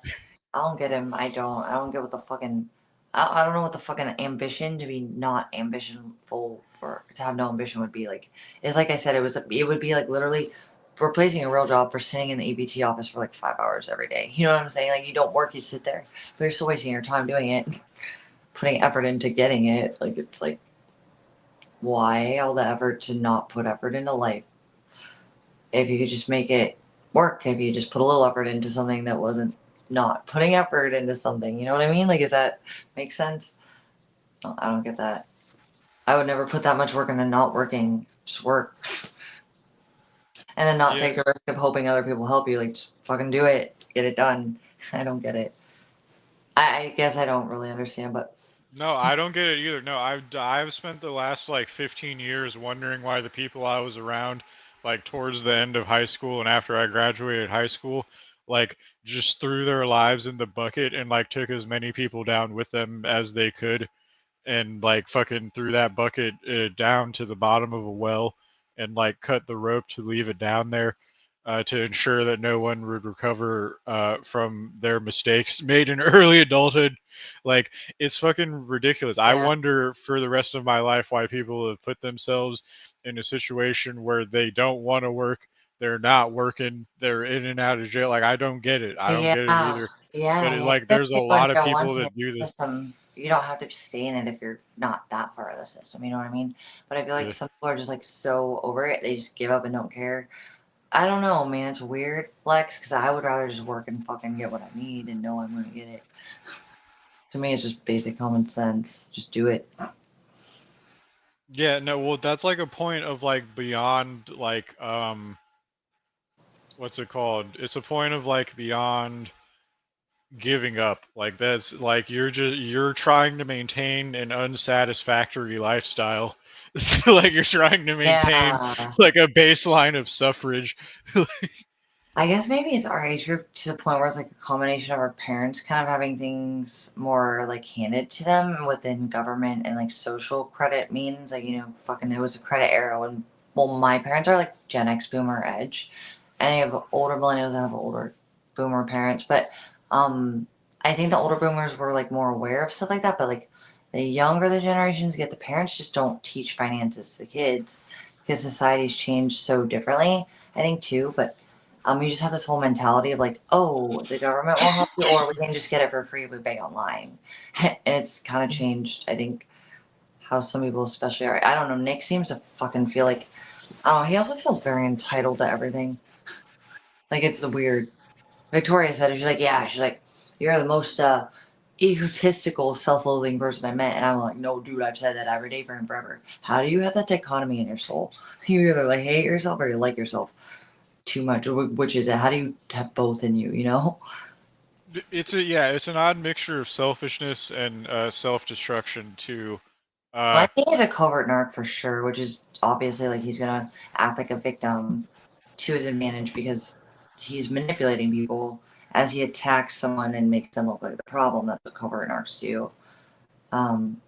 I don't get him. I don't get what the fucking. I don't know what the fucking ambition to be not ambitionful or to have no ambition would be like. It's like I said, it would be like literally replacing a real job for sitting in the EBT office for like 5 hours every day. You know what I'm saying? Like you don't work, you sit there, but you're still wasting your time doing it, putting effort into getting it. Like it's like why all the effort to not put effort into life? If you could just make it work, if you just put a little effort into something that wasn't not putting effort into something, you know what I mean? Like, does that make sense? I don't get that. I would never put that much work into not working. Just work. And then not Yeah, take the risk of hoping other people help you. Like, just fucking do it. Get it done. I don't get it. I guess I don't really understand, but no, I don't get it either. No, I've spent the last like 15 years wondering why the people I was around, like towards the end of high school and after I graduated high school, like just threw their lives in the bucket and like took as many people down with them as they could, and like fucking threw that bucket down to the bottom of a well, and like cut the rope to leave it down there, to ensure that no one would recover from their mistakes made in early adulthood. Like, it's fucking ridiculous. I yeah. wonder for the rest of my life why people have put themselves in a situation where they don't want to work, they're not working, they're in and out of jail. Like, I don't get it. I don't Yeah. get it either. But Yeah. like, Even there's a people lot of don't want people to that do the this. system. You don't have to stay in it if you're not that part of the system. You know what I mean? But I feel like Yeah. some people are just like so over it. They just give up and don't care. I don't know, man. It's a weird flex because I would rather just work and fucking get what I need and know I'm gonna get it. To me, it's just basic common sense. Just do it. Yeah, no, well, that's like a point of like beyond like what's it called? It's a point of like beyond giving up. Like, that's like you're trying to maintain an unsatisfactory lifestyle. Like, you're trying to maintain Yeah. like a baseline of suffrage. I guess maybe it's our age group to the point where it's like a combination of our parents kind of having things more like handed to them within government and like social credit means. Like, you know, fucking it was a credit era when, well, my parents are like Gen X boomer edge. And you have older millennials that have older boomer parents. But I think the older boomers were like more aware of stuff like that. But like the younger the generations get, the parents just don't teach finances to the kids because society's changed so differently, I think too. But you just have this whole mentality of like, oh, the government will help you, or we can just get it for free if we pay online. And it's kind of changed, I think, how some people especially are. I don't know. Nick seems to fucking feel like, oh, he also feels very entitled to everything. Like it's weird. Victoria said it. She's like, yeah. She's like, you're the most egotistical, self-loathing person I met. And I'm like, no, dude, I've said that every day for him forever. How do you have that dichotomy in your soul? You either like hate yourself or you like yourself too much. Which is it? How do you have both in you? You know? It's an odd mixture of selfishness and self-destruction too. Well, I Uh, think he's a covert narc for sure, which is obviously like he's gonna act like a victim to his advantage because he's manipulating people as he attacks someone and makes them look like the problem. That's what covert narcs do. Um,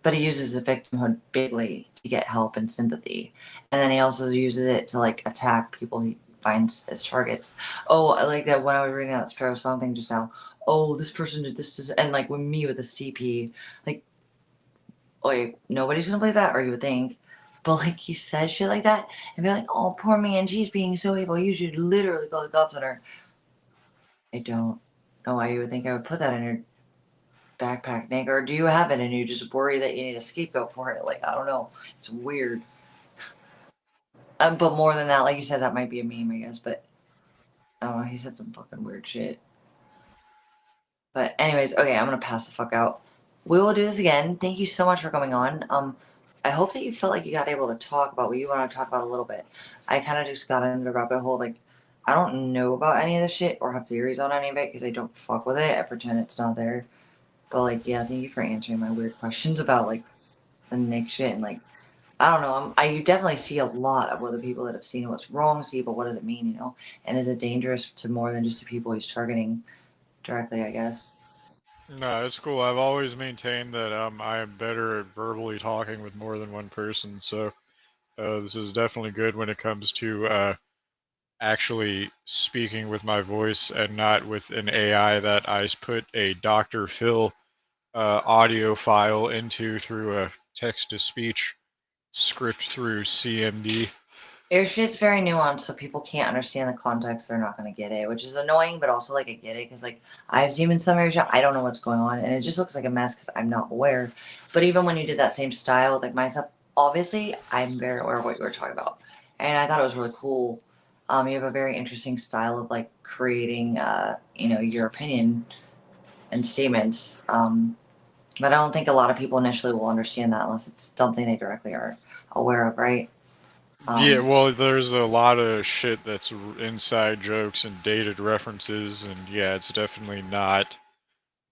but he uses the victimhood bigly to get help and sympathy, and then he also uses it to like attack people he finds as targets. Oh, I like that when I was reading that Sparrow song thing just now. Oh, this person did this, and like with me with the CP, like like nobody's gonna believe that, or you would think. But like he says shit like that and be like, "Oh, poor man, she's being so evil. You should literally call the cops on her." I don't know why you would think I would put that in your backpack, Nick? Or do you have it and you just worry that you need a scapegoat for it? Like, I don't know. It's weird. But more than that, like you said, that might be a meme, I guess. But oh, he said some fucking weird shit. But anyways, okay, I'm gonna pass the fuck out. We will do this again. Thank you so much for coming on. I hope that you felt like you got able to talk about what you want to talk about a little bit. I kind of just got into the rabbit hole. Like, I don't know about any of this shit or have theories on any of it because I don't fuck with it. I pretend it's not there. But like, yeah, thank you for answering my weird questions about like the Nick shit and like, I don't know. You definitely see a lot of other people that have seen what's wrong. See, but what does it mean? You know, and is it dangerous to more than just the people he's targeting directly? I guess. No, it's cool. I've always maintained that I am better at verbally talking with more than one person, so this is definitely good when it comes to actually speaking with my voice and not with an AI that I put a Dr. Phil audio file into through a text-to-speech script through CMD. Your shit's very nuanced, so people can't understand the context. They're not gonna get it, which is annoying, but also like I get it because like I've seen in some areas I don't know what's going on, and it just looks like a mess because I'm not aware. But even when you did that same style with like my stuff, obviously I'm very aware of what you were talking about, and I thought it was really cool. You have a very interesting style of like creating, you know, your opinion and statements. But I don't think a lot of people initially will understand that unless it's something they directly are aware of, right? Yeah, well, there's a lot of shit that's inside jokes and dated references, and yeah, it's definitely not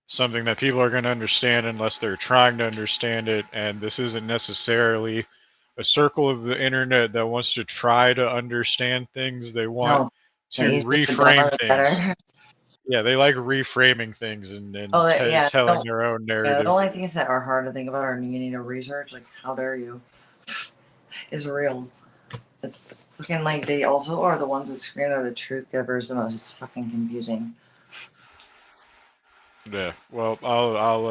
something that people are going to understand unless they're trying to understand it, and this isn't necessarily a circle of the internet that wants to try to understand things. They want No, the to easier the reframe dumber, the things. better. Yeah, they like reframing things and Oh, yeah. telling their own Yeah, the narrative. only things that are hard to think about are you need to research. Like, how dare you? Is real. It's fucking like they also are the ones that scream are the truth givers the most. It's fucking confusing. Yeah, well, I'll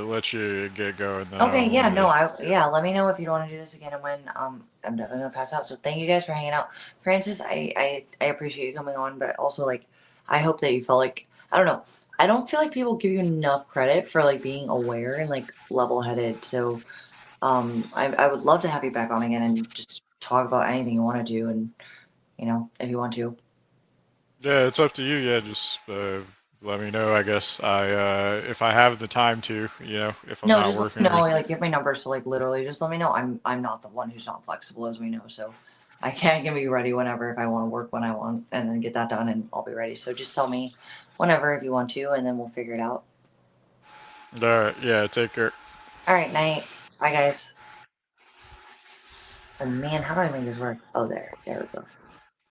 let you get going then. Okay, yeah, no, Yeah. let me know if you want to do this again and when I'm definitely gonna pass out. So thank you guys for hanging out. Francis, I appreciate you coming on, but also like I hope that you felt like I don't know. I don't feel like people give you enough credit for like being aware and like level headed. So I would love to have you back on again and just talk about anything you want to do and you know, if you want to. Yeah, it's up to you. Yeah, just let me know. I guess if I have the time to, if I'm No, not just let working me know. or Like, give my number. So, like, literally, just let me know. I'm not the one who's not flexible, as we know. So, I can be ready whenever if I want to work when I want, and then get that done, and I'll be ready. So, just tell me whenever if you want to, and then we'll figure it out. All right. Yeah. Take care. All right, night. Bye, guys. Oh man, how do I make this work? Oh, there we go.